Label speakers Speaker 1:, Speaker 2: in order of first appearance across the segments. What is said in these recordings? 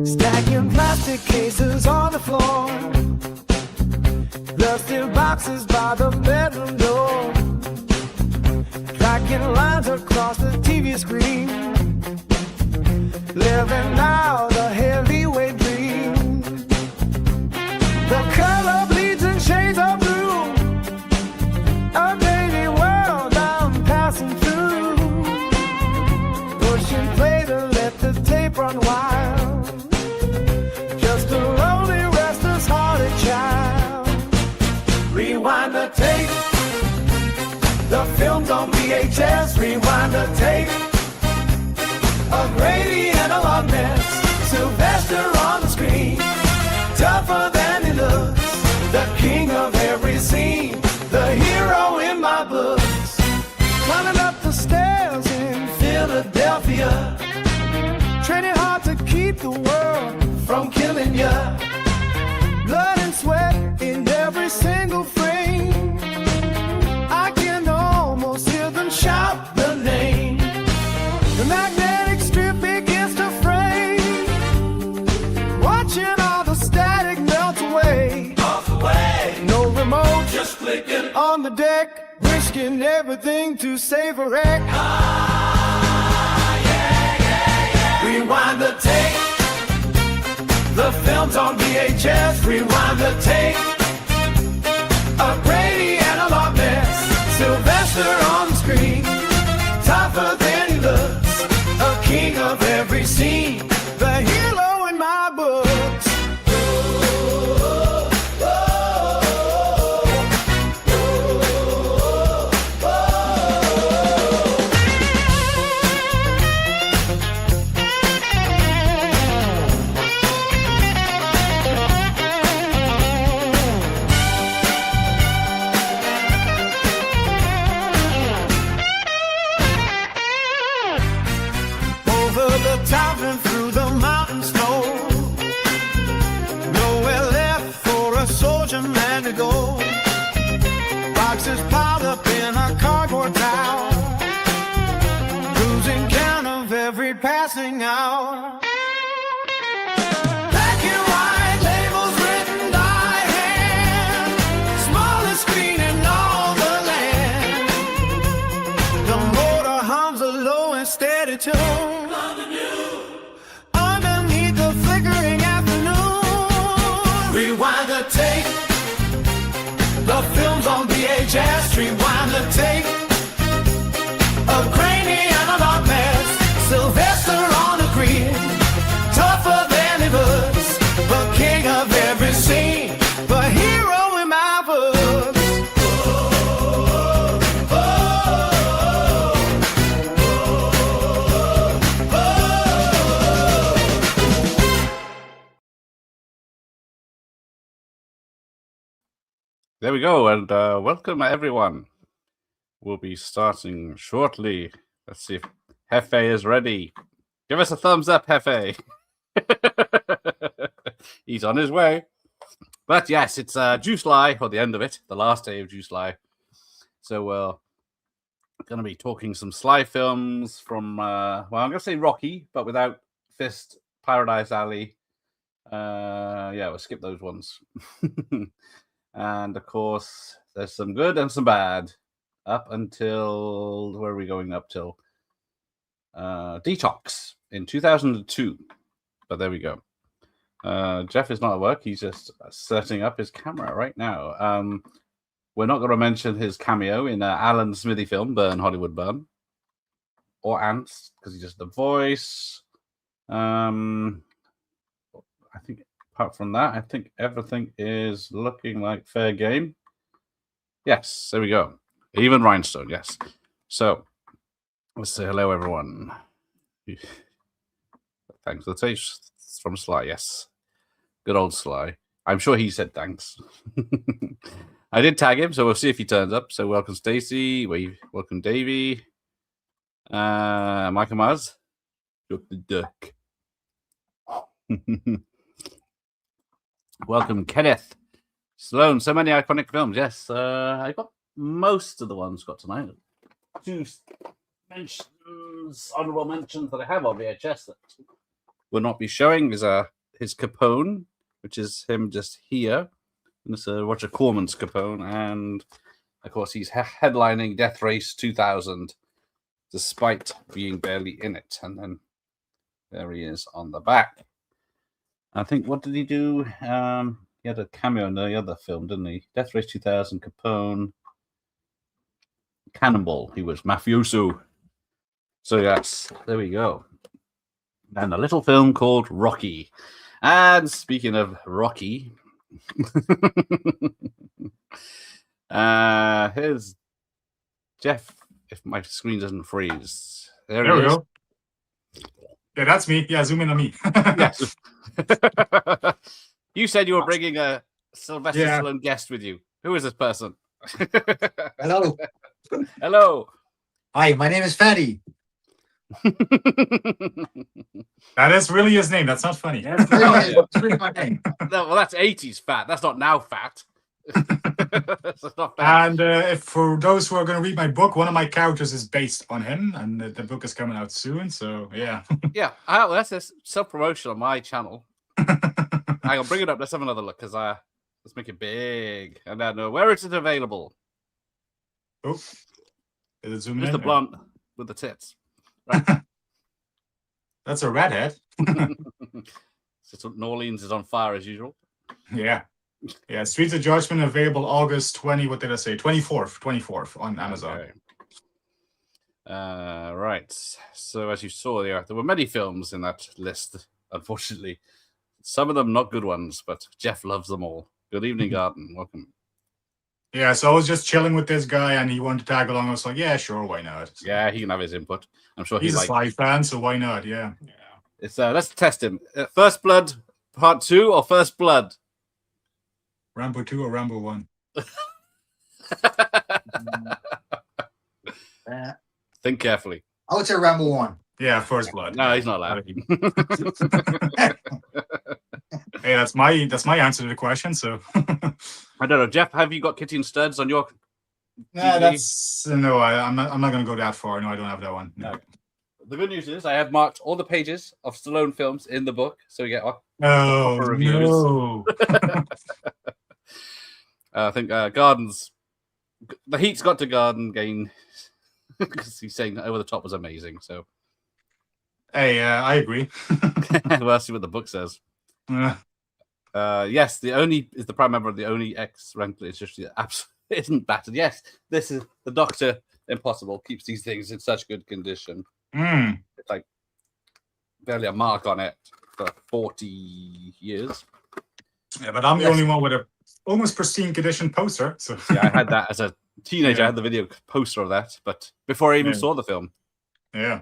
Speaker 1: Stacking plastic cases on the floor, dusty boxes by the bedroom door, tracking lines across the TV screen, living out a heavyweight dream. The color bleeds in shades of blue, a baby world I'm passing through, pushing play to let the tape run wild. Just a lonely, restless-hearted child. Rewind the tape, the film's on VHS. Rewind the tape, a Grady analog mess. Sylvester on the screen, tougher than he looks, the king of every scene, the hero in my books. Climbing up the stairs in Philadelphia, training hard to keep the world from killing ya. Blood and sweat in every single frame, I can almost hear them shout the name. The magnetic strip begins to fray, watching all the static melt away. Off away, no remote, just flicking on the deck, risking everything to save a wreck. Rewind the tape, the film's on VHS. Rewind the tape, a Grady analog mess. Sylvester on the screen, tougher than he looks, a king of every scene, the hero in my books. Driving through the mountain snow, nowhere left for a soldier man to go. Boxes piled up in a cardboard tower, losing count of every passing hour. Black and white labels written by hand, smallest screen in all the land. The motor hums a low and steady tune. Rewind the tape, the film's on VHS. Rewind the tape, a grainy analog mess. Sylvester on the screen, tougher than he looks, the king of every scene, the hero in my books.
Speaker 2: There we go, and welcome everyone. We'll be starting shortly. Let's see if Hefe is ready. Give us a thumbs up, Hefe. He's on his way. But yes, it's Juice-Lie, or the end of it, the last day of Juice-Lie. So we're going to be talking some Sly films from, well, I'm going to say Rocky, but without Fist, Paradise Alley. Yeah, we'll skip those ones. And, of course, there's some good and some bad. Up until... Where are we going up till? Detox in 2002. But there we go. Jeff is not at work. He's just setting up his camera right now. We're not going to mention his cameo in Alan Smithy film, Burn, Hollywood Burn. Or Ants, because he's just the voice. I think... Apart from that, I think everything is looking like fair game. Yes, there we go. Even Rhinestone, yes. So, let's say hello, everyone. Thanks for the taste from Sly, yes. Good old Sly. I'm sure he said thanks. I did tag him, so we'll see if he turns up. So, welcome, Stacy. Welcome, Davey. Michael Maz. Duck the duck. Welcome, Kenneth. Stallone, so many iconic films. Yes, I got most of the ones got tonight. Two honorable mentions that I have on VHS that will not be showing is his Capone, which is him just here. And it's Roger Corman's Capone, and of course he's headlining Death Race 2000, despite being barely in it. And then there he is on the back. I think, what did he do? He had a cameo in the other film, didn't he? Death Race 2000, Capone, Cannonball. He was mafioso. So yes, there we go. And a little film called Rocky. And speaking of Rocky, here's Jeff. If my screen doesn't freeze, there
Speaker 3: we
Speaker 2: is.
Speaker 3: go. Yeah, that's me. Yeah, zoom in on me.
Speaker 2: Yes. You said you were bringing a Sylvester Stallone guest with you. Who is this person?
Speaker 4: Hello.
Speaker 2: Hello.
Speaker 4: Hi, my name is Fatty.
Speaker 3: That is really his name. That's not funny.
Speaker 4: That's really my name.
Speaker 2: No, well, that's 80s fat. That's not now fat. That's not fat.
Speaker 3: And if for those who are going to read my book, one of my characters is based on him, and the book is coming out soon. So yeah.
Speaker 2: Yeah, well, that's a self-promotion on my channel. I'll bring it up. Let's have another look, because let's make it big. And I know where is it available.
Speaker 3: Oh, is it zooming
Speaker 2: Just
Speaker 3: in?
Speaker 2: the blonde with the tits. Right.
Speaker 3: That's a redhead.
Speaker 2: So New Orleans is on fire as usual.
Speaker 3: Yeah. Yeah, Streets of Judgment available August 20, what did I say? 24th on Amazon.
Speaker 2: Okay. Right. So as you saw there were many films in that list, unfortunately. Some of them not good ones, but Jeff loves them all. Good evening, Garden. Welcome.
Speaker 3: Yeah, so I was just chilling with this guy and he wanted to tag along. I was like, yeah, sure, why not? So
Speaker 2: Yeah, he can have his input. I'm sure
Speaker 3: he's a Sly fan, so why not? Yeah.
Speaker 2: It's let's test him. First Blood Part 2 or First Blood?
Speaker 3: Rambo 2 or Rambo 1?
Speaker 2: Think carefully.
Speaker 4: I would say Rambo 1.
Speaker 3: Yeah, First Blood.
Speaker 2: No, he's not allowed.
Speaker 3: Hey, that's my answer to the question. So
Speaker 2: I don't know, Jeff. Have you got Kitty and Studs on your?
Speaker 3: nah, that's no. I'm not going to go that far. No, I don't have that one. No.
Speaker 2: The good news is I have marked all the pages of Stallone films in the book, so we get
Speaker 3: Oh
Speaker 2: reviews.
Speaker 3: no!
Speaker 2: I think Garden's the heat's got to Garden gain because he's saying Over the Top was amazing. So
Speaker 3: Hey, I agree.
Speaker 2: we'll see what the book says. Yes, the only is the prime member of the only ex-rental. It's just absolutely isn't battered. Yes, this is the Doctor Impossible keeps these things in such good condition. It's like barely a mark on it for 40 years.
Speaker 3: Yeah, but I'm the only one with a almost pristine condition poster. So
Speaker 2: Yeah, I had that as a teenager. I had the video poster of that, but before I even saw the film.
Speaker 3: Yeah.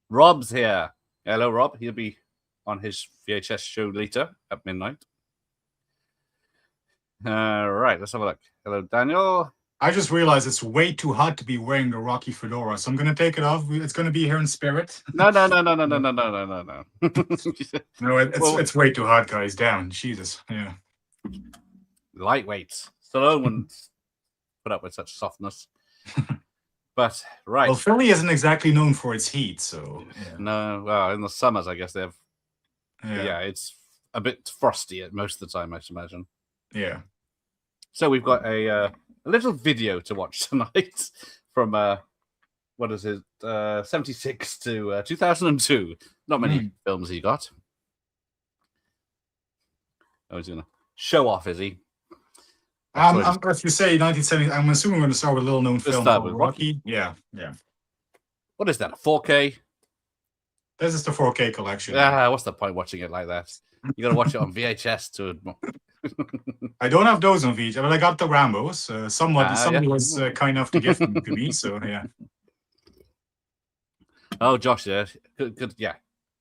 Speaker 2: Rob's here. Hello, Rob. He'll be on his VHS show later at midnight. Right, let's have a look. Hello, Daniel.
Speaker 3: I just realized it's way too hot to be wearing the Rocky fedora, so I'm going to take it off. It's going to be here in spirit.
Speaker 2: No.
Speaker 3: No, it's way too hot, guys. Down, Jesus. Yeah.
Speaker 2: Lightweight. Stallone wouldn't put up with such softness. But right.
Speaker 3: Well, Philly isn't exactly known for its heat, so yeah.
Speaker 2: No, well, in the summers, I guess they have.
Speaker 3: Yeah,
Speaker 2: It's a bit frosty at most of the time, I should imagine.
Speaker 3: yeah.
Speaker 2: So we've got a little video to watch tonight from what is it, 76 to 2002. Not many films he got. Oh, he's gonna show off, is he?
Speaker 3: If you say 1970, I'm assuming we're going to start with a little known film
Speaker 2: start
Speaker 3: called
Speaker 2: with
Speaker 3: Rocky. Yeah.
Speaker 2: What is that? A 4K?
Speaker 3: This is the 4K collection.
Speaker 2: What's the point watching it like that? You got to watch it on VHS to.
Speaker 3: I don't have those on VHS, but I got the Rambos. Somebody was kind enough to give them to me, so yeah.
Speaker 2: Oh, Josh, yeah, good, yeah.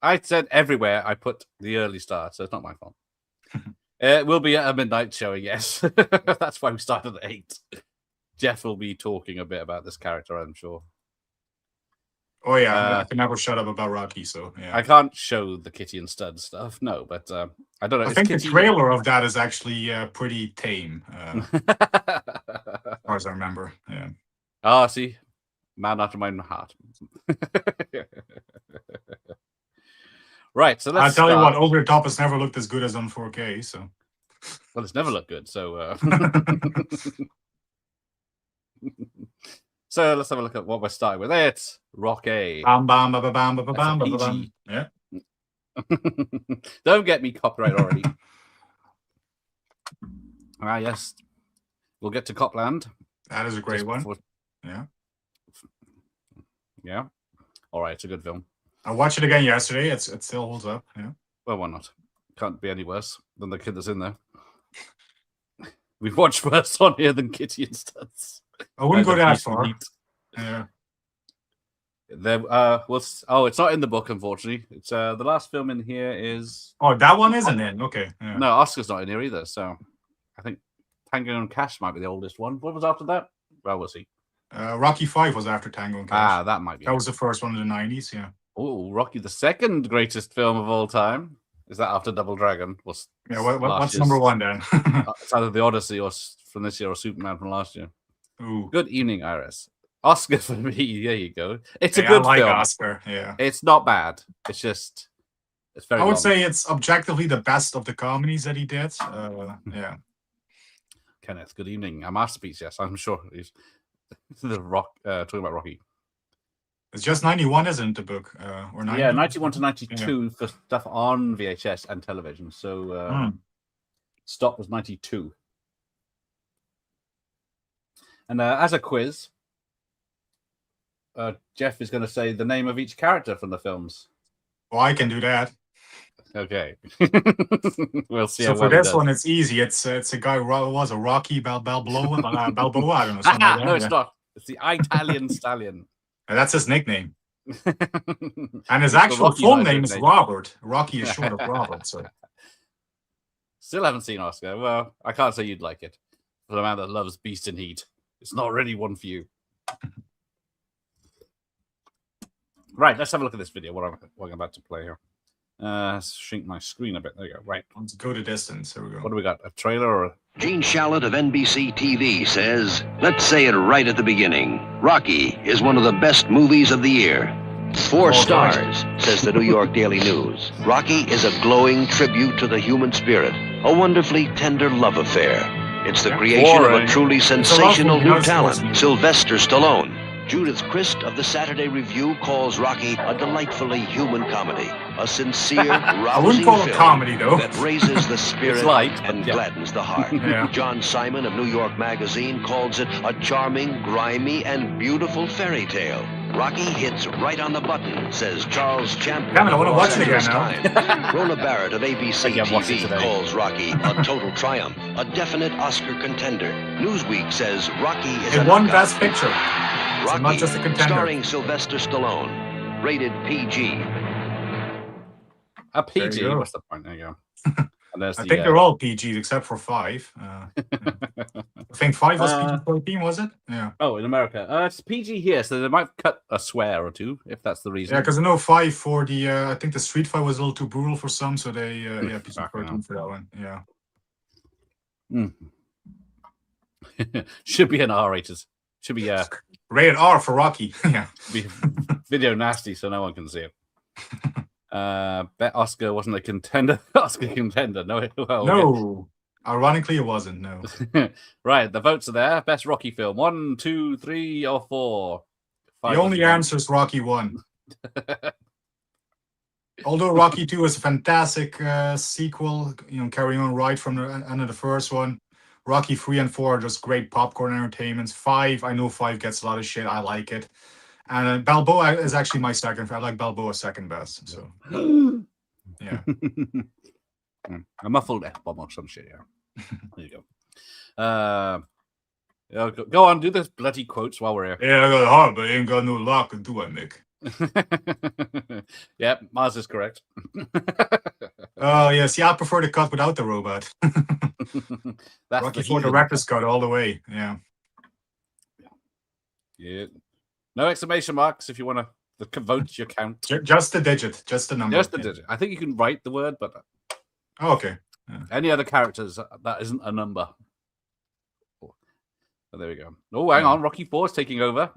Speaker 2: I said everywhere I put the early start, so it's not my fault. It will be at a midnight showing, yes. That's why we started at 8. Jeff will be talking a bit about this character, I'm sure.
Speaker 3: Oh yeah, I can never shut up about Rocky. So yeah,
Speaker 2: I can't show the Kitty and Stud stuff. No, but I don't know.
Speaker 3: I
Speaker 2: Is
Speaker 3: think
Speaker 2: Kitty...
Speaker 3: the trailer of that is actually pretty tame, as far as I remember. Yeah.
Speaker 2: Ah, see, man after my own heart. Right, so let's.
Speaker 3: I'll tell you what, over the top has never looked as good as on 4K. So.
Speaker 2: Well, it's never looked good. So. So let's have a look at what we're starting with. It's Rocky.
Speaker 3: Bam, bam, bam, bam, bam, bam, bam, bam. Yeah.
Speaker 2: Don't get me copyright already. Ah, yes. We'll get to Copland.
Speaker 3: That is a great one.
Speaker 2: Before...
Speaker 3: Yeah.
Speaker 2: Yeah. All right, it's a good film.
Speaker 3: I watched it again yesterday. It still holds up. Yeah.
Speaker 2: Well, why not? Can't be any worse than the kid that's in there. We've watched worse on here than Kitty and Studs.
Speaker 3: I wouldn't go that far.
Speaker 2: Yeah. There was it's not in the book, unfortunately. It's the last film in here is
Speaker 3: that one isn't in. Okay. Yeah.
Speaker 2: No, Oscar's not in here either, so I think Tango and Cash might be the oldest one. What was after that? Well, we'll see.
Speaker 3: Rocky 5 was after Tango and Cash.
Speaker 2: Ah, that might be.
Speaker 3: That was the first one in the 90s, yeah.
Speaker 2: Oh, Rocky, the second greatest film of all time. Is that after Double Dragon?
Speaker 3: What's number one then?
Speaker 2: It's either The Odyssey or from this year or Superman from last year.
Speaker 3: Ooh.
Speaker 2: Good evening, Iris. Oscar for me. There you go. It's a good
Speaker 3: I like
Speaker 2: film.
Speaker 3: Oscar, yeah.
Speaker 2: It's not bad. It's just, it's very.
Speaker 3: I would
Speaker 2: long.
Speaker 3: say it's objectively the best of the comedies that he did. Yeah.
Speaker 2: Kenneth, good evening. A masterpiece, yes, I'm sure. He's the Rock. Talking about Rocky.
Speaker 3: It's just 91, isn't the book? Or 90?
Speaker 2: Yeah, 91 to 92 for stuff on VHS and television. So stop was 92. And as a quiz, Jeff is going to say the name of each character from the films.
Speaker 3: Well, I can do that.
Speaker 2: Okay. We'll see.
Speaker 3: So for this one, it's easy. It's a guy who was a Rocky Balboa. Balboa, I don't know. Like
Speaker 2: no, it's not. It's the Italian Stallion.
Speaker 3: That's his nickname. And his actual full name is Robert. Rocky is short of Robert. So.
Speaker 2: Still haven't seen Oscar. Well, I can't say you'd like it. For the man that loves Beast and Heat, it's not really one for you. Right, let's have a look at this video. What I'm about to play here. Shrink my screen a bit. There you go. Right.
Speaker 3: Let's go to distance. Here we go.
Speaker 2: What do we got? A trailer or a...
Speaker 5: Gene Shalit of NBC TV says, let's say it right at the beginning. Rocky is one of the best movies of the year. 4 stars, says the New York Daily News. Rocky is a glowing tribute to the human spirit, a wonderfully tender love affair. It's the creation of a truly sensational new talent, Sylvester Stallone. Judith Christ of the Saturday Review calls Rocky a delightfully human comedy, a sincere, rousing
Speaker 3: call it
Speaker 5: film
Speaker 3: comedy, though.
Speaker 5: that raises the spirit
Speaker 2: light,
Speaker 5: and
Speaker 2: yeah.
Speaker 5: gladdens the heart.
Speaker 3: Yeah.
Speaker 5: John Simon of New York Magazine calls it a charming, grimy, and beautiful fairy tale. Rocky hits right on the button, says Charles Champlin.
Speaker 3: Damn it, I want to
Speaker 5: of
Speaker 3: watch it
Speaker 5: Los
Speaker 3: again now.
Speaker 5: Angeles Times. Rona Barrett of ABC
Speaker 2: I watched it
Speaker 5: TV
Speaker 2: today.
Speaker 5: calls Rocky a total triumph, a definite Oscar contender. Newsweek says Rocky is
Speaker 3: It
Speaker 5: a
Speaker 3: won
Speaker 5: knockout.
Speaker 3: Best Picture. So
Speaker 5: Rocky,
Speaker 3: not just a contender.
Speaker 5: starring Sylvester Stallone, rated PG.
Speaker 2: A
Speaker 3: There you
Speaker 2: PG?
Speaker 3: go.
Speaker 2: What's the point? There you go. And there's
Speaker 3: I
Speaker 2: the,
Speaker 3: think they're all PGs except for 5. I think 5 was PG-13, was it? Yeah.
Speaker 2: Oh, in America. It's PG here, so they might cut a swear or two, if that's the reason.
Speaker 3: Yeah, because I know 5 for the, I think the street fight was a little too brutal for some, so they, PG-13 for that one. Yeah.
Speaker 2: Should be an R-rated. Should be
Speaker 3: Rated R for Rocky. Yeah.
Speaker 2: be video nasty, so no one can see it. Bet Oscar wasn't a contender. Oscar contender. No. Well,
Speaker 3: No. Ironically, it wasn't. No.
Speaker 2: Right, the votes are there. Best Rocky film. 1, 2, 3, or 4.
Speaker 3: The only answer is Rocky 1. Although Rocky 2 is a fantastic sequel, carrying on right from the end of the first one. Rocky 3 and 4 are just great popcorn entertainments. 5, I know 5 gets a lot of shit. I like it. And Balboa is actually my second. I like Balboa second best. So, yeah.
Speaker 2: A muffled F-bomb or some shit, yeah. There you go. Go on, do this bloody quotes while we're here.
Speaker 3: Yeah, I got a heart, but I ain't got no luck, do I, Mick?
Speaker 2: Yep, Mars is correct.
Speaker 3: Oh, yeah. See, I prefer the cut without the robot.
Speaker 2: That's
Speaker 3: Rocky
Speaker 2: the
Speaker 3: 4
Speaker 2: heathen.
Speaker 3: director's cut all the way. Yeah.
Speaker 2: Yeah. No exclamation marks if you want to the votes you count.
Speaker 3: Just the digit, just the number.
Speaker 2: Just the digit. I think you can write the word, but
Speaker 3: Oh, okay.
Speaker 2: any other characters, that isn't a number. Oh, there we go. Oh, hang on. Rocky 4 is taking over.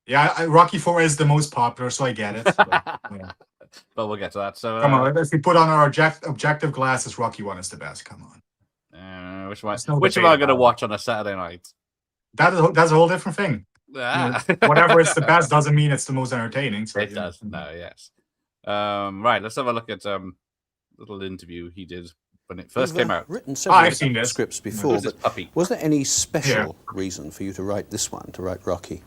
Speaker 3: Yeah, Rocky 4 is the most popular, so I get it. But, yeah.
Speaker 2: But we'll get to that. So
Speaker 3: Come on, if we put on our objective glasses, Rocky 1 is the best. Come on.
Speaker 2: which one?
Speaker 3: There's no
Speaker 2: Which am
Speaker 3: debate
Speaker 2: I going to
Speaker 3: about it.
Speaker 2: watch on a Saturday night?
Speaker 3: That's a whole different thing.
Speaker 2: Ah.
Speaker 3: Whatever is the best doesn't mean it's the most entertaining. So,
Speaker 2: It does. No, yes. Right. Let's have a look at little interview he did when it first came out.
Speaker 6: Written several
Speaker 3: I've seen this.
Speaker 6: scripts before,
Speaker 2: Who's this
Speaker 6: but
Speaker 2: puppy?
Speaker 6: was there any special reason for you to write this one, to write Rocky?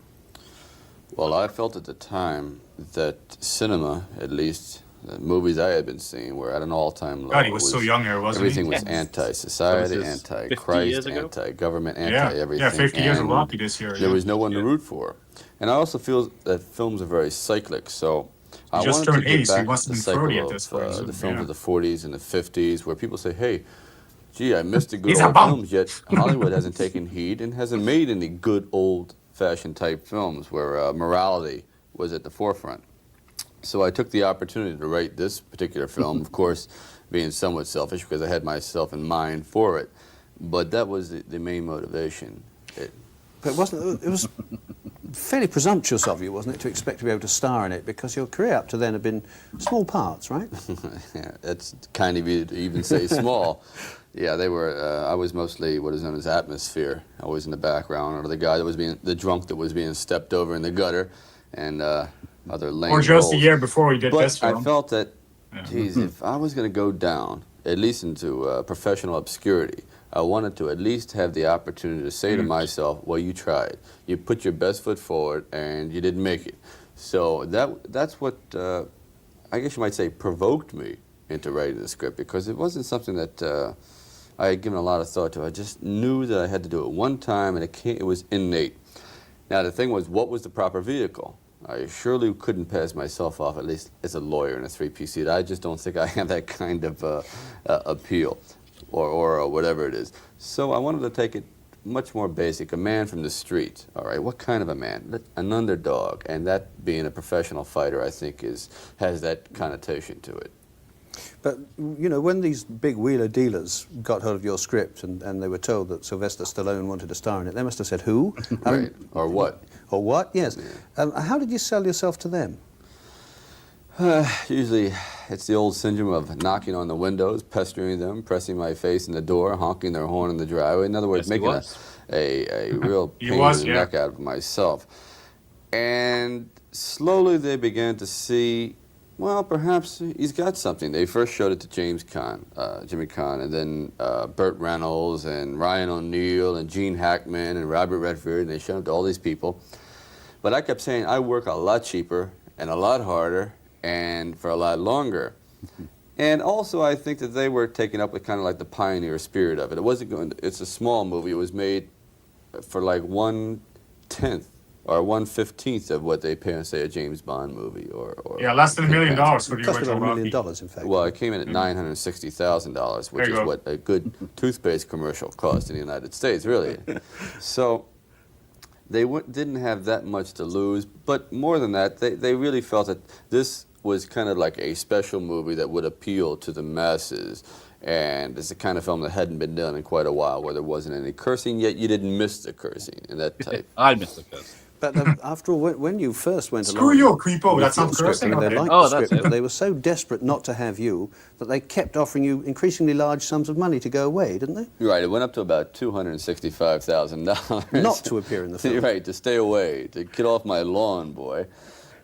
Speaker 7: Well, I felt at the time that cinema, at least the movies I had been seeing, were at an all-time low.
Speaker 3: God, he was so young here, wasn't
Speaker 7: Everything
Speaker 3: he?
Speaker 7: was anti-society,
Speaker 2: So this is 50
Speaker 7: anti-Christ,
Speaker 2: years ago?
Speaker 7: anti-government,
Speaker 3: Yeah,
Speaker 7: anti-everything.
Speaker 3: yeah, 50 years of
Speaker 7: and
Speaker 3: Rocky this year.
Speaker 7: There was no one to root for. And I also feel that films are very cyclic, so I
Speaker 3: just
Speaker 7: wanted to
Speaker 3: turned
Speaker 7: get
Speaker 3: 80, so he
Speaker 7: back
Speaker 3: must
Speaker 7: to
Speaker 3: have
Speaker 7: the
Speaker 3: been 30
Speaker 7: cycle
Speaker 3: at this
Speaker 7: of
Speaker 3: point, so,
Speaker 7: the films
Speaker 3: yeah.
Speaker 7: of the 40s and the 50s, where people say, hey, gee, I missed the good
Speaker 3: He's a
Speaker 7: old
Speaker 3: bum.
Speaker 7: films, yet Hollywood hasn't taken heed and hasn't made any good old-fashioned type films where morality was at the forefront. So I took the opportunity to write this particular film, of course, being somewhat selfish because I had myself in mind for it. But that was the main motivation.
Speaker 6: But it was fairly presumptuous of you, wasn't it, to expect to be able to star in it, because your career up to then had been small parts, right?
Speaker 7: Yeah, that's kind of you to even say small. Yeah, they were. I was mostly what is known as atmosphere, always in the background, or the guy that was the drunk that was being stepped over in the gutter, and other lame
Speaker 3: Or just a
Speaker 7: roles.
Speaker 3: year before we did
Speaker 7: But
Speaker 3: this film.
Speaker 7: I felt that, geez, if I was going to go down, at least into professional obscurity, I wanted to at least have the opportunity to say to myself, well, you tried. You put your best foot forward, and you didn't make it. So that's what, I guess you might say, provoked me into writing the script, because it wasn't something that I had given a lot of thought to. I just knew that I had to do it one time, and it was innate. Now, the thing was, what was the proper vehicle? I surely couldn't pass myself off, at least as a lawyer in a three-piece suit. I just don't think I have that kind of appeal, or whatever it is. So I wanted to take it much more basic, a man from the street. All right, what kind of a man? An underdog, and that being a professional fighter, I think, has that connotation to it.
Speaker 6: But, you know, when these big wheeler dealers got hold of your script and they were told that Sylvester Stallone wanted to star in it, they must have said, who?
Speaker 7: Right, or what?
Speaker 6: Or what, yes. How did you sell yourself to them?
Speaker 7: Usually, it's the old syndrome of knocking on the windows, pestering them, pressing my face in the door, honking their horn in the driveway. In other words,
Speaker 2: Yes, he
Speaker 7: making
Speaker 2: was.
Speaker 7: a real pain
Speaker 3: was,
Speaker 7: in the
Speaker 3: yeah.
Speaker 7: neck out of myself. And slowly they began to see, well, perhaps he's got something. They first showed it to James Caan, Jimmy Caan, and then Burt Reynolds and Ryan O'Neal and Gene Hackman and Robert Redford, and they showed it to all these people. But I kept saying, I work a lot cheaper and a lot harder and for a lot longer. And also, I think that they were taken up with kind of like the pioneer spirit of it. It wasn't going to, it's a small movie. It was made for like 1/10 or 1/15 of what they pay, say, a James Bond movie or
Speaker 3: Yeah, less than $1 million for the
Speaker 6: It cost
Speaker 3: original
Speaker 6: about $1
Speaker 3: Rocky.
Speaker 6: million, in fact.
Speaker 7: Well, it came in at $960,000, which
Speaker 3: There you
Speaker 7: is
Speaker 3: go.
Speaker 7: what a good toothpaste commercial cost in the United States, really. So they didn't have that much to lose, but more than that, they really felt that this was kind of like a special movie that would appeal to the masses. And it's the kind of film that hadn't been done in quite a while, where there wasn't any cursing, yet you didn't miss the cursing and that type.
Speaker 2: I missed the curse.
Speaker 6: But after all, when you first went
Speaker 3: Screw
Speaker 6: along...
Speaker 3: you, creepo.
Speaker 6: with
Speaker 3: That's
Speaker 6: your
Speaker 3: not
Speaker 6: script,
Speaker 3: cursing.
Speaker 6: I mean, they
Speaker 3: Okay.
Speaker 6: liked
Speaker 2: Oh,
Speaker 6: the
Speaker 2: that's
Speaker 6: script,
Speaker 2: it.
Speaker 6: but they were so desperate not to have you that they kept offering you increasingly large sums of money to go away, didn't they?
Speaker 7: Right, it went up to about $265,000.
Speaker 6: Not to appear in the film.
Speaker 7: Right, to stay away, to get off my lawn, boy.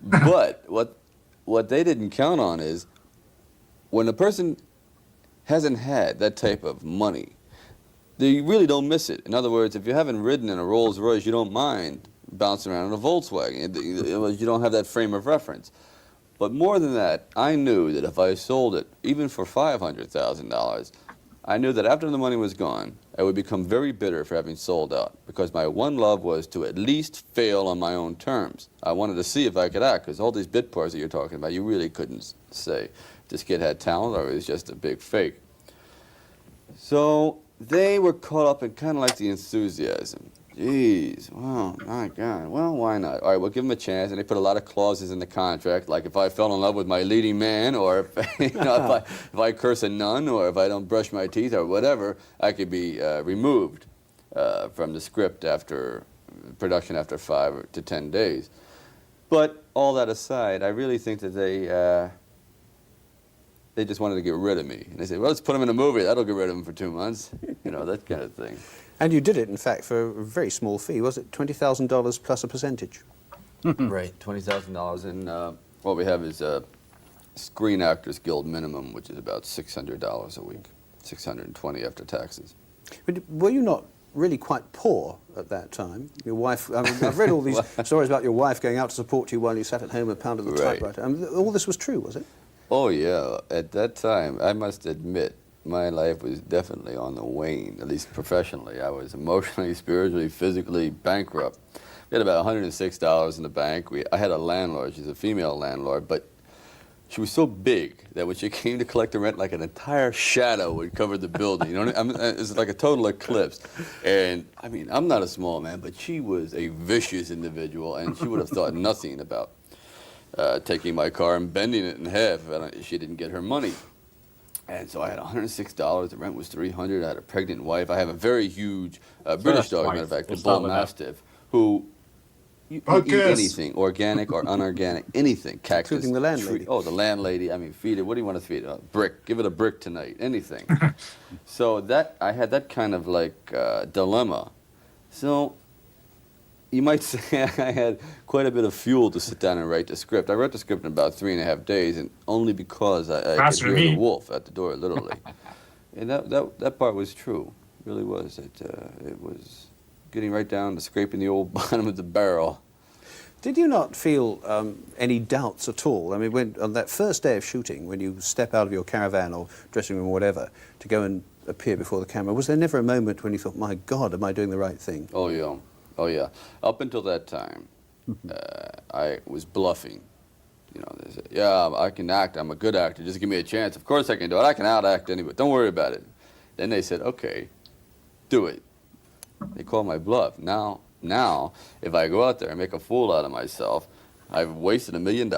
Speaker 7: But what they didn't count on is when a person hasn't had that type of money, they really don't miss it. In other words, if you haven't ridden in a Rolls Royce, you don't mind bouncing around in a Volkswagen. You don't have that frame of reference. But more than that, I knew that if I sold it, even for $500,000, I knew that after the money was gone, I would become very bitter for having sold out, because my one love was to at least fail on my own terms. I wanted to see if I could act, because all these bit parts that you're talking about, you really couldn't say this kid had talent or he was just a big fake. So they were caught up in kind of like the enthusiasm. Jeez, wow, my God. Well, why not? All right, we'll give him a chance. And they put a lot of clauses in the contract, like if I fell in love with my leading man, or if, if I curse a nun, or if I don't brush my teeth, or whatever, I could be removed from the script after production after 5 to 10 days. But all that aside, I really think that they just wanted to get rid of me. And they said, well, let's put him in a movie. That'll get rid of him for 2 months. You know, that kind of thing.
Speaker 6: And you did it, in fact, for a very small fee. Was it $20,000 plus a percentage?
Speaker 7: Right, $20,000. And what we have is a Screen Actors Guild minimum, which is about $600 a week, $620 after taxes.
Speaker 6: But were you not really quite poor at that time? Your wife, I mean, I've read all these stories about your wife going out to support you while you sat at home and pounded the
Speaker 7: Right.
Speaker 6: typewriter. I mean, all this was true, was it?
Speaker 7: Oh, yeah. At that time, I must admit, my life was definitely on the wane, at least professionally. I was emotionally, spiritually, physically bankrupt. We had about $106 in the bank. I had a landlord. She's a female landlord, but she was so big that when she came to collect the rent, like an entire shadow would cover the building. You know, it's like a total eclipse. And I mean, I'm not a small man, but she was a vicious individual, and she would have thought nothing about taking my car and bending it in half if she didn't get her money. And so I had $106. The rent was $300. I had a pregnant wife. I have a very huge British dog, matter of fact, a bull mastiff, who you eat anything, organic or unorganic, anything, cactus,
Speaker 6: including the landlady.
Speaker 7: tree. Oh, the landlady. I mean, feed it. What do you want to feed it? A brick. Give it a brick tonight. Anything. So I had that kind of like dilemma. So you might say I had quite a bit of fuel to sit down and write the script. I wrote the script in about 3.5 days, and only because I could hear the wolf at the door, literally. And that part was true. It really was. It was getting right down to scraping the old bottom of the barrel.
Speaker 6: Did you not feel any doubts at all? I mean, when on that first day of shooting, when you step out of your caravan or dressing room or whatever to go and appear before the camera, was there never a moment when you thought, my God, am I doing the right thing?
Speaker 7: Oh, yeah. Oh, yeah. Up until that time, I was bluffing. You know, they said, yeah, I can act. I'm a good actor. Just give me a chance. Of course I can do it. I can out-act anybody. Don't worry about it. Then they said, okay, do it. They called my bluff. Now, if I go out there and make a fool out of myself, I've wasted $1 million.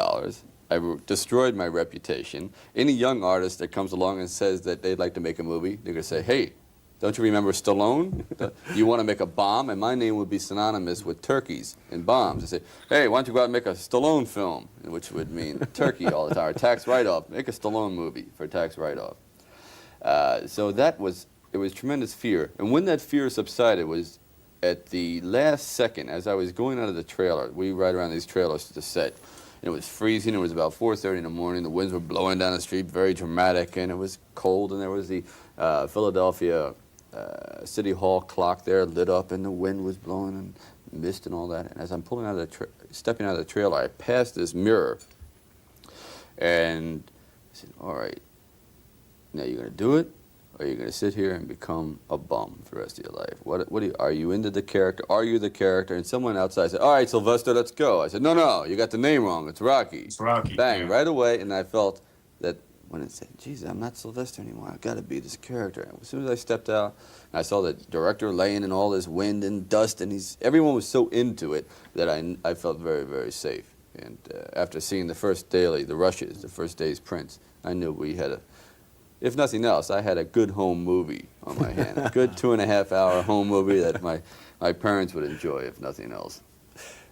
Speaker 7: I've destroyed my reputation. Any young artist that comes along and says that they'd like to make a movie, they're going to say, hey, don't you remember Stallone? You want to make a bomb? And my name would be synonymous with turkeys and bombs. They say, hey, why don't you go out and make a Stallone film? Which would mean turkey all the time, or tax write-off. Make a Stallone movie for tax write-off. So it was tremendous fear. And when that fear subsided was at the last second, as I was going out of the trailer. We ride around these trailers to the set. And it was freezing. It was about 4:30 in the morning. The winds were blowing down the street, very dramatic, and it was cold. And there was the Philadelphia City Hall clock there lit up, and the wind was blowing and mist and all that. And as I'm pulling out of stepping out of the trailer, I passed this mirror, and I said, "All right, now you're gonna do it, or you're gonna sit here and become a bum for the rest of your life. Are you into the character? Are you the character?" And someone outside said, "All right, Sylvester, let's go." I said, "No, you got the name wrong. It's Rocky."
Speaker 3: It's Rocky.
Speaker 7: Bang,
Speaker 3: yeah.
Speaker 7: right away, and I felt that when it said, "Geez, I'm not Sylvester anymore. I've got to be this character." And as soon as I stepped out, and I saw the director laying in all this wind and dust, and everyone was so into it that I felt very, very safe. And after seeing the first daily, the rushes, the first day's prints, I knew we had if nothing else, I had a good home movie on my hand. A good 2.5-hour home movie that my parents would enjoy, if nothing else.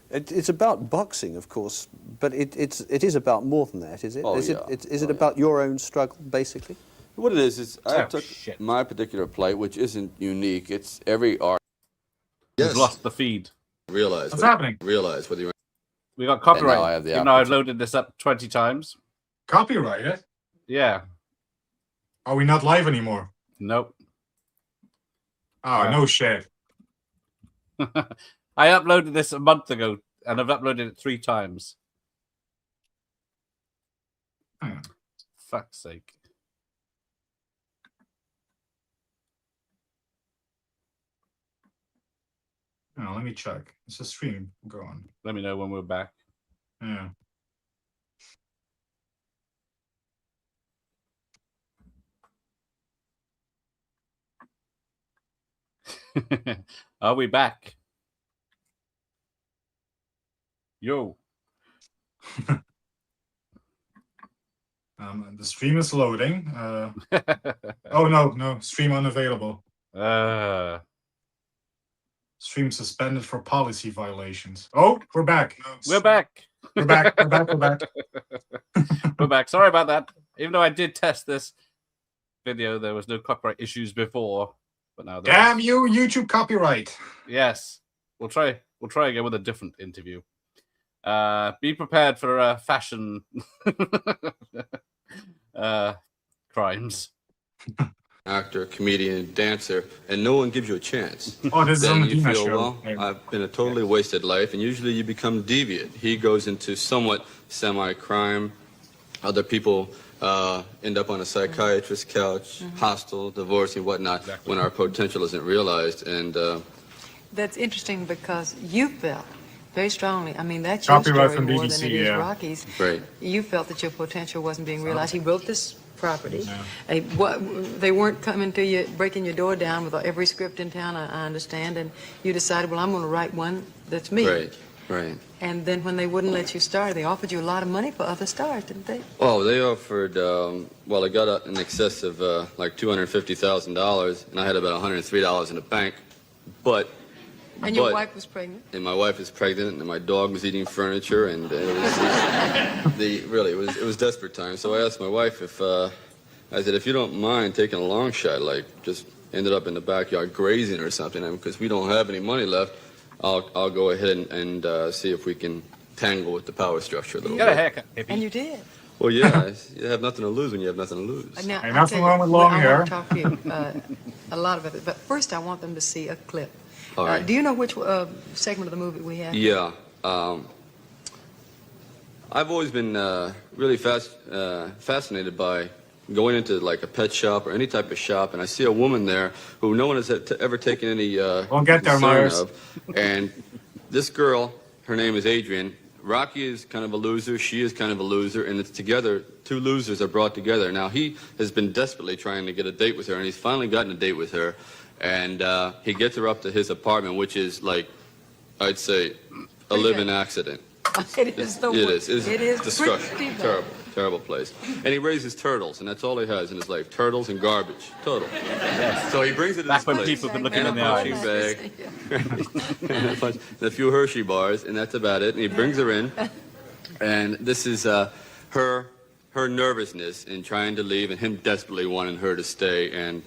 Speaker 6: It's about boxing, of course, but it is about more than that, is it?
Speaker 7: Oh,
Speaker 6: Is
Speaker 7: yeah.
Speaker 6: it about your own struggle, basically?
Speaker 7: What it is I took
Speaker 2: shit.
Speaker 7: my particular plight, which isn't unique. It's every art.
Speaker 2: We've lost the feed.
Speaker 7: Realize
Speaker 3: What's happening?
Speaker 7: Realize whether you're.
Speaker 2: We got copyright.
Speaker 7: And now I have the
Speaker 2: Even though I've loaded this up 20 times.
Speaker 3: Copyright it?
Speaker 2: Yeah.
Speaker 3: Are we not live anymore?
Speaker 2: Nope.
Speaker 3: Oh, no shit.
Speaker 2: I uploaded this a month ago, and I've uploaded it 3 times.
Speaker 3: Hmm.
Speaker 2: Fuck's sake.
Speaker 3: Oh, let me check. It's a stream. Go on.
Speaker 2: Let me know when we're back.
Speaker 3: Yeah.
Speaker 2: Are we back? Yo.
Speaker 3: The stream is loading. Oh no, stream unavailable. Stream suspended for policy violations. Oh, we're back. No,
Speaker 2: We're back.
Speaker 3: We're back. We're back. We're back.
Speaker 2: We're back. Sorry about that. Even though I did test this video, there was no copyright issues before, but now there
Speaker 3: Damn
Speaker 2: is.
Speaker 3: you, YouTube copyright.
Speaker 2: Yes, we'll try again with a different interview. Be prepared for fashion crimes.
Speaker 7: Actor, comedian, dancer, and no one gives you a chance.
Speaker 3: Oh, this is
Speaker 7: Then
Speaker 3: on the
Speaker 7: you
Speaker 3: Dina
Speaker 7: feel,
Speaker 3: show.
Speaker 7: well,
Speaker 3: Yeah.
Speaker 7: I've been a totally wasted life, and usually you become deviant. He goes into somewhat semi-crime. Other people end up on a psychiatrist's couch, hostile, divorcing, whatnot, when our potential isn't realized. And
Speaker 8: That's interesting because you felt very strongly, I mean, that's your
Speaker 3: Copyright
Speaker 8: story
Speaker 3: from
Speaker 8: more
Speaker 3: BBC,
Speaker 8: than it is
Speaker 3: yeah.
Speaker 8: Rocky's.
Speaker 7: right.
Speaker 8: You felt that your potential wasn't being realized. He wrote this property. They weren't coming to you, breaking your door down with every script in town, I understand, and you decided, well, I'm going to write one that's me.
Speaker 7: Right, right.
Speaker 8: And then when they wouldn't let you star, they offered you a lot of money for other stars, didn't they?
Speaker 7: Oh, they offered, well, I got in excess of like $250,000, and I had about $103 in the bank. But
Speaker 8: And your
Speaker 7: But-
Speaker 8: wife was pregnant.
Speaker 7: and my wife is pregnant, and my dog was eating furniture, and it was desperate times. So I asked my wife if I said, if you don't mind taking a long shot, like just ended up in the backyard grazing or something, because we don't have any money left, I'll go ahead and see if we can tangle with the power structure a little
Speaker 2: Got a
Speaker 7: bit.
Speaker 2: haircut. hippie.
Speaker 8: And you did.
Speaker 7: Well, yeah, you have nothing to lose when you have nothing to lose.
Speaker 8: Now,
Speaker 3: Hey,
Speaker 8: I'll
Speaker 3: nothing
Speaker 8: tell you,
Speaker 3: wrong with long
Speaker 8: I
Speaker 3: hair.
Speaker 8: want to talk to you a lot of it, but first I want them to see a clip.
Speaker 7: All right.
Speaker 8: Do you know which segment of the movie we have?
Speaker 7: Yeah. I've always been really fascinated by going into like a pet shop or any type of shop, and I see a woman there who no one has ever taken any
Speaker 3: We'll get there,
Speaker 7: concern
Speaker 3: Myers.
Speaker 7: of. And this girl, her name is Adrian. Rocky is kind of a loser. She is kind of a loser, and it's together. Two losers are brought together. Now he has been desperately trying to get a date with her, and he's finally gotten a date with her. And he gets her up to his apartment, which is like, I'd say, a living accident.
Speaker 8: It is the
Speaker 7: It
Speaker 8: worst.
Speaker 7: is.
Speaker 8: It is
Speaker 7: disgusting.
Speaker 8: pretty bad.
Speaker 7: Terrible. Terrible place. And he raises turtles, and that's all he has in his life. Turtles and garbage. Total. So he brings it to
Speaker 2: Back
Speaker 7: this
Speaker 2: when
Speaker 7: place.
Speaker 2: people could look him
Speaker 7: And
Speaker 2: in
Speaker 7: a
Speaker 2: the
Speaker 7: punching
Speaker 2: eyes.
Speaker 7: bag. And a few Hershey bars, and that's about it. And he brings her in. And this is her nervousness in trying to leave, and him desperately wanting her to stay. And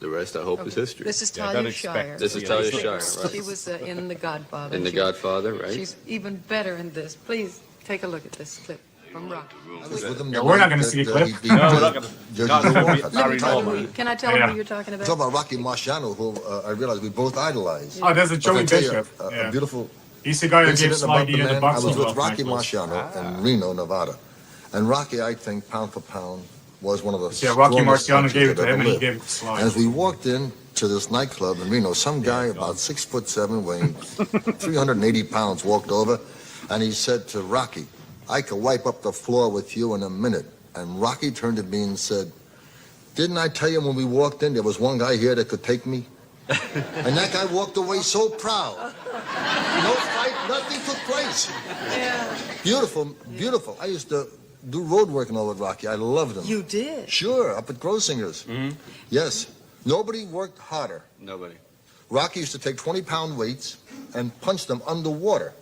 Speaker 7: the rest, I hope, is history.
Speaker 8: This is
Speaker 2: Yeah, don't
Speaker 8: Talia
Speaker 2: expect
Speaker 8: Shire.
Speaker 7: This is Talia Shire, right?
Speaker 8: She was in The Godfather.
Speaker 7: In The
Speaker 8: She was-
Speaker 7: Godfather, right?
Speaker 8: She's even better in this. Please take a look at this clip from Rocky.
Speaker 9: I was with him
Speaker 3: Yeah,
Speaker 9: the
Speaker 3: we're not
Speaker 9: night
Speaker 3: gonna
Speaker 9: that,
Speaker 3: see a
Speaker 9: uh,
Speaker 3: clip.
Speaker 9: he beat,
Speaker 2: No, we're not gonna-
Speaker 9: Judge
Speaker 2: God,
Speaker 9: Joe
Speaker 2: it's gonna be
Speaker 9: Walker.
Speaker 2: Larry
Speaker 8: Tell them
Speaker 2: Norman.
Speaker 8: can I tell them
Speaker 3: Yeah.
Speaker 8: who you're talking
Speaker 9: Talk
Speaker 8: about?
Speaker 9: about Rocky Marciano, who I realized we both idolize.
Speaker 3: Oh, there's a
Speaker 9: But I
Speaker 3: Joey
Speaker 9: tell you,
Speaker 3: Bishop.
Speaker 9: a
Speaker 3: Yeah.
Speaker 9: beautiful
Speaker 3: He's the guy that gives
Speaker 9: incident about
Speaker 3: Slidey
Speaker 9: the
Speaker 3: in the
Speaker 9: man. I
Speaker 3: box.
Speaker 9: was with Rocky Marciano in Reno, Nevada. And Rocky, I think, pound for pound, was one of the
Speaker 3: Yeah, Rocky
Speaker 9: strongest
Speaker 3: Marciano
Speaker 9: punchers
Speaker 3: gave it
Speaker 9: that
Speaker 3: to him,
Speaker 9: ever
Speaker 3: and he
Speaker 9: lived.
Speaker 3: gave it to Sly.
Speaker 9: As we walked in to this nightclub in Reno, some guy about 6'7", weighing 380 pounds, walked over, and he said to Rocky, "I could wipe up the floor with you in a minute." And Rocky turned to me and said, "Didn't I tell you when we walked in there was one guy here that could take me?" And that guy walked away so proud. No fight, nothing took place. Beautiful, beautiful. I used to do road working over at Rocky. I loved him.
Speaker 8: You did.
Speaker 9: Sure, up at Grossinger's. Yes. Nobody worked harder.
Speaker 7: Nobody.
Speaker 9: Rocky used to take 20-pound weights and punch them underwater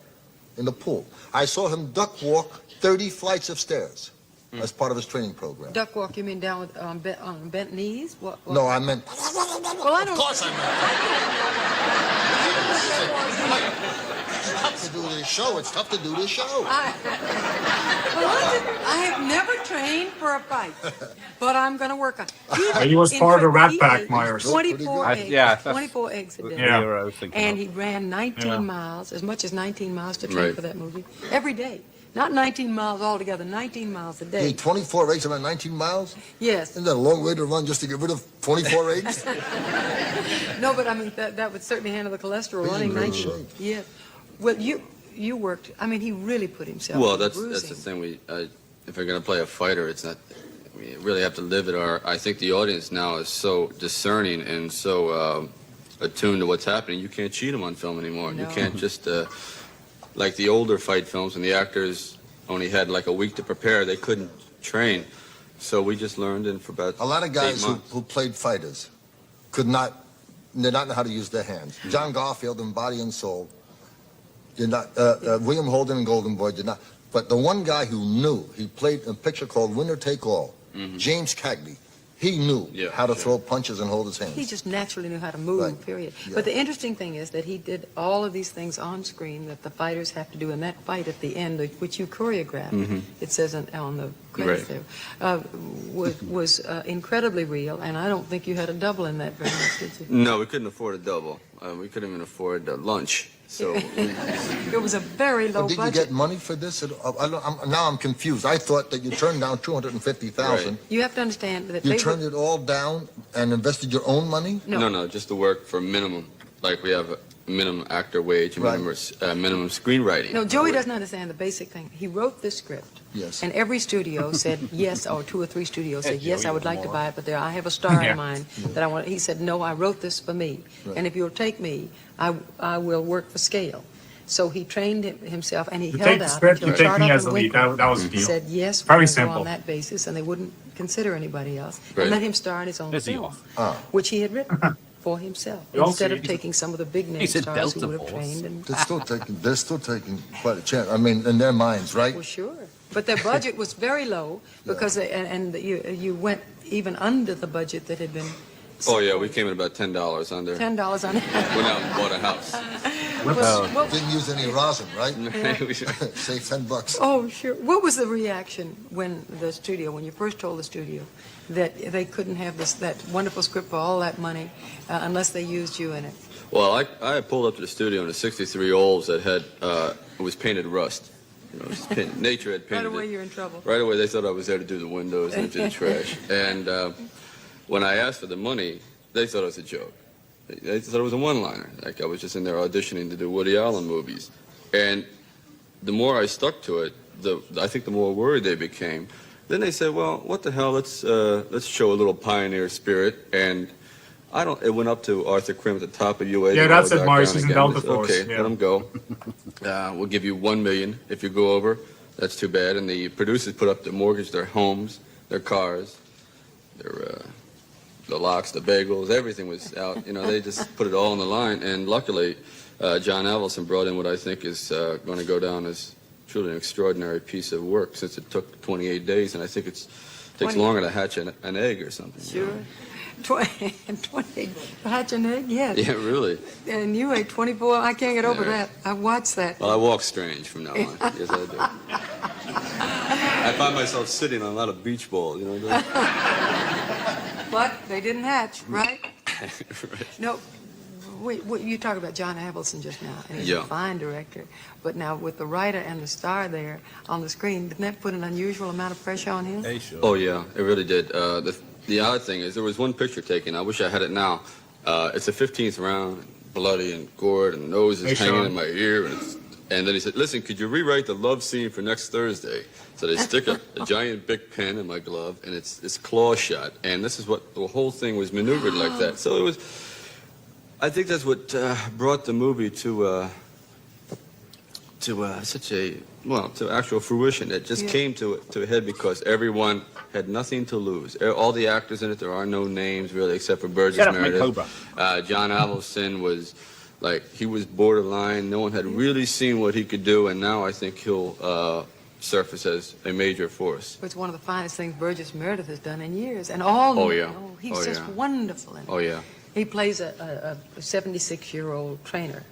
Speaker 9: in the pool. I saw him duck walk 30 flights of stairs as part of his training program.
Speaker 8: Duck walk, you mean down with on bent knees? What?
Speaker 9: No, I meant...
Speaker 8: Well, I don't.
Speaker 9: Of course I meant. It's tough to do this show. It's tough to do this show.
Speaker 8: I have never trained for a fight, but I'm going to work on it.
Speaker 3: He was part of the Rat Pack, Myers.
Speaker 8: 24 eggs.
Speaker 2: yeah, that's
Speaker 8: 24 eggs a day.
Speaker 3: Yeah.
Speaker 2: What I was thinking
Speaker 8: And
Speaker 2: of.
Speaker 8: he ran 19
Speaker 3: Yeah.
Speaker 8: miles, as much as 19 miles to train
Speaker 7: Right.
Speaker 8: for that movie, every day. Not 19 miles altogether, 19 miles a
Speaker 9: He
Speaker 8: day.
Speaker 9: ate 24 eggs about 19 miles?
Speaker 8: Yes.
Speaker 9: Isn't that a long way to run just to get rid of 24 eggs?
Speaker 8: No, but I mean, that would certainly handle the cholesterol,
Speaker 9: He's in
Speaker 8: running
Speaker 9: great
Speaker 8: 19.
Speaker 9: shape.
Speaker 8: Yes. Well, you worked, I mean, he really put himself
Speaker 7: Well,
Speaker 8: through
Speaker 7: that's
Speaker 8: bruising.
Speaker 7: the thing. If you're going to play a fighter, it's not. We really have to live it. Or I think the audience now is so discerning and so attuned to what's happening. You can't cheat them on film anymore. You
Speaker 8: No.
Speaker 7: can't just like the older fight films, when the actors only had like a week to prepare, they couldn't train. So we just learned, and for about
Speaker 9: A lot of
Speaker 7: 8
Speaker 9: guys
Speaker 7: months.
Speaker 9: who played fighters did not know how to use their hands. John Garfield in Body and Soul did not. William Holden in Golden Boy did not. But the one guy who knew, he played a picture called Winner Take All. James Cagney. He knew how to throw punches and hold his hands.
Speaker 8: He just naturally knew how to move,
Speaker 9: Right.
Speaker 8: period.
Speaker 9: Yeah.
Speaker 8: But the interesting thing is that he did all of these things on screen that the fighters have to do in that fight at the end, which you choreographed, it says on the credits
Speaker 7: Right.
Speaker 8: there, was incredibly real, and I don't think you had a double in that very much, did you?
Speaker 7: No, we couldn't afford a double. We couldn't even afford lunch. So
Speaker 8: It was a very low
Speaker 9: But did
Speaker 8: budget.
Speaker 9: you get money for this? Now I'm confused. I thought that you turned down $250,000.
Speaker 7: Right.
Speaker 8: You have to understand that
Speaker 9: You
Speaker 8: they
Speaker 9: turned it all down and invested your own money?
Speaker 7: no, just to work for minimum. Like we have a minimum actor wage,
Speaker 9: Right.
Speaker 7: minimum screenwriting.
Speaker 8: No, Joey doesn't understand the basic thing. He wrote this script.
Speaker 9: Yes.
Speaker 8: And every studio said yes, or 2 or 3 studios said yes, I would like to buy it, but I have a star in mind that I want. He said, no, I wrote this for me,
Speaker 9: Right.
Speaker 8: and if you'll take me, I will work for scale. So he trained himself, and he
Speaker 3: You
Speaker 8: held
Speaker 3: take the
Speaker 8: out
Speaker 3: script,
Speaker 8: until
Speaker 3: you
Speaker 8: it
Speaker 3: take
Speaker 8: started
Speaker 3: me
Speaker 8: off
Speaker 3: as the
Speaker 8: with
Speaker 3: lead.
Speaker 8: Winkler.
Speaker 3: That was the
Speaker 8: He
Speaker 3: deal.
Speaker 8: said yes,
Speaker 3: Very
Speaker 8: we're gonna go
Speaker 3: simple.
Speaker 8: on that basis, and they wouldn't consider anybody else,
Speaker 7: Right.
Speaker 8: and let him star in his own
Speaker 2: Is he
Speaker 8: film,
Speaker 2: off?
Speaker 8: which he had written for himself,
Speaker 3: You also-
Speaker 8: instead of taking some of the big name
Speaker 2: He said
Speaker 8: stars who
Speaker 2: Delta
Speaker 8: would have
Speaker 2: Force.
Speaker 8: trained. And
Speaker 9: They're still taking quite a chance. I mean, in their minds, right?
Speaker 8: well, sure, but their budget was very low because you went even under the budget that had been.
Speaker 7: Oh yeah, we came in about $10 under.
Speaker 8: $10 on it.
Speaker 7: Went out and bought a house.
Speaker 8: Well,
Speaker 9: Didn't use any rosin, right?
Speaker 7: We-
Speaker 9: Save $10.
Speaker 8: oh, sure. What was the reaction when you first told the studio that they couldn't have that wonderful script for all that money unless they used you in it?
Speaker 7: Well, I pulled up to the studio in a '63 Olds that had it was painted rust. You know, it was painted, nature had
Speaker 8: Right
Speaker 7: painted
Speaker 8: away,
Speaker 7: it.
Speaker 8: you're in trouble.
Speaker 7: Right away, they thought I was there to do the windows and empty the trash. And when I asked for the money, they thought it was a joke. They thought it was a one-liner, like I was just in there auditioning to do Woody Allen movies. And the more I stuck to it, I think the more worried they became. Then they said, "Well, what the hell? Let's show a little pioneer spirit." And it went up to Arthur Krim at the top of UA.
Speaker 3: Yeah, that's it, Mars.
Speaker 7: Down
Speaker 3: He's in
Speaker 7: again.
Speaker 3: Delta Force.
Speaker 7: Okay,
Speaker 3: Yeah.
Speaker 7: let him go. We'll give you $1 million if you go over. That's too bad. And the producers put up their mortgage, their homes, their cars, the locks, the bagels, everything was out. You know, they just put it all on the line. And luckily, John Avildsen brought in what I think is going to go down as truly an extraordinary piece of work, since it took 28 days, and I think it takes
Speaker 8: 20
Speaker 7: longer to hatch an egg or something. You
Speaker 8: Sure.
Speaker 7: know?
Speaker 8: 20 hatch an egg, yes.
Speaker 7: Yeah, really.
Speaker 8: And you ate 24. I can't get over
Speaker 7: Yeah.
Speaker 8: that. I watched that.
Speaker 7: Well, I walk strange from now on. Yes, I do. I find myself sitting on a lot of beach balls, you know.
Speaker 8: But they didn't hatch, right?
Speaker 7: Right.
Speaker 8: No. You talk about John Avildsen just now, and he's
Speaker 7: Yeah.
Speaker 8: a fine director. But now with the writer and the star there on the screen, didn't that put an unusual amount of pressure on him?
Speaker 2: Hey, sure.
Speaker 7: Oh yeah, it really did. The odd thing is there was one picture taken. I wish I had it now. It's the 15th round, bloody and gored, and nose is
Speaker 3: Hey,
Speaker 7: hanging
Speaker 3: Sean.
Speaker 7: in my ear, and then he said, "Listen, could you rewrite the love scene for next Thursday?" So they stick a giant big pen in my glove, and it's claw shot, and this is what the whole thing was maneuvered like that. So it was. I think that's what brought the movie to actual fruition. It just came to a head because everyone had nothing to lose. All the actors in it, there are no names really except for Burgess
Speaker 2: Shut up, Mike
Speaker 7: Meredith.
Speaker 2: Cobra.
Speaker 7: John Avildsen was he was borderline. No one had really seen what he could do, and now I think he'll surface as a major force.
Speaker 8: It's one of the finest things Burgess Meredith has done in years. And all.
Speaker 7: Oh, yeah.
Speaker 8: He's
Speaker 7: Oh,
Speaker 8: just
Speaker 7: yeah.
Speaker 8: wonderful in it.
Speaker 7: Oh yeah.
Speaker 8: He plays a 76-year-old trainer.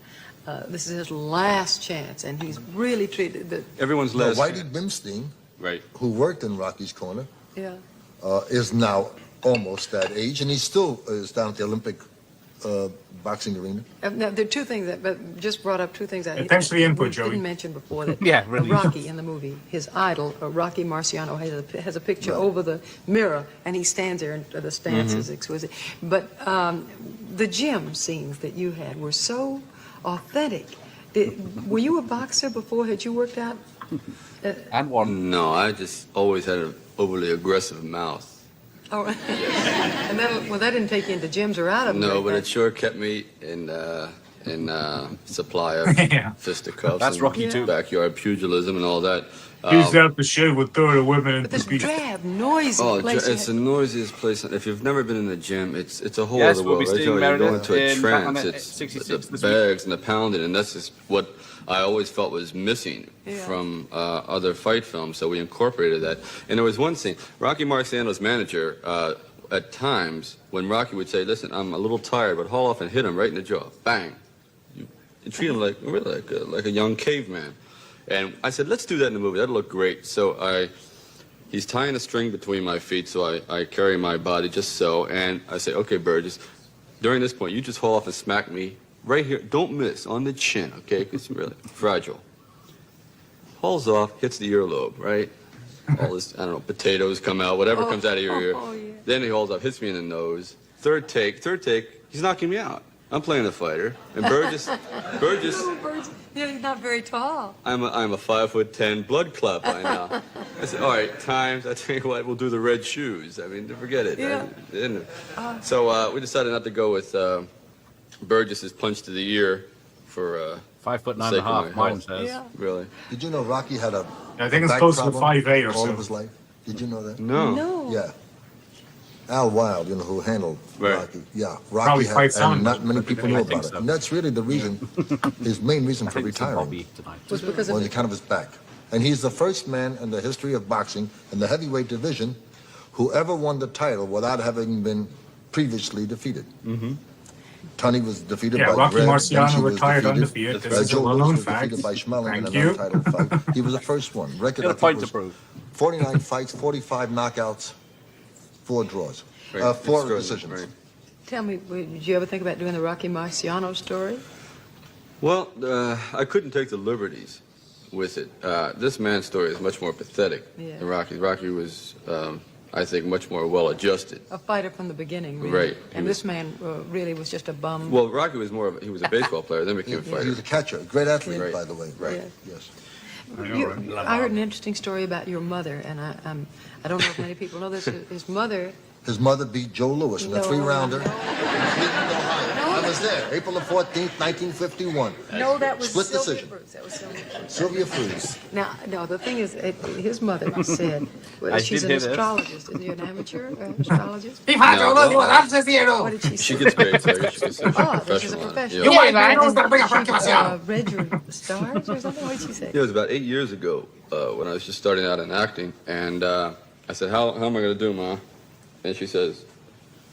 Speaker 8: This is his last chance, and he's really treated the.
Speaker 7: Everyone's
Speaker 9: Now,
Speaker 7: last.
Speaker 9: Whitey Bimstein,
Speaker 7: Right.
Speaker 9: who worked in Rocky's Corner,
Speaker 8: Yeah.
Speaker 9: is now almost that age, and he still is down at the Olympic boxing arena.
Speaker 8: Now, there are two things that just brought up two things that
Speaker 3: Thanks for the input,
Speaker 8: we
Speaker 3: Joey.
Speaker 8: didn't mention before. That
Speaker 2: Yeah, really.
Speaker 8: Rocky in the movie, his idol, Rocky Marciano, has a picture over the mirror, and he stands there, and the stance is exquisite. But the gym scenes that you had were so authentic. Were you a boxer before? Had you worked out?
Speaker 2: And one.
Speaker 7: No, I just always had an overly aggressive mouth.
Speaker 8: Oh, and that didn't take you into gyms or out of them.
Speaker 7: No,
Speaker 8: like
Speaker 7: but
Speaker 8: that.
Speaker 7: it sure kept me in in supply of
Speaker 3: Yeah.
Speaker 7: fisticuffs.
Speaker 2: That's
Speaker 7: and
Speaker 2: Rocky too.
Speaker 7: Backyard pugilism and all that.
Speaker 3: He's out the shit with 30 women
Speaker 8: But
Speaker 3: and
Speaker 8: this drab, noisy
Speaker 7: Oh,
Speaker 8: place.
Speaker 7: it's the noisiest place. If you've never been in the gym, it's a whole
Speaker 2: Yes,
Speaker 7: other
Speaker 2: we'll
Speaker 7: world.
Speaker 2: be
Speaker 7: Right?
Speaker 2: seeing
Speaker 7: You go
Speaker 2: Meredith
Speaker 7: into a
Speaker 2: in
Speaker 7: trance.
Speaker 2: Batman
Speaker 7: It's
Speaker 2: 66
Speaker 7: the
Speaker 2: this week.
Speaker 7: bags and the pounding, and that's just what I always felt was missing
Speaker 8: Yeah.
Speaker 7: from other fight films. So we incorporated that. And there was one scene. Rocky Marciano's manager, at times, when Rocky would say, "Listen, I'm a little tired," but haul off and hit him right in the jaw. Bang. You treat him like really like a young caveman. And I said, let's do that in the movie. That'll look great. So he's tying a string between my feet, so I carry my body just so. And I say, okay, Burgess, during this point, you just haul off and smack me right here. Don't miss, on the chin, okay? It's really fragile. Hauls off, hits the earlobe, right? All this, I don't know, potatoes come out, whatever comes out of your ear.
Speaker 8: Oh, yeah.
Speaker 7: Then he hauls off, hits me in the nose. Third take, he's knocking me out. I'm playing the fighter. And Burgess,
Speaker 8: Oh, birds. Yeah, he's not very tall.
Speaker 7: I'm a 5'10" blood clot by now. I said, all right, times. I tell you what, we'll do the red shoes. I mean, forget it.
Speaker 8: Yeah.
Speaker 7: So we decided not to go with Burgess's punch to the ear for
Speaker 2: 5'9.5", mine
Speaker 7: health.
Speaker 2: says.
Speaker 8: Yeah.
Speaker 7: Really?
Speaker 9: Did you know Rocky had a
Speaker 3: I think it's
Speaker 9: back
Speaker 3: close to
Speaker 9: problem
Speaker 3: 5'8" or
Speaker 9: all
Speaker 3: so.
Speaker 9: of his life? Did you know that?
Speaker 7: No.
Speaker 8: No.
Speaker 9: Yeah. Al Wild, you know, who handled
Speaker 7: Right.
Speaker 9: Rocky. Yeah,
Speaker 3: Probably
Speaker 9: Rocky had,
Speaker 3: 5'7",
Speaker 9: and not many
Speaker 3: but
Speaker 9: people
Speaker 3: I
Speaker 9: know
Speaker 3: think
Speaker 9: about it.
Speaker 2: so.
Speaker 9: And that's really the reason, his main reason
Speaker 2: I
Speaker 9: for
Speaker 2: think it's a
Speaker 9: retiring
Speaker 2: Bobby tonight.
Speaker 8: Was because
Speaker 9: was
Speaker 8: of
Speaker 9: the
Speaker 8: it.
Speaker 9: count of his back. And he's the first man in the history of boxing in the heavyweight division who ever won the title without having been previously defeated. Mm-hmm. Tony was defeated
Speaker 3: Yeah,
Speaker 9: by
Speaker 3: Rocky
Speaker 9: Greg, then
Speaker 3: Marciano
Speaker 9: she was
Speaker 3: retired
Speaker 9: defeated.
Speaker 3: undefeated. This is a
Speaker 9: Joe Louis
Speaker 3: well-known
Speaker 9: was
Speaker 3: fact.
Speaker 9: defeated by Schmeling in
Speaker 3: Thank
Speaker 9: a
Speaker 3: you.
Speaker 9: non-title fight. He was the first one. Record,
Speaker 2: Got a
Speaker 9: I think,
Speaker 2: point to
Speaker 9: was
Speaker 2: prove.
Speaker 9: 49 fights, 45 knockouts, 4 draws.
Speaker 7: Right.
Speaker 9: 4
Speaker 7: Extraordinary,
Speaker 9: decisions.
Speaker 7: right.
Speaker 8: Tell me, did you ever think about doing the Rocky Marciano story?
Speaker 7: Well, I couldn't take the liberties with it. This man's story is much more pathetic
Speaker 8: Yeah.
Speaker 7: than Rocky. Rocky was, I think, much more well-adjusted.
Speaker 8: A fighter from the beginning, really.
Speaker 7: Right.
Speaker 8: And this man really was just a bum.
Speaker 7: Well, Rocky was he was a baseball player, then became a
Speaker 9: He
Speaker 7: fighter.
Speaker 9: was a catcher, a great athlete,
Speaker 7: Right.
Speaker 9: by the way.
Speaker 7: Right.
Speaker 9: Yes.
Speaker 8: I heard an interesting story about your mother, and I don't know if many people know this. His mother.
Speaker 9: His mother beat Joe Louis in a
Speaker 8: No,
Speaker 9: 3-rounder.
Speaker 8: no.
Speaker 9: I was there, April the 14th, 1951.
Speaker 8: No, that was
Speaker 9: Split
Speaker 8: Sylvia
Speaker 9: decision.
Speaker 8: Bruce. That was Sylvia Bruce.
Speaker 9: Sylvia Freeze.
Speaker 8: Now, no, the thing is, his mother said, well,
Speaker 2: I
Speaker 8: she's
Speaker 2: did
Speaker 8: an
Speaker 2: hear this.
Speaker 8: astrologist. Is he an amateur astrologist?
Speaker 7: No,
Speaker 8: What did she say?
Speaker 7: she gets paid, so I guess you could say she's
Speaker 8: Oh, this is a
Speaker 7: on it.
Speaker 8: professional.
Speaker 7: Yeah.
Speaker 8: She read your stars or something? What did she say?
Speaker 7: Yeah, it was about 8 years ago when I was just starting out in acting, and I said, how am I going to do, Ma? And she says,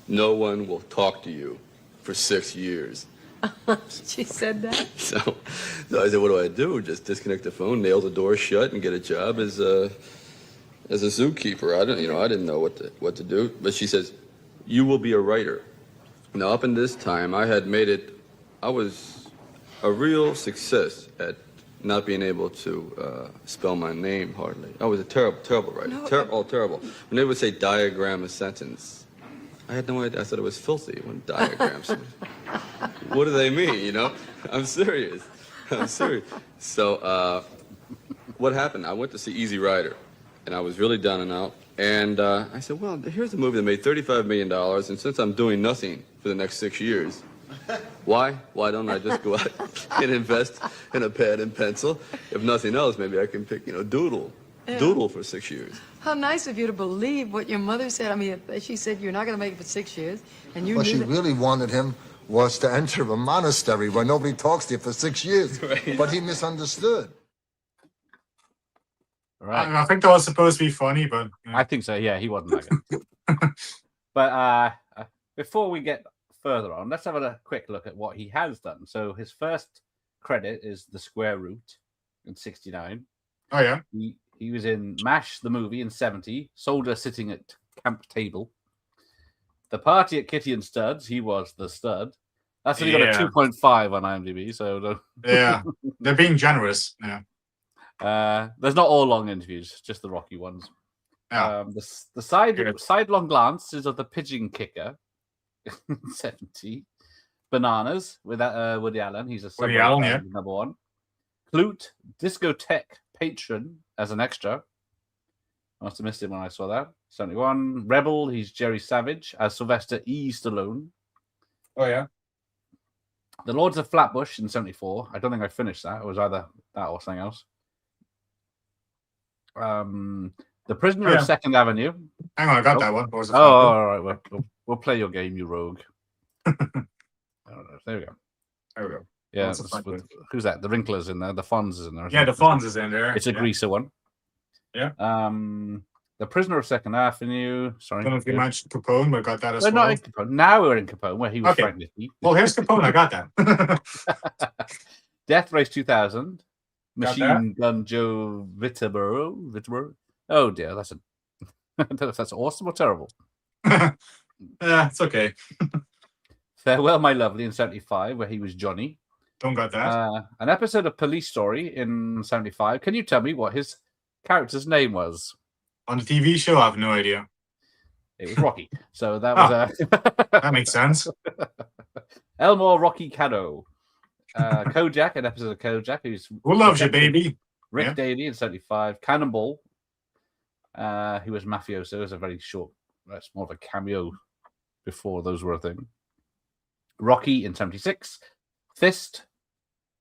Speaker 7: no one will talk to you for 6 years.
Speaker 8: She said that?
Speaker 7: So I said, what do I do? Just disconnect the phone, nail the door shut, and get a job as a zookeeper. I didn't know what to do. But she says, you will be a writer. Now, up in this time, I had made it. I was a real success at not being able to spell my name hardly. I was a terrible writer.
Speaker 8: No,
Speaker 7: Terrible. When they would say diagram a sentence, I had no idea. I thought it was filthy when diagrams. What do they mean, you know? I'm serious. So what happened? I went to see Easy Rider, and I was really down and out. And I said, well, here's a movie that made $35 million, and since I'm doing nothing for the next 6 years, why don't I just go out and invest in a pad and pencil? If nothing else, maybe I can pick, doodle for 6 years.
Speaker 8: How nice of you to believe what your mother said. I mean, she said you're not going to make it for 6 years, and you
Speaker 9: What
Speaker 8: knew
Speaker 9: she
Speaker 8: that.
Speaker 9: really wanted him was to enter a monastery where nobody talks to you for 6 years.
Speaker 7: Right.
Speaker 9: But he misunderstood.
Speaker 2: Right.
Speaker 3: I think that was supposed to be funny, but
Speaker 2: I think so. Yeah, he wasn't that good. But before we get further on, let's have a quick look at what he has done. So his first credit is The Square Root in '69.
Speaker 3: oh yeah,
Speaker 2: He was in MASH, the movie, in '70. Soldier Sitting at Camp Table. The Party at Kitty and Studs. He was the stud. That's only got a
Speaker 3: Yeah.
Speaker 2: 2.5 on IMDb. So
Speaker 3: yeah, they're being generous. Yeah,
Speaker 2: there's not all long interviews, just the Rocky ones.
Speaker 3: yeah.
Speaker 2: The
Speaker 3: Good.
Speaker 2: sidelong glance is of The Pigeon Kicker. 70. Bananas with Woody Allen. He's a
Speaker 3: Woody Allen, yeah.
Speaker 2: number one. Clute, Discotheque Patron as an extra. I must have missed him when I saw that. 71. Rebel, he's Jerry Savage as Sylvester E. Stallone.
Speaker 3: Oh yeah.
Speaker 2: The Lords of Flatbush in 74. I don't think I finished that. It was either that or something else. The Prisoner of Second Avenue.
Speaker 3: Hang on, I got that one. What was the
Speaker 2: Oh,
Speaker 3: Flatbush?
Speaker 2: all right. We'll play your game, you rogue. There we go.
Speaker 3: There we go.
Speaker 2: Yeah,
Speaker 3: What's the Flatbush?
Speaker 2: who's that? The Wrinklers in there. The Fonz is in there.
Speaker 3: Yeah, the Fonz is in there.
Speaker 2: It's a greaser one.
Speaker 3: Yeah.
Speaker 2: The Prisoner of Second Avenue. Sorry.
Speaker 3: I don't know if you mentioned Capone, but I got that as
Speaker 2: We're
Speaker 3: well.
Speaker 2: not in Capone. Now we're in Capone, where he was
Speaker 3: Okay.
Speaker 2: Frank Nitti.
Speaker 3: Well, here's Capone. I got that.
Speaker 2: Death Race 2000.
Speaker 3: Got
Speaker 2: Machine Gun Joe Vitterboro. Oh dear, that's a that's awesome or terrible.
Speaker 3: Yeah, it's okay.
Speaker 2: Farewell, My Lovely in 75, where he was Johnny.
Speaker 3: Don't got that.
Speaker 2: An episode of Police Story in 75. Can you tell me what his character's name was?
Speaker 3: On the TV show, I have no idea.
Speaker 2: It was Rocky. So that was
Speaker 3: That makes sense.
Speaker 2: Elmore Rocky Caddo. Kojak, an episode of Kojak.
Speaker 3: Who loves you, baby?
Speaker 2: Rick Daley in 75. Cannonball. He was mafioso. It was a very short, that's more of a cameo before those were a thing. Rocky in 76. Fist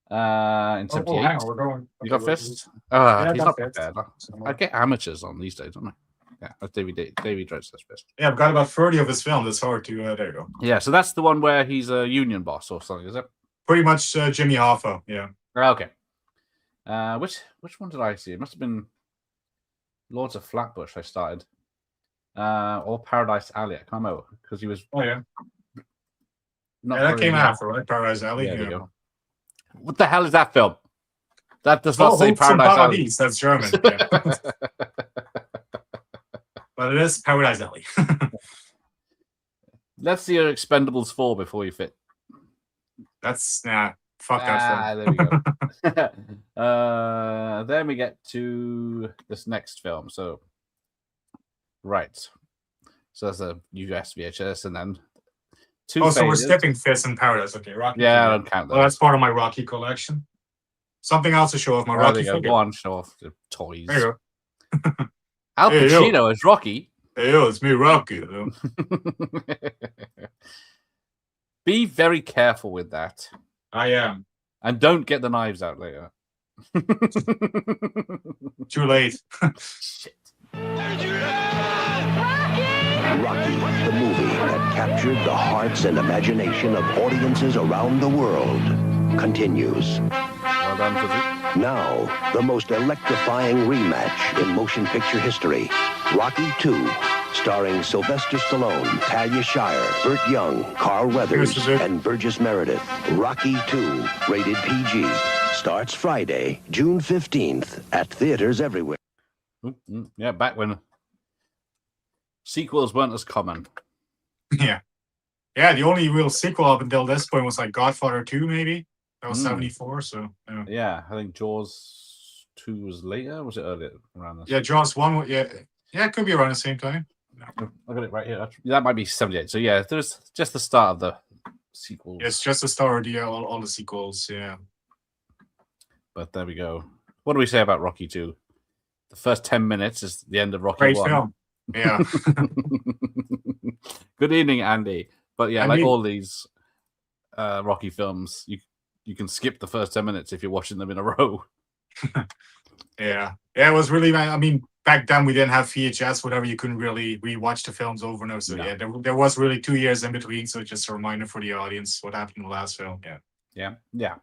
Speaker 2: in 78.
Speaker 3: hang on, we're going.
Speaker 2: You got Fist?
Speaker 3: Yeah,
Speaker 2: He's
Speaker 3: I
Speaker 2: not
Speaker 3: got
Speaker 2: bad.
Speaker 3: Fist.
Speaker 2: I get amateurs on these days, don't I? Yeah, that's David Dredge, that's Fist.
Speaker 3: Yeah, I've got about 30 of his films. It's hard to. There you go.
Speaker 2: Yeah, so that's the one where he's a union boss or something, is it?
Speaker 3: Pretty much Jimmy Hoffa. Yeah.
Speaker 2: Okay. Which one did I see? It must have been Lords of Flatbush I started. Or Paradise Alley. I can't remember because he was.
Speaker 3: Oh, yeah.
Speaker 2: Not
Speaker 3: Yeah, that
Speaker 2: very
Speaker 3: came
Speaker 2: young.
Speaker 3: after, right? Paradise Alley.
Speaker 2: Yeah, there
Speaker 3: Yeah.
Speaker 2: you go. What the hell is that film? That does not say
Speaker 3: Hopes and
Speaker 2: Paradise Alley.
Speaker 3: Paradies, that's German. Yeah. But it is Paradise Alley.
Speaker 2: Let's see your Expendables 4 before you fit.
Speaker 3: That's fuck that film.
Speaker 2: There we go. Then we get to this next film. So, right. So that's a US VHS, and then two.
Speaker 3: Oh, so we're
Speaker 2: phases.
Speaker 3: skipping Fist and Paradise. Okay, Rocky.
Speaker 2: Yeah, I don't count
Speaker 3: Well,
Speaker 2: that.
Speaker 3: that's part of my Rocky collection. Something else to show off my
Speaker 2: There
Speaker 3: Rocky
Speaker 2: you go.
Speaker 3: figure.
Speaker 2: Go on, show off the toys.
Speaker 3: There you go.
Speaker 2: Al
Speaker 3: Hey, yo.
Speaker 2: Pacino as Rocky.
Speaker 3: Hey, yo, it's me, Rocky. You know?
Speaker 2: Be very careful with that,
Speaker 3: I am.
Speaker 2: and don't get the knives out later.
Speaker 3: Too late.
Speaker 2: Shit.
Speaker 5: Rocky, the movie that captured the hearts and imagination of audiences around the world, continues.
Speaker 2: Well done, Fizzy.
Speaker 5: Now, the most electrifying rematch in motion picture history. Rocky 2, starring Sylvester Stallone, Talia Shire, Burt Young, Carl Weathers,
Speaker 3: This is it.
Speaker 5: and Burgess Meredith. Rocky 2, rated PG, starts Friday, June 15th at theaters everywhere.
Speaker 2: Yeah, back when sequels weren't as common.
Speaker 3: Yeah. Yeah, the only real sequel up until this point was like Godfather 2, maybe. That was 74, so. Yeah.
Speaker 2: Yeah, I think Jaws 2 was later. Was it earlier around this?
Speaker 3: Yeah, Jaws 1, yeah, it could be around the same time.
Speaker 2: I got it right here. That might be 78. So yeah, there's just the start of the sequels.
Speaker 3: It's just the start of the, all the sequels, yeah.
Speaker 2: But there we go. What do we say about Rocky 2? The first 10 minutes is the end of Rocky
Speaker 3: Great
Speaker 2: 1.
Speaker 3: film. Yeah.
Speaker 2: Good evening, Andy. But yeah,
Speaker 3: I
Speaker 2: like
Speaker 3: mean-
Speaker 2: all these Rocky films, you can skip the first 10 minutes if you're watching them in a row.
Speaker 3: Yeah. Yeah, it was really, I mean, back then we didn't have VHS, whatever. You couldn't really rewatch the films over and over. So
Speaker 2: No.
Speaker 3: yeah, there was really 2 years in between. So just a reminder for the audience what happened in the last film. Yeah.
Speaker 2: Yeah.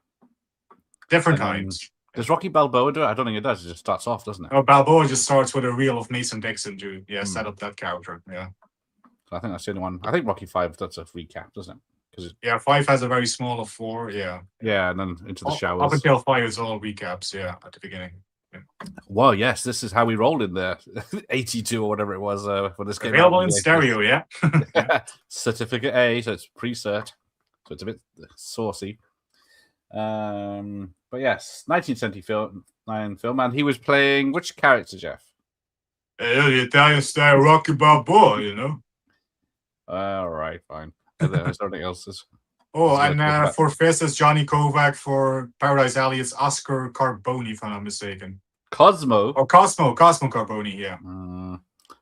Speaker 3: Different
Speaker 2: And,
Speaker 3: times.
Speaker 2: Does Rocky Balboa do it? I don't think it does. It just starts off, doesn't it?
Speaker 3: Oh, Balboa just starts with a reel of Mason Dixon to
Speaker 2: Hmm.
Speaker 3: set up that character. Yeah.
Speaker 2: So I think that's the only one. I think Rocky 5 does a recap, doesn't it? Because
Speaker 3: Yeah, 5 has a very small of 4. Yeah.
Speaker 2: yeah, and then into the
Speaker 3: Up
Speaker 2: showers.
Speaker 3: until 5 is all recaps. Yeah, at the beginning.
Speaker 2: Well, yes, this is how we rolled in there. 82 or whatever it was for this game.
Speaker 3: Available in stereo. Yeah.
Speaker 2: Certificate A, so it's pre-cert. So it's a bit saucy. But yes, 1979 film, and he was playing which character, Jeff?
Speaker 3: The Italian style Rocky Balboa, you know.
Speaker 2: All right, fine. There's something else.
Speaker 3: Oh,
Speaker 2: Let's go
Speaker 3: and
Speaker 2: back.
Speaker 3: for Fist it's Johnny Kovac. For Paradise Alley it's Oscar Carboni, if I'm not mistaken.
Speaker 2: Cosmo.
Speaker 3: Oh, Cosmo Carboni. Yeah.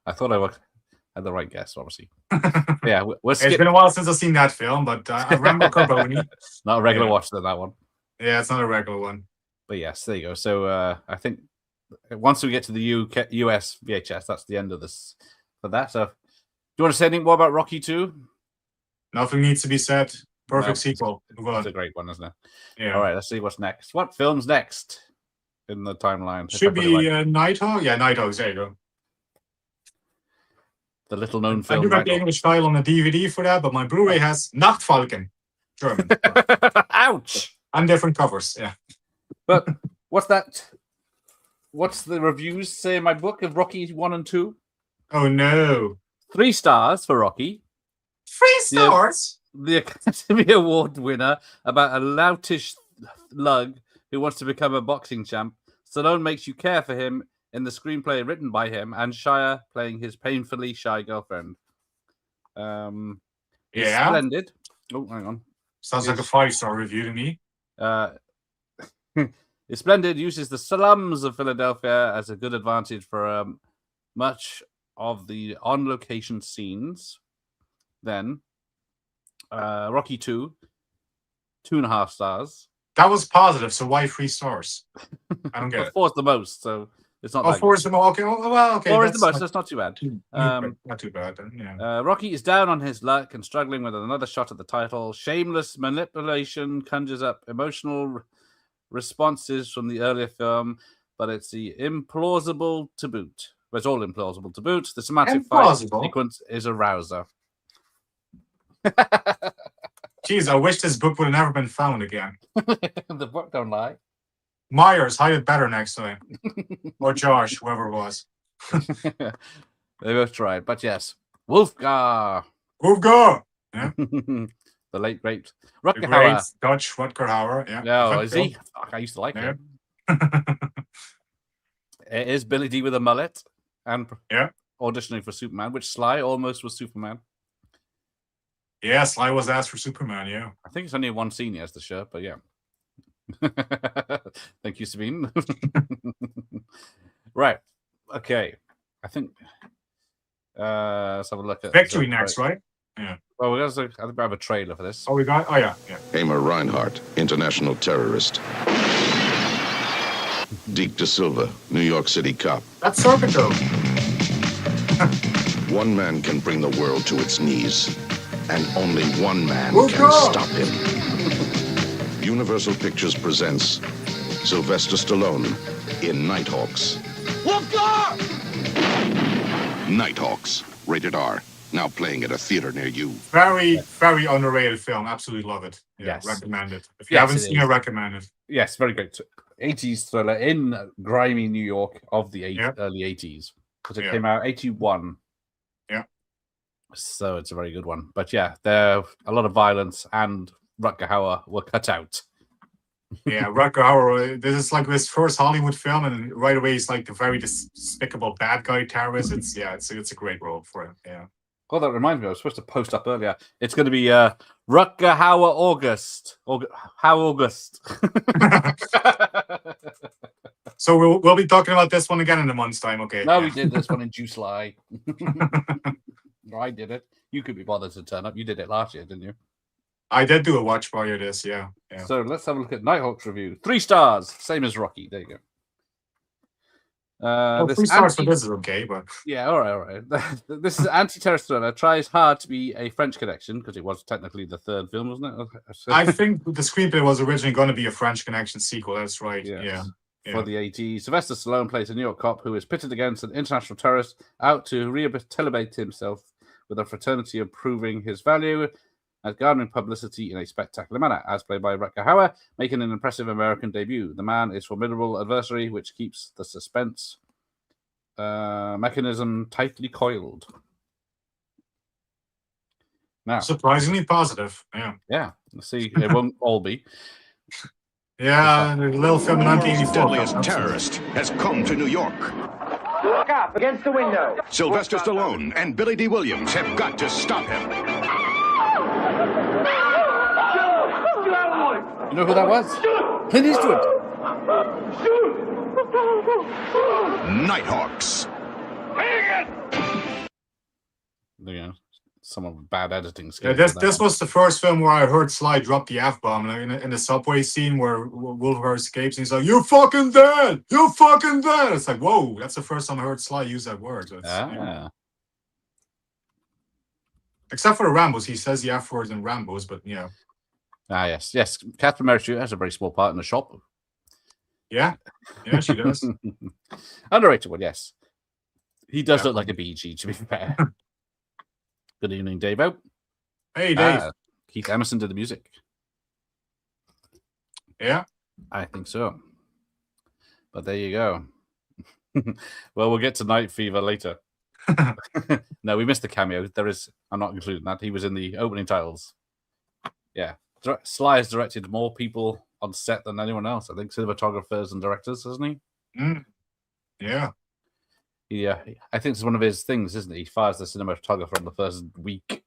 Speaker 2: I thought I had the right guess, obviously. Yeah, we're
Speaker 3: It's been a while since I've seen that film, but I remember Carboni.
Speaker 2: not a regular
Speaker 3: Yeah.
Speaker 2: watch than that one.
Speaker 3: Yeah, it's not a regular one.
Speaker 2: But yes, there you go. So I think once we get to the US VHS, that's the end of this for that. So, do you want to say anything more about Rocky 2?
Speaker 3: Nothing needs to be said. Perfect
Speaker 2: No.
Speaker 3: sequel. Move on.
Speaker 2: It's a great one, isn't it?
Speaker 3: Yeah.
Speaker 2: All right, let's see what's next. What film's next in the timeline? if I
Speaker 3: Should
Speaker 2: put it
Speaker 3: be
Speaker 2: right?
Speaker 3: Nighthawk. Yeah, Nighthawk. There you go.
Speaker 2: The little-known
Speaker 3: I
Speaker 2: film.
Speaker 3: do got the
Speaker 2: Michael.
Speaker 3: English title on the DVD for that, but my Blu-ray has Nachtfalken, German,
Speaker 2: Ouch!
Speaker 3: and different covers. Yeah.
Speaker 2: But what's that? What's the reviews say in my book of Rocky 1 and 2?
Speaker 3: Oh no.
Speaker 2: 3 stars for Rocky.
Speaker 3: 3 stars.
Speaker 2: The Academy Award winner about a loutish lug who wants to become a boxing champ. Stallone makes you care for him in the screenplay written by him, and Shia playing his painfully shy girlfriend. It's
Speaker 3: Yeah.
Speaker 2: splendid. Oh, hang on.
Speaker 3: Sounds like a 5-star review to me.
Speaker 2: It's splendid. Uses the slums of Philadelphia as a good advantage for much of the on-location scenes. Then Rocky 2, 2.5 stars.
Speaker 3: That was positive, so why 3 stars? I don't get
Speaker 2: Well,
Speaker 3: it.
Speaker 2: 4 is the most, so it's not.
Speaker 3: Oh,
Speaker 2: that
Speaker 3: 4
Speaker 2: good.
Speaker 3: is the most. Okay, well, okay.
Speaker 2: 4 is the
Speaker 3: that's
Speaker 2: most. That's not too bad.
Speaker 3: not too bad then. Yeah.
Speaker 2: Rocky is down on his luck and struggling with another shot at the title. Shameless manipulation conjures up emotional responses from the earlier film, but it's the implausible to boot. Well, it's all implausible to boot. The cinematic fight
Speaker 3: Implausible?
Speaker 2: sequence is a rouser.
Speaker 3: Jeez, I wish this book would have never been found again.
Speaker 2: The book don't lie.
Speaker 3: Myers, hide it better next time. Or Josh, whoever it was.
Speaker 2: They both tried, but yes, Wolfgar.
Speaker 3: Wolfgar! Yeah.
Speaker 2: The late great
Speaker 3: The
Speaker 2: Rutger
Speaker 3: great
Speaker 2: Hauer.
Speaker 3: Dutch Rutger Hauer. Yeah.
Speaker 2: No,
Speaker 3: Good
Speaker 2: is
Speaker 3: film.
Speaker 2: he? Fuck, I used to like
Speaker 3: Yeah.
Speaker 2: him. It is Billy D with a mullet and
Speaker 3: Yeah.
Speaker 2: auditioning for Superman, which Sly almost was Superman.
Speaker 3: Yeah, Sly was asked for Superman, yeah.
Speaker 2: I think it's only one scene he has the shirt, but yeah. Thank you, Sabine. Right. Okay. I think let's have a look at
Speaker 3: Victory next, right? Yeah.
Speaker 2: Well, I think we have a trailer for this.
Speaker 3: Oh, we got. Oh, yeah. Yeah.
Speaker 10: Hamer Reinhardt, international terrorist. Deke De Silva, New York City cop.
Speaker 3: That's Serpento.
Speaker 10: One man can bring the world to its knees, and only one man
Speaker 3: Wolfgar!
Speaker 10: can stop him. Universal Pictures presents Sylvester Stallone in Nighthawks.
Speaker 1: Wolfgar!
Speaker 10: Nighthawks, rated R. Now playing at a theater near you.
Speaker 3: Very, very underrated film. Absolutely love it. Yeah,
Speaker 2: Yes.
Speaker 3: recommend it. If you
Speaker 2: Yes,
Speaker 3: haven't
Speaker 2: it
Speaker 3: seen
Speaker 2: is.
Speaker 3: it, recommend it.
Speaker 2: Yes, very great. 80s thriller in grimy New York of the
Speaker 3: Yeah.
Speaker 2: early 80s. Because it
Speaker 3: Yeah.
Speaker 2: came out 81.
Speaker 3: Yeah.
Speaker 2: So it's a very good one. But yeah, there a lot of violence and Rutger Hauer were cut out.
Speaker 3: Yeah, Rutger Hauer. This is like his first Hollywood film, and right away he's like the very despicable bad guy terrorist. It's it's a great role for him. Yeah.
Speaker 2: Oh, that reminds me, I was supposed to post up earlier. It's going to be Rutger Hauer August. How August.
Speaker 3: So we'll be talking about this one again in a month's time. Okay.
Speaker 2: No,
Speaker 3: yeah.
Speaker 2: we did this one in July. I did it. You could be bothered to turn up. You did it last year, didn't you?
Speaker 3: I did do a watch party of this. Yeah. Yeah.
Speaker 2: So let's have a look at Nighthawks review. 3 stars, same as Rocky. There you go.
Speaker 3: Well,
Speaker 2: This
Speaker 3: 3 stars for
Speaker 2: anti-
Speaker 3: this is okay, but
Speaker 2: Yeah, all right. This is anti-terrorist thriller. Tries hard to be a French Connection because it was technically the 3rd film, wasn't it?
Speaker 3: I think the screenplay was originally going to be a French Connection sequel. That's right.
Speaker 2: Yes.
Speaker 3: Yeah. Yeah.
Speaker 2: For the 80s, Sylvester Stallone plays a New York cop who is pitted against an international terrorist out to rehabilitate himself with a fraternity of proving his value and garnering publicity in a spectacular manner, as played by Rutger Hauer, making an impressive American debut. The man is formidable adversary, which keeps the suspense mechanism tightly coiled. Now,
Speaker 3: Surprisingly positive. Yeah.
Speaker 2: yeah, let's see. It won't all be.
Speaker 3: Yeah, the little film in 1984.
Speaker 11: Deadliest
Speaker 3: Absolutely.
Speaker 11: terrorist has come to New York.
Speaker 1: Look up against the window.
Speaker 11: Sylvester Stallone and Billy D. Williams have got to stop him.
Speaker 2: You know who that was? Clint Eastwood.
Speaker 11: Nighthawks.
Speaker 2: some of the bad editing
Speaker 3: Yeah,
Speaker 2: skills.
Speaker 3: this was the first film where I heard Sly drop the F-bomb in the subway scene where Wolfhard escapes and he's like, "You fucking dead! You fucking dead!" It's like, whoa, that's the first time I heard Sly use that word. So except for the Rambos, he says the F words in Rambos, but yeah.
Speaker 2: Yes. Catherine Merritt has a very small part in the shop.
Speaker 3: Yeah, she does.
Speaker 2: Underrated one, yes. He does look like a BG, to be fair. Good evening, Dave.
Speaker 3: Hey, Dave.
Speaker 2: Keith Emerson did the music.
Speaker 3: Yeah,
Speaker 2: I think so. But there you go. Well, we'll get to Night Fever later. No, we missed the cameo. I'm not including that. He was in the opening titles. Yeah. Sly has directed more people on set than anyone else. I think cinematographers and directors, hasn't he?
Speaker 3: Yeah.
Speaker 2: Yeah, I think it's one of his things, isn't it? He fires the cinematographer on the first week.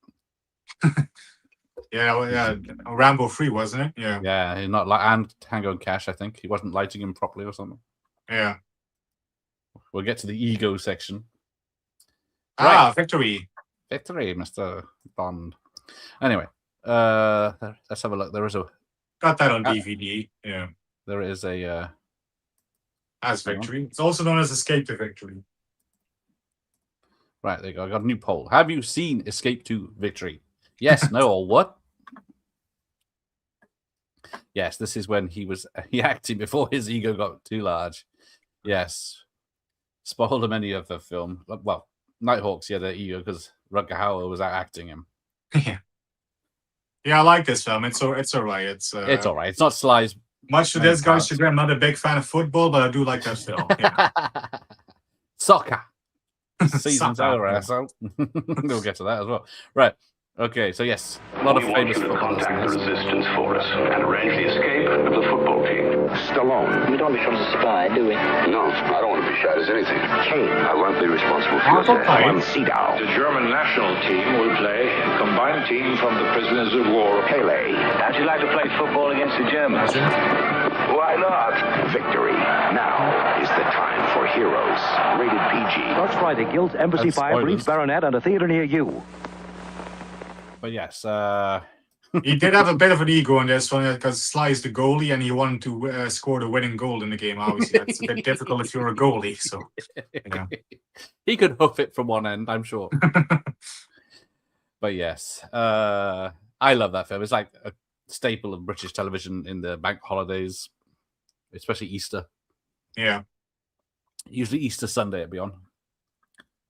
Speaker 3: Yeah, Rambo 3, wasn't it? Yeah.
Speaker 2: Yeah, he's not and Tango and Cash, I think. He wasn't lighting him properly or something.
Speaker 3: Yeah.
Speaker 2: We'll get to the ego section.
Speaker 3: Victory.
Speaker 2: Victory, Mr. Bond. Anyway, let's have a look. There is a...
Speaker 3: Got that on DVD, yeah.
Speaker 2: There is a...
Speaker 3: As Victory. It's also known as Escape to Victory.
Speaker 2: Right, there you go. I got a new poll. Have you seen Escape to Victory? Yes, no, or what? Yes, this is when he acting before his ego got too large. Yes. Spoiled him any other film. Well, Nighthawks, he had an ego because Rutger Hauer was acting him.
Speaker 3: Yeah, I like this film. It's all right. It's
Speaker 2: all right. It's not Sly's.
Speaker 3: Much to this guy's chagrin, I'm not a big fan of football, but I do like that film. Yeah.
Speaker 2: Soccer. Season's over, asshole. We'll get to that as well. Right. Okay, so yes, a lot of famous footballers in this.
Speaker 11: Resistance force and arrange the escape of the football team. Stallone.
Speaker 12: We don't become a spy, do we?
Speaker 10: No, I don't want to be shot as anything.
Speaker 11: Kane.
Speaker 10: I won't be responsible for your safety.
Speaker 11: One Seadow. The German national team will play a combined team from the prisoners of war. Pele.
Speaker 12: How'd you like to play football against the Germans?
Speaker 11: Why not? Victory. Now is the time for heroes. Rated PG.
Speaker 12: Starts Friday. Guild's Embassy Fire, Breach Baronet, and a theater near you.
Speaker 2: But yes,
Speaker 3: he did have a bit of an ego in this one because Sly's the goalie and he wanted to score the winning goal in the game. Obviously, that's a bit difficult if you're a goalie. So, yeah.
Speaker 2: He could hoof it from one end, I'm sure. But yes, I love that film. It's like a staple of British television in the bank holidays, especially Easter.
Speaker 3: Yeah.
Speaker 2: Usually Easter Sunday it'd be on.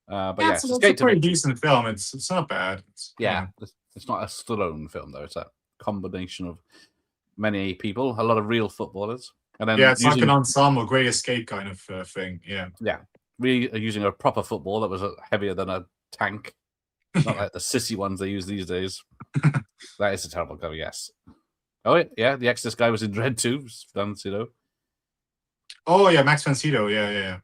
Speaker 2: But
Speaker 3: yeah,
Speaker 2: yes,
Speaker 3: it's a pretty decent film. It's not bad.
Speaker 2: It's not a Stallone film though. It's a combination of many people, a lot of real footballers, and then
Speaker 3: it's like an ensemble, Great Escape kind of thing. Yeah,
Speaker 2: really using a proper football that was heavier than a tank, not like the sissy ones they use these days. That is a terrible cover. Yes. Oh yeah, the Exodus guy was in Dread too. Fancido.
Speaker 3: Oh yeah, Max Fancido. Yeah.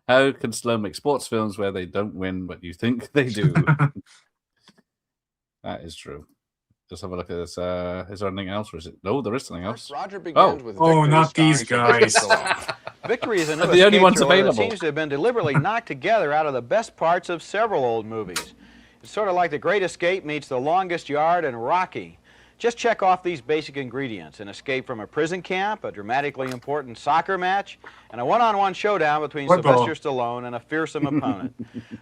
Speaker 2: How can Stallone make sports films where they don't win, but you think they do? That is true. Just have a look at this. Is there anything else? Or is it? No, there is something else.
Speaker 13: Roger begins with
Speaker 3: not these guys.
Speaker 13: Victory is another
Speaker 2: the only ones
Speaker 13: thriller
Speaker 2: available.
Speaker 13: that seems to have been deliberately knocked together out of the best parts of several old movies. It's sort of like The Great Escape meets The Longest Yard and Rocky. Just check off these basic ingredients: an escape from a prison camp, a dramatically important soccer match, and a one-on-one showdown between Sylvester Stallone and a fearsome opponent.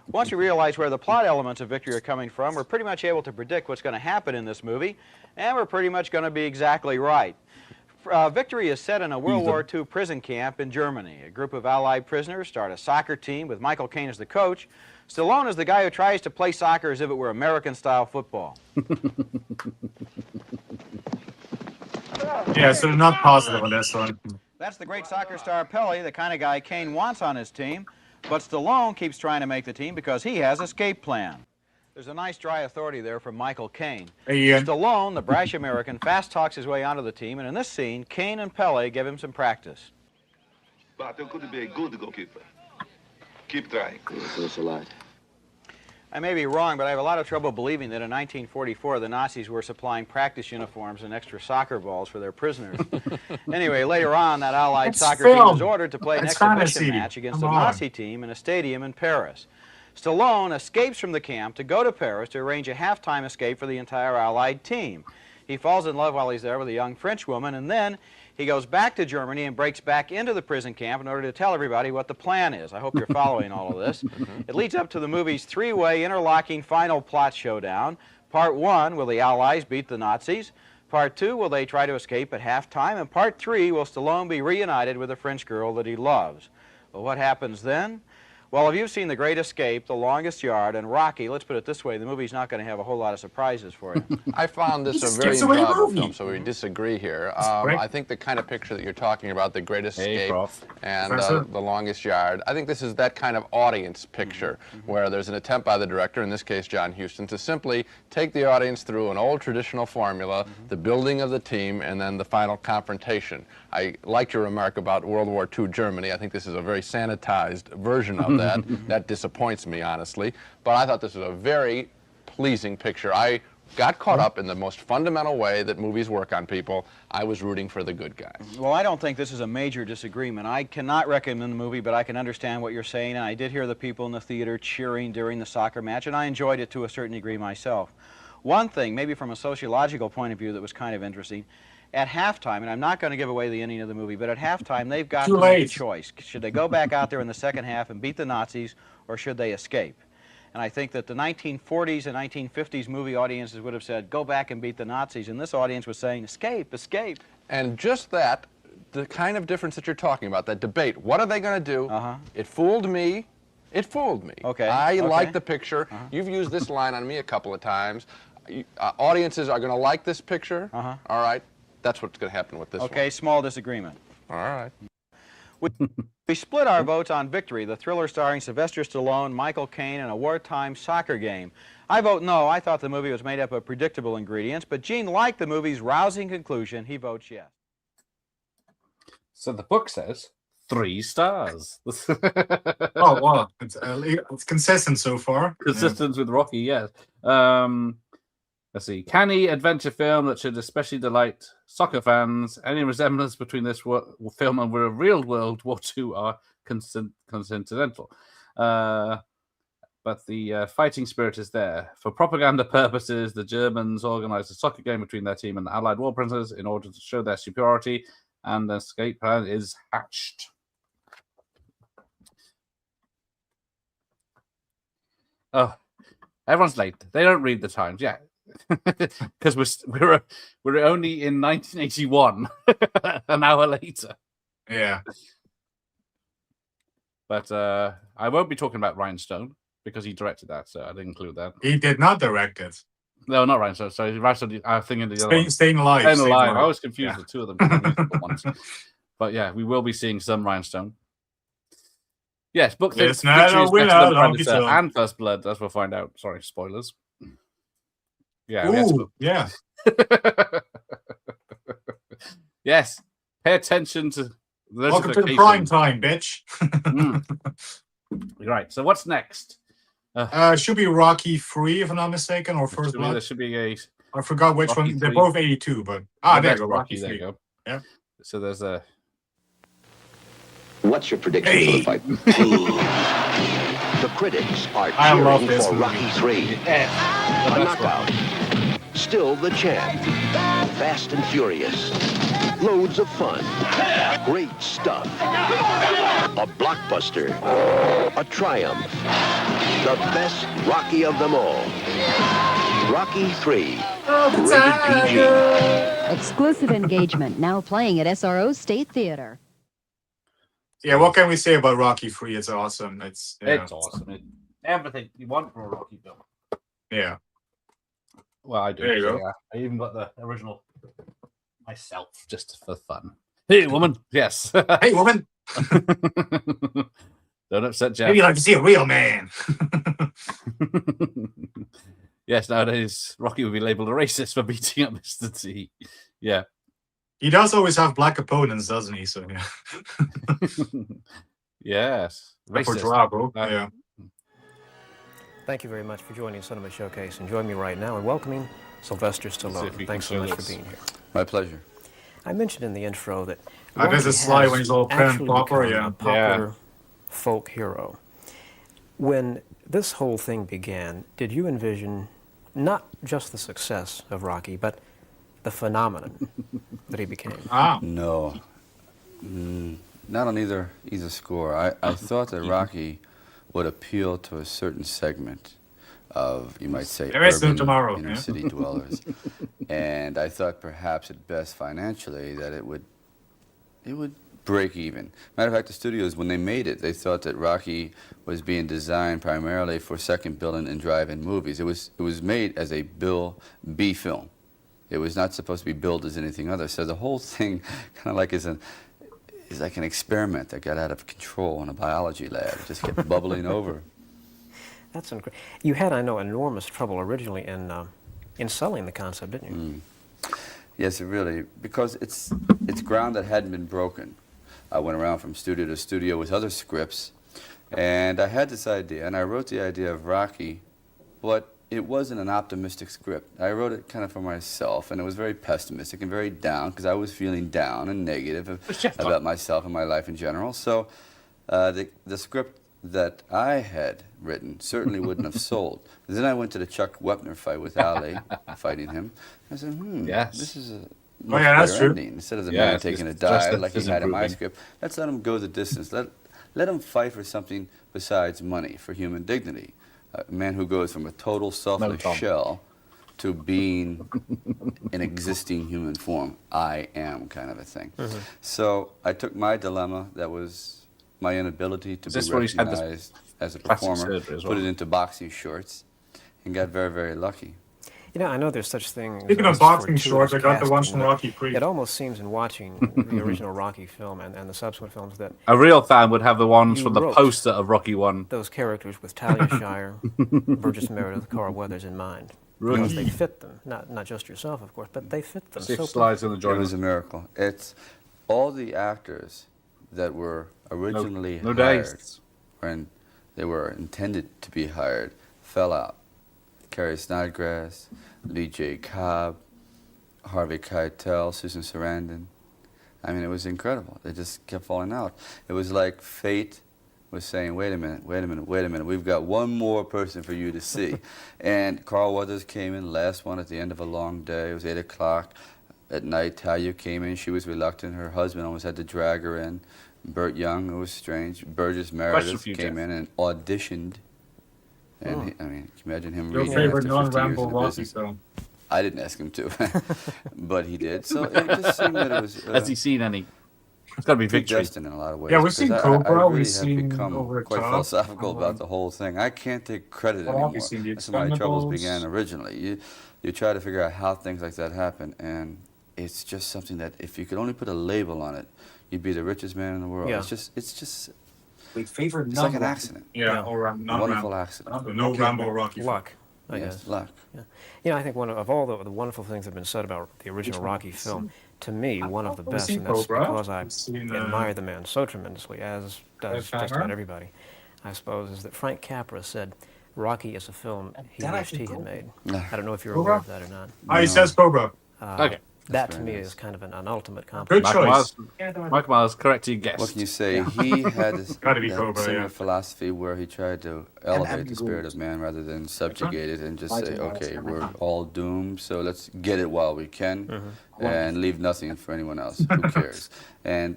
Speaker 13: Once you realize where the plot elements of Victory are coming from, we're pretty much able to predict what's going to happen in this movie, and we're pretty much going to be exactly right. Victory is set in a World War II prison camp in Germany. A group of Allied prisoners start a soccer team with Michael Caine as the coach. Stallone is the guy who tries to play soccer as if it were American-style football.
Speaker 3: Yeah, so they're not positive on this one.
Speaker 13: That's the great soccer star Pele, the kind of guy Caine wants on his team, but Stallone keeps trying to make the team because he has an escape plan. There's a nice dry authority there from Michael Caine. Stallone, the brash American, fast talks his way onto the team, and in this scene, Caine and Pele give him some practice.
Speaker 10: But you could be a good goalkeeper. Keep trying.
Speaker 12: Thanks a lot.
Speaker 13: I may be wrong, but I have a lot of trouble believing that in 1944 the Nazis were supplying practice uniforms and extra soccer balls for their prisoners. Anyway, later on, that Allied soccer team was ordered to play an exhibition match against the Nazi team in a stadium in Paris. Stallone escapes from the camp to go to Paris to arrange a halftime escape for the entire Allied team. He falls in love while he's there with a young French woman, and then he goes back to Germany and breaks back into the prison camp in order to tell everybody what the plan is. I hope you're following all of this. It leads up to the movie's three-way interlocking final plot showdown. Part 1, will the Allies beat the Nazis? Part 2, will they try to escape at halftime? And Part 3, will Stallone be reunited with a French girl that he loves? Well, what happens then? Well, if you've seen The Great Escape, The Longest Yard, and Rocky, let's put it this way, the movie's not going to have a whole lot of surprises for you.
Speaker 14: I found this a very enjoyable film, so we disagree here. I think the kind of picture that you're talking about, The Great Escape and The Longest Yard, I think this is that kind of audience picture where there's an attempt by the director, in this case John Huston, to simply take the audience through an old traditional formula, the building of the team, and then the final confrontation. I liked your remark about World War II Germany. I think this is a very sanitized version of that. That disappoints me, honestly. But I thought this was a very pleasing picture. I got caught up in the most fundamental way that movies work on people. I was rooting for the good guy.
Speaker 13: Well, I don't think this is a major disagreement. I cannot recommend the movie, but I can understand what you're saying, and I did hear the people in the theater cheering during the soccer match, and I enjoyed it to a certain degree myself. One thing, maybe from a sociological point of view, that was kind of interesting, at halftime, and I'm not going to give away the ending of the movie, but at halftime they've got to make a choice. Should they go back out there in the second half and beat the Nazis, or should they escape? And I think that the 1940s and 1950s movie audiences would have said, go back and beat the Nazis, and this audience was saying, escape, escape.
Speaker 14: And just that, the kind of difference that you're talking about, that debate, what are they going to do? It fooled me. It fooled me.
Speaker 13: Okay.
Speaker 14: I like the picture. You've used this line on me a couple of times. Audiences are going to like this picture. All right. That's what's going to happen with this one.
Speaker 13: Okay, small disagreement.
Speaker 14: All right.
Speaker 13: We split our votes on Victory, the thriller starring Sylvester Stallone, Michael Caine, and a wartime soccer game. I vote no. I thought the movie was made up of predictable ingredients, but Gene liked the movie's rousing conclusion. He votes yes.
Speaker 2: So the book says 3 stars.
Speaker 3: Oh, wow. It's consistent so far.
Speaker 2: Consistent with Rocky, yes. Let's see. Canny adventure film that should especially delight soccer fans. Any resemblance between this film and a real World War II are coincidental. But the fighting spirit is there. For propaganda purposes, the Germans organized a soccer game between their team and the Allied war prisoners in order to show their superiority, and the escape plan is hatched. Oh, everyone's late. They don't read the Times. Yeah. Because we're only in 1981, an hour later.
Speaker 3: Yeah.
Speaker 2: But I won't be talking about Rhinestone because he directed that, so I didn't include that.
Speaker 3: He did not direct it.
Speaker 2: No, not Rhinestone. Sorry, Rhinestone. I'm thinking the other one.
Speaker 3: Staying Alive.
Speaker 2: Staying Alive. I was confused with two of them. But yeah, we will be seeing some Rhinestone. Yes, book 3 is better than Predator and First Blood, as we'll find out. Sorry, spoilers. Yeah.
Speaker 3: Ooh, yeah.
Speaker 2: Yes. Pay attention to the
Speaker 3: Welcome to the prime time, bitch.
Speaker 2: Right. So what's next?
Speaker 3: Should be Rocky 3, if I'm not mistaken, or First Blood.
Speaker 2: There should be a.
Speaker 3: I forgot which
Speaker 2: Rocky
Speaker 3: one. They're
Speaker 2: 3.
Speaker 3: both 82, but there you go. Rocky 3.
Speaker 2: There you go.
Speaker 3: Yeah.
Speaker 2: So there's a.
Speaker 5: What's your prediction for the fight? The critics are cheering for Rocky 3. A knockout. Still the champ. Fast and furious. Loads of fun. Great stuff. A blockbuster. A triumph. The best Rocky of them all. Rocky 3. Rated PG.
Speaker 15: Exclusive engagement now playing at SRO State Theater.
Speaker 3: Yeah, what can we say about Rocky 3? It's awesome. It's
Speaker 2: awesome. Everything you want from a Rocky film.
Speaker 3: Yeah.
Speaker 2: Well, I do.
Speaker 3: There you go.
Speaker 2: Yeah. I even got the original myself just for fun. Hey, woman. Yes.
Speaker 3: Hey, woman.
Speaker 2: Don't upset Jeff.
Speaker 3: Maybe you'd like to see a real man.
Speaker 2: Yes, nowadays Rocky would be labeled a racist for beating up Mr. T. Yeah.
Speaker 3: He does always have black opponents, doesn't he? So yeah.
Speaker 2: Yes.
Speaker 3: For Drago. Yeah.
Speaker 16: Thank you very much for joining Cinema Showcase, and join me right now in welcoming Sylvester Stallone. Thanks so much for being here.
Speaker 7: My pleasure.
Speaker 16: I mentioned in the intro that
Speaker 3: there's a slide when he's all pen and proper,
Speaker 16: a popular folk hero. When this whole thing began, did you envision not just the success of Rocky, but the phenomenon that he became?
Speaker 7: No. Not on either score. I thought that Rocky would appeal to a certain segment of, you might say, urban inner city dwellers. And I thought perhaps at best financially that it would break even. Matter of fact, the studios, when they made it, they thought that Rocky was being designed primarily for second billing and drive-in movies. It was made as a Bill B film. It was not supposed to be billed as anything other. So the whole thing kind of like is like an experiment that got out of control in a biology lab. It just kept bubbling over.
Speaker 16: That's incredible. You had, I know, enormous trouble originally in selling the concept, didn't you?
Speaker 7: Yes, it really, because it's ground that hadn't been broken. I went around from studio to studio with other scripts, and I had this idea, and I wrote the idea of Rocky, but it wasn't an optimistic script. I wrote it kind of for myself, and it was very pessimistic and very down, because I was feeling down and negative about myself and my life in general. So the script that I had written certainly wouldn't have sold. Then I went to the Chuck Wepner fight with Ali, fighting him. I said, this is a much better ending. Instead of the man taking a dive like he had in my script, let's let him go the distance. Let him fight for something besides money, for human dignity. A man who goes from a total selfless shell to being an existing human form. I am kind of a thing. So I took my dilemma, that was my inability to be recognized as a performer, put it into boxing shorts, and got very, very lucky.
Speaker 16: You know, I know there's such things.
Speaker 3: Speaking of boxing shorts, I got the ones from Rocky Creek.
Speaker 16: It almost seems in watching the original Rocky film and the subsequent films that
Speaker 2: a real fan would have the ones from the poster of Rocky 1.
Speaker 16: Those characters with Talia Shire, Burgess Meredith, Carl Weathers in mind. Because they fit them. Not just yourself, of course, but they fit them.
Speaker 2: So slides in the joint.
Speaker 7: It was a miracle. It's all the actors that were originally hired when they were intended to be hired fell out. Carrie Snodgrass, Lee J. Cobb, Harvey Keitel, Susan Sarandon. I mean, it was incredible. They just kept falling out. It was like fate was saying, wait a minute, we've got one more person for you to see. And Carl Weathers came in, last one at the end of a long day. It was 8 o'clock at night. Talia came in. She was reluctant. Her husband almost had to drag her in. Burt Young, it was strange. Burgess Meredith came in and auditioned. And I mean, can you imagine him reading after 50 years in the business? I didn't ask him to, but he did. So it just seemed that it was...
Speaker 2: Has he seen any? It's got to be victory.
Speaker 7: Destined in a lot of ways.
Speaker 3: Yeah, we've seen Cobra.
Speaker 7: I really
Speaker 3: we've seen
Speaker 7: become
Speaker 3: Over
Speaker 7: quite philosophical about the whole thing. I can't take credit anymore. That's where my troubles began originally. You try to figure out how things like that happen, and it's just something that if you could only put a label on it, you'd be the richest man in the world.
Speaker 16: Yeah.
Speaker 7: It's just
Speaker 3: We favored
Speaker 7: it's like an accident.
Speaker 3: Yeah, or
Speaker 7: a wonderful accident.
Speaker 3: No Rambo Rocky.
Speaker 16: Luck. I
Speaker 7: Yes,
Speaker 16: guess.
Speaker 7: luck.
Speaker 16: Yeah. You know, I think one of all the wonderful things that have been said about the original Rocky film, to me, one of the best, and that's because I admire the man so tremendously, as does just about everybody, I suppose, is that Frank Capra said Rocky is a film he wished he had made. I don't know if you're aware of that or not.
Speaker 3: He says Cobra.
Speaker 2: Okay.
Speaker 16: That to me is kind of an ultimate compliment.
Speaker 3: Good choice.
Speaker 2: Mike Myers, correcting guest.
Speaker 7: What can you say? He had this
Speaker 3: Cobra,
Speaker 7: similar philosophy where he tried to elevate the spirit of man rather than subjugate it and just say, okay, we're all doomed, so let's get it while we can and leave nothing for anyone else. Who cares? And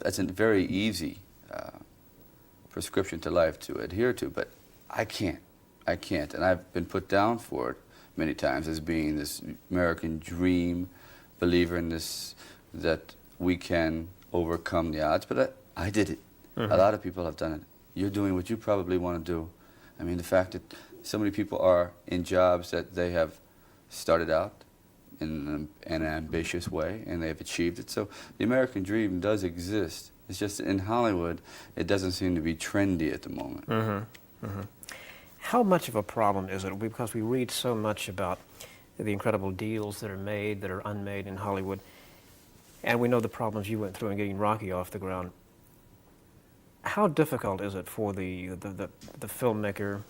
Speaker 7: that's a very easy prescription to life to adhere to, but I can't. And I've been put down for it many times as being this American dream, believer in this, that we can overcome the odds, but I did it. A lot of people have done it. You're doing what you probably want to do. I mean, the fact that so many people are in jobs that they have started out in an ambitious way and they've achieved it. So the American dream does exist. It's just in Hollywood, it doesn't seem to be trendy at the moment.
Speaker 16: How much of a problem is it? Because we read so much about the incredible deals that are made, that are unmade in Hollywood, and we know the problems you went through in getting Rocky off the ground. How difficult is it for the filmmaker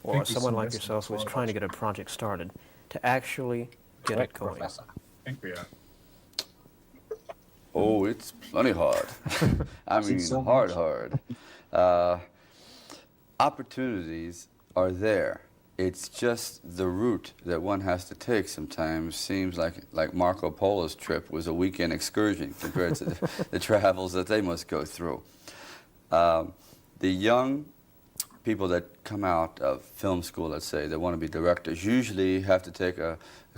Speaker 16: or someone like yourself who is trying to get a project started to actually get it going?
Speaker 3: I think we are.
Speaker 7: Oh, it's plenty hard. I mean, hard. opportunities are there. It's just the route that one has to take sometimes seems like Marco Polo's trip was a weekend excursion compared to the travels that they must go through. The young people that come out of film school, let's say, that want to be directors, usually have to take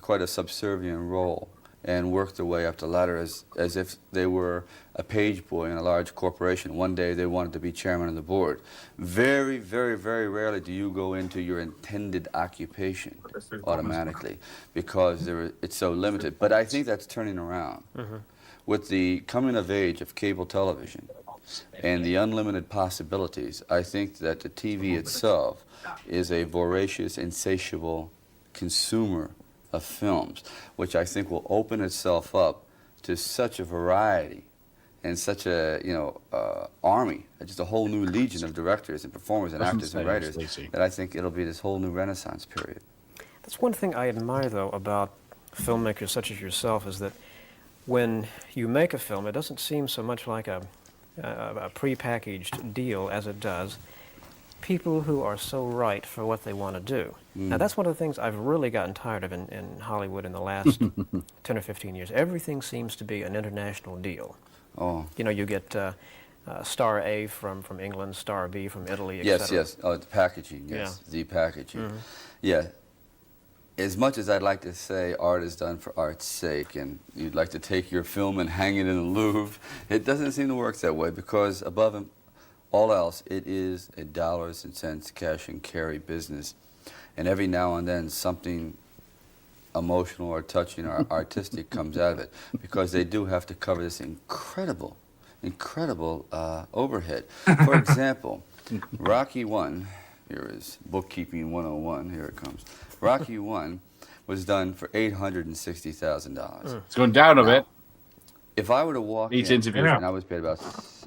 Speaker 7: quite a subservient role and work their way up the ladder as if they were a page boy in a large corporation. One day they wanted to be chairman of the board. Very, very, very rarely do you go into your intended occupation automatically because it's so limited. But I think that's turning around. With the coming of age of cable television and the unlimited possibilities, I think that the TV itself is a voracious, insatiable consumer of films, which I think will open itself up to such a variety and such a army, just a whole new legion of directors and performers and actors and writers, that I think it'll be this whole new Renaissance period.
Speaker 16: That's one thing I admire, though, about filmmakers such as yourself, is that when you make a film, it doesn't seem so much like a pre-packaged deal as it does people who are so right for what they want to do. Now, that's one of the things I've really gotten tired of in Hollywood in the last 10 or 15 years. Everything seems to be an international deal.
Speaker 7: Oh.
Speaker 16: You know, you get star A from England, star B from Italy,
Speaker 7: Yes,
Speaker 16: etc.
Speaker 7: yes. Oh, the packaging, yes. The packaging. Yeah. As much as I'd like to say art is done for art's sake and you'd like to take your film and hang it in the Louvre, it doesn't seem to work that way because above all else, it is a dollars and cents cash and carry business. And every now and then something emotional or touching or artistic comes out of it because they do have to cover this incredible overhead. For example, Rocky 1, here is bookkeeping 101, here it comes. Rocky 1 was done for $860,000.
Speaker 2: It's going down a bit.
Speaker 7: If I were to walk
Speaker 2: Each
Speaker 7: in,
Speaker 2: interview.
Speaker 7: and I was paid about,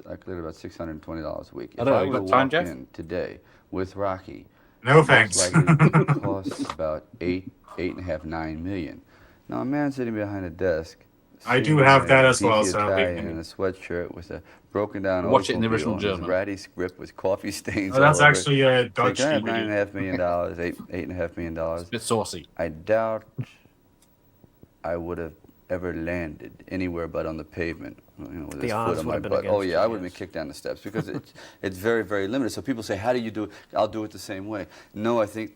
Speaker 7: I cleared about $620 a week. If
Speaker 2: I don't know,
Speaker 7: I
Speaker 2: you
Speaker 7: were to
Speaker 2: got time,
Speaker 7: walk
Speaker 2: Jeff?
Speaker 7: in today with Rocky,
Speaker 3: No thanks.
Speaker 7: it would cost about $8.5–9 million. Now a man sitting behind a desk,
Speaker 3: I do have that as well,
Speaker 7: beefy
Speaker 3: so
Speaker 7: Italian in a sweatshirt with a broken down
Speaker 2: Watch it in the
Speaker 7: Oldsmobile
Speaker 2: original
Speaker 7: and his
Speaker 2: German.
Speaker 7: ratty script with coffee stains.
Speaker 3: Oh, that's
Speaker 7: all over
Speaker 3: actually
Speaker 7: it.
Speaker 3: a
Speaker 7: So
Speaker 3: Dutch
Speaker 7: can I have
Speaker 3: DVD.
Speaker 7: $9.5 million, $8.5 million?
Speaker 2: It's a bit saucy.
Speaker 7: I doubt I would have ever landed anywhere but on the pavement, with
Speaker 16: The
Speaker 7: his
Speaker 16: odds
Speaker 7: foot on
Speaker 16: would
Speaker 7: my
Speaker 16: have been
Speaker 7: butt. Oh
Speaker 16: against
Speaker 7: yeah,
Speaker 16: you,
Speaker 7: I would have
Speaker 16: yes.
Speaker 7: been kicked down the steps because it's very, very limited. So people say, how do you do it? I'll do it the same way. No, I think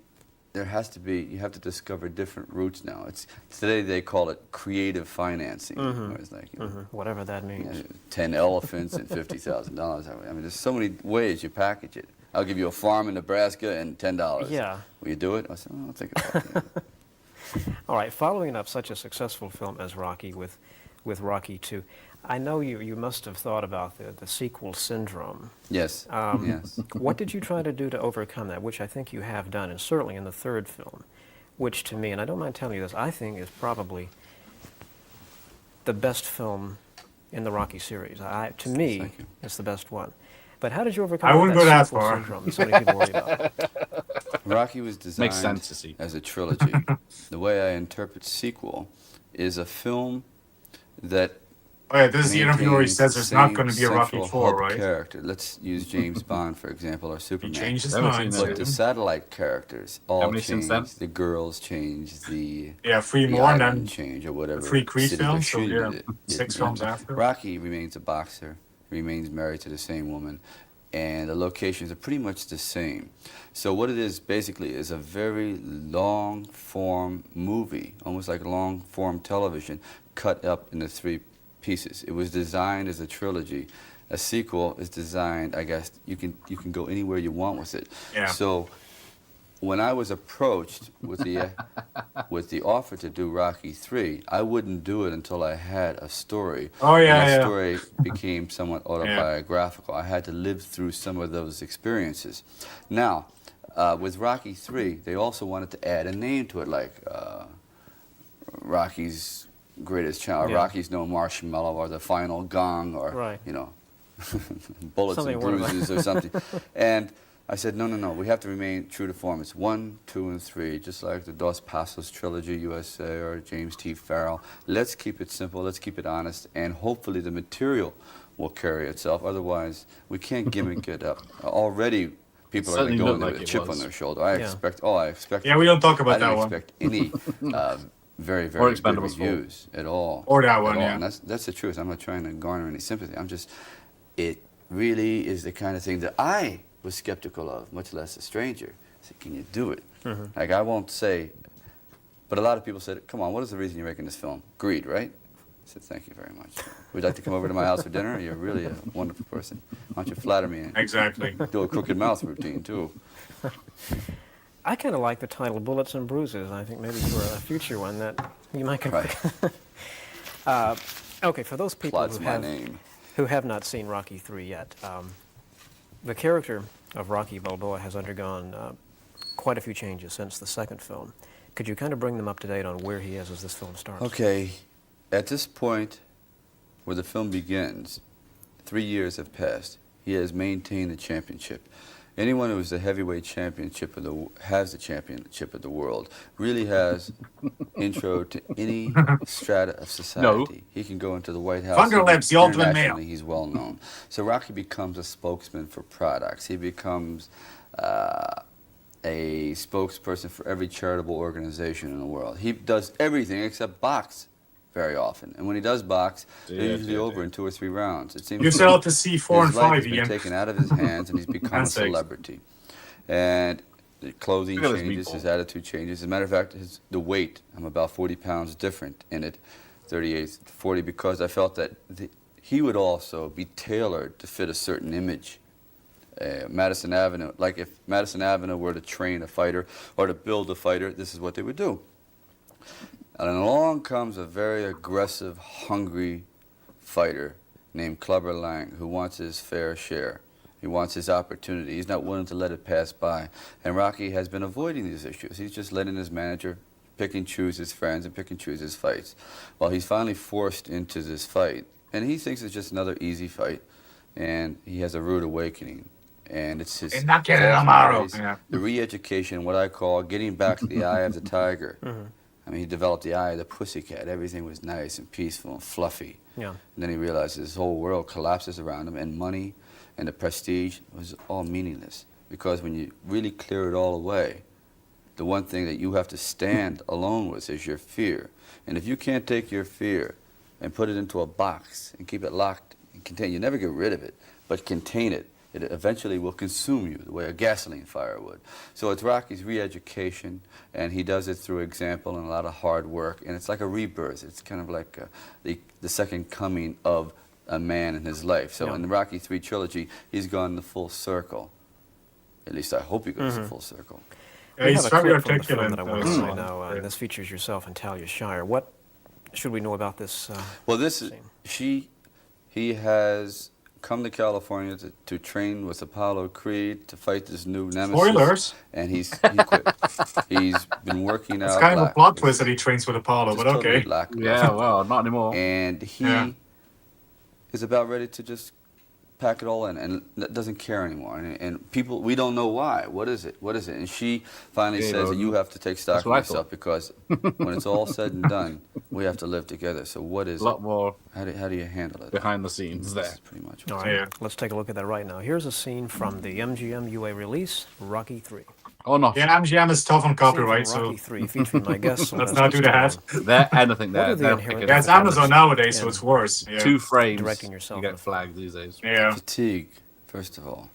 Speaker 7: there has to be, you have to discover different routes now. Today they call it creative financing. It's like,
Speaker 16: Whatever that means.
Speaker 7: 10 elephants and $50,000. I mean, there's so many ways you package it. I'll give you a farm in Nebraska and $10.
Speaker 16: Yeah.
Speaker 7: Will you do it? I said, I'll think about it.
Speaker 16: All right, following up such a successful film as Rocky with Rocky II, I know you must have thought about the sequel syndrome.
Speaker 7: Yes, yes.
Speaker 16: What did you try to do to overcome that, which I think you have done, and certainly in the third film, which to me, and I don't mind telling you this, I think is probably the best film in the Rocky series. To me, it's the best one. But how did you overcome
Speaker 3: I wouldn't go that
Speaker 16: sequel
Speaker 3: far.
Speaker 16: syndrome that so many people worry about?
Speaker 7: Rocky was designed
Speaker 2: Makes sense to see.
Speaker 7: as a trilogy. The way I interpret sequel is a film that
Speaker 3: Oh yeah, this is the interview where he
Speaker 7: maintains
Speaker 3: says there's not
Speaker 7: the
Speaker 3: going to be a
Speaker 7: same
Speaker 3: Rocky
Speaker 7: central
Speaker 3: 4,
Speaker 7: hub
Speaker 3: right?
Speaker 7: character. Let's use James Bond, for example, or Superman.
Speaker 3: changed his
Speaker 2: Never
Speaker 3: mind.
Speaker 2: seen that.
Speaker 7: But the satellite characters all
Speaker 2: How many since
Speaker 7: change.
Speaker 2: then?
Speaker 7: The girls change. The
Speaker 3: Yeah, three
Speaker 7: the
Speaker 3: more, and
Speaker 7: island
Speaker 3: then
Speaker 7: change or whatever.
Speaker 3: the 3 Creed
Speaker 7: city they're
Speaker 3: films, so
Speaker 7: shooting
Speaker 3: yeah,
Speaker 7: it.
Speaker 3: 6 films after.
Speaker 7: Rocky remains a boxer, remains married to the same woman, and the locations are pretty much the same. So what it is basically is a very long-form movie, almost like long-form television, cut up into 3 pieces. It was designed as a trilogy. A sequel is designed, I guess, you can go anywhere you want with it.
Speaker 3: Yeah.
Speaker 7: So when I was approached with the offer to do Rocky 3, I wouldn't do it until I had a story.
Speaker 3: Oh, yeah,
Speaker 7: and that
Speaker 3: yeah.
Speaker 7: story became somewhat autobiographical. I had to live through some of those experiences. Now, with Rocky 3, they also wanted to add a name to it, like Rocky's Greatest Challenge,
Speaker 16: Yeah.
Speaker 7: Rocky's No Marshmallow, or The Final Gong, or,
Speaker 16: Right.
Speaker 7: Bullets
Speaker 16: Something
Speaker 7: and
Speaker 16: one of them.
Speaker 7: Bruises or something. And I said, no, we have to remain true to form. It's 1, 2, and 3, just like the Dos Passos trilogy, USA, or James T. Farrell. Let's keep it simple, let's keep it honest, and hopefully the material will carry itself. Otherwise, we can't gimmick it up. Already, people are
Speaker 2: Certainly
Speaker 7: going
Speaker 2: looked
Speaker 7: there
Speaker 2: like
Speaker 7: with a
Speaker 2: it
Speaker 7: chip
Speaker 2: was.
Speaker 7: on their shoulder. I expect.
Speaker 3: Yeah, we don't talk about
Speaker 7: I didn't
Speaker 3: that one.
Speaker 7: expect any very
Speaker 2: Or
Speaker 7: very good
Speaker 2: Expendables 4.
Speaker 7: reviews at all.
Speaker 3: Or that
Speaker 7: at
Speaker 3: one,
Speaker 7: all.
Speaker 3: yeah.
Speaker 7: And that's the truth. I'm not trying to garner any sympathy. It really is the kind of thing that I was skeptical of, much less a stranger. I said, can you do it? Like, I won't say, but a lot of people said, come on, what is the reason you're making this film? Greed, right? I said, thank you very much. Would you like to come over to my house for dinner? You're really a wonderful person. Why don't you flatter me and
Speaker 3: Exactly.
Speaker 7: do a crooked mouth routine, too.
Speaker 16: I kind of like the title Bullets and Bruises. I think maybe for a future one that you might okay, for those people who have not seen Rocky III yet, the character of Rocky Balboa has undergone quite a few changes since the second film. Could you kind of bring them up to date on where he is as this film starts?
Speaker 7: Okay, at this point where the film begins, 3 years have passed. He has maintained the championship. Anyone who is the heavyweight championship has the championship of the world really has intro to any strata of society. He can go into the White House.
Speaker 3: Thunderlips, the ultimate male.
Speaker 7: Internationally, he's well known. So Rocky becomes a spokesman for products. He becomes a spokesperson for every charitable organization in the world. He does everything except box very often. And when he does box, they're usually over in 2 or 3 rounds. It seems
Speaker 3: You sell to see 4 and 5,
Speaker 7: his life has been
Speaker 3: Ian.
Speaker 7: taken out of his hands, and he's become a celebrity. And the clothing changes, his attitude changes. As a matter of fact, the weight, I'm about 40 pounds different in it, 38 to 40, because I felt that he would also be tailored to fit a certain image. Madison Avenue, like if Madison Avenue were to train a fighter or to build a fighter, this is what they would do. And along comes a very aggressive, hungry fighter named Clubber Lang, who wants his fair share. He wants his opportunity. He's not willing to let it pass by. And Rocky has been avoiding these issues. He's just letting his manager pick and choose his friends and pick and choose his fights. Well, he's finally forced into this fight, and he thinks it's just another easy fight, and he has a rude awakening. And it's his the re-education, what I call getting back to the eye of the tiger. I mean, he developed the eye of the pussycat. Everything was nice and peaceful and fluffy.
Speaker 16: Yeah.
Speaker 7: And then he realized his whole world collapses around him, and money and the prestige was all meaningless. Because when you really clear it all away, the one thing that you have to stand alone with is your fear. And if you can't take your fear and put it into a box and keep it locked and contained, you never get rid of it, but contain it. It eventually will consume you the way a gasoline fire would. So it's Rocky's re-education, and he does it through example and a lot of hard work, and it's like a rebirth. It's kind of like the second coming of a man in his life. So in the Rocky III trilogy, he's gone the full circle. At least I hope he goes the full circle.
Speaker 3: Yeah, he's very
Speaker 16: articulate. That I want to
Speaker 3: articulate.
Speaker 16: say now. This features yourself and Talia Shire. What should we know about this?
Speaker 7: Well, this is he has come to California to train with Apollo Creed to fight this new nemesis.
Speaker 3: Spoilers.
Speaker 7: And he quit. He's been working out.
Speaker 3: It's kind of a plot twist that he trains with Apollo, but okay.
Speaker 2: Yeah, well, not anymore.
Speaker 7: And he is about ready to just pack it all in and doesn't care anymore. And people, we don't know why. What is it? What is it? And she finally says that you have to take stock of yourself, because when it's all said and done, we have to live together. So what is it?
Speaker 2: A lot more
Speaker 7: How do you handle it?
Speaker 2: behind the scenes there.
Speaker 7: That's pretty much
Speaker 16: All right, let's take a look at that right now. Here's a scene from the MGM UA release, Rocky III.
Speaker 2: Oh, no.
Speaker 3: Yeah, MGM is tough on copyright, so
Speaker 16: Rocky III, featuring my guest.
Speaker 3: let's not do that.
Speaker 2: Anything there.
Speaker 3: Yeah, it's Amazon nowadays, so it's worse. Yeah.
Speaker 2: 2 frames.
Speaker 16: Directing yourself.
Speaker 2: You get flagged these days.
Speaker 3: Yeah.
Speaker 7: Fatigue, first of all.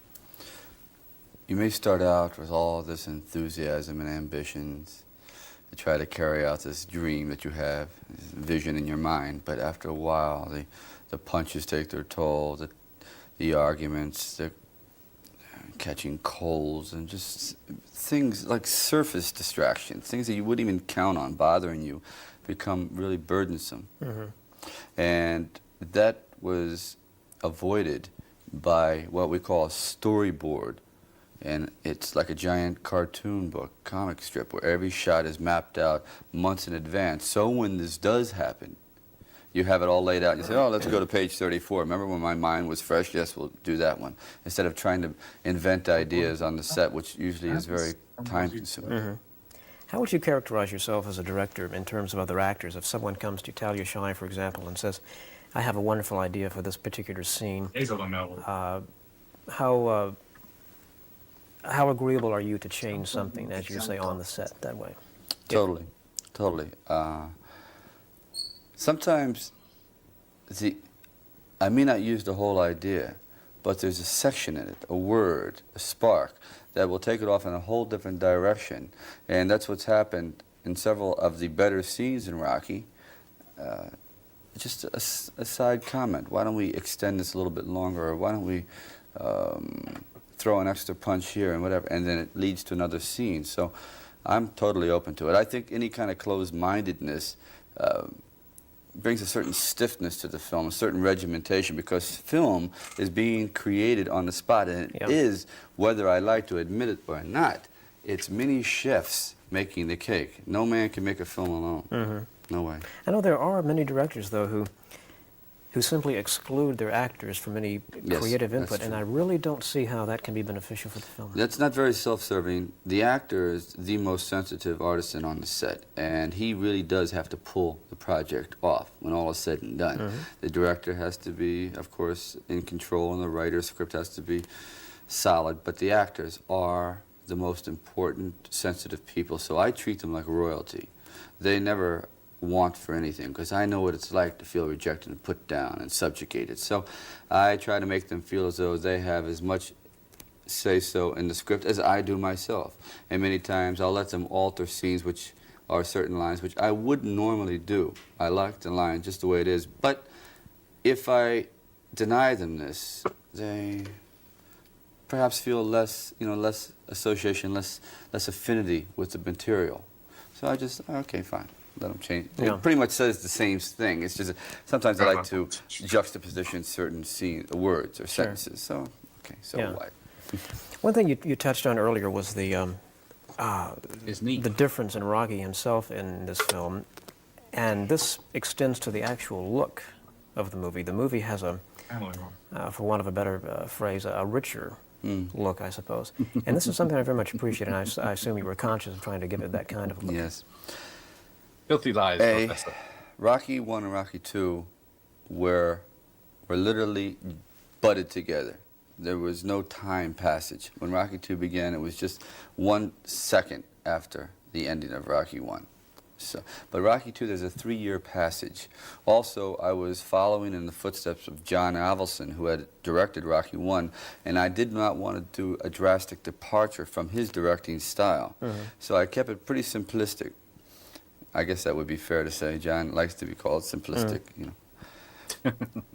Speaker 7: You may start out with all this enthusiasm and ambitions to try to carry out this dream that you have, this vision in your mind, but after a while, the punches take their toll, the arguments, the catching colds, and just things like surface distractions, things that you wouldn't even count on bothering you, become really burdensome. And that was avoided by what we call a storyboard. And it's like a giant cartoon book, comic strip, where every shot is mapped out months in advance. So when this does happen, you have it all laid out. You say, oh, let's go to page 34. Remember when my mind was fresh? Yes, we'll do that one. Instead of trying to invent ideas on the set, which usually is very time-consuming.
Speaker 16: How would you characterize yourself as a director in terms of other actors? If someone comes to Talia Shire, for example, and says, I have a wonderful idea for this particular scene, how agreeable are you to change something, as you say, on the set that way?
Speaker 7: Totally, totally. Sometimes, I may not use the whole idea, but there's a section in it, a word, a spark, that will take it off in a whole different direction. And that's what's happened in several of the better scenes in Rocky. Just a side comment. Why don't we extend this a little bit longer? Or why don't we throw an extra punch here and whatever? And then it leads to another scene. So I'm totally open to it. I think any kind of closed-mindedness brings a certain stiffness to the film, a certain regimentation, because film is being created on the spot, and it is, whether I like to admit it or not, it's many chefs making the cake. No man can make a film alone. No way.
Speaker 16: I know there are many directors, though, who simply exclude their actors from any creative input, and I really don't see how that can be beneficial for the film.
Speaker 7: That's not very self-serving. The actor is the most sensitive artisan on the set, and he really does have to pull the project off when all is said and done. The director has to be, of course, in control, and the writer's script has to be solid, but the actors are the most important, sensitive people, so I treat them like royalty. They never want for anything, because I know what it's like to feel rejected and put down and subjugated. So I try to make them feel as though they have as much say-so in the script as I do myself. And many times I'll let them alter scenes which are certain lines which I wouldn't normally do. I like the line just the way it is. But if I deny them this, they perhaps feel less, less association, less affinity with the material. So I just, okay, fine. Let them change. It pretty much says the same thing. It's just sometimes I like to juxtaposition certain words or sentences. So, okay, so what?
Speaker 16: One thing you touched on earlier was the difference in Rocky himself in this film, and this extends to the actual look of the movie. The movie has for want of a better phrase, a richer look, I suppose. And this is something I very much appreciate, and I assume you were conscious of trying to give it that kind of look.
Speaker 7: Yes.
Speaker 2: Filthy lies, Professor.
Speaker 7: Rocky 1 and Rocky 2 were literally butted together. There was no time passage. When Rocky 2 began, it was just 1 second after the ending of Rocky 1. So, but Rocky 2, there's a 3-year passage. Also, I was following in the footsteps of John Avildsen, who had directed Rocky 1, and I did not want to do a drastic departure from his directing style. So I kept it pretty simplistic. I guess that would be fair to say. John likes to be called simplistic,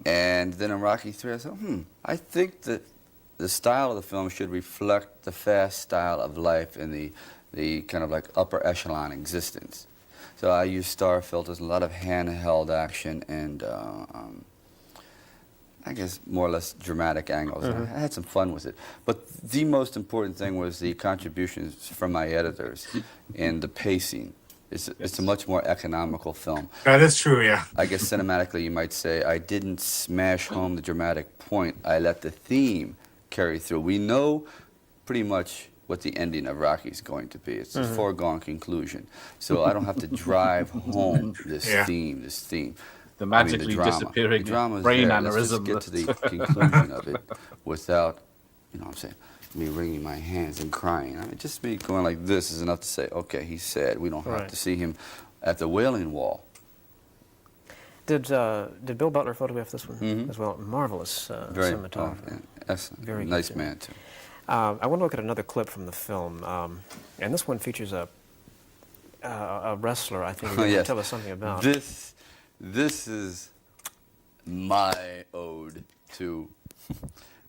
Speaker 7: And then in Rocky 3, I said, I think that the style of the film should reflect the fast style of life in the kind of like upper echelon existence. So I used star filters, a lot of handheld action, and I guess more or less dramatic angles. I had some fun with it. But the most important thing was the contributions from my editors and the pacing. It's a much more economical film.
Speaker 3: That is true, yeah.
Speaker 7: I guess cinematically you might say I didn't smash home the dramatic point. I let the theme carry through. We know pretty much what the ending of Rocky is going to be. It's a foregone conclusion. So I don't have to drive home this theme.
Speaker 2: The magically disappearing brain aneurysm.
Speaker 7: Let's just get to the conclusion of it without, I'm saying, me wringing my hands and crying. I mean, just me going like this is enough to say, okay, he's sad. We don't have to see him at the Wailing Wall.
Speaker 16: Did Bill Butler photograph this one as well? Marvelous cinematographer.
Speaker 7: Excellent. Very nice man too.
Speaker 16: I want to look at another clip from the film, and this one features a wrestler. I think you can tell us something about.
Speaker 7: This is my ode to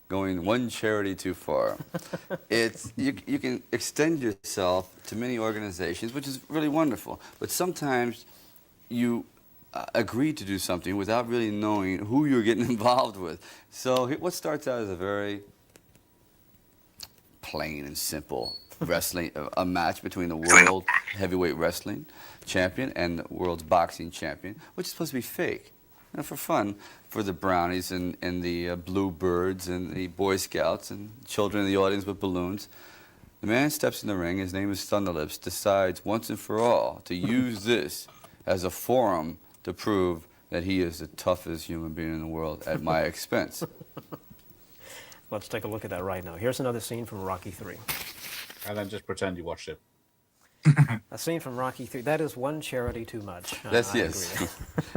Speaker 7: going one charity too far. It's you can extend yourself to many organizations, which is really wonderful. But sometimes you agree to do something without really knowing who you're getting involved with. So what starts out as a very plain and simple wrestling, a match between the world heavyweight wrestling champion and the world's boxing champion, which is supposed to be fake. For fun, for the brownies and the bluebirds and the Boy Scouts and children in the audience with balloons. The man steps in the ring, his name is Thunderlips, decides once and for all to use this as a forum to prove that he is the toughest human being in the world at my expense.
Speaker 16: Let's take a look at that right now. Here's another scene from Rocky III.
Speaker 2: And then just pretend you watched it.
Speaker 16: A scene from Rocky III. That is one charity too much.
Speaker 7: Yes,
Speaker 16: I
Speaker 7: yes.
Speaker 16: agree.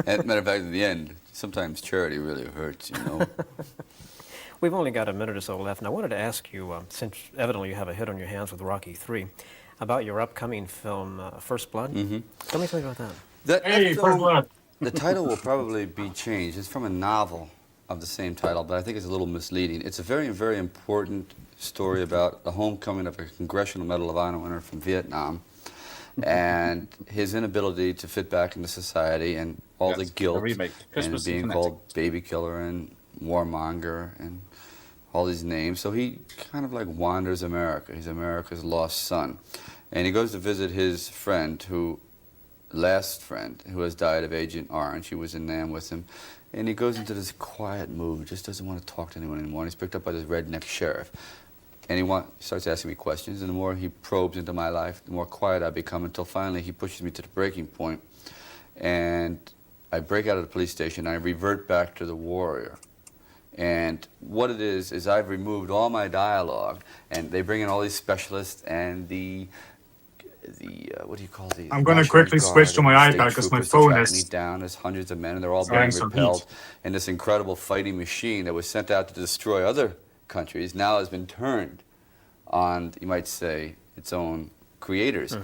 Speaker 7: As a matter of fact, in the end, sometimes charity really hurts, you know.
Speaker 16: We've only got a minute or so left, and I wanted to ask you, since evidently you have a hit on your hands with Rocky III, about your upcoming film, First Blood.
Speaker 7: Mm-hmm.
Speaker 16: Tell me something about that.
Speaker 3: Hey, First Blood.
Speaker 7: The title will probably be changed. It's from a novel of the same title, but I think it's a little misleading. It's a very, very important story about the homecoming of a Congressional Medal of Honor winner from Vietnam and his inability to fit back into society and all the guilt and being called baby killer and warmonger and all these names. So he kind of like wanders America. He's America's lost son. And he goes to visit his friend last friend who has died of Agent Orange. He was in Nam with him. And he goes into this quiet mood, just doesn't want to talk to anyone anymore. And he's picked up by this redneck sheriff. And he starts asking me questions, and the more he probes into my life, the more quiet I become, until finally he pushes me to the breaking point. And I break out of the police station, and I revert back to the warrior. And what it is I've removed all my dialogue, and they bring in all these specialists and the what do you call these?
Speaker 3: I'm going to quickly switch to my iPad because my phone is...
Speaker 7: me down. There's hundreds of men, and they're all being repelled. And this incredible fighting machine that was sent out to destroy other countries now has been turned on, you might say, its own creators.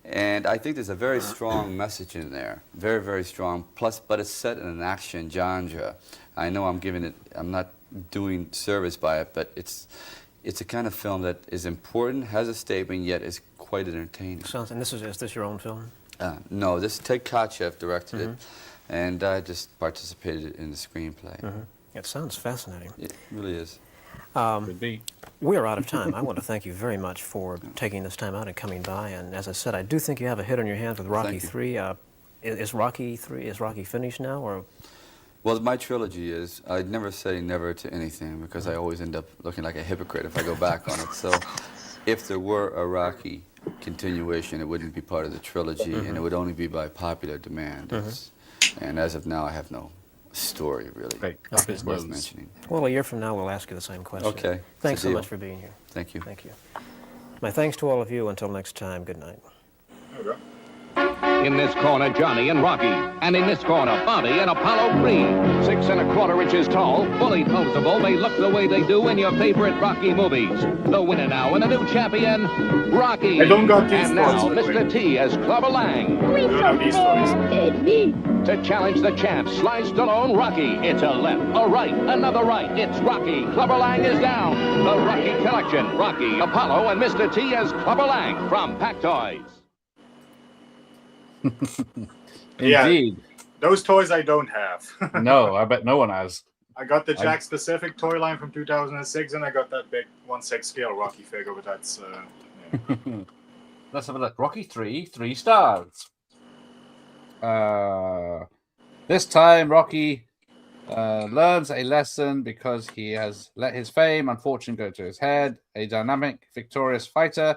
Speaker 7: And I think there's a very strong message in there, very, very strong. Plus, but it's set in an action genre. I know I'm not doing service by it, but it's a kind of film that is important, has a statement, yet is quite entertaining.
Speaker 16: And is this your own film?
Speaker 7: No, Ted Kotcheff directed it, and I just participated in the screenplay.
Speaker 16: It sounds fascinating.
Speaker 7: It really is.
Speaker 2: Could be.
Speaker 16: We are out of time. I want to thank you very much for taking this time out and coming by. And as I said, I do think you have a hit on your hands with Rocky III. Is Rocky finished now, or?
Speaker 7: Well, my trilogy is. I'd never say never to anything because I always end up looking like a hypocrite if I go back on it. So, if there were a Rocky continuation, it wouldn't be part of the trilogy, and it would only be by popular demand. And as of now, I have no story really worth mentioning.
Speaker 16: Well, a year from now, we'll ask you the same question.
Speaker 7: Okay.
Speaker 16: Thanks so much for being here.
Speaker 7: Thank you.
Speaker 16: Thank you. My thanks to all of you. Until next time, good night.
Speaker 11: In this corner, Johnny and Rocky. And in this corner, Bobby and Apollo Creed. 6 1/4 inches tall, fully posable. They look the way they do in your favorite Rocky movies. The winner now and a new champion, Rocky.
Speaker 3: I don't got these
Speaker 11: and now,
Speaker 3: toys,
Speaker 11: Mr. T as Clubber Lang. To challenge the champ, Sly Stallone, Rocky. It's a left, a right, another right. It's Rocky. Clubber Lang is down. The Rocky Collection. Rocky, Apollo, and Mr. T as Clubber Lang from Pack Toys.
Speaker 2: Indeed.
Speaker 3: Yeah, those toys I don't have.
Speaker 2: No, I bet no one has.
Speaker 3: I got the Jack Specific toy line from 2006, and I got that big 1/6 scale Rocky figure, but that's... yeah.
Speaker 2: Let's have a look. Rocky 3 stars. This time, Rocky learns a lesson because he has let his fame and fortune go to his head. A dynamic, victorious fighter,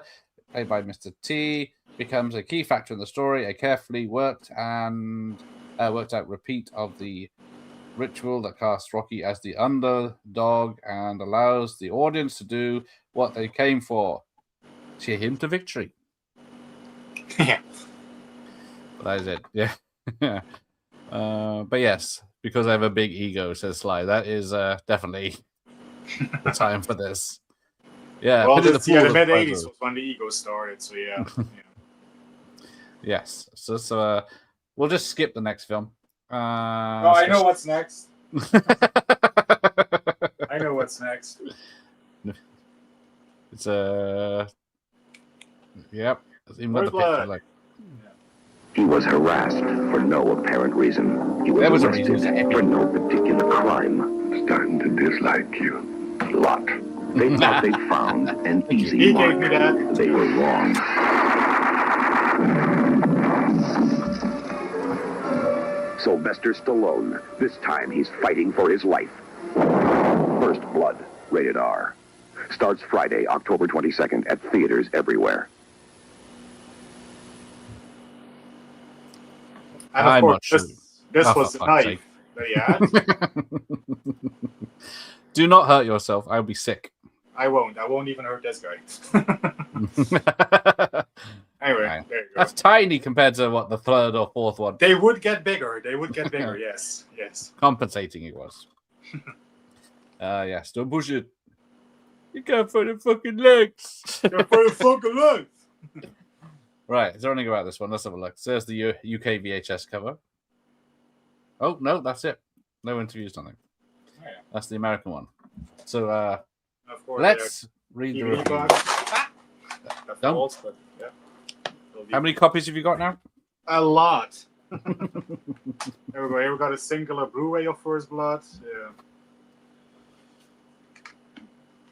Speaker 2: played by Mr. T, becomes a key factor in the story. A carefully worked out repeat of the ritual that casts Rocky as the underdog and allows the audience to do what they came for: cheer him to victory.
Speaker 3: Yeah.
Speaker 2: That is it. Yeah. But yes, because I have a big ego, says Sly. That is definitely the time for this. Yeah.
Speaker 3: Well,
Speaker 2: the
Speaker 3: the mid-80s was when the ego started, so yeah.
Speaker 2: Yes. So we'll just skip the next film.
Speaker 3: I know what's next. I know what's next.
Speaker 2: It's yep. It's even got the
Speaker 3: Blood.
Speaker 2: picture. Like,
Speaker 10: He was harassed for no apparent reason. He was arrested for no particular crime. Starting to dislike you a lot. They thought they'd found an easy mark. They were wrong. Sylvester Stallone. This time he's fighting for his life. First Blood, rated R. Starts Friday, October 22nd at theaters everywhere.
Speaker 3: And of course, this was the knife that he had.
Speaker 2: Do not hurt yourself. I'll be sick.
Speaker 3: I won't. I won't even hurt this guy. Anyway,
Speaker 2: Right.
Speaker 3: there you go.
Speaker 2: That's tiny compared to what the third or fourth one.
Speaker 3: They would get bigger. They would get bigger. Yes. Yes.
Speaker 2: Compensating it was. Yes. Don't push it. You can't find the fucking legs.
Speaker 3: Can't find the fucking legs.
Speaker 2: Right. Is there anything about this one? Let's have a look. So there's the UK VHS cover. Oh no, that's it. No interviews, nothing.
Speaker 3: Oh, yeah.
Speaker 2: That's the American one. So
Speaker 3: Of course,
Speaker 2: let's read the review.
Speaker 3: That
Speaker 2: Done?
Speaker 3: falls, but yeah.
Speaker 2: How many copies have you got now?
Speaker 3: A lot. There we go. Here we got a singular Blu-ray of First Blood. Yeah.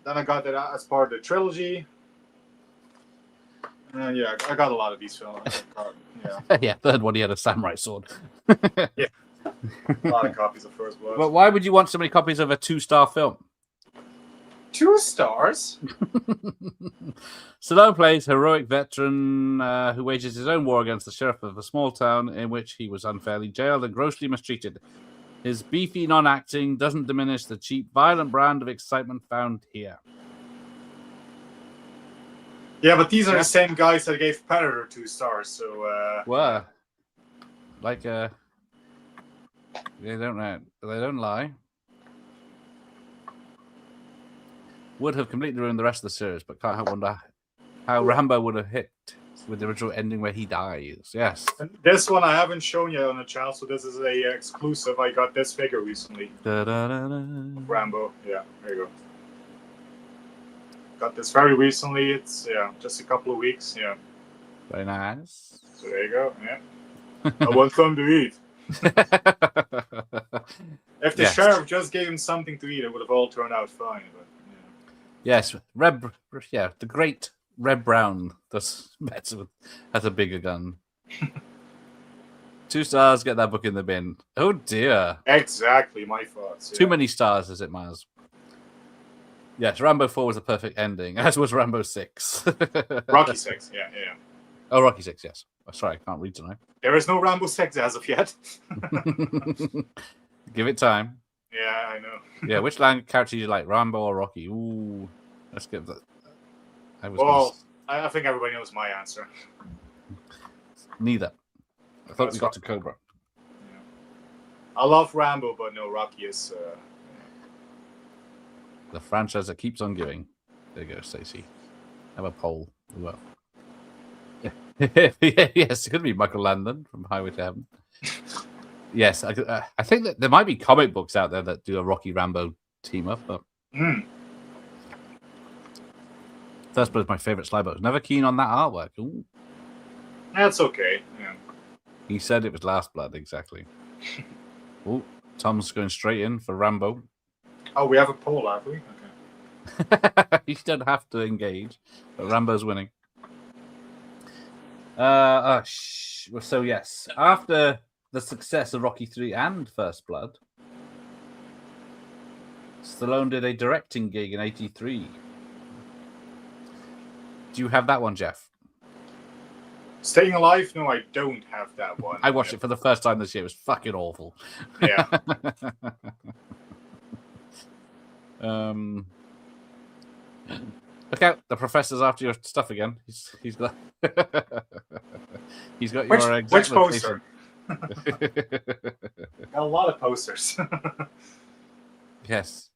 Speaker 3: Then I got that as part of the trilogy. Yeah, I got a lot of these films. Yeah.
Speaker 2: Yeah, third one he had a samurai sword.
Speaker 3: Yeah. A lot of copies of First Blood.
Speaker 2: But why would you want so many copies of a 2-star film?
Speaker 3: 2 stars?
Speaker 2: Stallone plays heroic veteran who wages his own war against the sheriff of a small town in which he was unfairly jailed and grossly mistreated. His beefy non-acting doesn't diminish the cheap, violent brand of excitement found here.
Speaker 3: Yeah, but these are the same guys that gave Predator 2 stars, so...
Speaker 2: Were. Like, they don't lie. Would have completely ruined the rest of the series, but can't help wonder how Rambo would have hit with the original ending where he dies. Yes.
Speaker 3: And this one I haven't shown yet on the channel, so this is a exclusive. I got this figure recently. Rambo. Yeah, there you go. Got this very recently. It's just a couple of weeks. Yeah.
Speaker 2: Very nice.
Speaker 3: So there you go. Yeah. I want something to eat. If the sheriff just gave him something to eat, it would have all turned out fine. But
Speaker 2: yes, the great Red Brown does better has a bigger gun. 2 stars, get that book in the bin. Oh dear.
Speaker 3: Exactly, my thoughts. Yeah.
Speaker 2: Too many stars, is it, Maz? Yes, Rambo 4 was a perfect ending, as was Rambo 6.
Speaker 3: Rocky 6, yeah.
Speaker 2: Oh, Rocky 6, yes. Oh, sorry, I can't read tonight.
Speaker 3: There is no Rambo 6 as of yet.
Speaker 2: Give it time.
Speaker 3: Yeah, I know.
Speaker 2: Yeah, which character do you like, Rambo or Rocky? Ooh, let's give that.
Speaker 3: I think everybody knows my answer.
Speaker 2: Neither. I thought we got to Cobra.
Speaker 3: Yeah. I love Rambo, but no, Rocky is...
Speaker 2: The franchise that keeps on giving. There you go, Stacey. Have a poll as well. Yes, it could be Michael Landon from Highway to Heaven. Yes, I think that there might be comic books out there that do a Rocky Rambo team up. But First Blood is my favorite Slybo. Never keen on that artwork. Ooh.
Speaker 3: That's okay. Yeah.
Speaker 2: He said it was Last Blood, exactly. Oh, Tom's going straight in for Rambo.
Speaker 3: Oh, we have a poll, have we? Okay.
Speaker 2: You don't have to engage, but Rambo's winning. So yes, after the success of Rocky 3 and First Blood, Stallone did a directing gig in '83. Do you have that one, Jeff?
Speaker 3: Staying Alive? No, I don't have that one.
Speaker 2: I watched it for the first time this year. It was fucking awful.
Speaker 3: Yeah.
Speaker 2: Look out! The professor's after your stuff again. He's got your
Speaker 3: which poster? A lot of posters.
Speaker 2: Yes.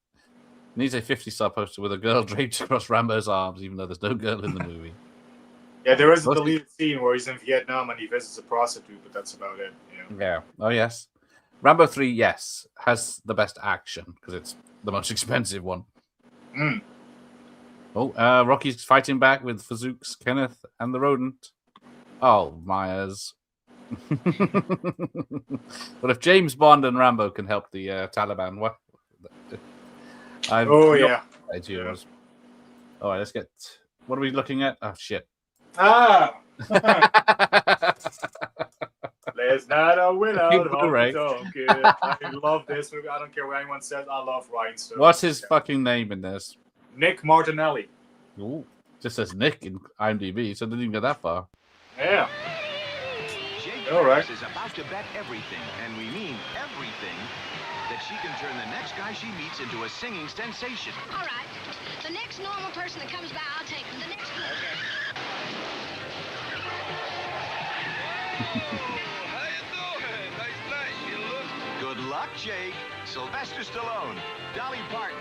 Speaker 2: Needs a 50-star poster with a girl draped across Rambo's arms, even though there's no girl in the movie.
Speaker 3: Yeah, there is a deleted scene where he's in Vietnam and he visits a prostitute, but that's about it.
Speaker 2: Yeah. Oh yes. Rambo 3, yes, has the best action because it's the most expensive one. Oh, Rocky's fighting back with Fazooks, Kenneth, and the rodent. Oh, Myers. But if James Bond and Rambo can help the Taliban, what?
Speaker 3: Yeah.
Speaker 2: Ideas. All right, let's get. What are we looking at? Oh shit.
Speaker 3: Ah. There's not a without honky tonk. I love this movie. I don't care what anyone says. I love Rhinestone.
Speaker 2: What's his fucking name in this?
Speaker 3: Nick Martinelli.
Speaker 2: Ooh, just says Nick in IMDb, so it didn't even get that far.
Speaker 3: Yeah. All right.
Speaker 11: Is about to bet everything, and we mean everything,
Speaker 17: that she can turn the next guy she meets into a singing sensation.
Speaker 18: All right. The next normal person that comes by, I'll take them. The next...
Speaker 17: Good luck, Jake. Sylvester Stallone, Dolly Parton,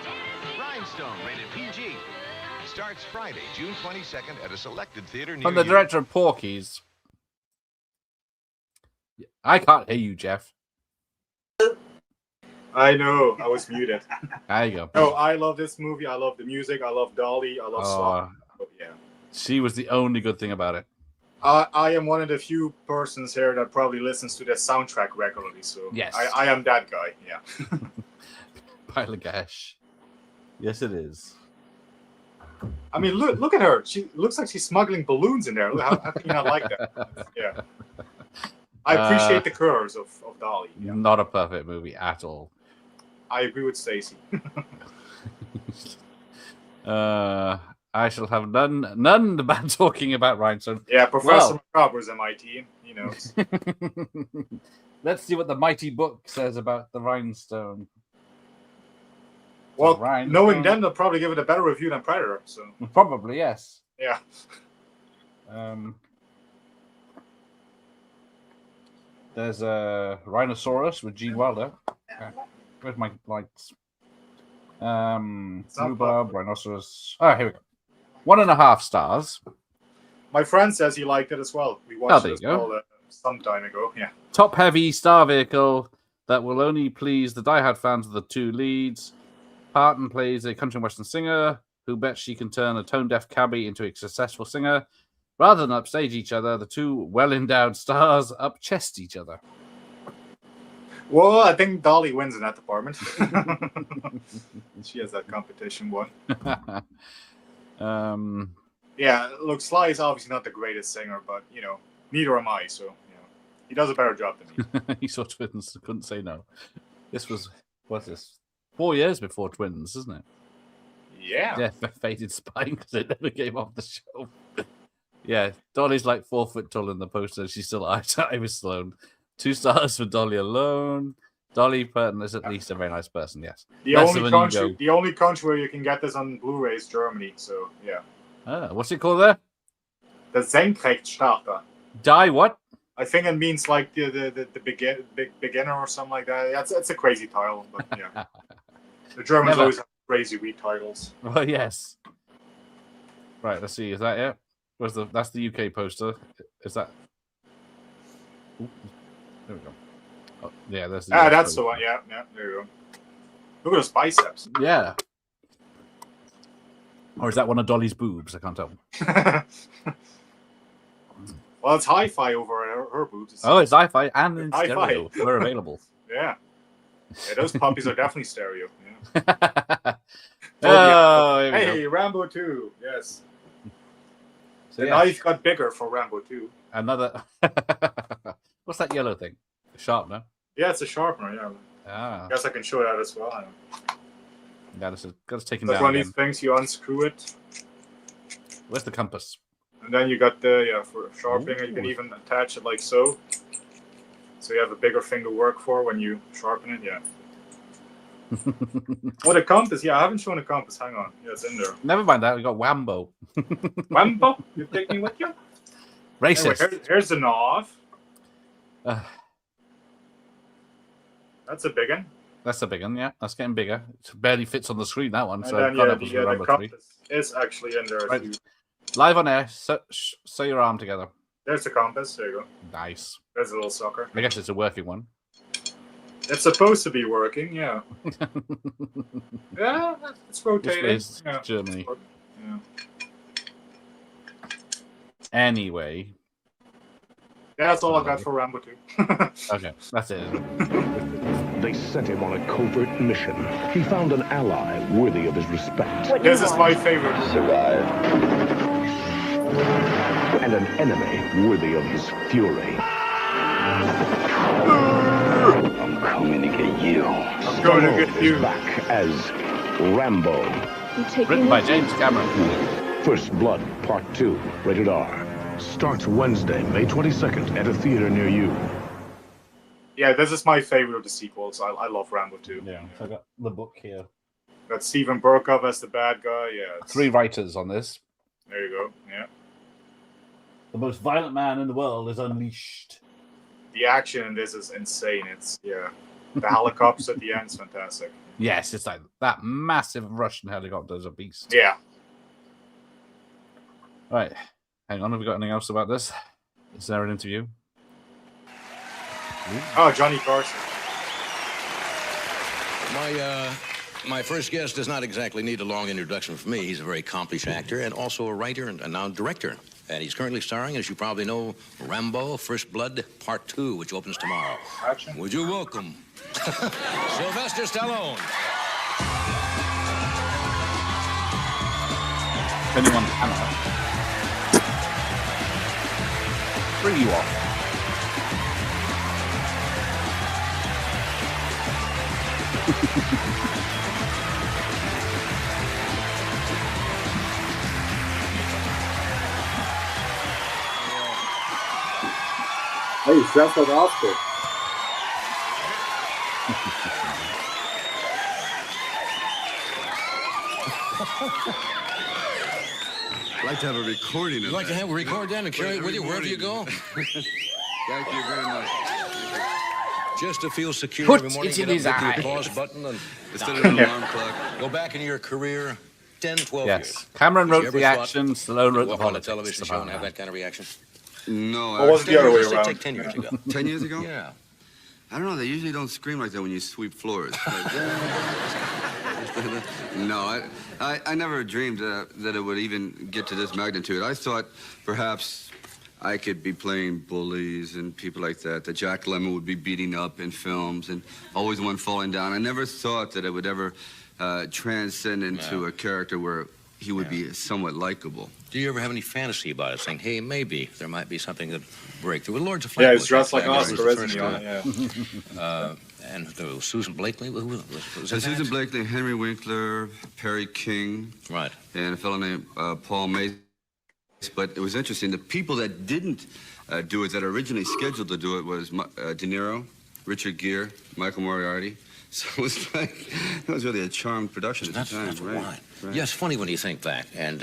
Speaker 17: Rhinestone, rated PG. Starts Friday, June 22nd at a selected theater near
Speaker 2: From the
Speaker 17: you.
Speaker 2: director of Porky's. I can't hear you, Jeff.
Speaker 3: I know, I was muted.
Speaker 2: There you go.
Speaker 3: No, I love this movie. I love the music. I love Dolly. I love song. Yeah.
Speaker 2: She was the only good thing about it.
Speaker 3: I am one of the few persons here that probably listens to the soundtrack regularly. So
Speaker 2: yes,
Speaker 3: I am that guy. Yeah.
Speaker 2: Pile of cash. Yes, it is.
Speaker 3: I mean, look at her. She looks like she's smuggling balloons in there. How can you not like that? Yeah. I appreciate the curves of Dolly. Yeah.
Speaker 2: Not a perfect movie at all.
Speaker 3: I agree with Stacy.
Speaker 2: I shall have none about talking about Rhinestone.
Speaker 3: Yeah, Professor Macabre in my team. He knows.
Speaker 2: Let's see what the mighty book says about the Rhinestone.
Speaker 3: Well, knowing them, they'll probably give it a better review than Predator. So
Speaker 2: probably yes.
Speaker 3: Yeah.
Speaker 2: There's a Rhinoceros with Gene Wilder. Where's my lights? Rhubarb, Rhinoceros. Oh, here we go. 1.5 stars.
Speaker 3: My friend says he liked it as well. We watched it as well some time ago. Yeah.
Speaker 2: Top-heavy star vehicle that will only please the diehard fans of the two leads. Parton plays a country and western singer who bets she can turn a tone-deaf cabbie into a successful singer. Rather than upstage each other, the two well-endowed stars up-chest each other.
Speaker 3: Well, I think Dolly wins in that department. She has that competition one. Yeah, look, Sly is obviously not the greatest singer, but, you know, neither am I, so, you know, he does a better job than me.
Speaker 2: He saw Twins, couldn't say no. This was, what's this? 4 years before Twins, isn't it?
Speaker 3: Yeah.
Speaker 2: Yeah, Faded Spine, because it never came off the show. Yeah, Dolly's like 4 foot tall in the poster. She's still eye to eye with Stallone. 2 stars for Dolly alone. Dolly Parton is at least a very nice person, yes.
Speaker 3: The only country where you can get this on Blu-ray is Germany, so yeah.
Speaker 2: What's it called there?
Speaker 3: The Senkrechtstarter.
Speaker 2: Die what?
Speaker 3: I think it means like the beginner or something like that. Yeah, it's a crazy title, but yeah. The Germans always have crazy retitles.
Speaker 2: Well, yes. Right, let's see. Is that it? That's the UK poster. Is that? Ooh, there we go. Oh, yeah, that's the.
Speaker 3: That's the one. Yeah, there you go. Look at those biceps.
Speaker 2: Yeah. Or is that one of Dolly's boobs? I can't tell.
Speaker 3: Well, it's hi-fi over her boobs.
Speaker 2: It's hi-fi and in stereo. We're available.
Speaker 3: Yeah. Those puppies are definitely stereo.
Speaker 2: Yeah.
Speaker 3: Hey, Rambo 2. Yes.
Speaker 2: So,
Speaker 3: the knife got bigger for Rambo 2.
Speaker 2: Another. What's that yellow thing? A sharpener?
Speaker 3: Yeah, it's a sharpener. Yeah. I guess I can show that as well.
Speaker 2: Yeah, got to take him
Speaker 3: down.
Speaker 2: That's
Speaker 3: one of these things. You unscrew it.
Speaker 2: Where's the compass?
Speaker 3: And then you got for sharpening. You can even attach it like so. So you have a bigger thing to work for when you sharpen it. Yeah. Oh, the compass. Yeah, I haven't shown a compass. Hang on. Yeah, it's in there.
Speaker 2: Never mind that. We got Wambo.
Speaker 3: Wambo? You take me with you?
Speaker 2: Racist.
Speaker 3: Anyway, here's the knob. That's a big one.
Speaker 2: That's a big one, yeah. That's getting bigger. It barely fits on the screen, that one.
Speaker 3: And
Speaker 2: so
Speaker 3: then, the compass is actually in there.
Speaker 2: Right. Live on air. Sew your arm together.
Speaker 3: There's the compass. There you go.
Speaker 2: Nice.
Speaker 3: There's a little sucker.
Speaker 2: I guess it's a working one.
Speaker 3: It's supposed to be working, yeah. Yeah, it's rotating.
Speaker 2: It's Germany.
Speaker 3: Yeah.
Speaker 2: Anyway.
Speaker 3: Yeah, that's all I got for Rambo 2.
Speaker 2: Okay, that's it.
Speaker 10: They sent him on a covert mission. He found an ally worthy of his respect.
Speaker 3: This is my favorite.
Speaker 10: Survive. And an enemy worthy of his fury. I'm coming to get you.
Speaker 3: I'm going to get you.
Speaker 10: Back as Rambo.
Speaker 2: Written by James Cameron.
Speaker 10: First Blood, Part 2, rated R. Starts Wednesday, May 22nd at a theater near you.
Speaker 3: Yeah, this is my favorite of the sequels. I love Rambo 2.
Speaker 2: Yeah, so I got the book here.
Speaker 3: Got Steven Berkoff as the bad guy. Yeah, it's...
Speaker 2: 3 writers on this.
Speaker 3: There you go. Yeah.
Speaker 2: The most violent man in the world is unleashed.
Speaker 3: The action in this is insane. It's the helicopters at the end is fantastic.
Speaker 2: Yes, it's like that massive Russian helicopter is a beast.
Speaker 3: Yeah.
Speaker 2: Right, hang on. Have we got anything else about this? Is there an interview?
Speaker 3: Oh, Johnny Carson.
Speaker 19: My first guest does not exactly need a long introduction from me. He's a very accomplished actor and also a writer and now director. And he's currently starring, as you probably know, Rambo, First Blood, Part 2, which opens tomorrow.
Speaker 3: Action.
Speaker 19: Would you welcome Sylvester Stallone?
Speaker 2: Anyone camera. Bring you off.
Speaker 3: Hey, he's dressed like Oscar.
Speaker 20: I'd like to have a recording of
Speaker 19: You'd like to have a record then and carry it with you wherever you go?
Speaker 20: Thank you very much.
Speaker 19: Just to feel secure
Speaker 2: Put
Speaker 19: every morning,
Speaker 2: it
Speaker 19: get
Speaker 2: in
Speaker 19: up,
Speaker 2: his
Speaker 19: hit the
Speaker 2: eye.
Speaker 19: applause button and
Speaker 20: Instead of an alarm clock.
Speaker 19: go back into your career 10, 12 years.
Speaker 2: Yes, Cameron
Speaker 19: Did you
Speaker 2: wrote
Speaker 19: ever
Speaker 2: the
Speaker 19: thought
Speaker 2: action. Stallone wrote the
Speaker 19: walk on a
Speaker 2: politics.
Speaker 19: television show and have that kind of reaction?
Speaker 20: No,
Speaker 3: Or was it the other way
Speaker 19: Let's say
Speaker 3: around?
Speaker 19: take 10 years ago.
Speaker 20: 10 years ago?
Speaker 19: Yeah.
Speaker 20: I don't know. They usually don't scream like that when you sweep floors. No, I never dreamed that it would even get to this magnitude. I thought perhaps I could be playing bullies and people like that Jack Lemmon would be beating up in films and always one falling down. I never thought that it would ever transcend into a character where he would be somewhat likable.
Speaker 19: Do you ever have any fantasy about it, saying, hey, maybe there might be something that break through? With Lords of
Speaker 3: Yeah,
Speaker 19: Flatbush,
Speaker 3: he's dressed like
Speaker 19: actually, I
Speaker 3: Oscar,
Speaker 19: remember
Speaker 3: isn't he?
Speaker 19: the
Speaker 3: Yeah.
Speaker 19: and Susan Blakely, who was
Speaker 20: So
Speaker 19: in
Speaker 20: Susan
Speaker 19: that?
Speaker 20: Blakely, Henry Winkler, Perry King,
Speaker 19: Right.
Speaker 20: and a fellow named Paul Mason. But it was interesting. The people that didn't do it, that originally scheduled to do it, was De Niro, Richard Gere, Michael Moriarty. So it was like, it was really a charmed production at the time.
Speaker 19: That's
Speaker 20: right.
Speaker 19: right.
Speaker 20: Right.
Speaker 19: Yeah, it's funny when you think back. And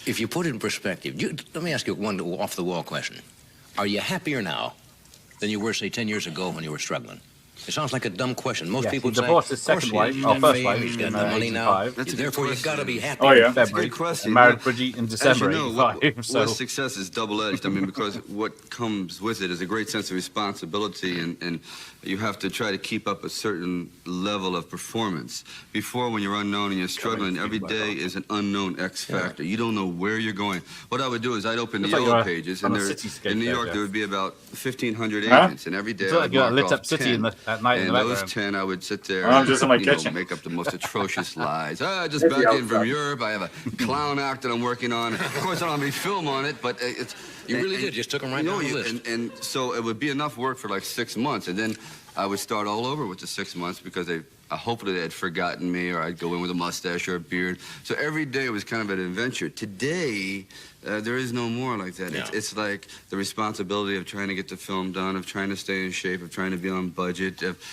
Speaker 19: if you put it in perspective, let me ask you one off-the-wall question. Are you happier now than you were, say, 10 years ago when you were struggling? It sounds like a dumb question. Most people
Speaker 2: he
Speaker 19: say,
Speaker 2: divorced his
Speaker 19: of course
Speaker 2: second
Speaker 19: he
Speaker 2: wife,
Speaker 19: is.
Speaker 2: or
Speaker 19: He's
Speaker 2: first
Speaker 19: got
Speaker 2: wife,
Speaker 19: fame, he's got
Speaker 2: in
Speaker 19: the money now.
Speaker 2: 85.
Speaker 20: That's a good
Speaker 19: Therefore, you've got to be happy.
Speaker 3: Oh, yeah.
Speaker 20: That's a
Speaker 2: February.
Speaker 20: good question.
Speaker 2: And married
Speaker 20: You know,
Speaker 2: Brigitte in
Speaker 20: as
Speaker 2: December
Speaker 20: you know,
Speaker 2: 85. So
Speaker 20: success is double-edged. I mean, because what comes with it is a great sense of responsibility, and you have to try to keep up a certain level of performance. Before, when you're unknown and you're struggling, every day is an unknown X factor. You don't know where you're going. What I would do is I'd open the
Speaker 2: It's like
Speaker 20: Yellow
Speaker 2: you're
Speaker 20: Pages,
Speaker 2: on
Speaker 20: and
Speaker 2: a
Speaker 20: there,
Speaker 2: cityscape
Speaker 20: in New
Speaker 2: there,
Speaker 20: York,
Speaker 2: Jeff.
Speaker 20: there would be about 1,500
Speaker 3: Huh?
Speaker 20: agents, and every day
Speaker 2: It's
Speaker 20: I'd
Speaker 2: like you're a
Speaker 20: mark
Speaker 2: lit-up
Speaker 20: off
Speaker 2: city
Speaker 20: 10.
Speaker 2: in at night in
Speaker 20: And
Speaker 2: the
Speaker 20: those
Speaker 2: background.
Speaker 20: 10, I would sit there
Speaker 3: I'm just in my
Speaker 20: you know,
Speaker 3: kitchen.
Speaker 20: make up the most atrocious lies. Just
Speaker 3: Maybe
Speaker 20: back in from
Speaker 3: outside.
Speaker 20: Europe. I have a clown act that I'm working on. Of course, I don't have any film on it, but it's...
Speaker 19: You really did. Just took them right
Speaker 20: you know,
Speaker 19: down the list.
Speaker 20: And so it would be enough work for like 6 months, and then I would start all over with the 6 months because hopefully they had forgotten me, or I'd go in with a mustache or a beard. So every day was kind of an adventure. Today, there is no more like that.
Speaker 19: No.
Speaker 20: It's like the responsibility of trying to get the film done, of trying to stay in shape, of trying to be on budget, of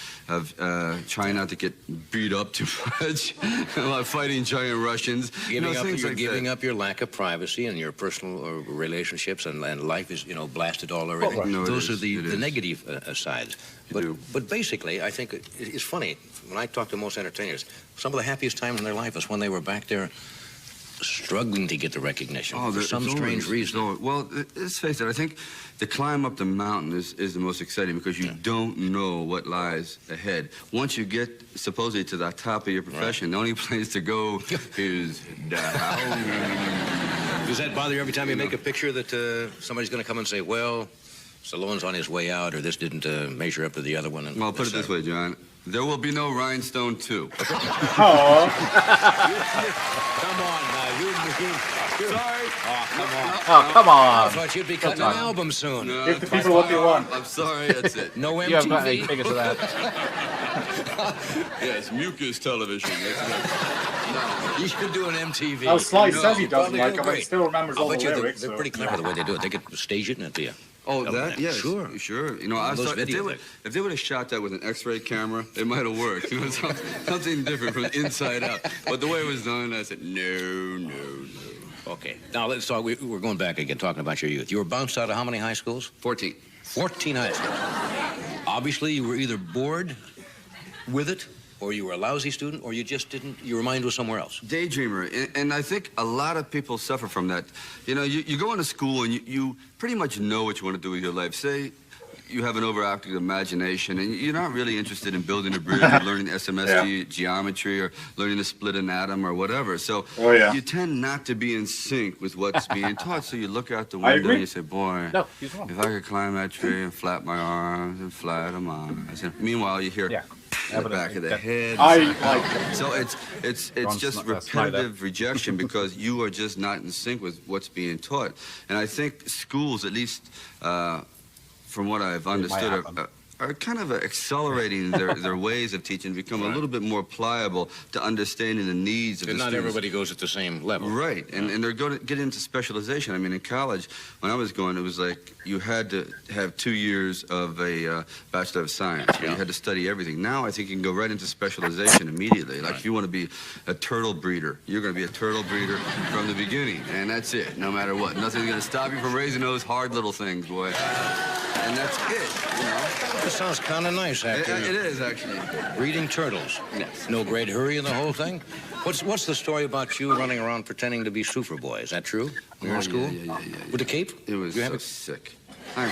Speaker 20: trying not to get beat up too much, like fighting giant Russians.
Speaker 19: Giving up your lack of privacy and your personal relationships, and life is, blasted all over everything.
Speaker 20: No, it
Speaker 19: Those are
Speaker 20: is.
Speaker 19: the
Speaker 20: It is.
Speaker 19: negative sides. But basically, I think it's funny. When I talk to most entertainers, some of the happiest times in their life is when they were back there struggling to get the recognition for some strange reason.
Speaker 20: Well, let's face it, I think the climb up the mountain is the most exciting because you don't know what lies ahead. Once you get supposedly to the top of your profession, the only place to go is down.
Speaker 19: Does that bother you every time you make a picture that somebody's going to come and say, well, Stallone's on his way out, or this didn't measure up to the other one? And
Speaker 20: Well, put it this way, John. There will be no Rhinestone 2.
Speaker 19: Come on now,
Speaker 20: Sorry.
Speaker 19: Oh,
Speaker 2: come on.
Speaker 19: I thought you'd be cutting an album soon.
Speaker 20: No,
Speaker 3: Give the people what they want.
Speaker 20: I'm sorry, that's it.
Speaker 19: No MTV.
Speaker 2: You haven't got any figures of that.
Speaker 20: Yes, mucus television.
Speaker 19: You should do an MTV.
Speaker 3: Now, Sly says he
Speaker 19: You'd
Speaker 3: doesn't
Speaker 19: probably
Speaker 3: like
Speaker 19: do
Speaker 3: him, but he
Speaker 19: great.
Speaker 3: still remembers
Speaker 19: I'll
Speaker 3: all the
Speaker 19: bet you
Speaker 3: lyrics.
Speaker 19: they're
Speaker 3: so-
Speaker 19: pretty clever the way they do it. They could stage it and it'd be a
Speaker 20: Oh, that? Yes.
Speaker 19: Sure.
Speaker 20: Sure. You know, I
Speaker 19: Those
Speaker 20: thought
Speaker 19: video
Speaker 20: if they would have shot that with an X-ray camera, it might have worked. You know, something different from inside out. But the way it was done, I said, no.
Speaker 19: Okay. Now, let's talk. We're going back again, talking about your youth. You were bounced out of how many high schools?
Speaker 20: 14.
Speaker 19: 14 high schools. Obviously, you were either bored with it, or you were a lousy student, or you just didn't, your mind was somewhere else.
Speaker 20: Daydreamer, and I think a lot of people suffer from that. You know, you go into school and you pretty much know what you want to do with your life. Say you have an overactive imagination and you're not really interested in building a bridge or learning SMSG geometry or learning to split an atom or whatever. So you tend not to be in sync with what's being taught. So you look out the window and you say, boy, if I could climb that tree and flap my arms and fly to Mars. Meanwhile, you hear the back of the head. So it's just repetitive rejection because you are just not in sync with what's being taught. And I think schools, at least from what I've understood, are kind of accelerating their ways of teaching, become a little bit more pliable to understanding the needs of the students.
Speaker 19: Not everybody goes at the same level.
Speaker 20: Right, and they're going to get into specialization. I mean, in college, when I was going, it was like you had to have 2 years of a Bachelor of Science. You had to study everything. Now I think you can go right into specialization immediately. Like if you want to be a turtle breeder, you're going to be a turtle breeder from the beginning, and that's it, no matter what. Nothing's going to stop you from raising those hard little things, boy. And that's it, you know.
Speaker 19: This sounds kind of nice, actually.
Speaker 20: It is, actually.
Speaker 19: Breeding turtles.
Speaker 20: Yes.
Speaker 19: No great hurry in the whole thing. What's the story about you running around pretending to be Superboy? Is that true? When you were in school?
Speaker 20: Yeah.
Speaker 19: With the cape?
Speaker 20: It was
Speaker 19: you
Speaker 20: so sick. I'm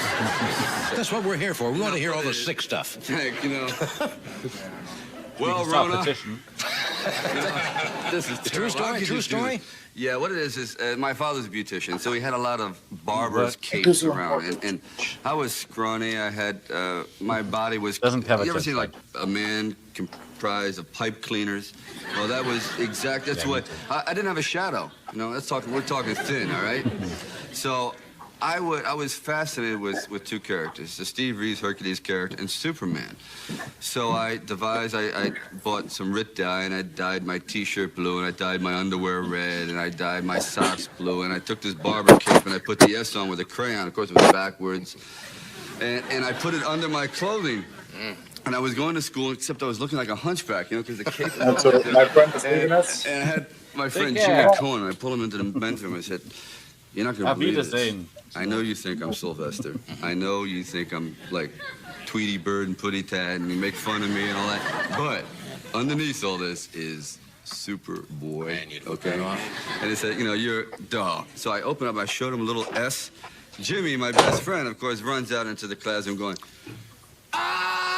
Speaker 19: That's what we're here for. We want to hear all the sick stuff.
Speaker 20: Heck, you know. Well, Rona. This is
Speaker 19: true story. True story.
Speaker 20: Yeah, what it is my father's a beautician, so he had a lot of barber's capes around, and I was scrawny. I had my body was.
Speaker 2: Doesn't have
Speaker 20: you ever seen like a man comprised of pipe cleaners? Well, that was exact. That's what I didn't have a shadow. You know, we're talking thin, all right. So I was fascinated with two characters, the Steve Reeves Hercules character and Superman. So I bought some Rit dye and I dyed my t-shirt blue and I dyed my underwear red and I dyed my socks blue and I took this barber cape and I put the S on with a crayon. Of course, it was backwards. And I put it under my clothing. And I was going to school, except I was looking like a hunchback, you know, because the cape was
Speaker 3: That's what my friend is leaving us.
Speaker 20: And I had my friend Jimmy Cohen, and I pulled him into the men's room. I said, you're not going to believe this. I know you think I'm Sylvester. I know you think I'm like Tweety Bird and Putty Tad, and you make fun of me and all that. But underneath all this is Superboy, okay? And he said, you know, you're a dog. So I opened up, I showed him a little S. Jimmy, my best friend, of course, runs out into the classroom going, ah!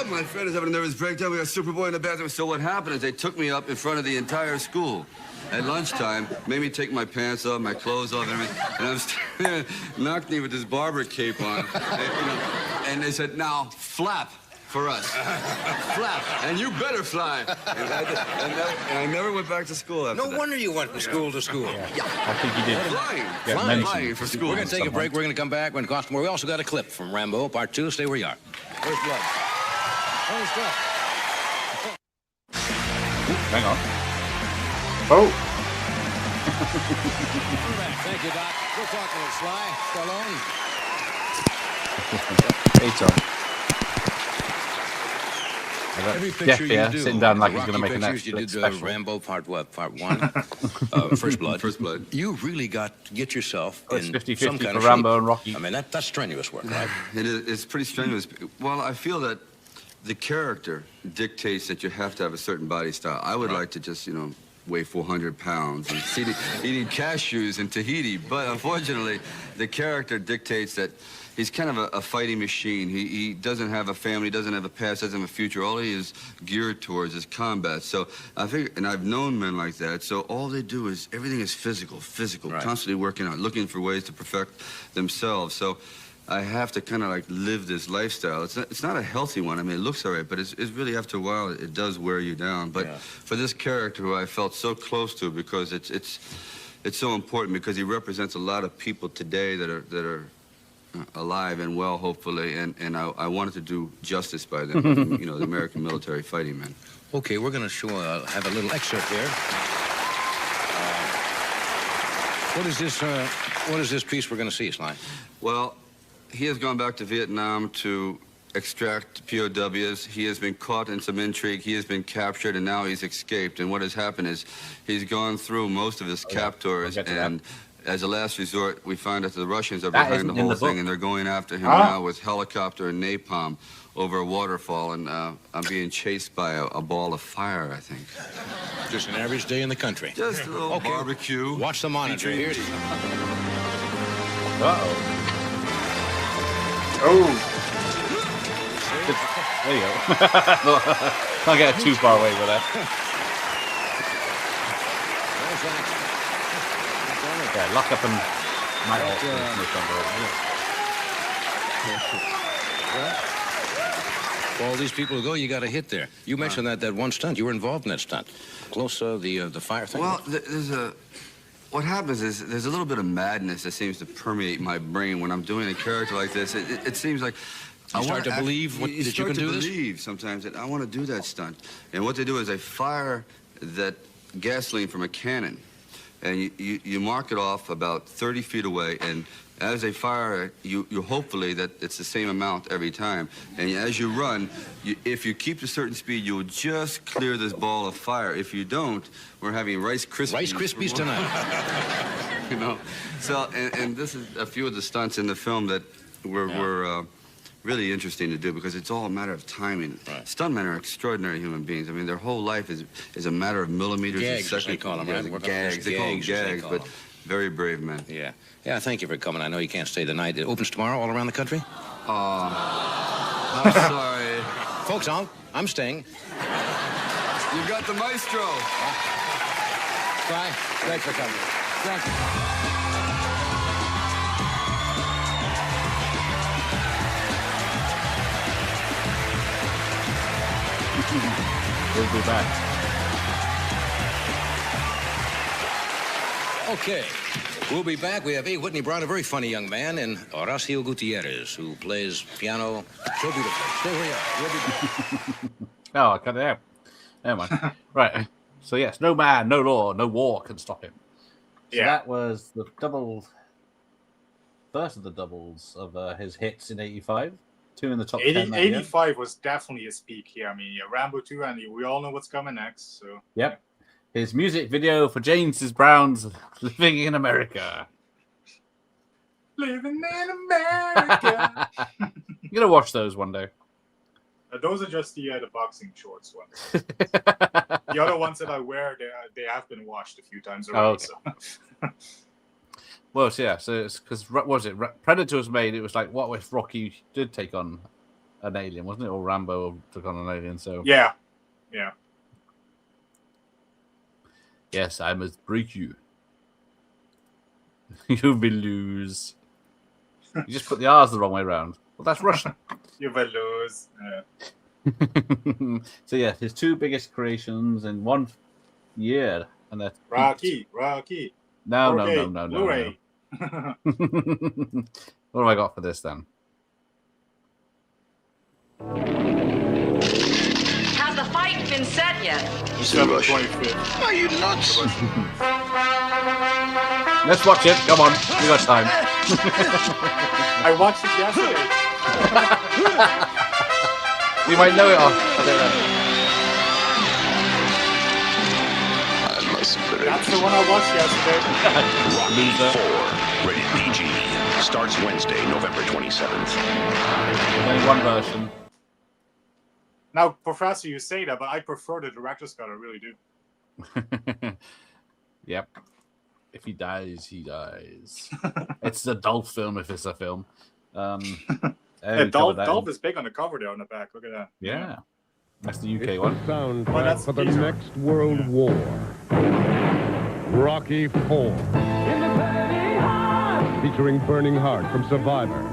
Speaker 20: My friend is having a nervous breakdown. We got Superboy in the bathroom. So what happened is they took me up in front of the entire school. At lunchtime, made me take my pants off, my clothes off, and everything. And I was standing there, knocked me with this barber cape on. And they said, now, flap for us. Flap, and you better fly. And I never went back to school after that.
Speaker 19: No wonder you went from school to school.
Speaker 20: Yeah.
Speaker 2: I think you did.
Speaker 20: Flying for school.
Speaker 19: We're going to take a break. We're going to come back. We're going to cost more. We also got a clip from Rambo, Part 2. Stay where you are. First blood. First blood.
Speaker 2: Hang on.
Speaker 13: Oh. Thank you, Doc. We're talking with Sly. Stallone.
Speaker 2: Hey, Tom.
Speaker 19: Every picture you do,
Speaker 2: sitting down like he's
Speaker 19: Rocky
Speaker 2: going to make an
Speaker 19: pictures, you did Rambo Part 1, First Blood.
Speaker 20: First Blood.
Speaker 19: You really got to get yourself
Speaker 2: It's
Speaker 19: in
Speaker 2: 50-50
Speaker 19: some kind
Speaker 2: for
Speaker 19: of
Speaker 2: Rambo
Speaker 19: shape.
Speaker 2: and Rocky.
Speaker 19: I mean, that's strenuous work, right?
Speaker 20: It is. It's pretty strenuous. Well, I feel that the character dictates that you have to have a certain body style. I would like to just, you know, weigh 400 pounds and eating cashews in Tahiti. But unfortunately, the character dictates that he's kind of a fighting machine. He doesn't have a family, doesn't have a past, doesn't have a future. All he is geared towards is combat. So I figure, and I've known men like that, so all they do is, everything is physical,
Speaker 19: Right.
Speaker 20: constantly working out, looking for ways to perfect themselves. So I have to kind of like live this lifestyle. It's not a healthy one. I mean, it looks all right, but it's really after a while, it does wear you down. But for this character who I felt so close to, because it's so important, because he represents a lot of people today that are alive and well, hopefully, and I wanted to do justice by them, you know, the American military fighting men.
Speaker 19: Okay, we're going to have a little excerpt here. What is this piece we're going to see, Sly?
Speaker 20: Well, he has gone back to Vietnam to extract POWs. He has been caught in some intrigue. He has been captured, and now he's escaped. And what has happened is he's gone through most of his captors, and as a last resort, we find that the Russians are behind the whole thing, and they're going after him now with helicopter and napalm over a waterfall, and I'm being chased by a ball of fire, I think.
Speaker 19: Just an average day in the country.
Speaker 20: Just a little barbecue.
Speaker 19: Watch the monitor. Here's...
Speaker 2: Uh-oh.
Speaker 3: Oh.
Speaker 2: There you go. Can't get too far away with that. Yeah, lock up and
Speaker 19: all these people who go, you got a hit there. You mentioned that one stunt. You were involved in that stunt. Close the fire thing.
Speaker 20: Well, what happens is there's a little bit of madness that seems to permeate my brain when I'm doing a character like this. It seems like
Speaker 19: you start to believe that you can do this?
Speaker 20: believe sometimes that I want to do that stunt. And what they do is they fire that gasoline from a cannon, and you mark it off about 30 feet away, and as they fire it, you hopefully that it's the same amount every time. And as you run, if you keep a certain speed, you'll just clear this ball of fire. If you don't, we're having Rice Krispies.
Speaker 19: Rice Krispies tonight.
Speaker 20: You know, so and this is a few of the stunts in the film that were really interesting to do because it's all a matter of timing. Right. Stuntmen are extraordinary human beings. I mean, their whole life is a matter of millimeters
Speaker 19: Gags,
Speaker 20: a second.
Speaker 19: they call them, right?
Speaker 20: Gags. They call them gags, but very brave men.
Speaker 19: Yeah. Yeah, thank you for coming. I know you can't stay the night. It opens tomorrow all around the country?
Speaker 20: I'm sorry.
Speaker 19: Folks, I'm staying.
Speaker 20: You got the maestro.
Speaker 19: Bye. Thanks for coming. Thank you.
Speaker 2: We'll be back.
Speaker 19: Okay. We'll be back. We have A. Whitney Brown, a very funny young man, and Horacio Gutierrez, who plays piano so beautifully. Stay where you are. We'll be back.
Speaker 2: Oh, I cut it out. Never mind. Right. So, yes, no man, no law, no war can stop him. So that was the first of the doubles of his hits in 85. 2 in the top 10.
Speaker 3: 85 was definitely his peak here. I mean, Rambo 2, and we all know what's coming next. So.
Speaker 2: Yep. His music video for James Brown's Living in America.
Speaker 3: Living in America.
Speaker 2: You're going to watch those one day.
Speaker 3: Those are just the boxing shorts ones. The other ones that I wear, they have been washed a few times already.
Speaker 2: Oh, okay. So. Well, so yeah, so it's because, what was it? Predator was made, it was like, what if Rocky did take on an alien, wasn't it? Or Rambo took on an alien, so...
Speaker 3: Yeah.
Speaker 2: Yes, I must break you. You will lose. You just put the R's the wrong way around. Well, that's Russian.
Speaker 3: You will lose.
Speaker 2: So yeah, his 2 biggest creations in 1 year, and that's
Speaker 3: Rocky.
Speaker 2: No.
Speaker 3: Blu-ray.
Speaker 2: What have I got for this then?
Speaker 21: Has the fight been set yet?
Speaker 3: December 25th.
Speaker 19: Are you nuts?
Speaker 2: Let's watch it. Come on, we got time.
Speaker 3: I watched it yesterday.
Speaker 2: You might know it off.
Speaker 3: That's the one I watched yesterday.
Speaker 17: Rocky 4, rated PG. Starts Wednesday, November 27th.
Speaker 2: There's only one version.
Speaker 3: Now, Professor, you say that, but I prefer the director's cut. I really do.
Speaker 2: Yep. If he dies, he dies. It's an adult film if it's a film.
Speaker 3: Dolph is big on the cover there on the back. Look at that.
Speaker 2: Yeah. That's the UK one.
Speaker 22: Soundtrack for the next World War. Rocky 4. Featuring Burning Heart from Survivor.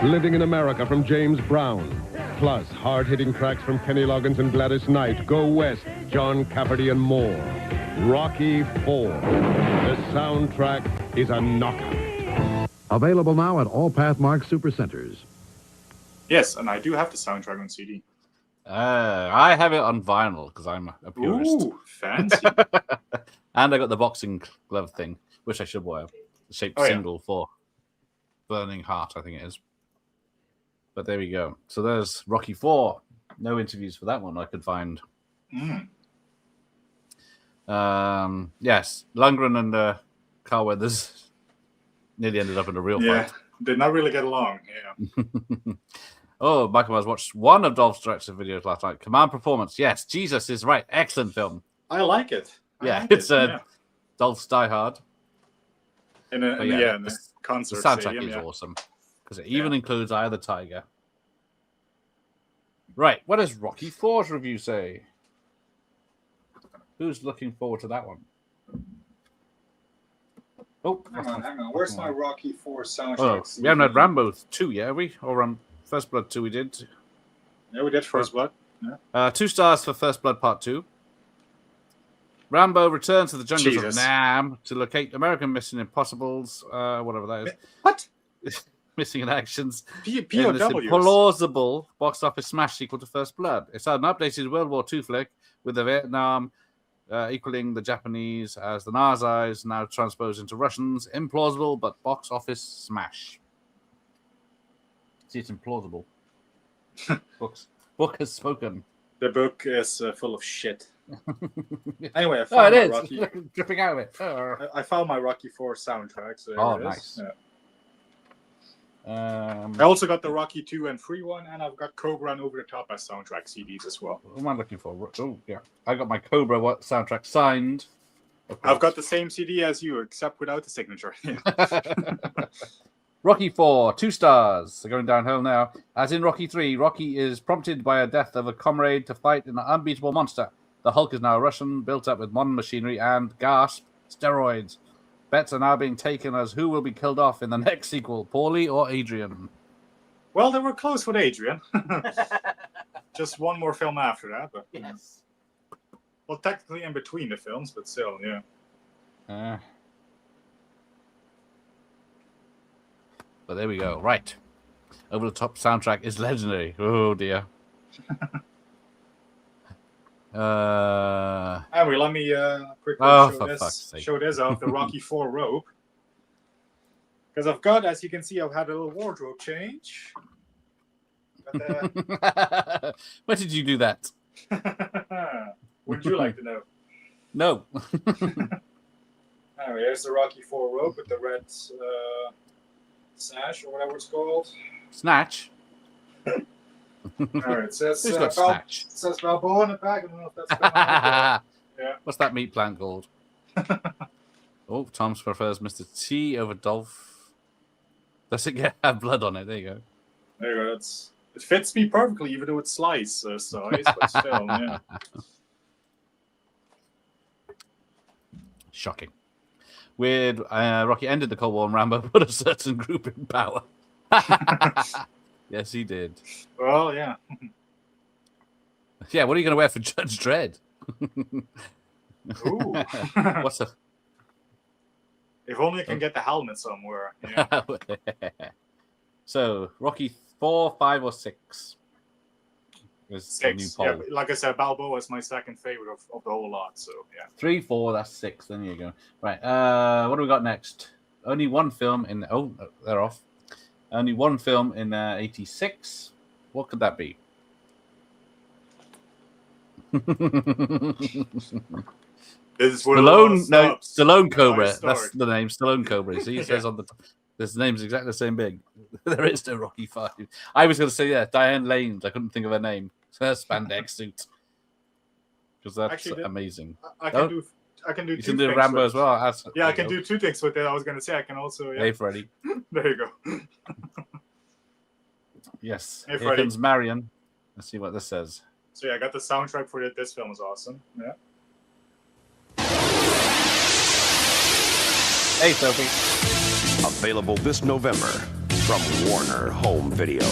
Speaker 22: Living in America from James Brown. Plus hard-hitting tracks from Kenny Loggins and Gladys Knight, Go West, John Cafferty, and more. Rocky 4. The soundtrack is a knockout.
Speaker 23: Available now at all Pathmark Supercenters.
Speaker 3: Yes, and I do have the soundtrack on CD.
Speaker 2: I have it on vinyl because I'm a purist.
Speaker 3: Ooh, fancy.
Speaker 2: And I got the boxing glove thing, which I should wear. The shaped single for. Burning Heart, I think it is. But there we go. So there's Rocky 4. No interviews for that one I could find. Yes, Lundgren and Carl Weathers nearly ended up in a real fight.
Speaker 3: Did not really get along. Yeah.
Speaker 2: Oh, Michael Myers watched one of Dolph's directed videos last night. Command Performance. Yes, Jesus is right. Excellent film.
Speaker 3: I like it.
Speaker 2: It's Dolph's Die Hard.
Speaker 3: In the concert
Speaker 2: the soundtrack
Speaker 3: stadium,
Speaker 2: is awesome because it even includes Eye of the Tiger. Right, what does Rocky 4's review say? Who's looking forward to that one? Oh,
Speaker 3: hang on. Where's my Rocky 4 soundtrack?
Speaker 2: Oh, we haven't had Rambo 2 yet, have we? Or First Blood 2 we did.
Speaker 3: Yeah, we did First Blood. Yeah.
Speaker 2: 2 stars for First Blood Part 2. Rambo returns to the jungles of Nam to locate American Mission Impossibles, whatever that is.
Speaker 3: What?
Speaker 2: Missing in actions.
Speaker 3: POWs.
Speaker 2: In this implausible box office smash sequel to First Blood. It's an updated World War II flick with the Vietnam equaling the Japanese as the Nazis now transposed into Russians. Implausible, but box office smash. See, it's implausible. Book has spoken.
Speaker 3: The book is full of shit. Anyway, I found
Speaker 2: my
Speaker 3: Rocky.
Speaker 2: Dripping out of it.
Speaker 3: I found my Rocky 4 soundtrack. So there it is.
Speaker 2: Nice.
Speaker 3: Yeah. I also got the Rocky 2 and 3 one, and I've got Cobra and Over the Top as soundtrack CDs as well.
Speaker 2: What am I looking for? Oh, yeah. I got my Cobra soundtrack signed.
Speaker 3: I've got the same CD as you, except without the signature.
Speaker 2: Rocky 4, 2 stars. They're going downhill now. As in Rocky 3, Rocky is prompted by a death of a comrade to fight an unbeatable monster. The Hulk is now a Russian, built up with modern machinery and, gasp, steroids. Bets are now being taken as who will be killed off in the next sequel, Paulie or Adrian.
Speaker 3: Well, they were close with Adrian. Just one more film after that. But,
Speaker 2: yes.
Speaker 3: Well, technically in between the films, but still, yeah.
Speaker 2: But there we go. Right. Over the Top soundtrack is legendary. Oh, dear.
Speaker 3: Anyway, let me quickly show this off, the Rocky 4 robe. Because I've got, as you can see, I've had a little wardrobe change. But,
Speaker 2: when did you do that?
Speaker 3: Would you like to know?
Speaker 2: No.
Speaker 3: Anyway, here's the Rocky 4 robe with the red sash or whatever it's called.
Speaker 2: Snatch.
Speaker 3: All right, it says,
Speaker 2: Snatch?
Speaker 3: It says Balboa on the back. I don't know if that's yeah.
Speaker 2: What's that meat plant called? Oh, Tom's prefers Mr. T over Dolph. Does it have blood on it? There you go.
Speaker 3: There you go. It fits me perfectly, even though it's slice size, but still, yeah.
Speaker 2: Shocking. Weird. Rocky ended the Cold War and Rambo put a certain group in power. Yes, he did.
Speaker 3: Well, yeah.
Speaker 2: Yeah, what are you going to wear for Judge Dredd?
Speaker 3: Ooh.
Speaker 2: What's a...
Speaker 3: If only I can get the helmet somewhere. Yeah.
Speaker 2: So, Rocky 4, 5, or 6?
Speaker 3: 6. Yeah, like I said, Balboa is my second favorite of the whole lot. So, yeah.
Speaker 2: 3, 4, that's 6. Then you go. Right. What do we got next? Only one film in... Oh, they're off. Only one film in 86. What could that be? Stallone Cobra. That's the name. Stallone Cobra. See, it says on the top. This name's exactly the same big. There is no Rocky 5. I was going to say, Diane Lane. I couldn't think of her name. Her spandex suit. Because that's
Speaker 3: actually,
Speaker 2: amazing.
Speaker 3: I can do
Speaker 2: you
Speaker 3: two
Speaker 2: can do
Speaker 3: things
Speaker 2: Rambo
Speaker 3: with,
Speaker 2: as well.
Speaker 3: I can do 2 things with it. I was going to say I can also... Yeah.
Speaker 2: Hey, Freddy.
Speaker 3: There you go.
Speaker 2: Yes.
Speaker 3: Hey,
Speaker 2: Here comes Marion. Let's see what this says.
Speaker 3: So, yeah, I got the soundtrack for it. This film is awesome. Yeah.
Speaker 2: Hey, Sophie.
Speaker 17: Available this November from Warner Home Video.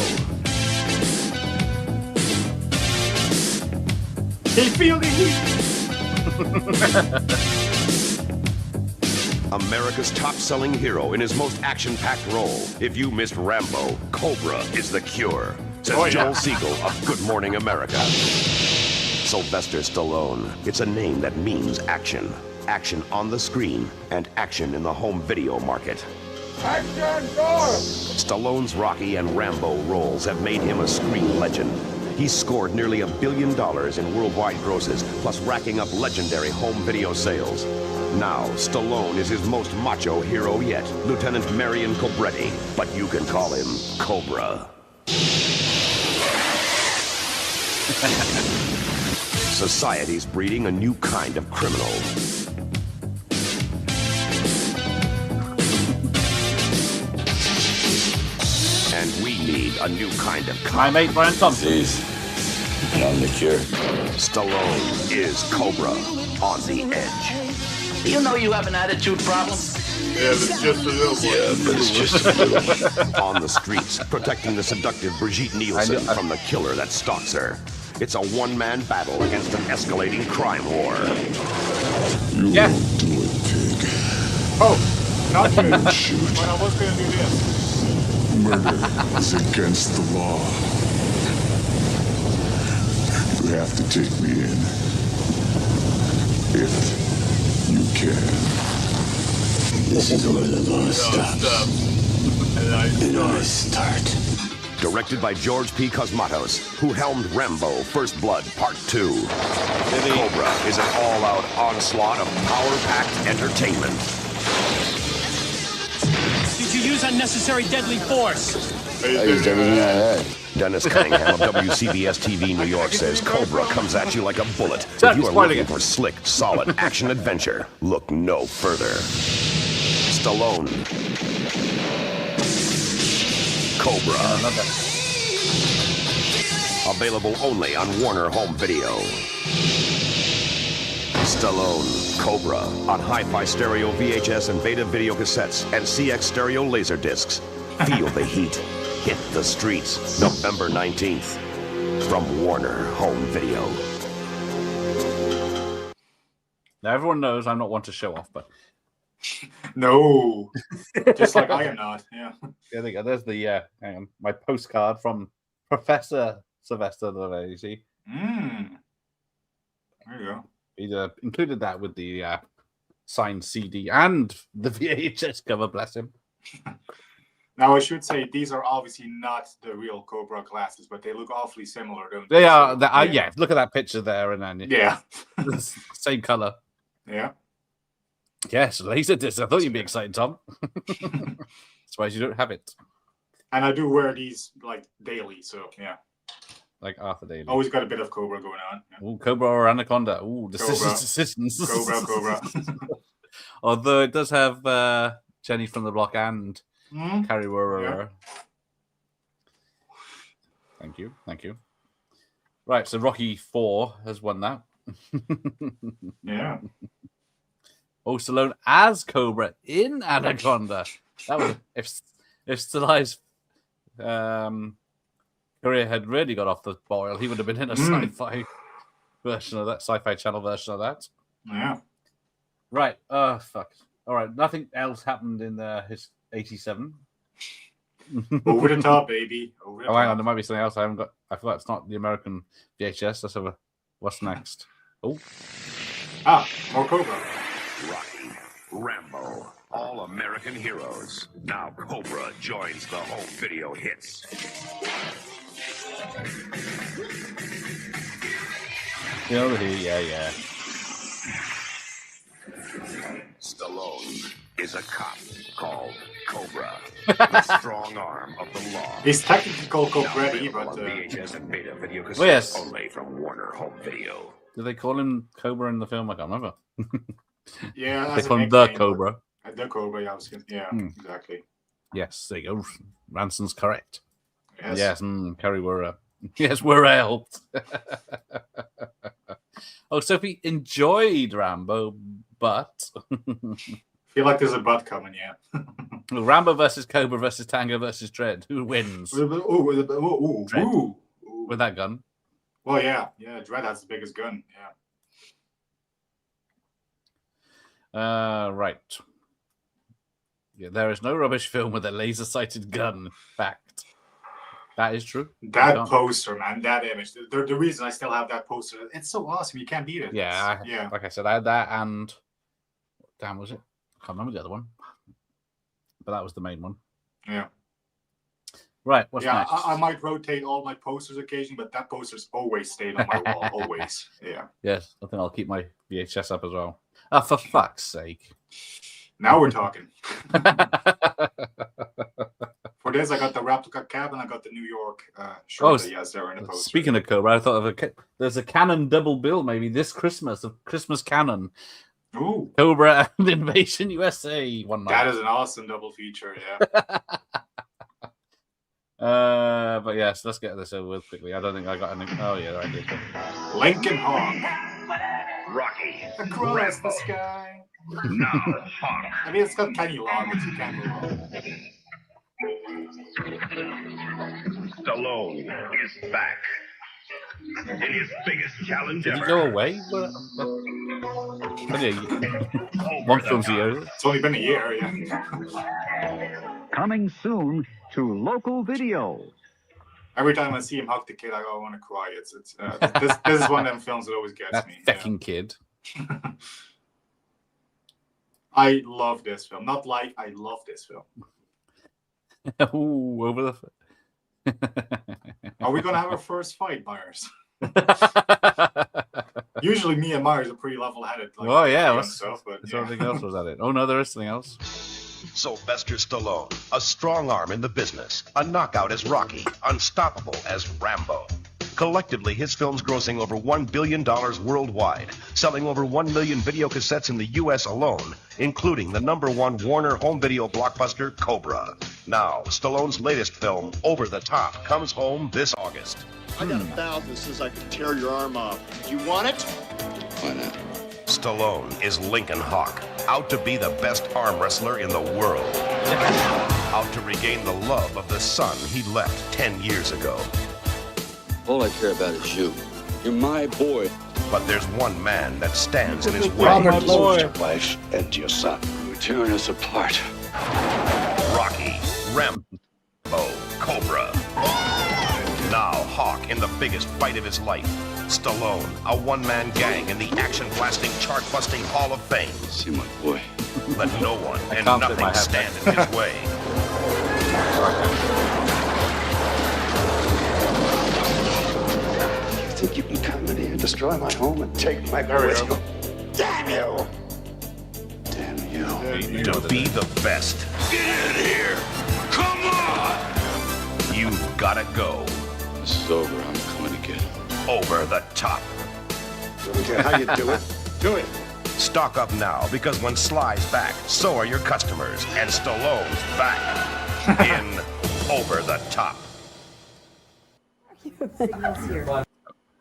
Speaker 3: They feel the heat.
Speaker 17: America's top-selling hero in his most action-packed role. If you missed Rambo, Cobra is the cure, says Joel Siegel of Good Morning America. Sylvester Stallone. It's a name that means action. Action on the screen and action in the home video market.
Speaker 1: Action, go!
Speaker 17: Stallone's Rocky and Rambo roles have made him a screen legend. He's scored nearly $1 billion in worldwide grosses, plus racking up legendary home video sales. Now, Stallone is his most macho hero yet, Lieutenant Marion Cobretti, but you can call him Cobra. Society's breeding a new kind of criminal. And we need a new kind of cop.
Speaker 2: My mate Brian Thompson.
Speaker 17: On the cure. Stallone is Cobra on the edge.
Speaker 4: You know you have an attitude problem.
Speaker 1: Yeah, but it's just a little one.
Speaker 17: Yeah, but it's just a little one. On the streets, protecting the seductive Brigitte Nielsen from the killer that stalks her. It's a one-man battle against an escalating crime war.
Speaker 1: You won't do it, pig.
Speaker 3: Oh, not good. But
Speaker 1: Shoot.
Speaker 3: I was going to do this.
Speaker 1: Murder is against the law. You have to take me in. If you can.
Speaker 4: This is where the law stops. And I start.
Speaker 17: Directed by George P. Cosmatos, who helmed Rambo: First Blood Part 2. Cobra is an all-out onslaught of power-packed entertainment.
Speaker 6: Did you use unnecessary deadly force?
Speaker 17: I used everything I had. Dennis Cunningham of WCBS TV New York says Cobra comes at you like a bullet. If you are looking for slick, solid action adventure, look no further. Stallone. Cobra. Available only on Warner Home Video. Stallone, Cobra, on Hi-Fi Stereo VHS and Beta video cassettes and CX Stereo laser discs. Feel the heat. Hit the streets. November 19th. From Warner Home Video.
Speaker 2: Now, everyone knows I'm not one to show off, but...
Speaker 3: No. Just like I am not, yeah.
Speaker 2: Yeah, there you go. There's the, hang on, my postcard from Professor Sylvester, you see.
Speaker 3: There you go.
Speaker 2: He included that with the signed CD and the VHS cover, bless him.
Speaker 3: Now, I should say, these are obviously not the real Cobra glasses, but they look awfully similar, don't
Speaker 2: They
Speaker 3: they?
Speaker 2: are,
Speaker 3: So,
Speaker 2: yeah, look at that picture there, and then
Speaker 3: yeah.
Speaker 2: Same color.
Speaker 3: Yeah.
Speaker 2: Yes, laser disc. I thought you'd be excited, Tom. Surprised you don't have it.
Speaker 3: And I do wear these, like, daily, so, yeah.
Speaker 2: Like Arthur Daly.
Speaker 3: Always got a bit of Cobra going on. Yeah.
Speaker 2: Ooh, Cobra or Anaconda. Ooh, decisions.
Speaker 3: Cobra.
Speaker 2: Although it does have Jenny from the Block and Carrie
Speaker 3: Yeah.
Speaker 2: Thank you. Right, so Rocky 4 has won that.
Speaker 3: Yeah.
Speaker 2: Oh, Stallone as Cobra in Anaconda. That was if Stallone's career had really got off the boil, he would have been in a sci-fi version of that, Sci-Fi Channel version of that.
Speaker 3: Yeah.
Speaker 2: Right. Fuck. All right. Nothing else happened in his 87.
Speaker 3: Over the top, baby. Over the
Speaker 2: Oh, hang
Speaker 3: top.
Speaker 2: on. There might be something else I haven't got. I forgot it's not the American VHS. Let's have a. What's next? Oh.
Speaker 3: More Cobra.
Speaker 17: Rocky, Rambo, all American heroes. Now Cobra joins the home video hits.
Speaker 2: Over here, yeah.
Speaker 17: Stallone is a cop called Cobra, the strong arm of the law.
Speaker 3: He's technically called Cobretti, but...
Speaker 17: VHS and Beta video cassettes
Speaker 2: Well, yes.
Speaker 17: only from Warner Home Video.
Speaker 2: Did they call him Cobra in the film? I can't remember.
Speaker 3: Yeah,
Speaker 2: They
Speaker 3: that's
Speaker 2: call him the Cobra.
Speaker 3: The Cobra, yeah, exactly.
Speaker 2: Yes, there you go. Ranson's correct.
Speaker 3: Yes.
Speaker 2: Kerry were. Yes, we're helped. Oh, Sophie enjoyed Rambo, but
Speaker 3: Feel like there's a butt coming, yeah.
Speaker 2: Rambo versus Cobra versus Tango versus Dredd. Who wins?
Speaker 3: Dredd.
Speaker 2: With that gun.
Speaker 3: Well, yeah, Dredd has the biggest gun, yeah.
Speaker 2: Right. Yeah, there is no rubbish film with a laser-sighted gun. Fact. That is true.
Speaker 3: That poster, man, that image. The reason I still have that poster, it's so awesome. You can't beat it.
Speaker 2: Yeah, like I said, I had that and... Damn, was it? I can't remember the other one. but that was the main one.
Speaker 3: Yeah.
Speaker 2: Right, what's
Speaker 3: yeah,
Speaker 2: next?
Speaker 3: I might rotate all my posters occasionally, but that poster's always stayed on my wall, always. Yeah.
Speaker 2: Yes, I think I'll keep my VHS up as well. Oh, for fuck's sake.
Speaker 3: Now we're talking. For this, I got the replica cab and I got the New York shirt that he has there in the poster.
Speaker 2: Speaking of Cobra, I thought of there's a Canon double bill maybe this Christmas of Christmas Canon.
Speaker 3: Ooh.
Speaker 2: Cobra and Invasion USA one night.
Speaker 3: That is an awesome double feature, yeah.
Speaker 2: But yes, let's get this over with quickly. I don't think I got any. Oh yeah, I did.
Speaker 3: Lincoln Hawk.
Speaker 4: Rocky.
Speaker 3: Across the sky.
Speaker 4: Now, Hawk.
Speaker 3: I mean, it's got Kenny Loggins. You can't go wrong.
Speaker 4: Stallone is back. In his biggest challenge
Speaker 2: Did
Speaker 4: ever.
Speaker 2: he go away? One film's a year.
Speaker 3: It's only been a year, yeah.
Speaker 8: Coming soon to local video.
Speaker 3: Every time I see him hug the kid, I want to cry. This is one of them films that always gets me.
Speaker 2: Fucking kid.
Speaker 3: I love this film. Not like I love this film.
Speaker 2: Ooh, over the.
Speaker 3: Are we gonna have our first fight, Myers? Usually, me and Myers are pretty level-headed. Like,
Speaker 2: oh yeah,
Speaker 3: stuff, but
Speaker 2: something else was at it. Oh no, there is something else.
Speaker 17: Sylvester Stallone, a strong arm in the business, a knockout as Rocky, unstoppable as Rambo. Collectively, his films grossing over $1 billion worldwide, selling over 1 million video cassettes in the U.S. alone, including the #1 Warner home video blockbuster, Cobra. Now, Stallone's latest film, Over the Top, comes home this August.
Speaker 9: I got a valve that says I can tear your arm off. Do you want it?
Speaker 17: Why not? Stallone is Lincoln Hawk, out to be the best arm wrestler in the world. Out to regain the love of the son he left 10 years ago.
Speaker 20: All I care about is you. You're my boy.
Speaker 17: But there's one man that stands in his way.
Speaker 10: Robert lost your wife and your son.
Speaker 20: We're tearing us apart.
Speaker 17: Rocky, Rambo, Cobra. Now Hawk in the biggest fight of his life. Stallone, a one-man gang in the action-blasting, chart-busting Hall of Fame.
Speaker 20: See my boy.
Speaker 17: Let no one and nothing stand in his way.
Speaker 20: You think you can come in here and destroy my home and take my boy? Damn you! Damn you.
Speaker 17: To be the best.
Speaker 4: Get in here! Come on!
Speaker 17: You've gotta go.
Speaker 20: This is over. I'm coming to get him.
Speaker 17: Over the top.
Speaker 9: Don't care how you do it. Do it.
Speaker 17: Stock up now, because when Sly's back, so are your customers. And Stallone's back in Over the Top.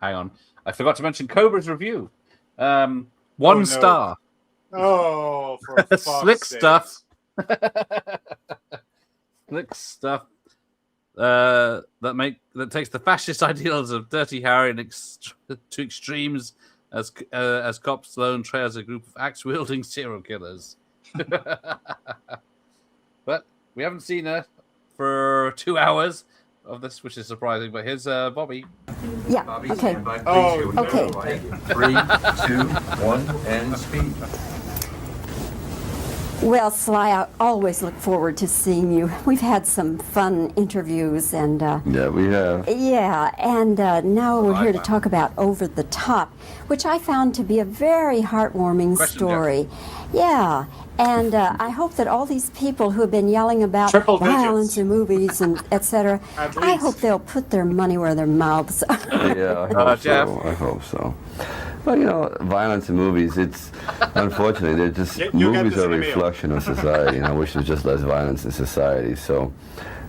Speaker 2: Hang on. I forgot to mention Cobra's review. One star.
Speaker 3: Oh, for fuck's
Speaker 2: Slick
Speaker 3: sake.
Speaker 2: stuff. Slick stuff. That takes the fascist ideals of Dirty Harry to extremes as Cop Stallone trails a group of axe-wielding serial killers. But we haven't seen her for 2 hours of this, which is surprising. But here's Bobby.
Speaker 15: Yeah.
Speaker 12: Bobby,
Speaker 15: Okay.
Speaker 12: stand by, please.
Speaker 15: Oh,
Speaker 12: Here we go.
Speaker 15: okay.
Speaker 12: 3, 2, 1, and speed.
Speaker 15: Well, Sly, I always look forward to seeing you. We've had some fun interviews, and
Speaker 7: Yeah, we have.
Speaker 15: yeah, and now we're here to talk about Over the Top, which I found to be a very heartwarming story. Yeah, and I hope that all these people who have been yelling about
Speaker 3: Triple
Speaker 15: violence
Speaker 3: digits.
Speaker 15: in movies and etc.,
Speaker 3: At
Speaker 15: I
Speaker 3: least.
Speaker 15: hope they'll put their money where their mouths are.
Speaker 7: Yeah, I hope
Speaker 2: Jeff.
Speaker 7: so. I hope so. Well, you know, violence in movies, it's unfortunately, they're just,
Speaker 3: You get
Speaker 7: movies
Speaker 3: this
Speaker 7: are
Speaker 3: in
Speaker 7: a
Speaker 3: the mail.
Speaker 7: reflection of society, and I wish there was just less violence in society. So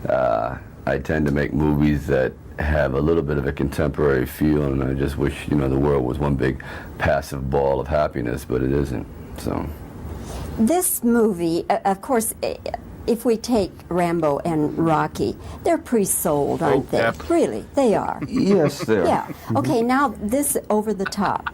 Speaker 7: I tend to make movies that have a little bit of a contemporary feel, and I just wish, you know, the world was one big passive ball of happiness, but it isn't. So.
Speaker 15: This movie, of course, if we take Rambo and Rocky, they're pre-sold, aren't they?
Speaker 2: Yep.
Speaker 15: Really, they are.
Speaker 7: Yes, they are.
Speaker 15: Yeah. Okay, now this Over the Top,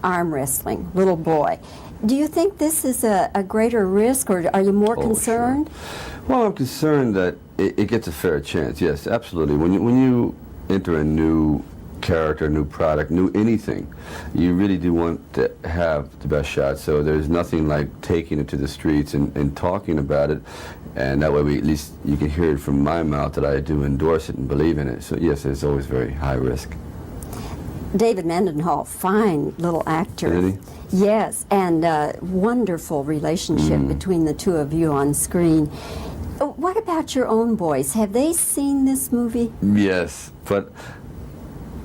Speaker 15: arm wrestling, little boy. Do you think this is a greater risk, or are you more concerned?
Speaker 7: Sure. Well, I'm concerned that it gets a fair chance. Yes, absolutely. When you enter a new character, new product, new anything, you really do want to have the best shot. So there's nothing like taking it to the streets and talking about it, and that way at least you can hear it from my mouth that I do endorse it and believe in it. So yes, it's always very high risk.
Speaker 15: David Mendenhall, fine little actor.
Speaker 7: Isn't he?
Speaker 15: Yes, and wonderful relationship between the two of you on screen. What about your own boys? Have they seen this movie?
Speaker 7: Yes, but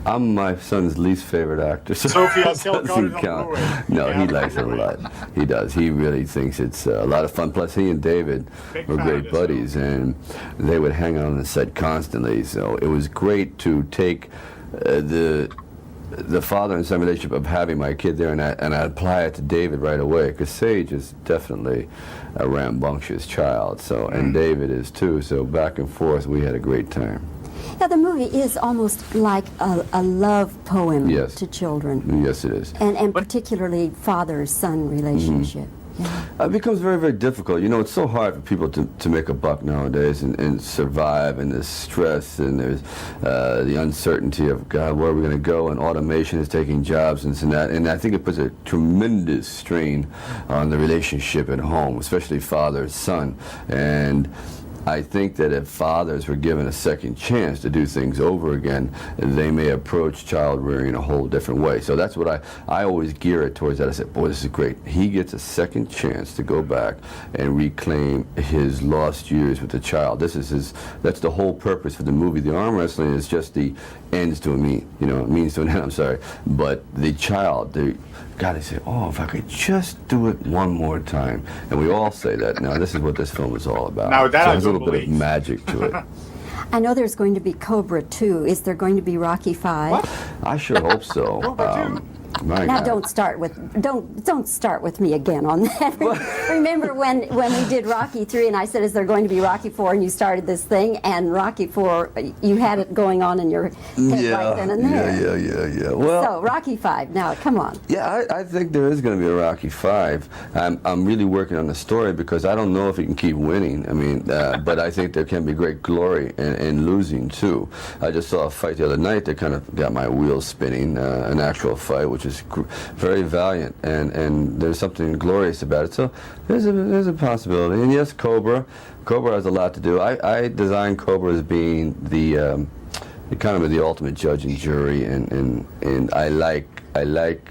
Speaker 7: I'm my son's least favorite actor, so
Speaker 3: Sophie, I
Speaker 7: it
Speaker 3: still got
Speaker 7: doesn't
Speaker 3: it on
Speaker 7: count.
Speaker 3: Blu-ray.
Speaker 7: No,
Speaker 3: Yeah,
Speaker 7: he likes it a lot. He does. He really thinks it's a lot of fun. Plus, he and David were great buddies, and they would hang out on the set constantly. So it was great to take the father and son relationship of having my kid there, and I apply it to David right away, because Sage is definitely a rambunctious child, so and David is too. So back and forth, we had a great time.
Speaker 15: Now, the movie is almost like a love poem
Speaker 7: Yes.
Speaker 15: to children.
Speaker 7: Yes, it is.
Speaker 15: And particularly father-son relationship.
Speaker 7: It becomes very, very difficult. You know, it's so hard for people to make a buck nowadays and survive, and there's stress, and there's the uncertainty of, God, where are we going to go, and automation is taking jobs and this and that, and I think it puts a tremendous strain on the relationship at home, especially father-son. And I think that if fathers were given a second chance to do things over again, they may approach child rearing in a whole different way. So that's what I always gear it towards that. I said, boy, this is great. He gets a second chance to go back and reclaim his lost years with the child. That's the whole purpose for the movie. The arm wrestling is just the ends to a mean, means to an end, I'm sorry. But the child, God, they say, oh, if I could just do it one more time. And we all say that. Now, this is what this film is all about.
Speaker 3: Now, that
Speaker 7: so
Speaker 3: I
Speaker 7: there's a little
Speaker 3: believe.
Speaker 7: bit of magic to it.
Speaker 15: I know there's going to be Cobra 2. Is there going to be Rocky 5?
Speaker 3: What?
Speaker 7: I sure hope so. My
Speaker 15: Now
Speaker 7: God.
Speaker 15: don't start with me again on that. Remember when we did Rocky 3 and I said, is there going to be Rocky 4, and you started this thing, and Rocky 4, you had it going on in your head right then and there.
Speaker 7: Yeah. Well,
Speaker 15: So Rocky 5, now come on.
Speaker 7: yeah, I think there is going to be a Rocky 5. I'm really working on the story because I don't know if he can keep winning. I mean, but I think there can be great glory in losing too. I just saw a fight the other night that kind of got my wheels spinning, an actual fight, which is very valiant, and there's something glorious about it. So there's a possibility. And yes, Cobra has a lot to do. I designed Cobra as being the kind of the ultimate judge and jury, and I like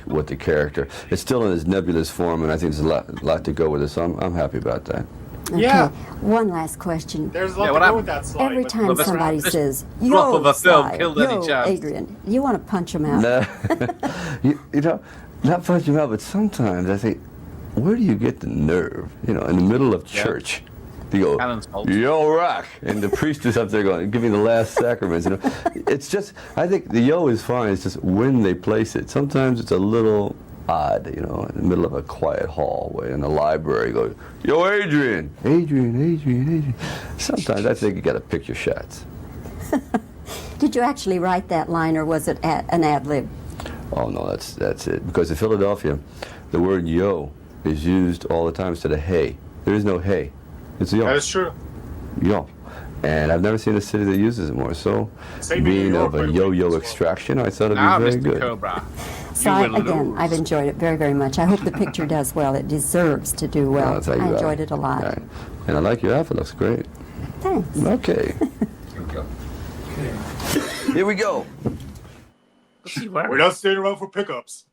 Speaker 7: what the character. It's still in its nebulous form, and I think there's a lot to go with it. So I'm happy about that.
Speaker 15: Okay.
Speaker 3: Yeah.
Speaker 15: One last question.
Speaker 3: There's a lot
Speaker 2: Yeah,
Speaker 3: to
Speaker 2: what
Speaker 3: go
Speaker 2: happened?
Speaker 3: with that slide.
Speaker 15: Every
Speaker 3: but-
Speaker 15: time somebody
Speaker 2: this
Speaker 15: says,
Speaker 2: drop
Speaker 15: yo,
Speaker 2: of a film
Speaker 15: Sly,
Speaker 2: killed any
Speaker 15: yo,
Speaker 2: chance.
Speaker 15: Adrian, you want to punch him out.
Speaker 7: you know, not punch him out, but sometimes I think, where do you get the nerve? In the middle of church, to go,
Speaker 2: Cannon's fault.
Speaker 7: yo, rock, and the priest is up there going, give me the last sacraments. It's just, I think the yo is fine. It's just when they place it. Sometimes it's a little odd, in the middle of a quiet hallway in a library. Go, yo, Adrian. Sometimes I think you got to pick your shots.
Speaker 15: Did you actually write that line, or was it an ad lib?
Speaker 7: Oh no, that's it. Because in Philadelphia, the word yo is used all the time instead of hey. There is no hey. It's yo.
Speaker 3: That is true.
Speaker 7: Yo. And I've never seen a city that uses it more. So,
Speaker 3: Same in
Speaker 7: being
Speaker 3: New York,
Speaker 7: of a
Speaker 3: by the way,
Speaker 7: yo-yo
Speaker 3: as well.
Speaker 7: extraction, I thought it'd
Speaker 2: Now,
Speaker 7: be very
Speaker 2: Mr.
Speaker 7: good.
Speaker 2: Cobra.
Speaker 15: So
Speaker 2: You will
Speaker 15: again,
Speaker 2: lose.
Speaker 15: I've enjoyed it very, very much. I hope the picture does well. It deserves to do well.
Speaker 7: I'll tell you
Speaker 15: I
Speaker 7: what.
Speaker 15: enjoyed it a lot.
Speaker 7: All right. And I like your outfit. Looks great.
Speaker 15: Thanks.
Speaker 7: Okay. Here we go.
Speaker 3: We're not staying around for pickups.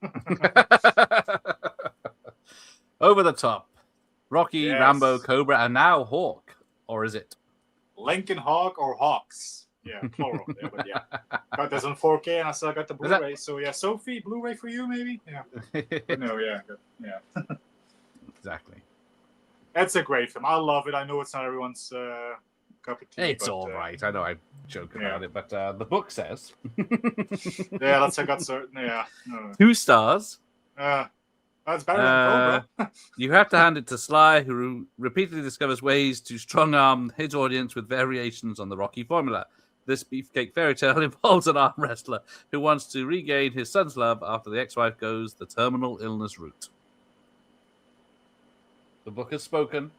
Speaker 2: Over the top. Rocky,
Speaker 3: Yes.
Speaker 2: Rambo, Cobra, and now Hawk. Or is it?
Speaker 3: Lincoln Hawk or Hawks. Yeah, plural. Yeah, but yeah. Got this on 4K, and I still got the
Speaker 2: that-
Speaker 3: Blu-ray. So yeah, Sophie, Blu-ray for you maybe? Yeah. But no, yeah. Good. Yeah.
Speaker 2: Exactly.
Speaker 3: That's a great film. I love it. I know it's not everyone's cup of tea.
Speaker 2: It's
Speaker 3: but,
Speaker 2: all right. I know I joke
Speaker 3: yeah.
Speaker 2: about it, but the book says
Speaker 3: Yeah, I got certain. Yeah. No.
Speaker 2: 2 stars.
Speaker 3: That's better than Cobra.
Speaker 2: You have to hand it to Sly, who repeatedly discovers ways to strong-arm his audience with variations on the Rocky formula. This beefcake fairy tale involves an arm wrestler who wants to regain his son's love after the ex-wife goes the terminal illness route. The book has spoken.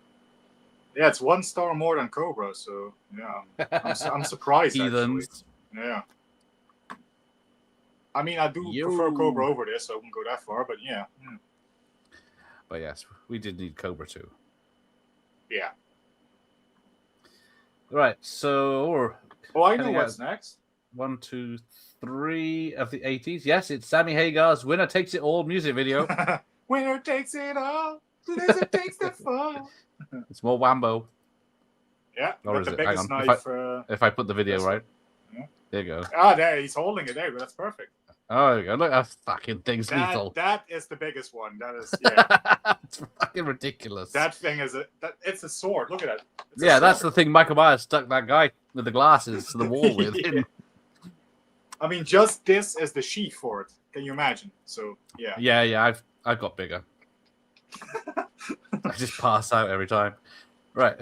Speaker 3: Yeah, it's 1 star more than Cobra, so yeah. I'm surprised, actually.
Speaker 2: Heathens.
Speaker 3: Yeah. I mean, I do prefer Cobra over this, so I wouldn't go that far, but yeah.
Speaker 2: But yes, we did need Cobra too.
Speaker 3: Yeah.
Speaker 2: Right, so...
Speaker 3: Oh, I know what's next.
Speaker 2: 1, 2, 3 of the 80s. Yes, it's Sammy Hagar's Winner Takes It All music video.
Speaker 3: Winner takes it all, loser takes the fall.
Speaker 2: It's more Wambo.
Speaker 3: Yeah,
Speaker 2: or is
Speaker 3: the
Speaker 2: it? Hang
Speaker 3: biggest
Speaker 2: on.
Speaker 3: knife.
Speaker 2: If I put the video right.
Speaker 3: Yeah.
Speaker 2: There you go.
Speaker 3: Ah, there, he's holding it there, but that's perfect.
Speaker 2: Oh, there you go. Look, that fucking thing's lethal.
Speaker 3: That is the biggest one. That is, yeah.
Speaker 2: It's fucking ridiculous.
Speaker 3: That thing is it's a sword. Look at that.
Speaker 2: Yeah, that's the thing Michael Myers stuck that guy with the glasses to the wall with.
Speaker 3: Yeah. I mean, just this is the sheath for it. Can you imagine? So, yeah.
Speaker 2: Yeah, I've got bigger. I just pass out every time. Right.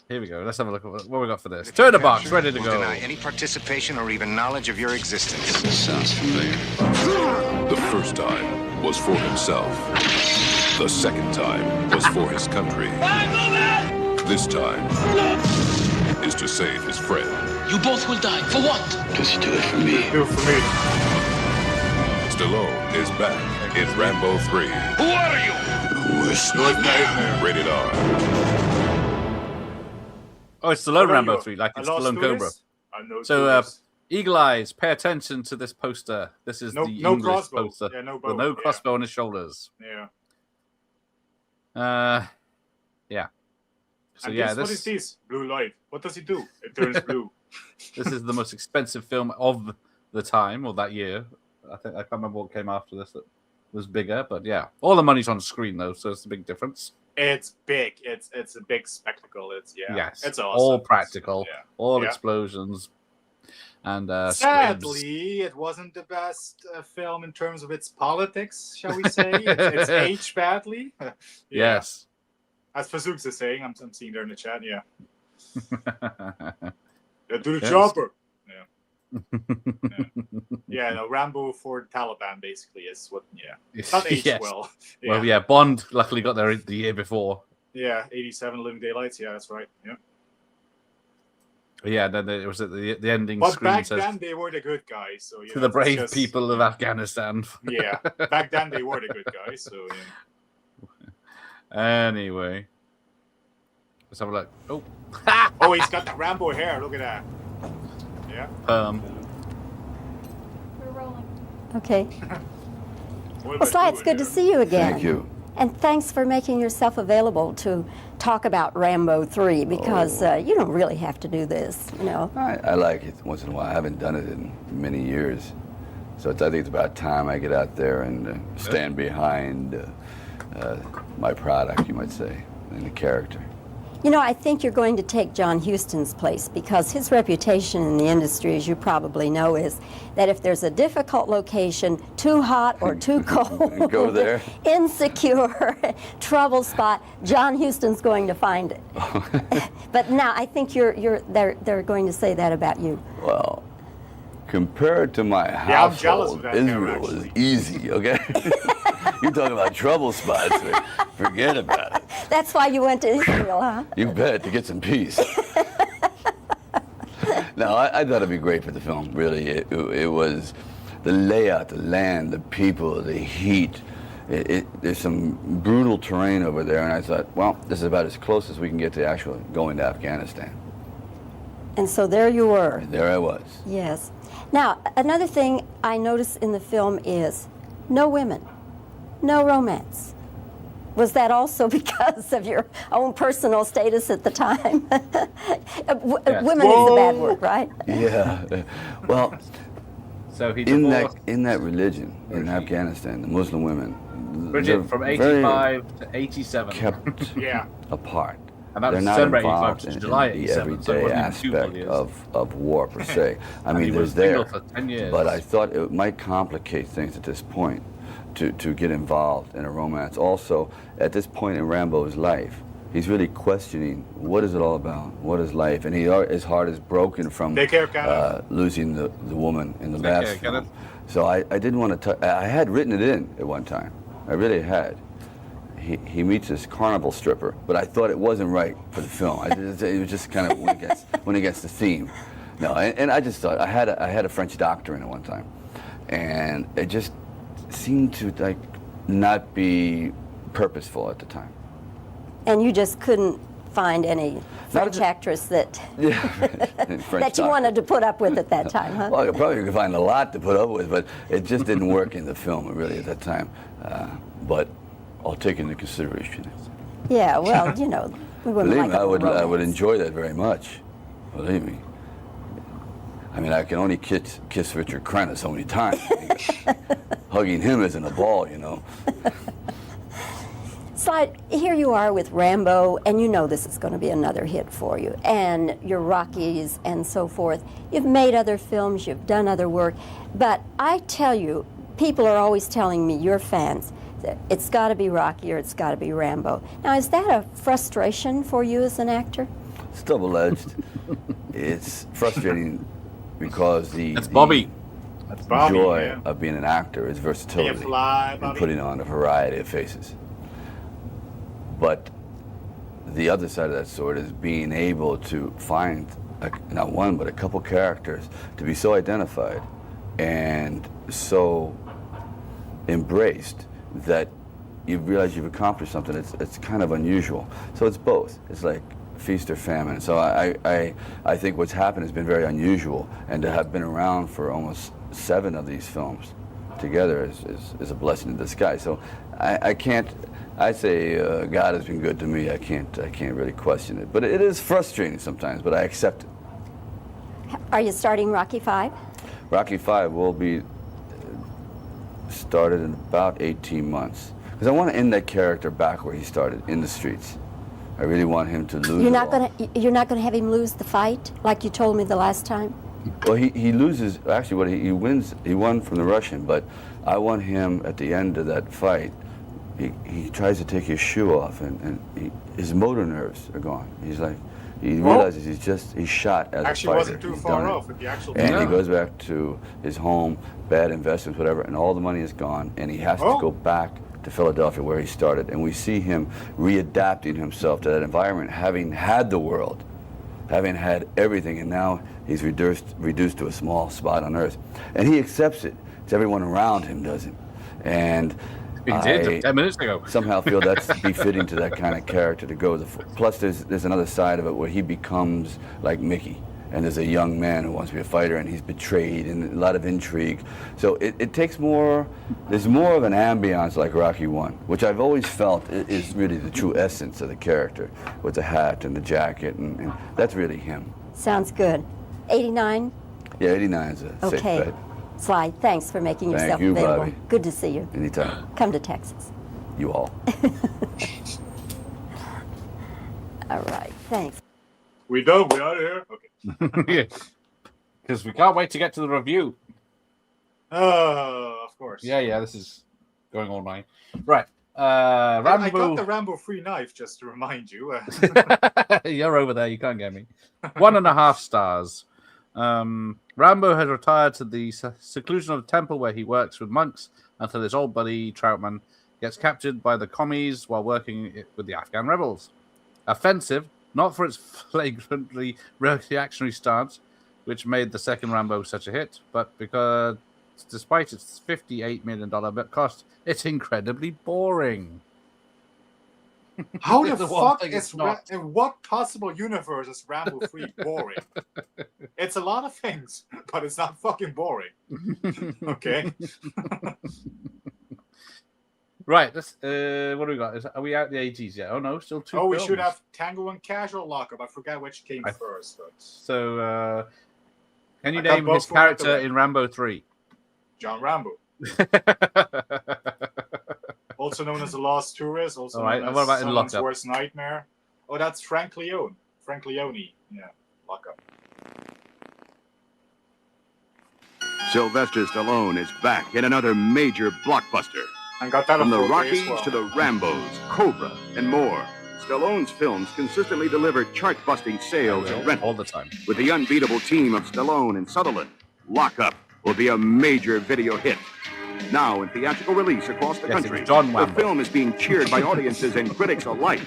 Speaker 2: Here we go. Let's have a look at what we got for this. Turn the box, ready to go.
Speaker 5: Deny any participation or even knowledge of your existence.
Speaker 4: Sounds familiar.
Speaker 14: The first time was for himself. The second time was for his country. This time is to save his friend.
Speaker 4: You both will die. For what? Does he do it for me?
Speaker 3: Do it for me.
Speaker 14: Stallone is back in Rambo 3.
Speaker 4: Who are you?
Speaker 14: The worst nightmare. Rated R.
Speaker 2: Oh, it's Stallone Rambo 3, like it's Stallone Cobra. So, Eagle Eyes, pay attention to this poster. This is the English
Speaker 3: crossbow.
Speaker 2: poster.
Speaker 3: Yeah, no bow.
Speaker 2: With no crossbow on his shoulders.
Speaker 3: Yeah.
Speaker 2: Yeah. So
Speaker 3: and
Speaker 2: yeah,
Speaker 3: what is this? Blue light. What does he do? It turns blue.
Speaker 2: This is the most expensive film of the time or that year. I can't remember what came after this that was bigger, but yeah, all the money's on screen though, so it's a big difference.
Speaker 3: It's big. It's a big spectacle. It's
Speaker 2: yes,
Speaker 3: it's awesome.
Speaker 2: All practical, all
Speaker 3: Yeah.
Speaker 2: explosions, and
Speaker 3: sadly, it wasn't the best film in terms of its politics, shall we say? It's aged badly. Yeah.
Speaker 2: Yes.
Speaker 3: As Fazooks is saying, I'm seeing there in the chat. Yeah. Do the
Speaker 2: Yes.
Speaker 3: chopper. Yeah, no, Rambo for the Taliban basically is what. Yeah, it's not aged
Speaker 2: Yes.
Speaker 3: well. Yeah.
Speaker 2: Well, yeah, Bond luckily got there the year before.
Speaker 3: Yeah, 87 Living Daylights. Yeah, that's right. Yeah.
Speaker 2: Yeah, then it was at the ending
Speaker 3: But
Speaker 2: screen
Speaker 3: back
Speaker 2: says
Speaker 3: then they were the good guys. So
Speaker 2: to the brave people of Afghanistan.
Speaker 3: Yeah, back then they were the good guys. So yeah.
Speaker 2: Anyway, let's have a look. Oh,
Speaker 3: Oh, he's got the Rambo hair. Look at that. Yeah.
Speaker 15: We're rolling. Okay.
Speaker 3: What
Speaker 15: Well, Sly, it's good to see you again.
Speaker 7: Thank you.
Speaker 15: And thanks for making yourself available to talk about Rambo 3 because you don't really have to do this, you know.
Speaker 7: I like it once in a while. I haven't done it in many years. So I think it's about time I get out there and stand behind my product, you might say, and the character.
Speaker 15: You know, I think you're going to take John Huston's place because his reputation in the industry, as you probably know, is that if there's a difficult location, too hot or too cold,
Speaker 7: Go there.
Speaker 15: insecure, trouble spot, John Huston's going to find it. But now I think they're going to say that about you.
Speaker 7: Well, compared to my
Speaker 3: Yeah, I'm jealous
Speaker 7: household,
Speaker 3: of that guy,
Speaker 7: Israel was easy, okay? You're talking about trouble spots. Forget about it.
Speaker 15: That's why you went to Israel, huh?
Speaker 7: You bet, to get some peace. No, I thought it'd be great for the film, really. It was the layout, the land, the people, the heat. There's some brutal terrain over there, and I thought, well, this is about as close as we can get to actually going to Afghanistan.
Speaker 15: And so there you were.
Speaker 7: And there I was.
Speaker 15: Yes. Now, another thing I notice in the film is no women, no romance. Was that also because of your own personal status at the time? Women is a bad word, right?
Speaker 7: Yeah. Well,
Speaker 2: so he
Speaker 7: in that religion in Afghanistan, the Muslim women,
Speaker 2: Bridget, from 85 to 87.
Speaker 7: Kept apart.
Speaker 2: And that
Speaker 7: They're
Speaker 2: was
Speaker 7: not
Speaker 2: December 85
Speaker 7: involved
Speaker 2: to
Speaker 7: in
Speaker 2: July
Speaker 7: the
Speaker 2: 87, so it
Speaker 7: everyday
Speaker 2: wasn't even 2
Speaker 7: aspect
Speaker 2: years.
Speaker 7: of war per se. I
Speaker 2: And
Speaker 7: mean,
Speaker 2: he
Speaker 7: they're
Speaker 2: was single
Speaker 7: there,
Speaker 2: for 10 years.
Speaker 7: but I thought it might complicate things at this point to get involved in a romance. Also, at this point in Rambo's life, he's really questioning what is it all about, what is life, and his heart is broken from losing the woman in the last film. So I didn't want to. I had written it in at one time. I really had. He meets this carnival stripper, but I thought it wasn't right for the film. It was just kind of went against the theme.
Speaker 11: No, and I just thought I had a French doctor in it one time, and it just seemed to like not be purposeful at the time.
Speaker 15: And you just couldn't find any French actress that that you wanted to put up with at that time, huh?
Speaker 11: Well, I probably could find a lot to put up with, but it just didn't work in the film really at that time. But I'll take it into consideration.
Speaker 15: Yeah, well, you know, we wouldn't
Speaker 11: Believe
Speaker 15: like
Speaker 11: me, I would enjoy that very much. Believe me. I mean, I can only kiss Richard Crenna so many times. Hugging him isn't a ball, you know.
Speaker 15: Sly, here you are with Rambo, and you know this is going to be another hit for you, and your Rockies and so forth. You've made other films, you've done other work, but I tell you, people are always telling me, your fans, that it's got to be Rocky or it's got to be Rambo. Now, is that a frustration for you as an actor?
Speaker 11: It's double-edged. It's frustrating because
Speaker 2: That's Bobby.
Speaker 3: That's Bobby,
Speaker 11: joy
Speaker 3: yeah.
Speaker 11: of being an actor is versatility and putting on a variety of faces. But the other side of that sword is being able to find not one but a couple characters to be so identified and so embraced that you realize you've accomplished something. It's kind of unusual. So it's both. It's like feast or famine. So I think what's happened has been very unusual, and to have been around for almost 7 of these films together is a blessing in disguise. So I can't. I say God has been good to me. I can't really question it. But it is frustrating sometimes, but I accept it.
Speaker 15: Are you starting Rocky V?
Speaker 11: Rocky V will be started in about 18 months. Because I want to end that character back where he started, in the streets. I really want him to lose.
Speaker 15: You're not gonna have him lose the fight like you told me the last time?
Speaker 11: Well, he loses. Actually, what he wins. He won from the Russian, but I want him at the end of that fight. He tries to take his shoe off, and his motor nerves are gone. He's like, he realizes he's shot as a fighter.
Speaker 3: Actually, wasn't too
Speaker 11: He's
Speaker 3: far
Speaker 11: done it.
Speaker 3: off with the actual.
Speaker 11: And he goes back to his home, bad investments, whatever, and all the money is gone, and he has to go back to Philadelphia where he started. And we see him readapting himself to that environment, having had the world, having had everything, and now he's reduced to a small spot on earth. And he accepts it. It's everyone around him doesn't. And
Speaker 2: He did 10 minutes ago.
Speaker 11: Somehow feel that's befitting to that kind of character to go. Plus, there's another side of it where he becomes like Mickey, and there's a young man who wants to be a fighter, and he's betrayed, and a lot of intrigue. So it takes more. There's more of an ambiance like Rocky I, which I've always felt is really the true essence of the character, with the hat and the jacket, and that's really him.
Speaker 15: Sounds good. 89?
Speaker 11: Yeah, 89 is a safe bet.
Speaker 15: Sly, thanks for making yourself
Speaker 11: Thank you,
Speaker 15: available.
Speaker 11: Bobby.
Speaker 15: Good to see you.
Speaker 11: Anytime.
Speaker 15: Come to Texas.
Speaker 11: You all.
Speaker 15: All right, thanks.
Speaker 3: We done? We out of here? Okay.
Speaker 2: Because we can't wait to get to the review.
Speaker 3: Of course.
Speaker 2: Yeah, this is going all night. Right. Rambo.
Speaker 3: I got the Rambo free knife, just to remind you.
Speaker 2: You're over there. You can't get me. 1.5 stars. Rambo has retired to the seclusion of a temple where he works with monks until his old buddy Troutman gets captured by the commies while working with the Afghan rebels. Offensive, not for its flagrantly reactionary stance, which made the second Rambo such a hit, but because despite its $58 million cost, it's incredibly boring.
Speaker 3: How the fuck is in what possible universe is Rambo 3 boring? It's a lot of things, but it's not fucking boring. Okay.
Speaker 2: Right. Let's. What do we got? Are we out the 80s yet? Oh no, still 2
Speaker 3: Oh, we
Speaker 2: films.
Speaker 3: should have Tango and Casual Lockup. I forgot which came first. But...
Speaker 2: So, can you
Speaker 3: I got
Speaker 2: name
Speaker 3: both
Speaker 2: his
Speaker 3: for right
Speaker 2: character
Speaker 3: away.
Speaker 2: in Rambo 3?
Speaker 3: John Rambo. Also known as the Lost Tourist, also
Speaker 2: All right,
Speaker 3: known
Speaker 2: and what
Speaker 3: as
Speaker 2: about in
Speaker 3: Someone's
Speaker 2: Lockup?
Speaker 3: Worst Nightmare. Oh, that's Frank Leone. Frank Leone. Yeah, Lockup.
Speaker 16: Sylvester Stallone is back in another major blockbuster.
Speaker 3: And got that
Speaker 16: From the
Speaker 3: on 4K
Speaker 16: Rockies
Speaker 3: as well.
Speaker 16: to the Rambos, Cobra, and more, Stallone's films consistently deliver chart-busting sales and rentals.
Speaker 2: All the time.
Speaker 16: With the unbeatable team of Stallone and Sutherland, Lockup will be a major video hit. Now in theatrical release across the country,
Speaker 2: John
Speaker 16: the
Speaker 2: Wambo.
Speaker 16: film is being cheered by audiences and critics alike.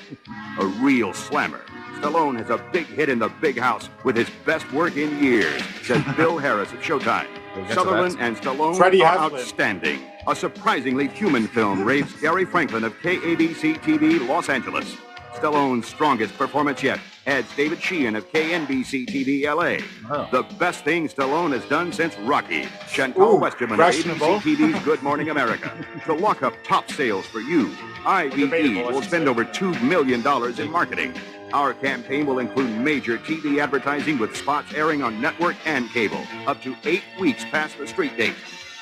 Speaker 16: A real slammer. Stallone has a big hit in the big house with his best work in years, says Bill Harris of Showtime. Sutherland and Stallone are outstanding. A surprisingly human film, raves Gary Franklin of KABC TV Los Angeles. Stallone's strongest performance yet, adds David Sheehan of KNBC TV LA. The best thing Stallone has done since Rocky. Chantal Westerman of ABC TV's Good Morning America. To lock up top sales for you, IVE will spend over $2 million in marketing. Our campaign will include major TV advertising with spots airing on network and cable, up to 8 weeks past the street date.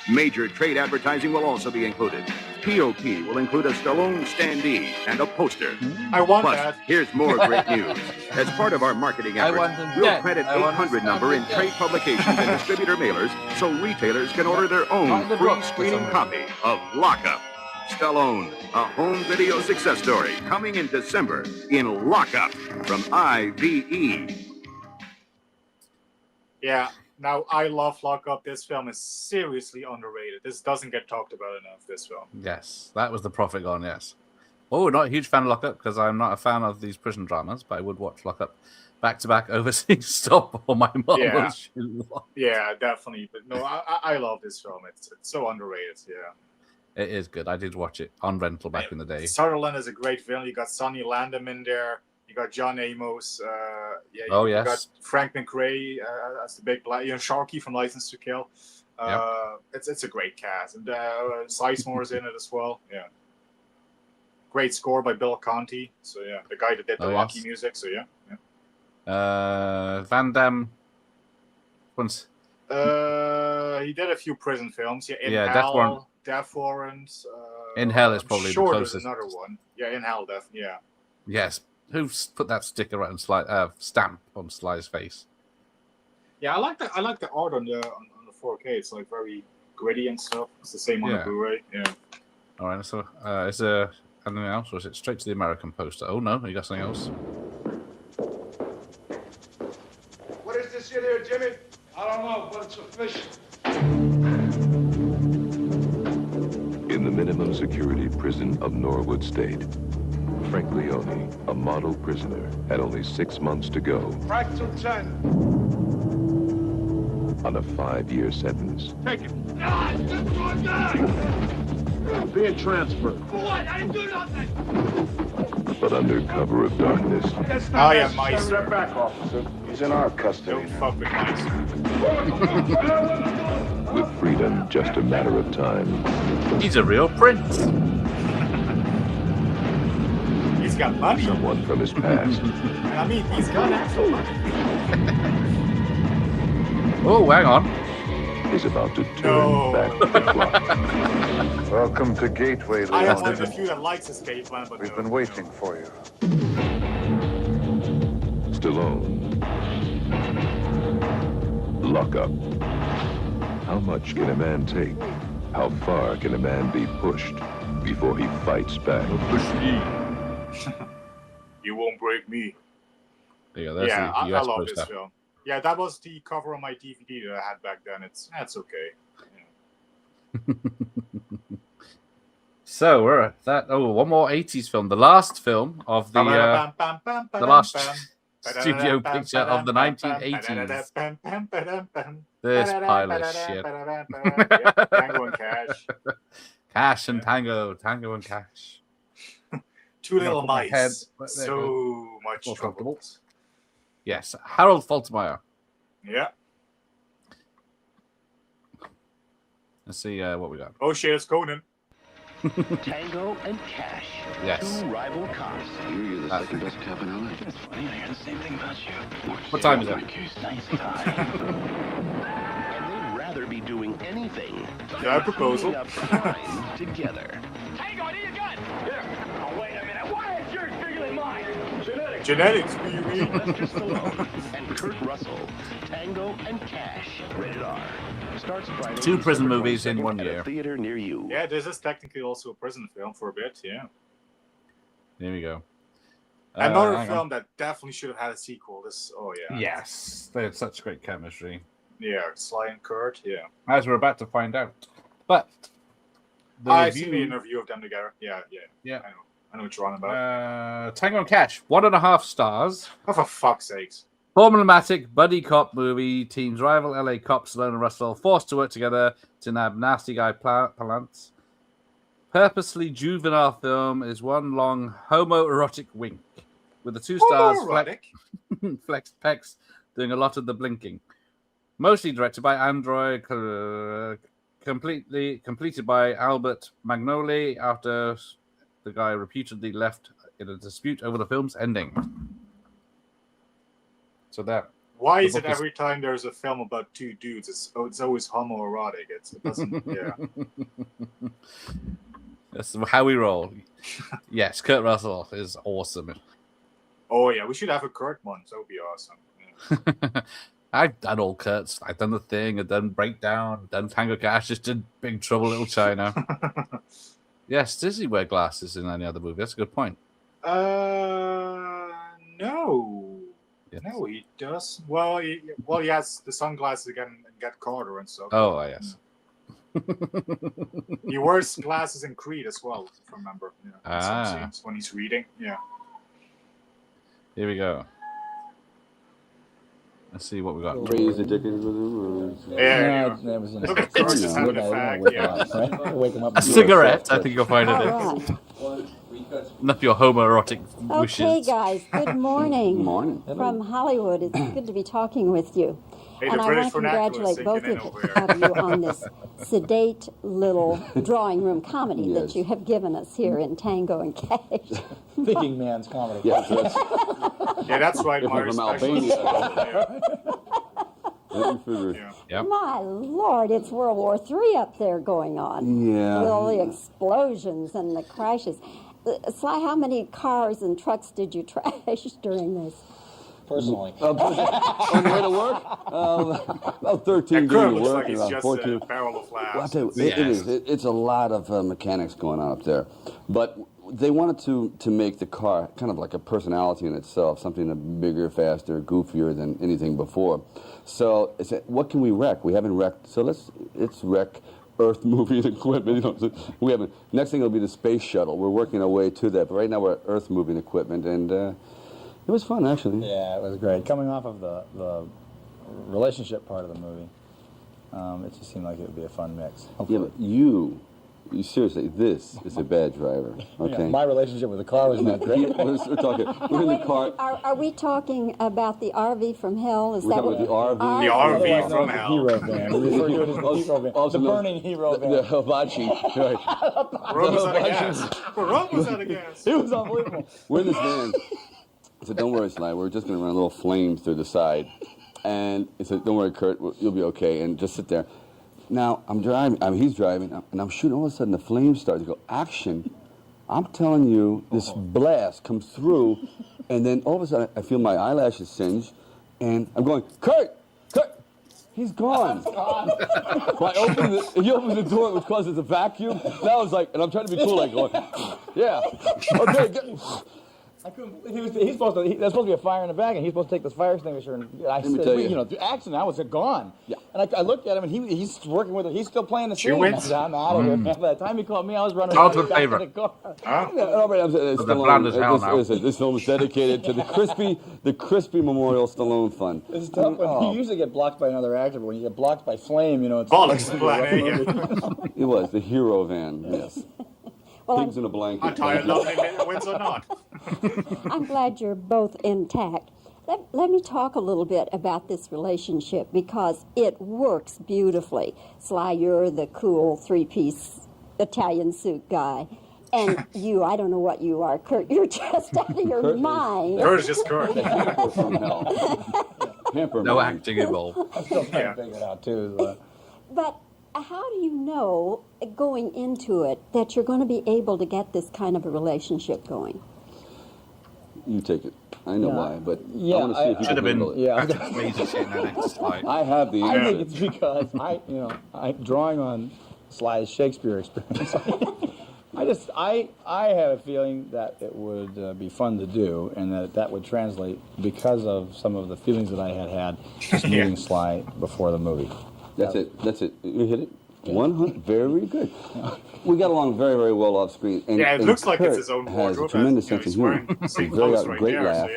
Speaker 16: Major trade advertising will also be included. POP will include a Stallone standee and a poster.
Speaker 3: I want
Speaker 16: Plus,
Speaker 3: that.
Speaker 16: Here's more great news. As part of our marketing effort, we'll print an 800 number in trade publications and distributor mailers so retailers can order their own free screening copy of Lockup. Stallone, a home video success story, coming in December in Lockup from IVE.
Speaker 3: Yeah. Now, I love Lockup. This film is seriously underrated. This doesn't get talked about enough, this film.
Speaker 2: Yes, that was the profit gone, yes. Oh, not a huge fan of Lockup because I'm not a fan of these prison dramas, but I would watch Lockup back-to-back overseas stop or my mom
Speaker 3: Yeah.
Speaker 2: was
Speaker 3: Yeah, definitely. But no, I love this film. It's so underrated, yeah.
Speaker 2: It is good. I did watch it on rental back in the day.
Speaker 3: Sutherland is a great villain. You got Sonny Landham in there. You got John Amos. You
Speaker 2: yes.
Speaker 3: got Frank McRae as the big black. Sharky from License to Kill. It's a great cast, and Sizemore's in it as well. Yeah. Great score by Bill Conti. So yeah, the guy that did the Rocky music. So yeah.
Speaker 2: Van Damme. Once.
Speaker 3: He did a few prison films. Yeah, in Hell, Death Warrant.
Speaker 2: In Hell is probably
Speaker 3: the closest.
Speaker 2: There's
Speaker 3: another one. Yeah, In Hell, yeah.
Speaker 2: Yes. Who put that sticker on stamp on Sly's face?
Speaker 3: Yeah, I like the art on the 4K. It's like very gritty and stuff. It's the same on the Blu-ray. Yeah.
Speaker 2: All right. So is there anything else, or is it straight to the American poster? Oh no, you got something else?
Speaker 1: What is this shit here, Jimmy? I don't know, but it's official.
Speaker 14: In the minimum security prison of Norwood State, Frank Leone, a model prisoner, had only 6 months to go
Speaker 1: Fractal 10.
Speaker 14: on a 5-year sentence.
Speaker 1: Take it. I'm being transferred. For what? I didn't do nothing.
Speaker 14: But under cover of darkness,
Speaker 3: Oh yeah, Mice.
Speaker 1: Step back, officer.
Speaker 10: He's in our custody.
Speaker 3: Don't fuck with Mice.
Speaker 14: with freedom just a matter of time,
Speaker 2: He's a real prince.
Speaker 3: He's got money.
Speaker 14: someone from his past
Speaker 3: I mean, he's got actual money.
Speaker 2: Oh, hang on.
Speaker 14: is about to turn back the clock.
Speaker 12: Welcome to Gateway,
Speaker 3: I have one of the
Speaker 12: Leon.
Speaker 3: few that likes Escape Plan, but
Speaker 12: We've been waiting for you.
Speaker 14: Stallone. Lockup. How much can a man take? How far can a man be pushed before he fights back?
Speaker 3: You won't break me.
Speaker 2: Yeah, that's
Speaker 3: Yeah,
Speaker 2: the
Speaker 3: I
Speaker 2: US
Speaker 3: love
Speaker 2: poster.
Speaker 3: this film. Yeah, that was the cover of my DVD that I had back then. That's okay.
Speaker 2: So we're at that. Oh, one more 80s film. The last film of the last studio picture of the 1980s. This pile of shit.
Speaker 3: Tango and Cash.
Speaker 2: Cash and Tango. Tango and Cash.
Speaker 3: Two little
Speaker 2: Put my head
Speaker 3: mice.
Speaker 2: right there.
Speaker 3: So much
Speaker 2: More
Speaker 3: trouble.
Speaker 2: comfortable. Yes, Harold Faltermeyer.
Speaker 3: Yeah.
Speaker 2: Let's see what we got.
Speaker 3: Oh shit, it's Conan.
Speaker 17: Tango and Cash.
Speaker 2: Yes.
Speaker 17: Two rival cops.
Speaker 10: You're the second best cop in LA.
Speaker 17: It's funny, I hear the same thing about you.
Speaker 2: What time is it?
Speaker 17: Nice time. And they'd rather be doing anything
Speaker 3: Yeah, proposal.
Speaker 17: up crime together.
Speaker 1: Tango, I need your gun. Here. Oh, wait a minute. Why is yours bigger than mine? Genetics.
Speaker 3: Genetics, what do you mean?
Speaker 17: Sylvester Stallone and Kurt Russell. Tango and Cash. Rated R. Starts Friday,
Speaker 2: 2 prison
Speaker 17: December
Speaker 2: movies in
Speaker 17: 22nd
Speaker 2: 1
Speaker 17: at a
Speaker 2: year.
Speaker 17: theater near you.
Speaker 3: Yeah, this is technically also a prison film for a bit, yeah.
Speaker 2: Here we go.
Speaker 3: Another
Speaker 2: hang
Speaker 3: film
Speaker 2: on.
Speaker 3: that definitely should have had a sequel. Yeah.
Speaker 2: Yes, they had such great chemistry.
Speaker 3: Yeah, Sly and Kurt, yeah.
Speaker 2: As we're about to find out. But the
Speaker 3: I've seen the
Speaker 2: review,
Speaker 3: interview of them together. Yeah.
Speaker 2: Yeah.
Speaker 3: I know what you're on about.
Speaker 2: Tango and Cash, 1.5 stars.
Speaker 3: Oh, for fuck's sakes.
Speaker 2: Problematic buddy cop movie. Teens rival LA cops Stallone and Russell forced to work together to nab nasty guy Palance. Purposely juvenile film is one long homoerotic wink with the 2 stars Flex Pex doing a lot of the blinking. Mostly directed by Android, completed by Albert Magnoli after the guy reputedly left in a dispute over the film's ending. So that.
Speaker 3: Why is it every time there's a film about 2 dudes, it's always homoerotic? It doesn't. Yeah.
Speaker 2: That's how we roll. Yes, Kurt Russell is awesome.
Speaker 3: Oh yeah, we should have a Kurt one. That would be awesome. Yeah.
Speaker 2: I've done all Kurt's. I've done The Thing. I've done Breakdown. Done Tango Cash. Just did Big Trouble Little China. Yes, does he wear glasses in any other movie? That's a good point.
Speaker 3: No.
Speaker 2: Yes.
Speaker 3: No, he does. Well, he has the sunglasses again and Get Carter and stuff.
Speaker 2: Oh, yes.
Speaker 3: He wears glasses in Creed as well, if I remember. Yeah, some scenes when he's reading. Yeah.
Speaker 2: Here we go. Let's see what we got.
Speaker 7: Raise the chickens with him.
Speaker 3: Yeah.
Speaker 7: Look at George just having a fag.
Speaker 3: Yeah.
Speaker 7: Wake him up.
Speaker 2: A cigarette, I think you'll find it. Enough your homoerotic wishes.
Speaker 15: Okay, guys. Good morning.
Speaker 7: Good morning.
Speaker 15: From Hollywood. It's good to be talking with you.
Speaker 3: Hey,
Speaker 15: and I want to congratulate both of you on this sedate little drawing room comedy that you have given us here in Tango and Cash.
Speaker 13: Thinking man's comedy.
Speaker 3: Yeah, that's right.
Speaker 7: From Albania.
Speaker 15: My Lord, it's World War III up there going on.
Speaker 7: Yeah.
Speaker 15: With all the explosions and the crashes. Sly, how many cars and trucks did you trash during this?
Speaker 13: Personally.
Speaker 7: On the way to work? About 13 days of work and about 14.
Speaker 3: Barrel of laughs.
Speaker 7: Well, I'll tell you, it's a lot of mechanics going on up there. But they wanted to make the car kind of like a personality in itself, something bigger, faster, goofier than anything before. So it's what can we wreck? We haven't wrecked, so let's wreck Earth moving equipment. So we haven't. Next thing will be the space shuttle. We're working our way to that, but right now we're at Earth moving equipment, and it was fun actually.
Speaker 13: Yeah, it was great. Coming off of the relationship part of the movie, it just seemed like it would be a fun mix. Hopefully.
Speaker 7: Yeah, but you seriously, this is a bad driver. Okay.
Speaker 13: Yeah, my relationship with the car was not great.
Speaker 7: We're talking. We're in the car.
Speaker 15: Are we talking about the RV from hell?
Speaker 7: We're talking about the RV.
Speaker 3: The RV from hell.
Speaker 13: Hero van. We refer to it as the hero van.
Speaker 7: Also
Speaker 13: the burning hero van.
Speaker 7: The hibachi. Right.
Speaker 3: Rome was out of gas. Rome was out of gas.
Speaker 13: It was unbelievable.
Speaker 7: We're in this van. I said, don't worry, Sly. We're just going to run a little flames through the side. And he said, don't worry, Kurt. You'll be okay. And just sit there. Now, I'm driving. He's driving. And I'm shooting. All of a sudden, the flames start to go. Action. I'm telling you, this blast comes through. And then all of a sudden, I feel my eyelashes singe. And I'm going, Kurt! Kurt! He's gone. He opens the door, which causes a vacuum. That was like, and I'm trying to be cool, like going, yeah. Okay,
Speaker 13: I couldn't believe there's supposed to be a fire in the back, and he's supposed to take this fire extinguisher. And I said, through accident, I was gone. Yeah. And I looked at him, and he's working with it. He's still playing the scene. I said, I'm out of here. By the time he called me, I was running back to the car.
Speaker 7: This film is dedicated to the crispy Memorial Stallone Fund.
Speaker 13: It's tough. You usually get blocked by another actor, but when you get blocked by Flame, it's
Speaker 3: bollocks.
Speaker 7: It was the hero van. Yes.
Speaker 15: Well,
Speaker 7: Pigs in a blanket.
Speaker 3: I'm tired of it, wins or not.
Speaker 15: I'm glad you're both intact. Let me talk a little bit about this relationship because it works beautifully. Sly, you're the cool 3-piece Italian suit guy. And you, I don't know what you are, Kurt. You're just out of your mind.
Speaker 3: Kurt is just Kurt.
Speaker 7: From hell.
Speaker 2: No acting involved.
Speaker 13: I'm still trying to figure it out, too.
Speaker 15: But how do you know, going into it, that you're going to be able to get this kind of a relationship going?
Speaker 7: You take it. I know why, but I want to see if you
Speaker 2: should have been.
Speaker 7: Yeah, I have the answer.
Speaker 13: I think it's because I'm drawing on Sly's Shakespeare experience. I had a feeling that it would be fun to do, and that would translate because of some of the feelings that I had just meeting Sly before the movie.
Speaker 7: That's it. You hit it.
Speaker 11: Very good. We got along very, very well off screen. And,
Speaker 3: Yeah, it
Speaker 11: and
Speaker 3: looks like
Speaker 11: Kurt
Speaker 3: it's his own
Speaker 11: has
Speaker 3: wardrobe.
Speaker 11: a tremendous sense of humor.
Speaker 3: Pretty
Speaker 11: Very
Speaker 3: close right
Speaker 11: great
Speaker 3: there,
Speaker 11: laugh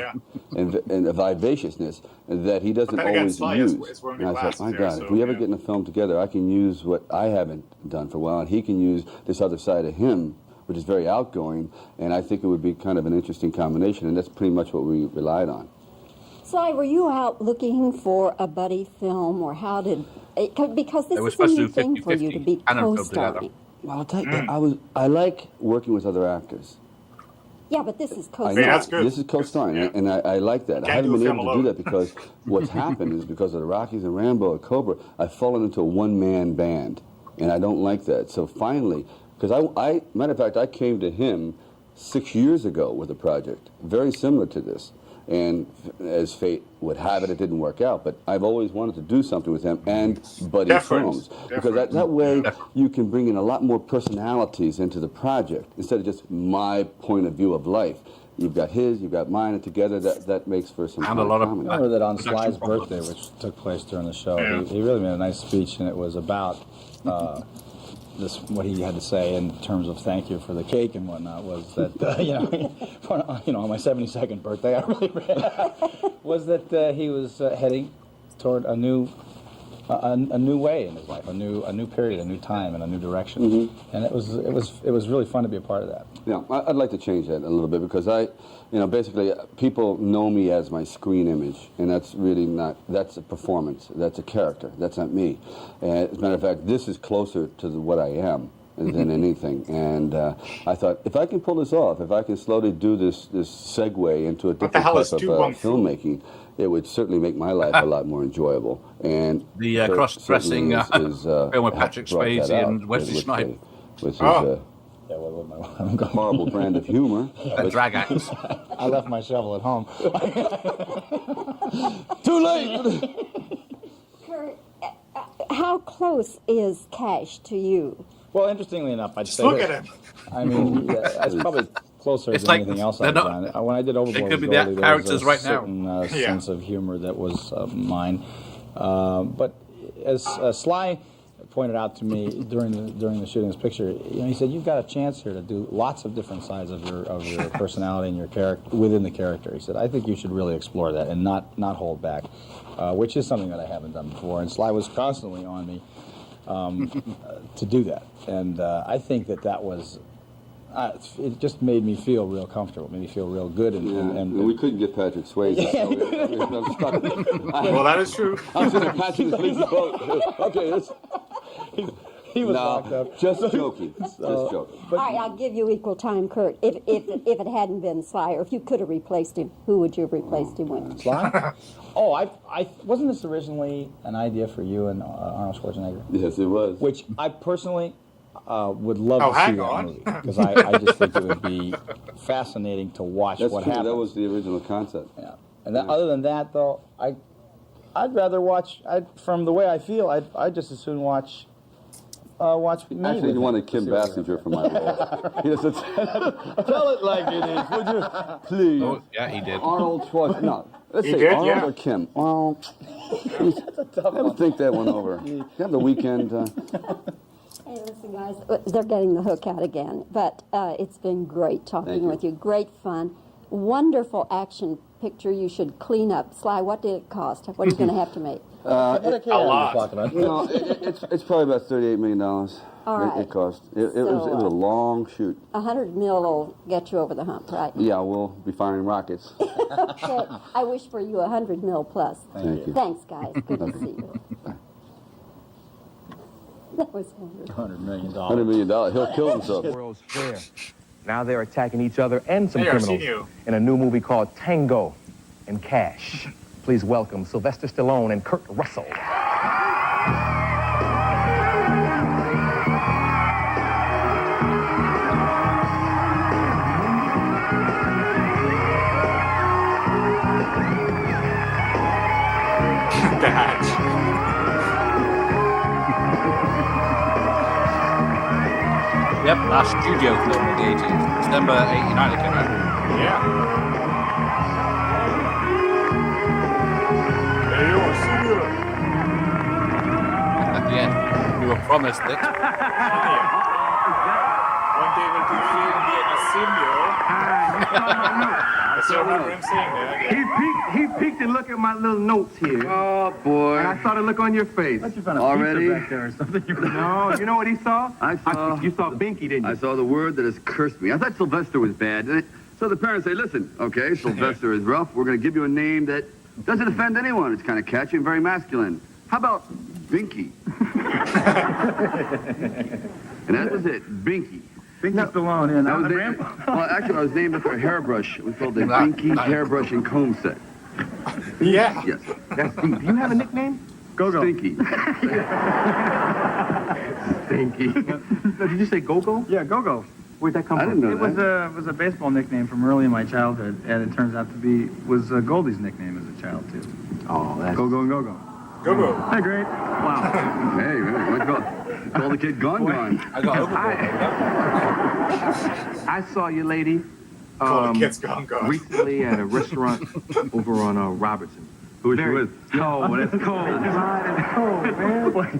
Speaker 3: so
Speaker 11: and a vivaciousness that he doesn't
Speaker 3: But then again,
Speaker 11: always
Speaker 3: Sly
Speaker 11: use.
Speaker 3: is wearing
Speaker 11: And
Speaker 3: the
Speaker 11: I thought, my
Speaker 3: glasses
Speaker 11: God,
Speaker 3: there,
Speaker 11: if we
Speaker 3: so,
Speaker 11: ever get in a film together, I can use what I haven't done for a while, and he can use this other side of him, which is very outgoing, and I think it would be kind of an interesting combination, and that's pretty much what we relied on.
Speaker 15: Sly, were you out looking for a buddy film, or how did... Because this is a new thing for you to be co-starring.
Speaker 11: Well, I'll tell you, I like working with other actors.
Speaker 15: Yeah, but this is
Speaker 11: I
Speaker 15: co-starring.
Speaker 11: know. This is co-starring, and I like that. I haven't been able to do that because what's happened is because of the Rockies and Rambo and Cobra, I've fallen into a one-man band, and I don't like that. So finally, because matter of fact, I came to him 6 years ago with a project very similar to this, and as fate would have it, it didn't work out. But I've always wanted to do something with him and buddy films, because that way you can bring in a lot more personalities into the project instead of just my point of view of life. You've got his, you've got mine, and together that makes for some.
Speaker 13: And
Speaker 11: a lot of.
Speaker 13: I remember that on Sly's birthday, which took place during the show, he really made a nice speech, and it was about what he had to say in terms of thank you for the cake and whatnot. Was that on my 72nd birthday, I really was that he was heading toward a new way in his life, a new period, a new time, and a new direction. And it was really fun to be a part of that.
Speaker 11: Yeah, I'd like to change that a little bit because basically people know me as my screen image, and that's really not, that's a performance, that's a character, that's not me. And as a matter of fact, this is closer to what I am than anything. And I thought, if I can pull this off, if I can slowly do this segue into a different type of filmmaking, it would certainly make my life a lot more enjoyable. And
Speaker 2: the cross-dressing film with Patrick Swayze and Wesley Snipes.
Speaker 11: With his horrible brand of humor.
Speaker 2: The drag acts.
Speaker 13: I left my shovel at home.
Speaker 11: Too late!
Speaker 15: Kurt, how close is Cash to you?
Speaker 13: Well, interestingly enough, I'd say
Speaker 3: look at him.
Speaker 13: I mean, it's probably closer than anything else I've done. When I did Overboard,
Speaker 2: could be the characters right now.
Speaker 13: Certain sense of humor that was mine. But as Sly pointed out to me during the shooting of this picture, he said, "You've got a chance here to do lots of different sides of your personality and your character within the character." He said, "I think you should really explore that and not hold back," which is something that I haven't done before. And Sly was constantly on me to do that, and I think that was. It just made me feel real comfortable, made me feel real good. And
Speaker 11: we couldn't get Patrick Swayze.
Speaker 3: Well, that is true.
Speaker 11: I'm sitting Patrick Swayze. Okay,
Speaker 13: he was locked up.
Speaker 11: Just joking. Just joking.
Speaker 15: All right, I'll give you equal time, Kurt. If it hadn't been Sly, or if you could have replaced him, who would you have replaced him with?
Speaker 13: Sly? Oh, I wasn't this originally an idea for you and Arnold Schwarzenegger?
Speaker 11: Yes, it was.
Speaker 13: Which I personally would love to see that movie, because I just think it would be fascinating to watch what happens.
Speaker 11: That was the original concept.
Speaker 13: Yeah, and other than that, though, I'd rather watch. From the way I feel, I'd just as soon watch me.
Speaker 11: Actually, you wanted Kim Basinger for my role. He doesn't tell it like it is, would you? Please.
Speaker 2: Oh, yeah, he did.
Speaker 11: Arnold Schwarzenegger. No, let's say Arnold or Kim. Well, have to think that one over. You have the weekend.
Speaker 15: Hey, listen, guys, they're getting the hook out again, but it's been great talking with you. Great fun. Wonderful action picture you should clean up. Sly, what did it cost? What are you going to have to make?
Speaker 11: A lot. It's probably about $38 million.
Speaker 15: All right.
Speaker 11: It cost. It was a long shoot.
Speaker 15: 100 mil will get you over the hump, right?
Speaker 11: Yeah, we'll be firing rockets.
Speaker 15: Okay. I wish for you 100 mil plus.
Speaker 11: Thank you.
Speaker 15: Thanks, guys. Good to see you. That was wonderful.
Speaker 13: $100 million.
Speaker 11: $100 million. He'll kill himself.
Speaker 18: World's fair. Now they're attacking each other and some criminals in a new movie called Tango and Cash. Please welcome Sylvester Stallone and Kurt Russell.
Speaker 2: Yep, last studio film of the 80s. December 89 it came out.
Speaker 3: Yeah. Hey, yo, see you.
Speaker 2: At the end. were promised it.
Speaker 3: One day we'll do film in a simio. I still remember him saying that.
Speaker 18: He peeked and looked at my little notes here.
Speaker 11: Oh, boy.
Speaker 18: And I saw the look on your face.
Speaker 11: Already?
Speaker 18: Back there or something. No, you know what he saw? You saw Binky, didn't you?
Speaker 11: I saw the word that has cursed me. I thought Sylvester was bad. So the parents say, listen, okay, Sylvester is rough. We're going to give you a name that doesn't offend anyone. It's kind of catchy and very masculine. How about Binky? And that was it, Binky.
Speaker 13: Binky Stallone, yeah.
Speaker 11: That was well, actually, I was named after a hairbrush. It was called the Binky Hairbrush and Comb Set.
Speaker 3: Yeah.
Speaker 11: Yes.
Speaker 18: That's deep. Do you have a nickname?
Speaker 13: Go-Go.
Speaker 11: Stinky.
Speaker 18: Stinky. Did you say Go-Go?
Speaker 13: Yeah, Go-Go.
Speaker 18: Where'd that come
Speaker 11: I
Speaker 18: from?
Speaker 11: didn't know that.
Speaker 13: It was a baseball nickname from early in my childhood, and it turns out to be Goldie's nickname as a child too.
Speaker 18: Oh, that's...
Speaker 13: Go-Go and Go-Go.
Speaker 3: Go-Go.
Speaker 13: Hey, great. Wow.
Speaker 11: Hey, man, call the kid Gone.
Speaker 2: I got overboard.
Speaker 18: I saw you, lady,
Speaker 3: Call the kids Gone.
Speaker 18: recently at a restaurant over on Robertson.
Speaker 11: Who was you with?
Speaker 18: No, that's cold. That's cold, man.
Speaker 13: Boy,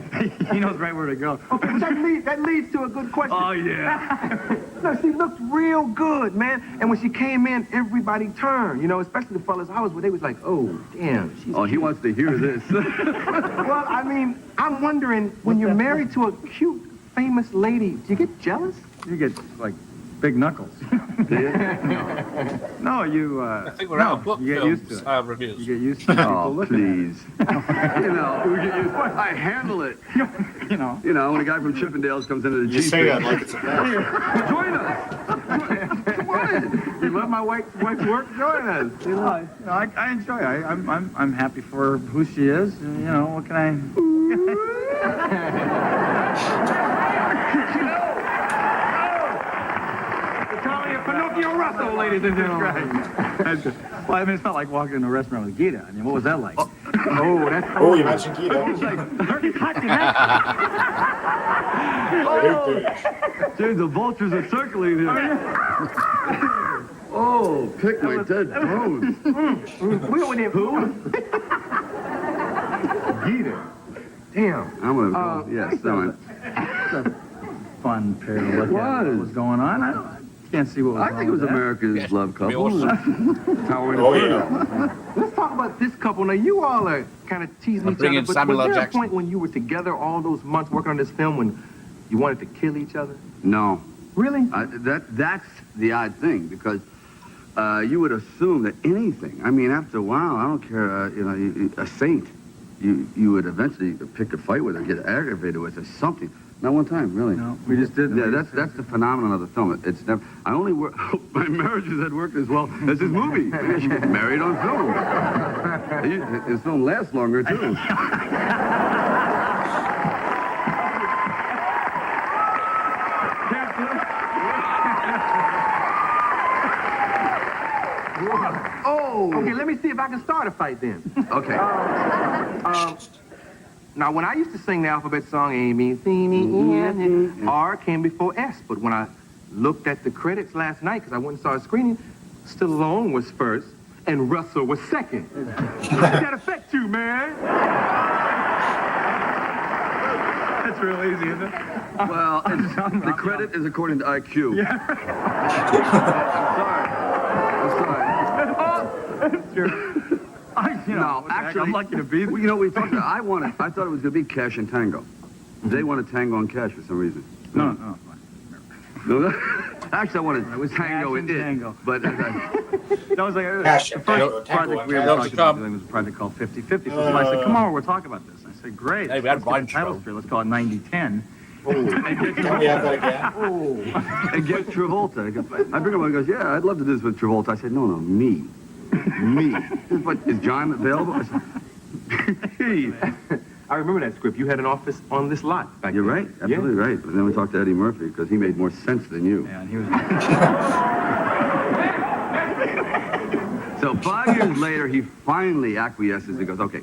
Speaker 13: he knows right where to go.
Speaker 18: Okay, but that leads to a good question.
Speaker 13: Oh, yeah.
Speaker 18: No, she looked real good, man. And when she came in, everybody turned, especially the fellas I was with. They was like, oh, damn.
Speaker 11: He wants to hear this.
Speaker 18: Well, I mean, I'm wondering, when you're married to a cute, famous lady, do you get jealous?
Speaker 13: You get, like, big knuckles. No, you,
Speaker 2: I think we're out of book
Speaker 13: you get
Speaker 2: films,
Speaker 13: used to it.
Speaker 2: reviews.
Speaker 13: You get used to it.
Speaker 11: Oh, please. We get used to it. I handle it. When a guy from Chippendales comes into the
Speaker 3: You
Speaker 11: Jeep.
Speaker 3: say that like it's a bad.
Speaker 11: Join us. Come on.
Speaker 18: You love my wife's work? Join us.
Speaker 13: I enjoy it. I'm happy for who she is. And, what can I...
Speaker 18: Pinocchio Russell, ladies and gentlemen.
Speaker 13: Well, I mean, it's not like walking in a restaurant with Gita. I mean, what was that like?
Speaker 3: Oh, you mentioned Gita.
Speaker 11: Dude, the vultures are circling here. Oh, pick my dead bones.
Speaker 18: We don't need who?
Speaker 11: Gita.
Speaker 18: Damn.
Speaker 11: I'm going to go. Yes, that one.
Speaker 13: It's a fun pair to look at. What was going on? I can't see what was
Speaker 11: I think it was America's love couple. Towering
Speaker 3: yeah.
Speaker 18: Let's talk about this couple. Now, you all are kind of teasing each other, but was there a point when you were together all those months working on this film when you wanted to kill each other?
Speaker 11: No.
Speaker 18: Really?
Speaker 11: That's the odd thing, because you would assume that anything, I mean, after a while, I don't care, a saint, you would eventually pick a fight with or get aggravated with or something. Not one time, really.
Speaker 13: No, we just didn't.
Speaker 11: Yeah, that's the phenomenon of the film. It's never. I only hope my marriages had worked as well as his movie. Maybe I should get married on film. His film lasts longer too.
Speaker 18: Oh. Okay, let me see if I can start a fight then.
Speaker 11: Okay.
Speaker 18: Now, when I used to sing the alphabet song, A, B, C, D, E, F, G, R came before S. But when I looked at the credits last night, because I went and saw a screening, Stallone was first and Russell was second. How'd that affect you, man?
Speaker 13: That's real easy, isn't it?
Speaker 11: Well, the credit is according to IQ.
Speaker 13: Yeah.
Speaker 11: I'm sorry.
Speaker 13: Oh, that's true.
Speaker 11: No, actually,
Speaker 13: I'm lucky to be there.
Speaker 11: We talked about. I thought it was going to be Cash and Tango. They wanted Tango and Cash for some reason.
Speaker 13: No.
Speaker 11: Actually, I wanted Tango and
Speaker 13: Tango.
Speaker 11: But
Speaker 13: that was like the
Speaker 3: Cash
Speaker 13: first
Speaker 3: Tango,
Speaker 13: project we ever talked about doing was a project called 50-50. So somebody said, "Come over, we'll talk about this." I said, "Great."
Speaker 2: Hey, we had
Speaker 13: let's title straight. Let's call it 90-10.
Speaker 3: Oh. Can we have that again?
Speaker 11: Oh. And get Travolta. I bring him on. He goes, "Yeah, I'd love to do this with Travolta." I said, "No, me." Me. But is John available? I said,
Speaker 18: I remember that script. You had an office on this lot back
Speaker 11: You're
Speaker 18: then.
Speaker 11: right. Absolutely right. But then we talked to Eddie Murphy because he made more sense than you.
Speaker 13: Yeah, and he was.
Speaker 11: So 5 years later, he finally acquiesces and goes, "Okay,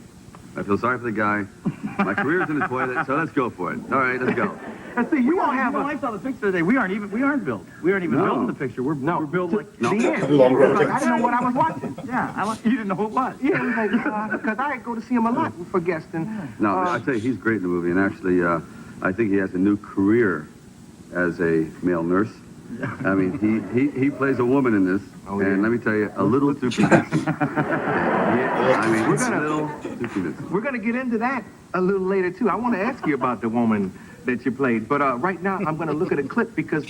Speaker 11: I feel sorry for the guy. My career's in the toilet, so let's go for it. All right, let's go."
Speaker 18: And see, you all have
Speaker 13: I saw the picture today. We aren't even built. We aren't even built in the picture. We're built like
Speaker 18: the end.
Speaker 3: Long
Speaker 18: Like, I didn't know what I was watching.
Speaker 13: Yeah, you didn't know who it was.
Speaker 18: Yeah, it was like, because I go to see him a lot for guests. And,
Speaker 11: No, I tell you, he's great in the movie. And actually,
Speaker 20: I think he has a new career as a male nurse. I mean, he plays a woman in this, and let me tell you, a little too convincing. I mean,
Speaker 18: We're gonna get into that a little later too. I want to ask you about the woman that you played, but right now I'm gonna look at a clip because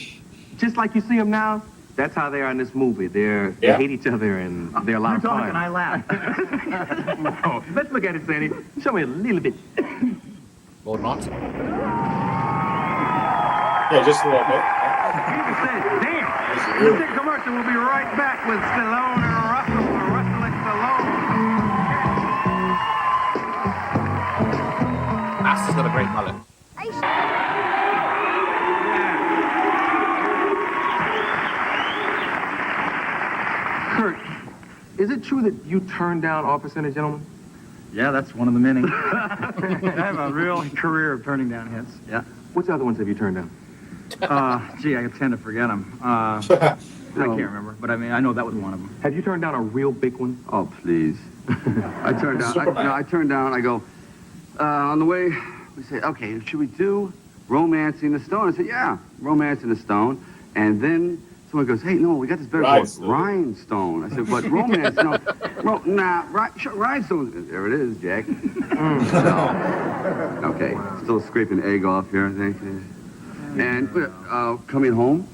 Speaker 18: just like you see them now, that's how they are in this movie. They hate each other and they're a lot of fun.
Speaker 13: You talk and I laugh.
Speaker 18: Oh, let's look at it, Sandy. Show me a little bit.
Speaker 2: Or not.
Speaker 3: Yeah, just a little bit.
Speaker 18: People said, damn. We'll take a commercial. We'll be right back with Stallone and Russell. Russell and Stallone.
Speaker 2: Asta's got a great mullet.
Speaker 18: Kurt, is it true that you turned down Officer and a Gentleman?
Speaker 13: Yeah, that's one of the many. I have a real career of turning down hits. Yeah.
Speaker 18: Which other ones have you turned down?
Speaker 13: Gee, I tend to forget them. I can't remember, but I mean, I know that was one of them.
Speaker 18: Have you turned down a real big one?
Speaker 20: Oh, please. I turned down, I go, on the way, we say, okay, should we do Romancing the Stone? I said, yeah, Romancing the Stone. And then someone goes, hey, no, we got this better called Rhinestone. I said, but Romance, no, Rhinestone. There it is, Jack. Okay, still scraping egg off here, I think. And Coming Home.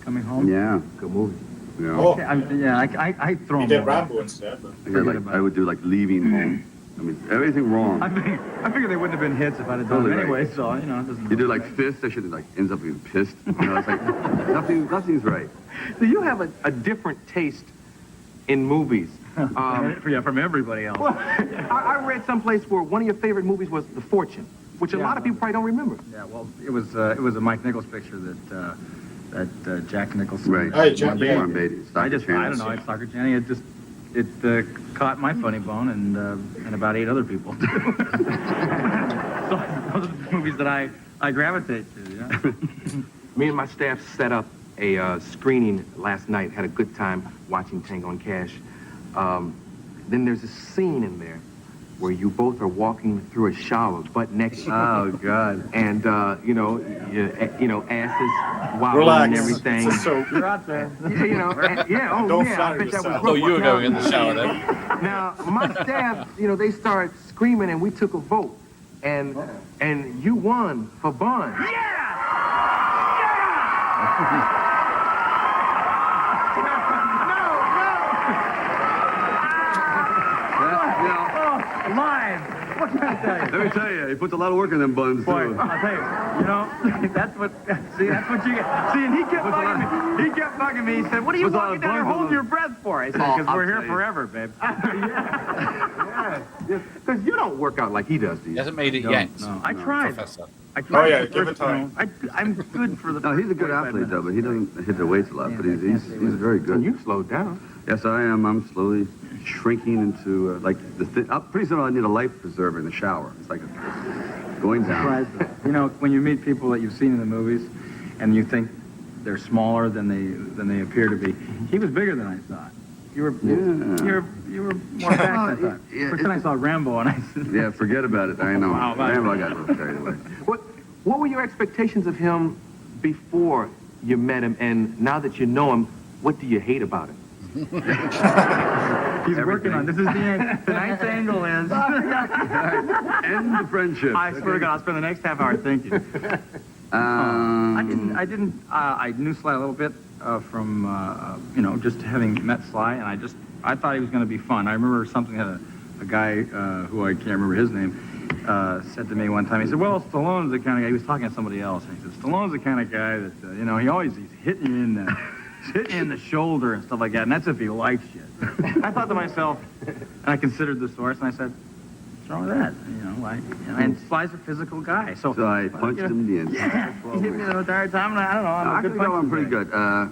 Speaker 13: Coming Home?
Speaker 20: Yeah.
Speaker 18: Good movie.
Speaker 20: Yeah.
Speaker 13: Oh. I throw them.
Speaker 3: You did Rambo instead.
Speaker 20: I would do like Leaving Home. I mean, everything wrong.
Speaker 13: I figure they wouldn't have been hits if I'd have done it anyway, so, you know, it doesn't...
Speaker 20: You do like Fist, I should have like ends up being pissed. You know, it's like, nothing's right.
Speaker 18: So you have a different taste in movies.
Speaker 13: From everybody else.
Speaker 18: Well, I read someplace where one of your favorite movies was The Fortune, which a lot of people probably don't remember.
Speaker 13: Yeah, well, it was a Mike Nichols picture that Jack Nicholson.
Speaker 20: Right.
Speaker 3: Hey, Jack,
Speaker 20: Warren Beatty.
Speaker 13: I don't know. It's Soccer Channy. It caught my funny bone and about 8 other people. So those are the movies that I gravitate to. Yeah.
Speaker 18: Me and my staff set up a screening last night. Had a good time watching Tango and Cash. Then there's a scene in there where you both are walking through a shower, butt naked.
Speaker 13: Oh God!
Speaker 18: And asses wobbling and everything.
Speaker 13: You're out there.
Speaker 18: I bet that was.
Speaker 2: Oh, you were going in the shower then.
Speaker 18: Now my staff, they started screaming, and we took a vote, and you won for Bond. Yeah!
Speaker 13: Live. What can I tell you?
Speaker 20: Let me tell you, he puts a lot of work in them buns,
Speaker 13: Boy,
Speaker 20: too.
Speaker 13: I'll tell you, that's what you get. See, and he kept bugging me. He kept bugging me. He said, what are you walking down there holding your breath for? I said, because we're here forever, babe.
Speaker 18: Because you don't work out like he does, do you?
Speaker 2: He hasn't made it yet.
Speaker 13: No. I tried.
Speaker 2: Professor.
Speaker 13: I tried.
Speaker 3: Oh, yeah, give it time.
Speaker 13: I'm good for the...
Speaker 20: No, he's a good athlete, though, but he doesn't hit the weights a lot, but he's very good.
Speaker 18: And you slowed down.
Speaker 20: Yes, I am. I'm slowly shrinking into, pretty soon I need a life preserver in the shower. It's like going down.
Speaker 13: When you meet people that you've seen in the movies, and you think they're smaller than they appear to be, he was bigger than I thought. You were more back than I thought. First time I saw Rambo, and I said...
Speaker 20: Yeah, forget about it. I know.
Speaker 13: Wow,
Speaker 20: Rambo, I got a little carried away.
Speaker 18: What were your expectations of him before you met him, and now that you know him, what do you hate about him?
Speaker 13: He's working on this. Is tonight's angle is
Speaker 20: end the friendship.
Speaker 13: I swear to God, I'll spend the next half hour thinking. I knew Sly a little bit from just having met Sly, and I thought he was going to be fun. I remember something that a guy who I can't remember his name said to me one time. He said, "Well, Stallone's the kind of guy." He was talking to somebody else, and he said, "Stallone's the kind of guy that he's hitting you in the." Hitting you in the shoulder and stuff like that, and that's if he likes you." I thought to myself, and I considered the source, and I said, "What's wrong with that?" And Sly's a physical guy, so
Speaker 20: I punched him in the end.
Speaker 13: Yeah, he hit me the entire time. I don't know.
Speaker 20: I'm pretty good. I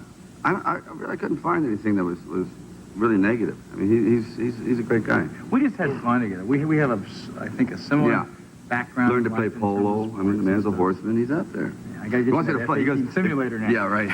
Speaker 20: really couldn't find anything that was really negative. I mean, he's a great guy.
Speaker 13: We just had fun together. We have I think a similar background.
Speaker 20: Learned to play polo. I mean, the man's a horseman. He's out there.
Speaker 13: I got to get play. He goes simulator now.
Speaker 20: Yeah, right.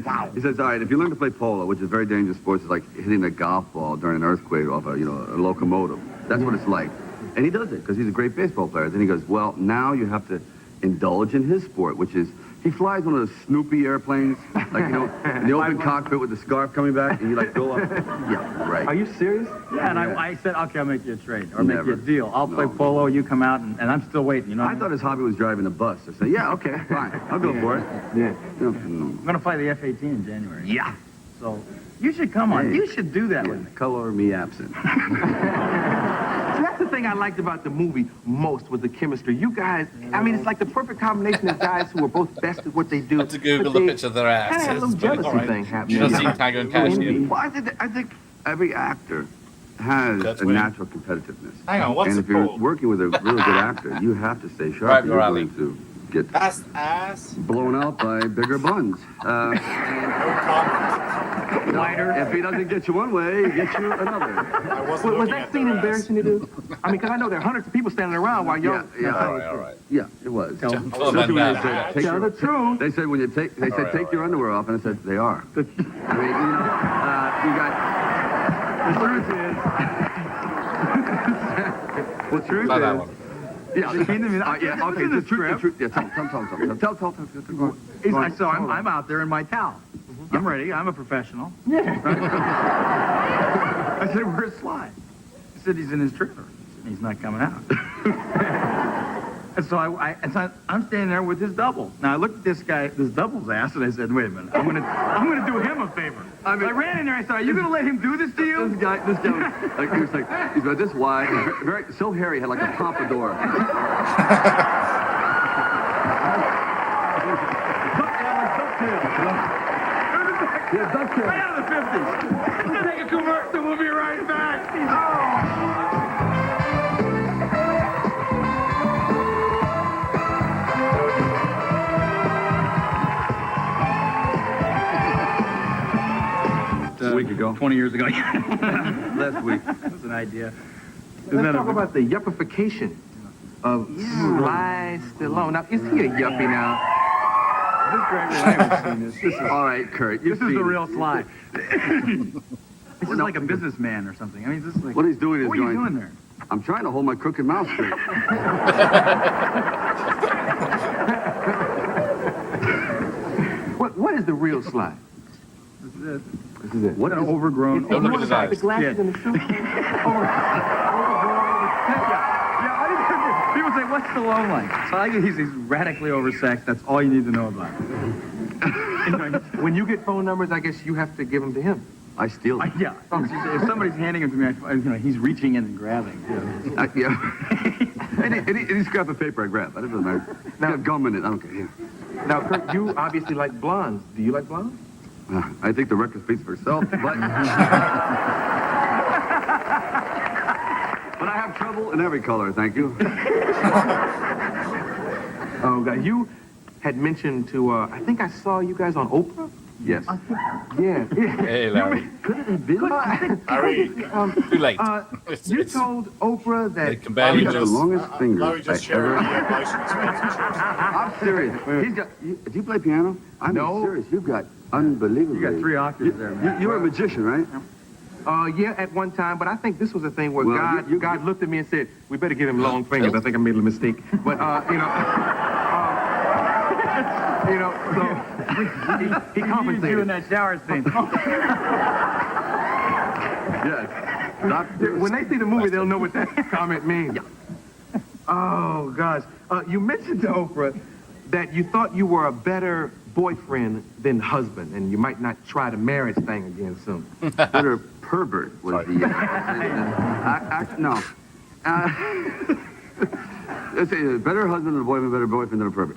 Speaker 20: Wow. He says, all right, if you learn to play polo, which is a very dangerous sport, it's like hitting a golf ball during an earthquake off a locomotive. That's what it's like. And he does it because he's a great baseball player. Then he goes, well, now you have to indulge in his sport, which is he flies one of those Snoopy airplanes, like, you know, in the open cockpit with the scarf coming back, and you like go up. Yeah, right.
Speaker 13: Are you serious? Yeah, and I said, okay, I'll make you a trade, or make you a deal. I'll play polo, you come out, and I'm still waiting, you know?
Speaker 20: I thought his hobby was driving a bus. I said, yeah, okay, fine, I'll go for it.
Speaker 13: Yeah. I'm going to fly the F-18 in January.
Speaker 20: Yeah.
Speaker 13: So, you should come on. You should do that with me.
Speaker 20: Color me absent.
Speaker 18: So that's the thing I liked about the movie most, was the chemistry. You guys, I mean, it's like the perfect combination of guys who are both best at what they do.
Speaker 2: I have to Google the picture of their
Speaker 18: Kind of
Speaker 2: asses.
Speaker 18: have a little jealousy thing happening.
Speaker 2: Just seen Tango and Cash.
Speaker 20: Well, I think every actor has a natural competitiveness.
Speaker 3: Hang on, what's
Speaker 20: and
Speaker 3: it
Speaker 20: if you're
Speaker 3: called?
Speaker 20: working with a really good actor, you have to stay sharp.
Speaker 2: Right,
Speaker 20: You're
Speaker 2: Riley.
Speaker 20: going to get
Speaker 3: Ass.
Speaker 20: blown out by bigger buns.
Speaker 18: Lighter.
Speaker 20: If he doesn't get you one way, he gets you another.
Speaker 18: Was that scene embarrassing to do? I mean, because I know there are hundreds of people standing around while you're...
Speaker 2: All right.
Speaker 20: Yeah, it was.
Speaker 18: Tell
Speaker 20: Especially when they said,
Speaker 18: Tell the truth.
Speaker 20: They said when you take, they said take your underwear off, and I said they are. I mean, you know, you got. The truth is. The truth
Speaker 2: Not that
Speaker 20: is.
Speaker 2: one.
Speaker 20: Yeah, yeah, okay, the truth. Yeah, tell.
Speaker 13: So I'm out there in my towel. I'm ready. I'm a professional. Yeah. I said, where's Sly? He said he's in his trailer. He's not coming out. And so I'm standing there with his double. Now I looked at this double's ass, and I said, wait a minute, I'm gonna do him a favor. I ran in there. I said, are you gonna let him do this to you?
Speaker 20: This guy was like, he was like, he's about this wide, very so hairy, had like a pompadour.
Speaker 18: Yeah, ducktail. Right out of the 50s. Take a commercial. We'll be right back.
Speaker 20: A week ago.
Speaker 13: 20 years ago.
Speaker 20: Last week.
Speaker 13: That was an idea.
Speaker 18: Let's talk about the yuppification of Sly Stallone. Now, is he a yuppie now?
Speaker 13: This is
Speaker 20: all right, Kurt.
Speaker 13: This is the real Sly. He's just like a businessman or something. I mean, this is like.
Speaker 20: What he's doing is
Speaker 13: what are you doing there?
Speaker 20: I'm trying to hold my crooked mouth straight.
Speaker 18: What is the real Sly?
Speaker 13: This is it.
Speaker 20: This is it. What
Speaker 13: an
Speaker 20: is
Speaker 13: overgrown?
Speaker 2: Don't look at his eyes.
Speaker 18: The glasses and the suit.
Speaker 13: People say, what's Stallone like? So I think he's radically oversexed. That's all you need to know about him.
Speaker 18: When you get phone numbers, I guess you have to give them to him.
Speaker 20: I steal them.
Speaker 13: Yeah. If somebody's handing them to me, he's reaching in and grabbing.
Speaker 20: Yeah. Any scrap of paper I grab. I don't know. Now, got gum in it. I don't care. Yeah.
Speaker 18: Now, Kurt, you obviously like blondes. Do you like blondes?
Speaker 20: I think the record speaks for itself, but... But I have trouble in every color, thank you.
Speaker 18: Oh, God. You had mentioned to, I think I saw you guys on Oprah?
Speaker 20: Yes.
Speaker 18: Yeah.
Speaker 2: Hey, Larry.
Speaker 20: Could it have been?
Speaker 3: Larry.
Speaker 2: Too late.
Speaker 18: You told Oprah that...
Speaker 2: They can barely
Speaker 20: the longest fingers
Speaker 3: Larry just
Speaker 20: I
Speaker 3: shared
Speaker 20: ever...
Speaker 3: the license plate.
Speaker 20: I'm serious. He's got... Do you play piano? I'm serious. You've got unbelievable.
Speaker 13: You got 3 octaves there, man.
Speaker 20: You're a magician, right?
Speaker 18: Yeah, at one time, but I think this was a thing where God looked at me and said, we better give him long fingers. I think I made a mistake. But, so he compensated.
Speaker 13: You in that shower scene.
Speaker 20: Yes.
Speaker 18: When they see the movie, they'll know what that comment means. Oh, gosh. You mentioned to Oprah that you thought you were a better boyfriend than husband, and you might not try the marriage thing again soon.
Speaker 20: Better pervert was the... no. Let's say better husband than a boyfriend, better boyfriend than a pervert.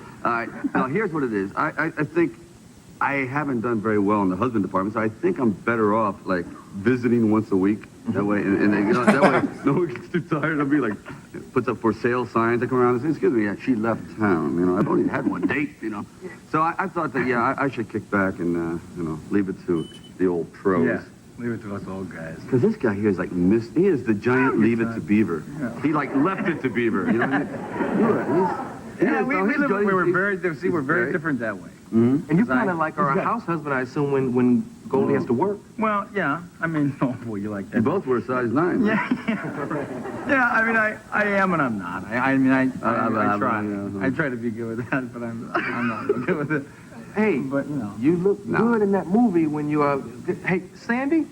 Speaker 20: Now, here's what it is. I think I haven't done very well in the husband department, so I think I'm better off, like, visiting once a week. That way, that way, no one gets too tired of me, like, puts up for sale signs. I come around and say, excuse me, she left town, I've only had one date, So I thought that, I should kick back and, leave it to the old pros.
Speaker 13: Yeah, leave it to us old guys.
Speaker 20: Because this guy here is like, he is the giant leave it to Beaver. Yeah. He, like, left it to Beaver, you know what I mean?
Speaker 13: We're very different that way.
Speaker 18: And you kind of like are a house husband, I assume, when Goldie has to work.
Speaker 13: Well, yeah. I mean, oh boy, you like that.
Speaker 11: You both were a size 9.
Speaker 13: Yeah. Yeah. I mean, I am and I'm not. I try. I try to be good with that, but I'm not real good with it.
Speaker 18: Hey,
Speaker 13: But
Speaker 18: you look good in that movie when you Hey, Sandy.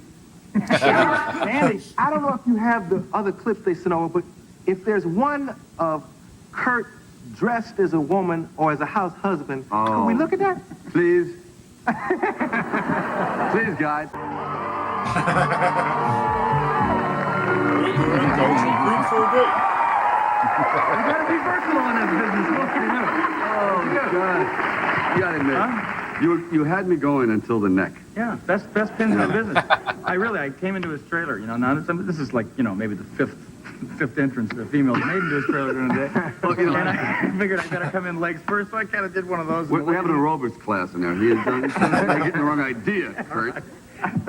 Speaker 18: Sandy, I don't know if you have the other clips they sent over, but if there's one of Kurt dressed as a woman or as a house husband, can we look at that?
Speaker 11: Please. Please, guys.
Speaker 18: You gotta be versatile in this business. What can you do?
Speaker 11: Oh, God. You gotta admit, you had me going until the neck.
Speaker 13: Yeah, best pins in the business. I came into his trailer, now this is like, maybe the fifth entrance the females made into his trailer during the day. And I figured I better come in legs first, so I kind of did one of those.
Speaker 11: We have an aerobics class in there. He is done. You're getting the wrong idea, Kurt.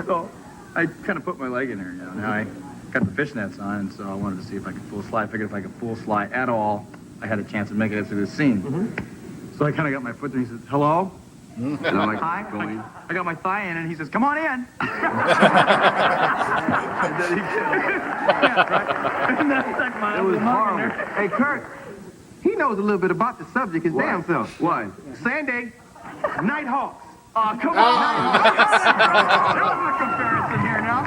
Speaker 13: So I kind of put my leg in there, Now I got the fishnets on, and so I wanted to see if I could full slide. I figured if I could full slide at all, I had a chance of making it through this scene. So I kind of got my foot there, and he says, hello?
Speaker 11: And I'm like,
Speaker 13: Hi.
Speaker 11: going.
Speaker 13: I got my thigh in, and he says, come on in. And then he yeah, right? And that stuck my
Speaker 18: It was
Speaker 13: mug in
Speaker 18: horrible.
Speaker 13: there.
Speaker 18: Hey, Kurt, he knows a little bit about the subject, his damn self.
Speaker 11: Why?
Speaker 18: Sandy, Nighthawks.
Speaker 13: Oh, come on. There was a comparison here now.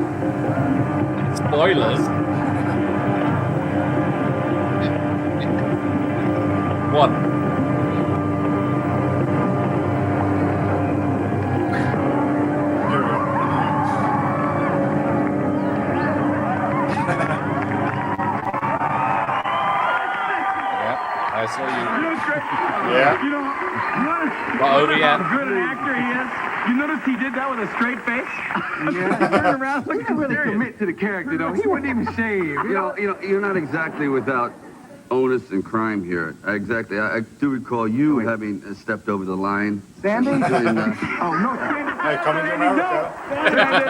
Speaker 2: Spoilers. One. I saw you.
Speaker 13: Yeah.
Speaker 2: What over yet?
Speaker 13: How good an actor he is. You notice he did that with a straight face?
Speaker 18: Yeah.
Speaker 13: Turned around,
Speaker 18: He
Speaker 13: looking
Speaker 18: really
Speaker 13: serious.
Speaker 18: commit to the character, though. He wouldn't even shave.
Speaker 11: You're not exactly without onus and crime here. Exactly. I do recall you having stepped over the line.
Speaker 18: Sandy?
Speaker 11: Doing,
Speaker 18: Oh, no, Sandy.
Speaker 3: Hey, coming to America.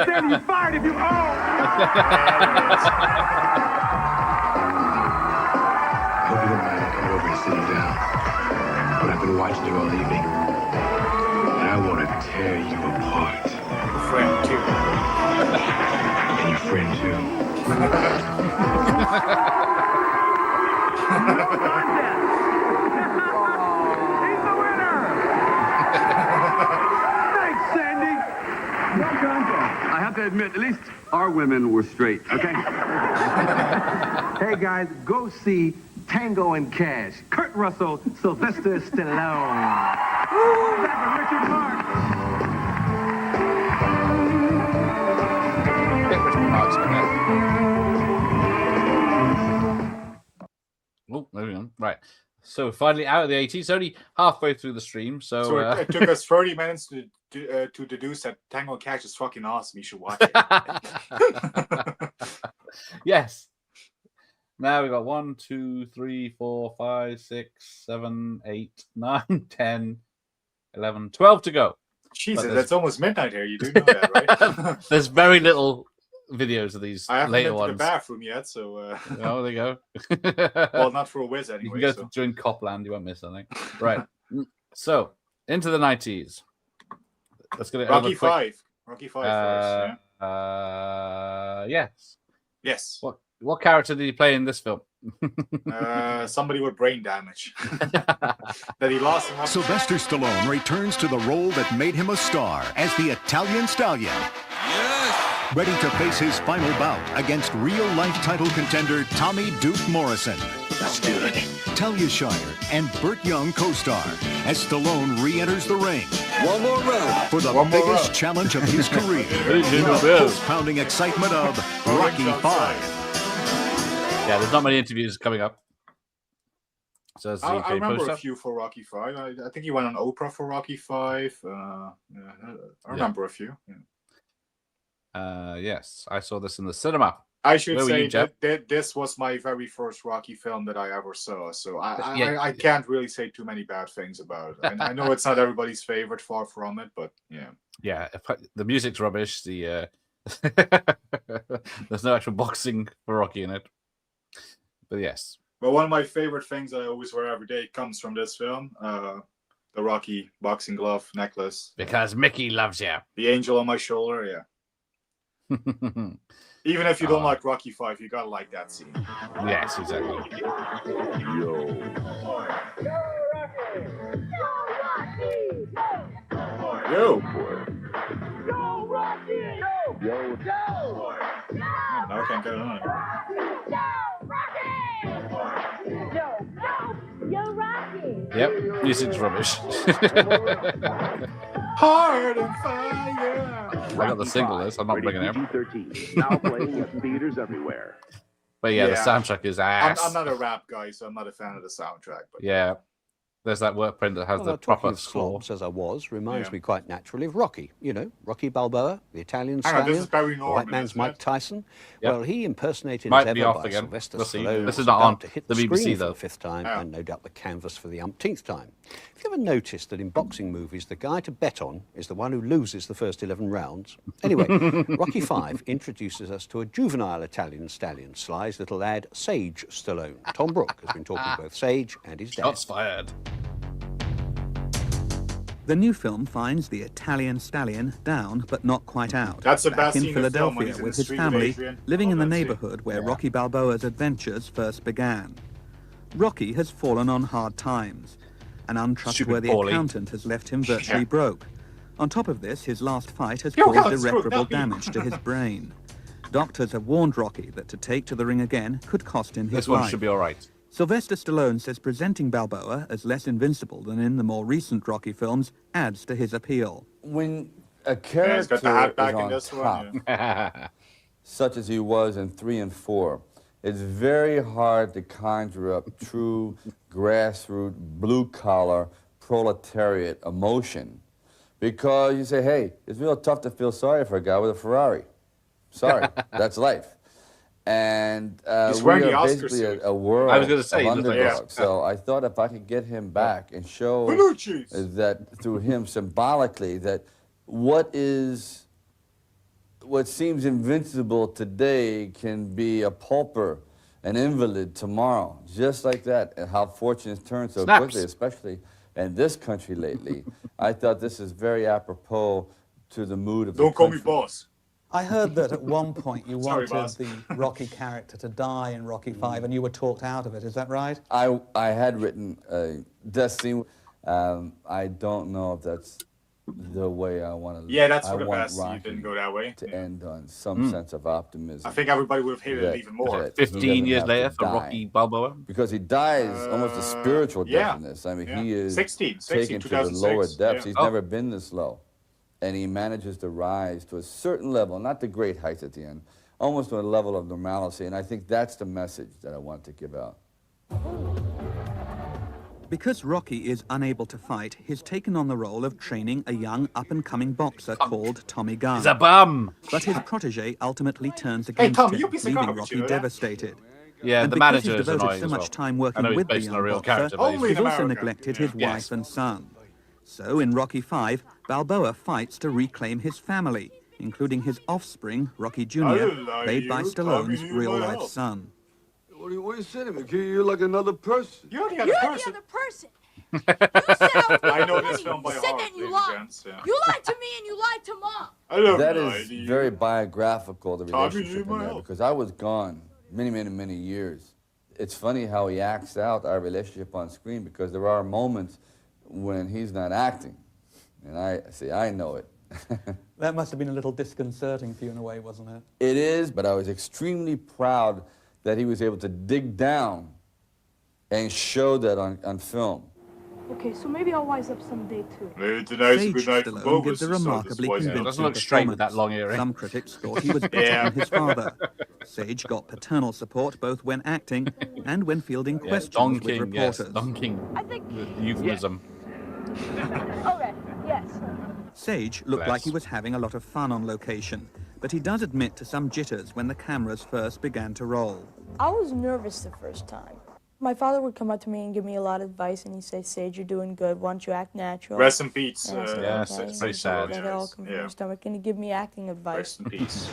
Speaker 18: Sandy, you fired if you
Speaker 4: I hope you don't mind coming over and sitting down. But I've been watching you all evening. And I want to tear you apart.
Speaker 3: Your friend, too.
Speaker 4: And your friend, too.
Speaker 18: He's the winner! Thanks, Sandy! No contest.
Speaker 11: I have to admit, at least our women were straight, okay?
Speaker 18: Hey, guys, go see Tango and Cash. Kurt Russell, Sylvester Stallone. Woo! Back with Richard Marx.
Speaker 2: Oh, there we go. Right. So finally out of the 80s, only halfway through the stream. So,
Speaker 3: it took us 30 minutes to deduce that Tango and Cash is fucking awesome. You should watch it.
Speaker 2: Yes. Now we've got 1, 2, 3, 4, 5, 6, 7, 8, 9, 10, 11, 12 to go.
Speaker 3: Jesus, that's almost midnight here. You do know that, right?
Speaker 2: There's very little videos of these
Speaker 3: I haven't
Speaker 2: later
Speaker 3: been to
Speaker 2: ones.
Speaker 3: the bathroom yet, so...
Speaker 2: Oh, there you go.
Speaker 3: Well, not for a whiz anyway.
Speaker 2: You can go
Speaker 3: so.
Speaker 2: during Copland, you won't miss anything. Right. So, into the 90s. Let's get it
Speaker 3: Rocky
Speaker 2: over quick.
Speaker 3: 5. Rocky 5 first,
Speaker 2: yes.
Speaker 3: Yes.
Speaker 2: What character did he play in this film?
Speaker 3: Somebody with brain damage. That he lost.
Speaker 19: Sylvester Stallone returns to the role that made him a star as the Italian Stallion. Yes! Ready to face his final bout against real-life title contender Tommy Duke Morrison.
Speaker 4: Let's do it.
Speaker 19: Talia Shire and Burt Young co-star as Stallone re-enters the ring.
Speaker 4: One more round.
Speaker 19: For the biggest challenge of his career. The pulse-pounding excitement of Rocky 5.
Speaker 2: Yeah, there's not many interviews coming up. So
Speaker 3: I remember a few for Rocky 5. I think he went on Oprah for Rocky 5. I remember a few. Yeah.
Speaker 2: Yes, I saw this in the cinema.
Speaker 3: I should say that this was my very first Rocky film that I ever saw. So I can't really say too many bad things about it. I know it's not everybody's favorite, far from it, but yeah.
Speaker 2: Yeah, the music's rubbish. There's no actual boxing for Rocky in it. But yes.
Speaker 3: But one of my favorite things I always wear every day comes from this film. the Rocky boxing glove necklace.
Speaker 2: Because Mickey loves you.
Speaker 3: The angel on my shoulder, yeah. Even if you don't like Rocky 5, you gotta like that scene.
Speaker 2: Yes, exactly.
Speaker 3: Yo.
Speaker 1: Yo.
Speaker 3: Now I can't get it on.
Speaker 1: Yo, Rocky.
Speaker 2: Yep, music's rubbish.
Speaker 3: Hard and fire.
Speaker 2: I got the single list. I'm not bringing it.
Speaker 8: PG-13, now playing at theaters everywhere.
Speaker 2: But yeah, the soundtrack is ass.
Speaker 3: I'm not a rap guy, so I'm not a fan of the soundtrack. But
Speaker 2: yeah. There's that work print that has the proper score.
Speaker 21: As I was, reminds me quite naturally of Rocky. You know, Rocky Balboa, the Italian
Speaker 3: Hang on, this is
Speaker 21: stallion,
Speaker 3: Barry
Speaker 21: the
Speaker 3: Norman,
Speaker 21: white man's
Speaker 3: isn't
Speaker 21: Mike
Speaker 3: it?
Speaker 21: Tyson.
Speaker 2: Yep.
Speaker 21: Well, he impersonated
Speaker 2: Might
Speaker 21: as
Speaker 2: be
Speaker 21: ever
Speaker 2: off
Speaker 21: by
Speaker 2: again.
Speaker 21: Sylvester
Speaker 2: We'll see.
Speaker 21: Stallone.
Speaker 2: This is
Speaker 21: was
Speaker 2: not
Speaker 21: about
Speaker 2: on
Speaker 21: to hit
Speaker 2: the
Speaker 21: the
Speaker 2: BBC
Speaker 21: screen for
Speaker 2: though.
Speaker 21: the 5th time, and no doubt the canvas for the umpteenth time. Have you ever noticed that in boxing movies, the guy to bet on is the one who loses the first 11 rounds? Anyway, Rocky 5 introduces us to a juvenile Italian stallion, Sly's little lad, Sage Stallone. Tom Brooke has been talking to both Sage and his dad.
Speaker 2: Shots fired.
Speaker 22: The new film finds the Italian stallion down, but not quite out.
Speaker 3: That's the
Speaker 22: back
Speaker 3: best
Speaker 22: in
Speaker 3: scene in the film, when
Speaker 22: Philadelphia
Speaker 3: he's in
Speaker 22: with
Speaker 3: the
Speaker 22: his
Speaker 3: street with
Speaker 22: family,
Speaker 3: Adrian.
Speaker 22: living in the
Speaker 3: Love that scene.
Speaker 22: neighborhood where Rocky Balboa's adventures first began. Rocky has fallen on hard times. An untrustworthy
Speaker 2: Paulie.
Speaker 22: accountant has left him virtually
Speaker 3: Yeah.
Speaker 22: broke. On top of this, his last fight has
Speaker 3: Yo,
Speaker 22: caused
Speaker 3: God, screw
Speaker 22: irreparable
Speaker 3: that.
Speaker 22: damage to his brain. Doctors have warned Rocky that to take to the ring again could cost him his
Speaker 2: This one
Speaker 22: life.
Speaker 2: should be all right.
Speaker 22: Sylvester Stallone says presenting Balboa as less invincible than in the more recent Rocky films adds to his appeal.
Speaker 11: When a
Speaker 3: he's
Speaker 11: character
Speaker 3: got the hat back
Speaker 11: is
Speaker 3: in
Speaker 11: on
Speaker 3: this
Speaker 11: top,
Speaker 3: one.
Speaker 11: such as he was in 3 and 4, it's very hard to conjure up true grassroots, blue-collar, proletariat emotion. Because you say, hey, it's real tough to feel sorry for a guy with a Ferrari. Sorry, that's life. And
Speaker 3: He's
Speaker 11: we
Speaker 3: wearing the
Speaker 11: are
Speaker 3: Oscar
Speaker 11: basically
Speaker 3: suit.
Speaker 11: a world
Speaker 2: I was gonna say,
Speaker 11: of
Speaker 2: he looks like-
Speaker 11: underdogs.
Speaker 2: yeah.
Speaker 11: So I thought if I could get him back and show
Speaker 3: Belucci's.
Speaker 11: that through him symbolically that what seems invincible today can be a pauper, an invalid tomorrow, just like that, and how fortunes turn so
Speaker 2: Snaps.
Speaker 11: quickly, especially in this country lately. I thought this is very apropos to the mood of the
Speaker 3: Don't call me
Speaker 11: country.
Speaker 3: boss.
Speaker 23: I heard that at one point you
Speaker 3: Sorry,
Speaker 23: wanted
Speaker 3: boss.
Speaker 23: the Rocky character to die in Rocky 5 and you were talked out of it, is that right?
Speaker 11: I had written a death scene. I don't know if that's the way I want to.
Speaker 3: Yeah, that's
Speaker 11: I
Speaker 3: for the
Speaker 11: want
Speaker 3: best. You
Speaker 11: Rocky
Speaker 3: didn't go that way.
Speaker 11: to end on some sense of optimism.
Speaker 3: I think everybody would have hated it
Speaker 11: that-
Speaker 3: even more.
Speaker 11: that he
Speaker 2: 15
Speaker 11: doesn't
Speaker 2: years
Speaker 11: have to
Speaker 2: later for
Speaker 11: die.
Speaker 2: Rocky Balboa.
Speaker 11: Because he dies almost a spiritual death
Speaker 3: yeah,
Speaker 11: in this. I mean,
Speaker 3: yeah.
Speaker 11: he is
Speaker 3: 16,
Speaker 11: taken to the
Speaker 3: 2006,
Speaker 11: lower depths.
Speaker 3: yeah.
Speaker 11: He's
Speaker 2: Oh.
Speaker 11: never been this low. And he manages to rise to a certain level, not the great heights at the end, almost to a level of normalcy. And I think that's the message that I want to give out.
Speaker 22: Because Rocky is unable to fight, he's taken on the role of training a young up-and-coming boxer called Tommy Gunn.
Speaker 2: He's a bum.
Speaker 22: But his protege ultimately turns
Speaker 3: Hey,
Speaker 22: against
Speaker 3: Tommy,
Speaker 22: him,
Speaker 3: you piece of
Speaker 22: leaving
Speaker 3: garbage,
Speaker 22: Rocky
Speaker 3: you know that?
Speaker 22: devastated.
Speaker 2: Yeah,
Speaker 22: And
Speaker 2: the
Speaker 22: because
Speaker 2: manager
Speaker 22: he's
Speaker 2: is
Speaker 22: devoted
Speaker 2: annoying
Speaker 22: so
Speaker 2: as
Speaker 22: much
Speaker 2: well.
Speaker 22: time
Speaker 2: I
Speaker 22: working
Speaker 2: know he's
Speaker 22: with the
Speaker 2: based on
Speaker 22: young
Speaker 2: a real
Speaker 22: boxer,
Speaker 2: character, but
Speaker 3: Only
Speaker 22: he's
Speaker 3: in
Speaker 22: also
Speaker 3: America.
Speaker 22: neglected
Speaker 3: Yeah.
Speaker 22: his
Speaker 2: Yes.
Speaker 22: wife and son. So in Rocky 5, Balboa fights to reclaim his family, including his offspring, Rocky Jr.,
Speaker 3: love
Speaker 22: played by
Speaker 3: you,
Speaker 22: Stallone's
Speaker 3: Tommy,
Speaker 22: real-life
Speaker 3: well.
Speaker 22: son.
Speaker 11: What are you saying to me? You're like another person.
Speaker 3: You're the other
Speaker 24: You're
Speaker 3: person.
Speaker 24: the other person. You said I was
Speaker 3: I know
Speaker 24: money.
Speaker 3: this film by
Speaker 24: You said
Speaker 3: heart,
Speaker 24: that and you
Speaker 3: ladies
Speaker 24: lied.
Speaker 3: and gents, yeah.
Speaker 24: You lied to me and you lied to Mom.
Speaker 3: I love
Speaker 11: That
Speaker 3: you,
Speaker 11: is
Speaker 3: lady.
Speaker 11: very biographical, the
Speaker 3: Tommy,
Speaker 11: relationship
Speaker 3: you
Speaker 11: in
Speaker 3: my
Speaker 11: there,
Speaker 3: help.
Speaker 11: because I was gone many years. It's funny how he acts out our relationship on screen, because there are moments when he's not acting. And I know it.
Speaker 23: That must have been a little disconcerting for you in a way, wasn't it?
Speaker 11: It is, but I was extremely proud that he was able to dig down and show that on film.
Speaker 24: Okay, so maybe I'll wise up someday too.
Speaker 3: Maybe tonight's a
Speaker 22: Sage
Speaker 3: good night for
Speaker 22: Stallone
Speaker 3: both
Speaker 22: gives a
Speaker 3: of us, so
Speaker 22: remarkably
Speaker 3: this was-
Speaker 22: convincing
Speaker 2: Doesn't look straight with that
Speaker 22: performance.
Speaker 2: long earring.
Speaker 22: Some critics thought he was better
Speaker 3: Yeah.
Speaker 22: than his father. Sage got paternal support both when acting and when fielding
Speaker 2: Yeah,
Speaker 22: questions
Speaker 2: Don
Speaker 22: with
Speaker 2: King, yes,
Speaker 22: reporters.
Speaker 2: Don King.
Speaker 24: I think.
Speaker 2: Euphemism.
Speaker 24: Okay, yes.
Speaker 22: Sage looked
Speaker 2: Bless.
Speaker 22: like he was having a lot of fun on location, but he does admit to some jitters when the cameras first began to roll.
Speaker 24: I was nervous the first time. My father would come up to me and give me a lot of advice, and he'd say, "Sage, you're doing good. Why don't you act natural?"
Speaker 3: Rest in peace.
Speaker 24: And I said,
Speaker 2: Yes,
Speaker 24: "Okay."
Speaker 2: it's very sad.
Speaker 24: Let it all come from
Speaker 3: Yeah.
Speaker 24: your stomach, and he'd give me acting advice.
Speaker 3: Rest in peace.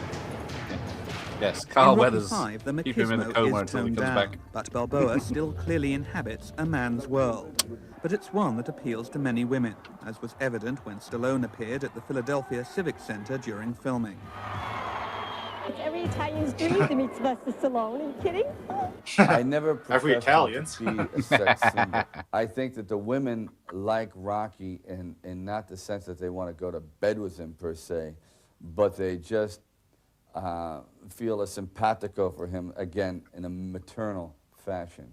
Speaker 2: Yes, Carl
Speaker 22: in Rocky
Speaker 2: Weathers.
Speaker 22: V, the
Speaker 2: Keep him in a
Speaker 22: machismo
Speaker 2: coma
Speaker 22: is
Speaker 2: until he
Speaker 22: toned
Speaker 2: comes
Speaker 22: down,
Speaker 2: back.
Speaker 22: but Balboa still clearly inhabits a man's world. But it's one that appeals to many women, as was evident when Stallone appeared at the Philadelphia Civic Center during filming.
Speaker 5: It's every Italian's dream to meet Sylvester Stallone. Are you kidding?
Speaker 11: I never
Speaker 3: Every
Speaker 11: professed
Speaker 3: Italians.
Speaker 11: to be a sex symbol. I think that the women like Rocky in not the sense that they want to go to bed with him per se, but they just feel a simpatico for him, again, in a maternal fashion.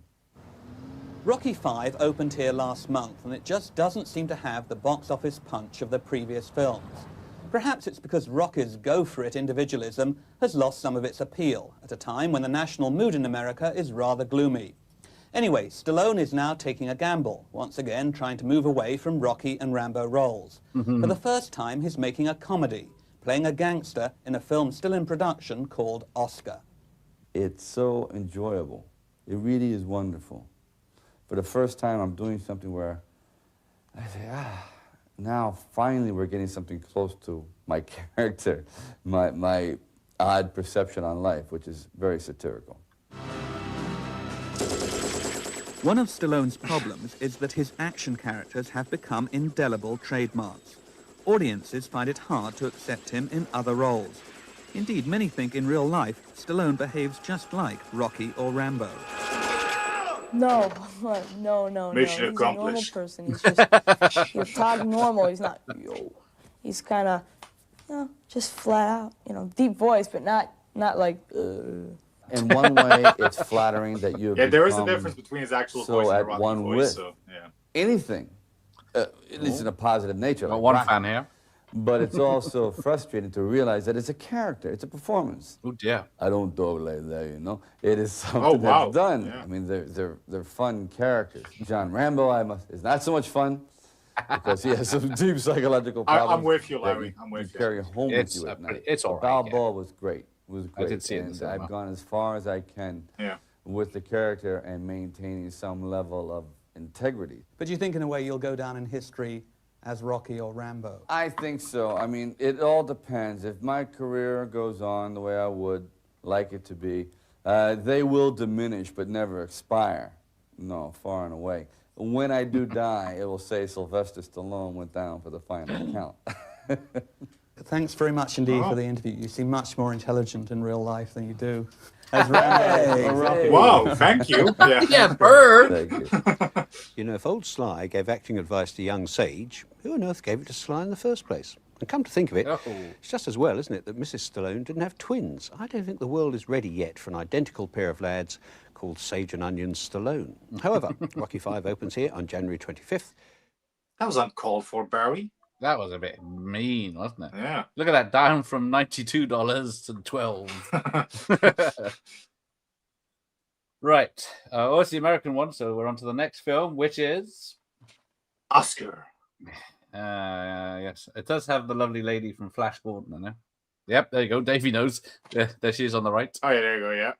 Speaker 22: Rocky V opened here last month, and it just doesn't seem to have the box office punch of the previous films. Perhaps it's because Rocky's go-for-it individualism has lost some of its appeal at a time when the national mood in America is rather gloomy. Anyway, Stallone is now taking a gamble, once again trying to move away from Rocky and Rambo roles. For the first time, he's making a comedy, playing a gangster in a film still in production called Oscar.
Speaker 11: It's so enjoyable. It really is wonderful. For the first time, I'm doing something where I say, now finally we're getting something close to my character, my odd perception on life, which is very satirical.
Speaker 22: One of Stallone's problems is that his action characters have become indelible trademarks. Audiences find it hard to accept him in other roles. Indeed, many think in real life, Stallone behaves just like Rocky or Rambo.
Speaker 24: No.
Speaker 3: Mission
Speaker 24: He's
Speaker 3: accomplished.
Speaker 24: a normal person. He's just, he'll talk normal. He's not, he's kind of, just flat out, deep voice, but not like,
Speaker 11: In one way, it's flattering that you
Speaker 3: Yeah, there is a difference between his actual voice and the Rocky voice, so, yeah.
Speaker 11: Anything, at least in a positive nature.
Speaker 2: Got
Speaker 11: like
Speaker 2: one
Speaker 11: Rocky.
Speaker 2: fan here.
Speaker 11: But it's also frustrating to realize that it's a character, it's a performance.
Speaker 2: Oh dear.
Speaker 11: I don't talk like that, It is something that's done.
Speaker 3: Yeah.
Speaker 11: I mean, they're fun characters. John Rambo, is not so much fun because he has some deep psychological problems.
Speaker 3: I'm with you, Larry. I'm with you.
Speaker 11: Carry home with you at night.
Speaker 2: It's all right.
Speaker 11: Balboa was great. Was great.
Speaker 2: I did see it in the
Speaker 11: and
Speaker 2: cinema.
Speaker 11: I've gone as far as I can with the character and maintaining some level of integrity.
Speaker 22: But do you think in a way you'll go down in history as Rocky or Rambo?
Speaker 11: I think so. I mean, it all depends. If my career goes on the way I would like it to be, they will diminish but never expire. No, far and away. When I do die, it will say Sylvester Stallone went down for the final count.
Speaker 22: Thanks very much indeed for the interview. You seem much more intelligent in real life than you do as Rambo or Rocky.
Speaker 3: Wow, thank you.
Speaker 2: Yeah, bird.
Speaker 11: Thank you.
Speaker 21: You know, if old Sly gave acting advice to young Sage, who on earth gave it to Sly in the first place? And come to think of it, it's just as well, isn't it, that Mrs. Stallone didn't have twins. I don't think the world is ready yet for an identical pair of lads called Sage and Onion Stallone. However, Rocky V opens here on January 25th.
Speaker 3: That was uncalled for, Barry.
Speaker 2: That was a bit mean, wasn't it?
Speaker 3: Yeah.
Speaker 2: Look at that, down from $92 to $12. Right. Oh, it's the American one, so we're on to the next film, which is
Speaker 3: Oscar.
Speaker 2: Yes, it does have the lovely lady from Flash Gordon in it. Yep, there you go. Davey knows. There she is on the right.
Speaker 3: Oh, yeah, there you go, yeah.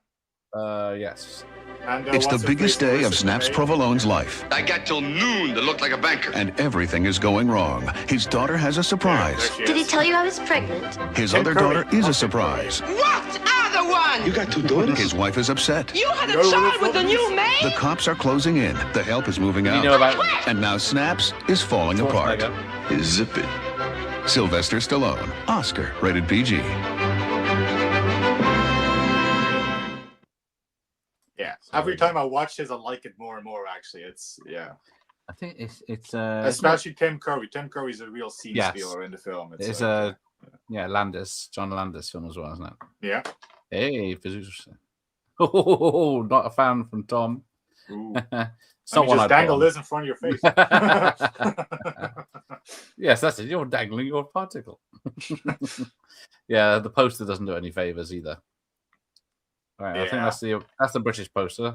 Speaker 2: Yes.
Speaker 3: And,
Speaker 14: It's the
Speaker 3: what's her
Speaker 14: biggest
Speaker 3: face
Speaker 14: day of
Speaker 3: versus
Speaker 14: Snaps
Speaker 3: May?
Speaker 14: Provolone's life,
Speaker 20: I got till noon to look like a banker.
Speaker 14: and everything is going wrong. His daughter has a surprise.
Speaker 5: Did he tell you I was pregnant?
Speaker 14: His
Speaker 3: Tim
Speaker 14: other
Speaker 3: Curry.
Speaker 14: daughter is a surprise.
Speaker 5: What other one?
Speaker 4: You got two daughters?
Speaker 14: His wife is upset.
Speaker 5: You had
Speaker 3: You
Speaker 5: a
Speaker 3: know
Speaker 5: child
Speaker 3: what
Speaker 5: with a new maid?
Speaker 14: The cops are closing in. The help is moving
Speaker 2: You
Speaker 14: out.
Speaker 2: know about
Speaker 14: And now Snaps is falling apart.
Speaker 2: Schwarzenegger.
Speaker 14: Zip it. Sylvester Stallone, Oscar, rated PG.
Speaker 3: Yeah. Every time I watch this, I like it more and more, actually. It's, yeah.
Speaker 2: I think it's
Speaker 3: Especially Tim Curry. Tim Curry's a real scene
Speaker 2: Yes.
Speaker 3: stealer in the film.
Speaker 2: It's
Speaker 3: like,
Speaker 2: Landis, John Landis film as well, isn't it?
Speaker 3: yeah.
Speaker 2: Hey, oh, not a fan from Tom.
Speaker 3: Ooh.
Speaker 2: Someone
Speaker 3: just
Speaker 2: I'd
Speaker 3: dangle
Speaker 2: put on.
Speaker 3: this in front of your face.
Speaker 2: Yes, that's it. You're dangling your particle. Yeah, the poster doesn't do any favors either. All right, I think
Speaker 3: Yeah.
Speaker 2: that's the British poster.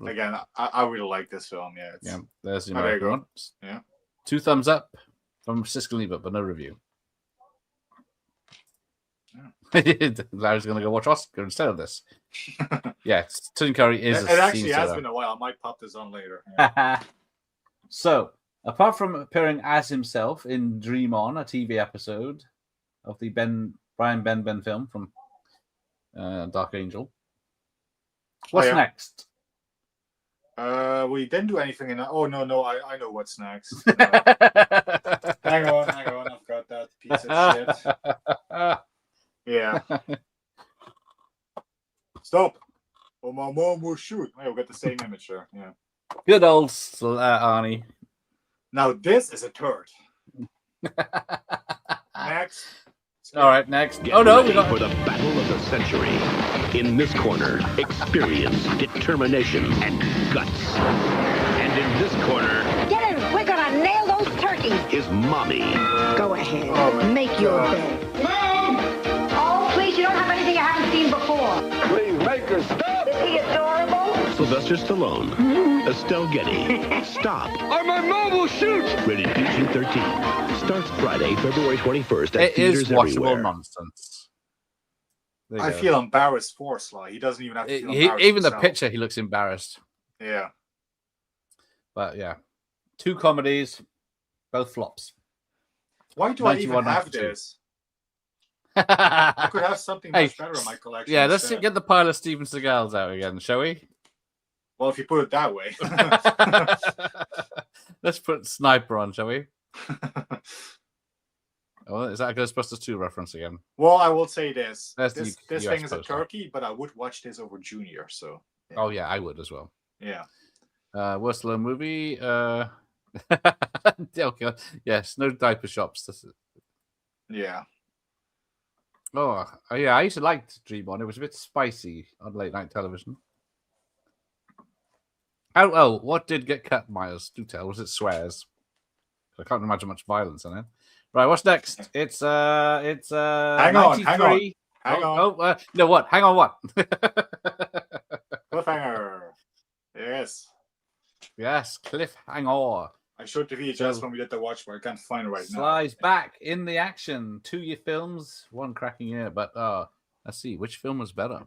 Speaker 3: Again, I really like this film. Yeah. It's,
Speaker 2: Yeah, there's the
Speaker 3: Oh, there you
Speaker 2: American
Speaker 3: go.
Speaker 2: one.
Speaker 3: Yeah.
Speaker 2: 2 thumbs up from Siskel Ebert, but no review. Larry's going to go watch Oscar instead of this. Yeah, Tim Curry is
Speaker 3: It
Speaker 2: a
Speaker 3: actually
Speaker 2: scene
Speaker 3: has
Speaker 2: stealer.
Speaker 3: been a while. I might pop this on later. Yeah.
Speaker 2: So, apart from appearing as himself in Dream On, a TV episode of the Brian Ben film from Dark Angel. What's next?
Speaker 3: We didn't do anything in. Oh no! I know what's next. Hang on! I've got that piece of shit. Yeah. Stop! Or my mom will shoot. Oh, we've got the same image there. Yeah.
Speaker 2: Good old Arnie.
Speaker 3: Now this is a turd. Next.
Speaker 2: All right, next.
Speaker 17: Get ready for the battle of the century. In this corner, experience, determination, and guts. And in this corner,
Speaker 6: Get in! We're gonna nail those turkeys!
Speaker 17: is Mommy.
Speaker 6: Go ahead. Make your bed. Mom! Oh, please, you don't have anything you haven't seen before.
Speaker 17: Please make her stop.
Speaker 6: Is he adorable?
Speaker 17: Sylvester Stallone. Estelle Getty. Stop. Or my mom will shoot. Rated PG-13. Starts Friday, February 21st at
Speaker 2: It is
Speaker 17: theaters
Speaker 2: watchable
Speaker 17: everywhere.
Speaker 2: nonsense. There you
Speaker 3: I
Speaker 2: go.
Speaker 3: feel embarrassed for Sly. He doesn't even have to feel embarrassed.
Speaker 2: Even the
Speaker 3: himself.
Speaker 2: picture, he looks embarrassed.
Speaker 3: Yeah.
Speaker 2: But yeah, 2 comedies, both flops.
Speaker 3: Why do I even
Speaker 2: 91,
Speaker 3: have
Speaker 2: 92.
Speaker 3: this? I could have something much
Speaker 2: Hey,
Speaker 3: better in my collection.
Speaker 2: Yeah, let's
Speaker 3: instead.
Speaker 2: get the pile of Steven Seagals out again, shall we?
Speaker 3: Well, if you put it that way.
Speaker 2: Let's put Sniper on, shall we? Oh, is that a Ghostbusters 2 reference again?
Speaker 3: Well, I will say this.
Speaker 2: That's
Speaker 3: This
Speaker 2: the US
Speaker 3: thing is a
Speaker 2: poster.
Speaker 3: turkey, but I would watch this over Junior, so. Yeah.
Speaker 2: Oh, yeah, I would as well.
Speaker 3: Yeah.
Speaker 2: Worst Stallone movie? Okay. Yes, no diaper shops. This is...
Speaker 3: Yeah.
Speaker 2: Oh, yeah, I used to like Dream On. It was a bit spicy on late night television. Oh, what did get cut, Myers? Do tell. Was it swears? I can't imagine much violence in it. Right, what's next? It's
Speaker 3: Hang
Speaker 2: 93.
Speaker 3: on.
Speaker 2: No, what? Hang on, what?
Speaker 3: Cliffhanger. Yes.
Speaker 2: Yes, cliffhanger.
Speaker 3: I showed the VHS when we did the watch, but I can't find it right now.
Speaker 2: Sly's back in the action. 2 films, one cracking year, but let's see which film was better.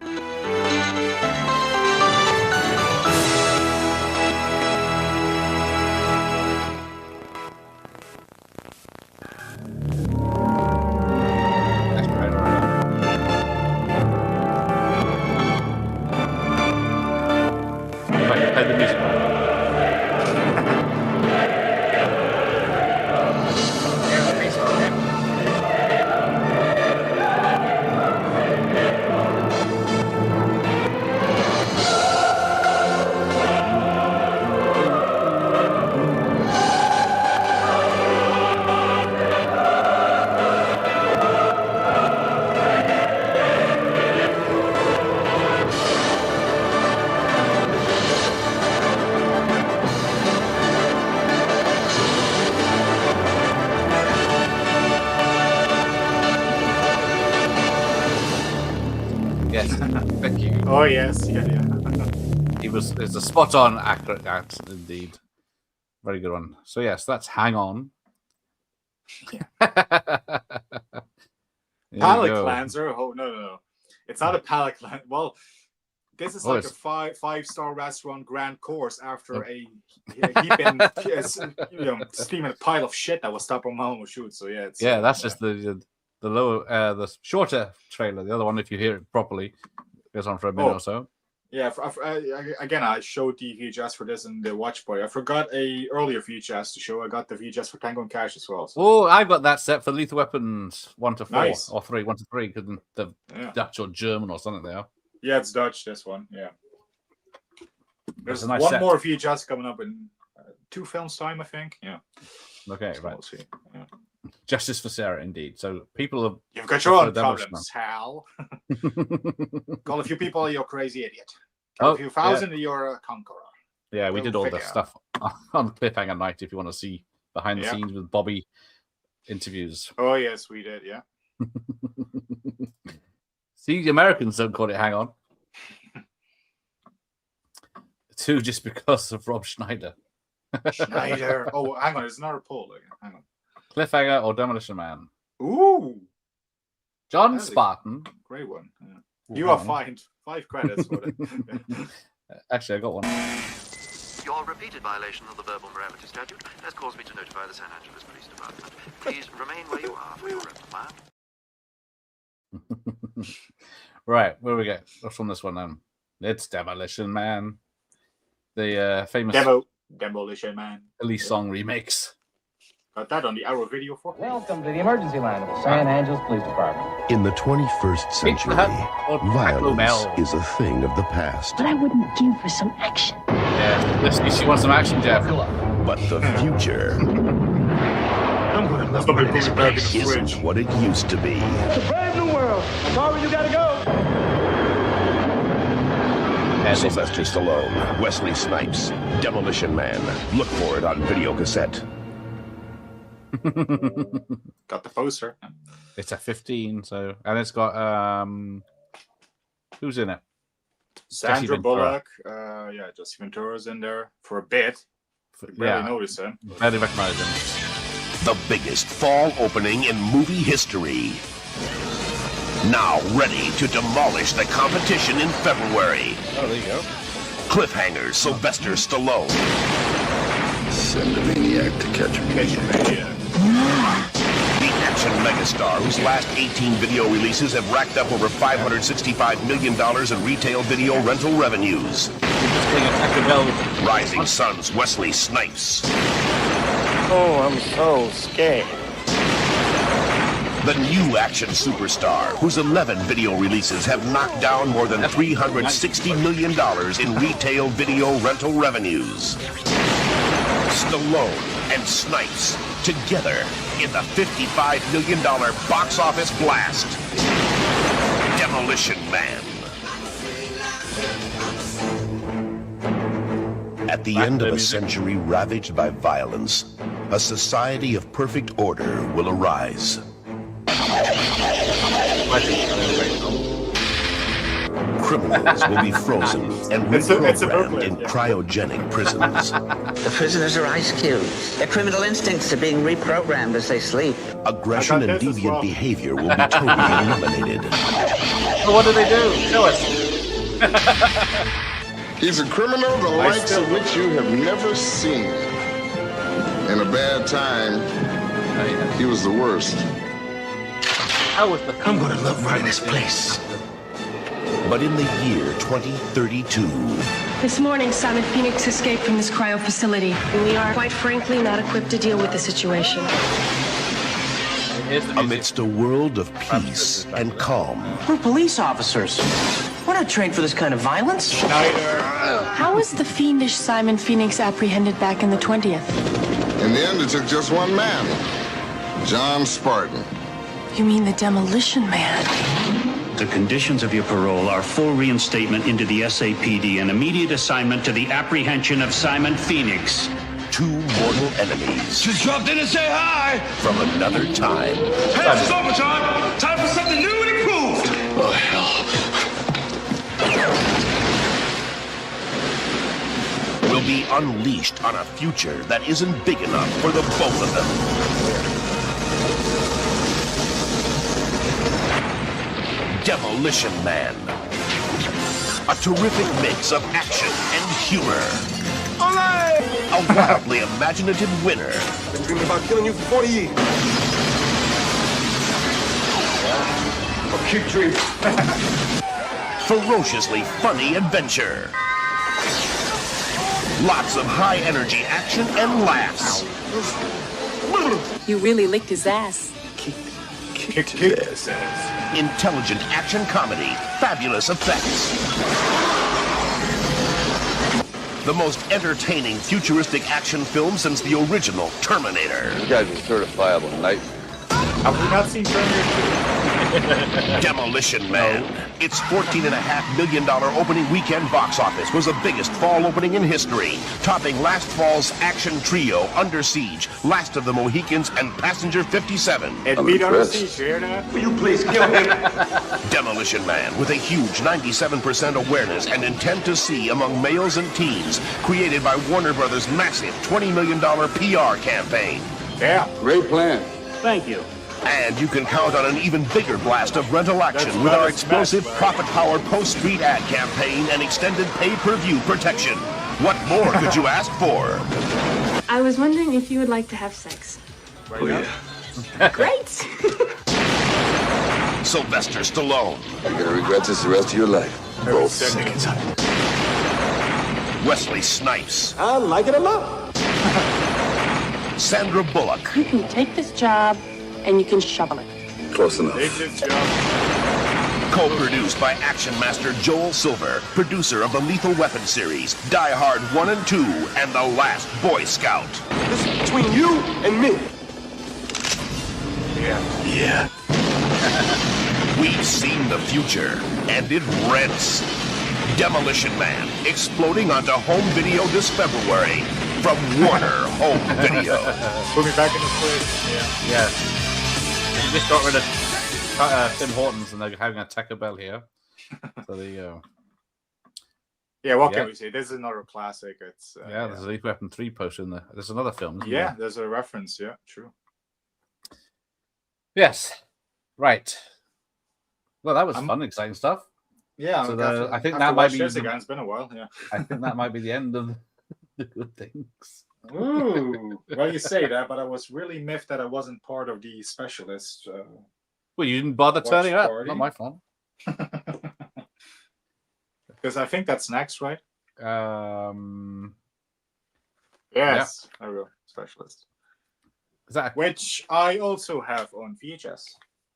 Speaker 2: Play the music. Yes, thank you.
Speaker 3: Oh, yes. Yeah.
Speaker 2: It's a spot on, accurate act, indeed. Very good one. So, yes, that's Hang On.
Speaker 3: Palate cleanser? Oh, no. It's not a palate cleanser. Well, this is like a five-star restaurant grand course after a heaping, steaming pile of shit that was stopped on Malmo shoot. So, yeah. It's,
Speaker 2: that's just the lower, the shorter trailer. The other one, if you hear it properly, goes on for a minute or so.
Speaker 3: Yeah, again, I showed the VHS for this in the Watch Boy. I forgot a earlier VHS to show. I got the VHS for Tango and Cash as well. So.
Speaker 2: Oh, I got that set for Lethal Weapons 1 to 4
Speaker 3: Nice.
Speaker 2: or 3, 1 to 3, because the Dutch or German or something they are.
Speaker 3: Yeah, it's Dutch. This one, yeah. There's
Speaker 2: a nice
Speaker 3: one
Speaker 2: set.
Speaker 3: more VHS coming up in 2 films time, I think. Yeah.
Speaker 2: Okay,
Speaker 3: So
Speaker 2: right.
Speaker 3: we'll see. Yeah.
Speaker 2: Justice for Sarah, indeed. So people have.
Speaker 3: You've got your own
Speaker 2: Demolition
Speaker 3: problems, Hal. Call a few people, you're a crazy idiot. Call
Speaker 2: Oh,
Speaker 3: a few thousand, you're a conqueror.
Speaker 2: Yeah, we
Speaker 3: We'll
Speaker 2: did all the
Speaker 3: figure.
Speaker 2: stuff on Cliffhanger Night. If you want to see behind the
Speaker 3: Yeah.
Speaker 2: scenes with Bobby interviews.
Speaker 3: Oh, yes, we did, yeah.
Speaker 2: See, the Americans don't call it Hang On. 2 just because of Rob Schneider.
Speaker 3: Schneider. Oh, hang on, there's another poll again. Hang on.
Speaker 2: Cliffhanger or Demolition Man?
Speaker 3: Ooh.
Speaker 2: John
Speaker 3: That is a
Speaker 2: Spartan.
Speaker 3: Great one. Yeah.
Speaker 2: Ooh,
Speaker 3: You
Speaker 2: hang
Speaker 3: are
Speaker 2: on.
Speaker 3: fined 5 credits for it.
Speaker 2: Actually, I got one.
Speaker 9: Your repeated violation of the verbal morality statute has caused me to notify the San Angeles Police Department. Please remain where you are for your reprimand.
Speaker 2: Right, where we go? What's from this one then? It's Demolition Man. The famous
Speaker 3: Demolition Man.
Speaker 2: Police song remix.
Speaker 3: Got that on the Arrow video for.
Speaker 7: Welcome to the emergency line of the San Angeles Police Department.
Speaker 14: In the 21st century, violence is a thing of the past.
Speaker 5: But I wouldn't do for some action.
Speaker 2: Yeah, she wants some action, Jeff.
Speaker 14: But the future isn't what it used to be.
Speaker 7: It's a brave new world. Sorry, you gotta go.
Speaker 14: Sylvester Stallone, Wesley Snipes, Demolition Man. Look for it on video cassette.
Speaker 3: Got the poster.
Speaker 2: It's a 15, and it's got who's in it?
Speaker 3: Sandra Bullock. Jesse Ventura's in there for a bit. You barely notice him.
Speaker 2: Barely recognize him.
Speaker 14: The biggest fall opening in movie history. Now ready to demolish the competition in February.
Speaker 2: Oh, there you go.
Speaker 14: Cliffhanger, Sylvester Stallone.
Speaker 4: Send a maniac to catch a maniac.
Speaker 14: The action megastar, whose last 18 video releases have racked up over $565 million in retail video rental revenues. Rising Sun's Wesley Snipes.
Speaker 7: Oh, I'm so scared.
Speaker 14: The new action superstar, whose 11 video releases have knocked down more than $360 million in retail video rental revenues. Stallone and Snipes together in the $55 million box office blast. Demolition Man. At the end of a century ravaged by violence, a society of perfect order will arise. Criminals will be frozen and reprogrammed in cryogenic prisons.
Speaker 10: The prisoners are ice cubes. Their criminal instincts are being reprogrammed as they sleep.
Speaker 14: Aggression and deviant behavior will be totally eliminated.
Speaker 2: So what do they do? Show us.
Speaker 12: He's a criminal the likes of which you have never seen. In a bad time, he was the worst.
Speaker 14: I'm gonna love running this place. But in the year 2032...
Speaker 16: This morning, Simon Phoenix escaped from this cryo facility. And we are, quite frankly, not equipped to deal with the situation.
Speaker 14: Amidst a world of peace and calm.
Speaker 7: We're police officers. We're not trained for this kind of violence.
Speaker 16: How was the fiendish Simon Phoenix apprehended back in the 20th?
Speaker 12: In the end, it took just one man, John Spartan.
Speaker 16: You mean the Demolition Man?
Speaker 25: The conditions of your parole are full reinstatement into the SAPD and immediate assignment to the apprehension of Simon Phoenix.
Speaker 14: Two mortal enemies.
Speaker 7: Just dropped in to say hi.
Speaker 14: From another time.
Speaker 7: Hey, it's overtime. Time for something new and improved.
Speaker 14: Oh, hell. Will be unleashed on a future that isn't big enough for the both of them. Demolition Man. A terrific mix of action and humor.
Speaker 7: Olé!
Speaker 14: A wildly imaginative winner.
Speaker 7: Been dreaming about killing you for 40 years. I'll keep dreaming.
Speaker 14: Ferociously funny adventure. Lots of high-energy action and laughs.
Speaker 16: You really licked his ass.
Speaker 14: Kicked his ass. Intelligent action comedy, fabulous effects. The most entertaining futuristic action film since the original Terminator.
Speaker 11: You guys are certifiable night.
Speaker 3: Have we not seen Terminator 2?
Speaker 14: Demolition Man. Its $14.5 million opening weekend box office was the biggest fall opening in history, topping last fall's action trio Under Siege, Last of the Mohicans, and Passenger 57.
Speaker 3: It beat Under Siege, you hear that?
Speaker 7: Will you please kill him?
Speaker 14: Demolition Man, with a huge 97% awareness and intent to see among males and teens, created by Warner Brothers' massive $20 million PR campaign.
Speaker 3: Yeah.
Speaker 11: Great plan.
Speaker 25: Thank you.
Speaker 14: And you can count on an even bigger blast of rental action with our explosive profit-powered post-street ad campaign and extended pay-per-view protection. What more could you ask for?
Speaker 16: I was wondering if you would like to have sex.
Speaker 14: Oh, yeah.
Speaker 16: Great!
Speaker 14: Sylvester Stallone.
Speaker 4: You're gonna regret this the rest of your life. Both seconds.
Speaker 14: Wesley Snipes.
Speaker 8: I like it a lot.
Speaker 14: Sandra Bullock.
Speaker 16: You can take this job and you can shovel it.
Speaker 4: Close enough.
Speaker 3: Take this job.
Speaker 14: Co-produced by action master Joel Silver, producer of the Lethal Weapon series, Die Hard 1 and 2, and The Last Boy Scout.
Speaker 8: This is between you and me.
Speaker 14: Yeah. We've seen the future, and it rents. Demolition Man, exploding onto home video this February from Warner Home Video.
Speaker 3: Put me back in the place.
Speaker 2: Yeah. You just got rid of Tim Hortons and they're having a Taco Bell here. So there you go.
Speaker 3: Yeah, what can we say? This is another classic. It's
Speaker 2: there's a Lethal Weapon 3 poster in there. There's another film. Isn't there?
Speaker 3: There's a reference. Yeah, true.
Speaker 2: Yes. Right. Well, that was fun, exciting stuff.
Speaker 3: Yeah,
Speaker 2: so I think that might be
Speaker 3: again. It's been a while. Yeah,
Speaker 2: I think that might be the end of the good things.
Speaker 3: Ooh, well, you say that, but I was really miffed that I wasn't part of the specialist.
Speaker 2: Well, you didn't bother turning up. Not my fault.
Speaker 3: Because I think that's next, right? Yes, I will. Specialist.
Speaker 2: Is that
Speaker 3: which I also have on VHS.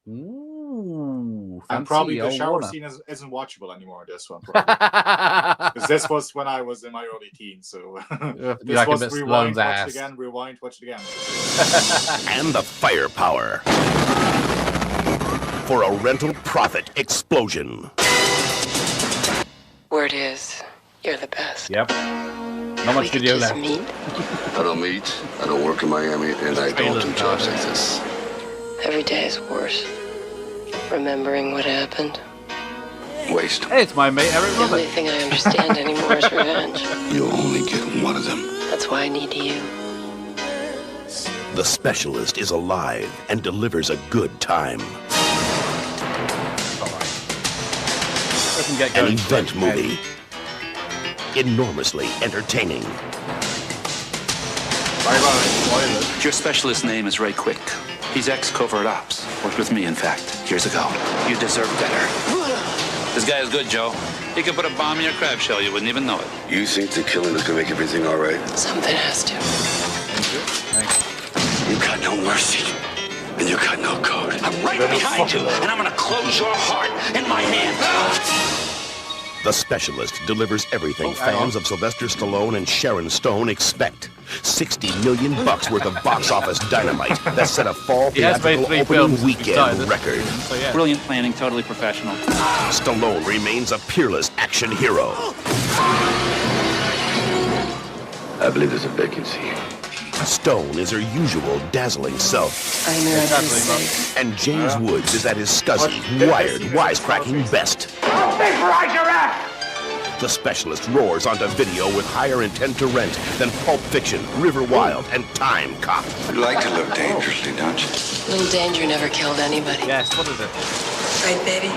Speaker 2: Ooh,
Speaker 3: and probably the shower scene isn't watchable anymore. This one, because this was when I was in my early teens. So this was rewind, watch it again, rewind, watch it again.
Speaker 14: And the firepower for a rental profit explosion.
Speaker 16: Word is, you're the best.
Speaker 2: Yep. Not much video left.
Speaker 4: I don't meet. I don't work in Miami, and I don't do jobs like this.
Speaker 16: Every day is worse. Remembering what happened.
Speaker 4: Waste.
Speaker 2: Hey, it's my mate Eric
Speaker 16: The
Speaker 2: Robert.
Speaker 16: only thing I understand anymore is revenge.
Speaker 4: You'll only get one of them.
Speaker 16: That's why I need you.
Speaker 14: The Specialist is alive and delivers a good time. An event movie. Enormously entertaining.
Speaker 1: Your specialist name is Ray Quick. He's ex-covert ops. Worked with me, in fact, years ago. You deserve better. This guy is good, Joe. He could put a bomb in your crab shell. You wouldn't even know it.
Speaker 4: You think the killing is gonna make everything all right?
Speaker 16: Something has to.
Speaker 4: You got no mercy, and you got no code.
Speaker 1: I'm right behind you, and I'm gonna close your heart in my hand.
Speaker 14: The Specialist delivers everything fans of Sylvester Stallone and Sharon Stone expect. $60 million worth of box office dynamite that set a fall theatrical opening weekend record.
Speaker 1: So, brilliant planning, totally professional.
Speaker 14: Stallone remains a peerless action hero.
Speaker 4: I believe there's a vacancy.
Speaker 14: Stone is her usual dazzling self.
Speaker 16: I knew I'd be safe.
Speaker 14: And James Woods is at his scuzzy, wired, wisecracking best.
Speaker 8: I'll vaporize your ass!
Speaker 14: The Specialist roars onto video with higher intent to rent than Pulp Fiction, River Wild, and Time Cop.
Speaker 4: You'd like to live dangerously, don't you?
Speaker 16: A little danger never killed anybody.
Speaker 2: Yes, what is it?
Speaker 16: Right, baby?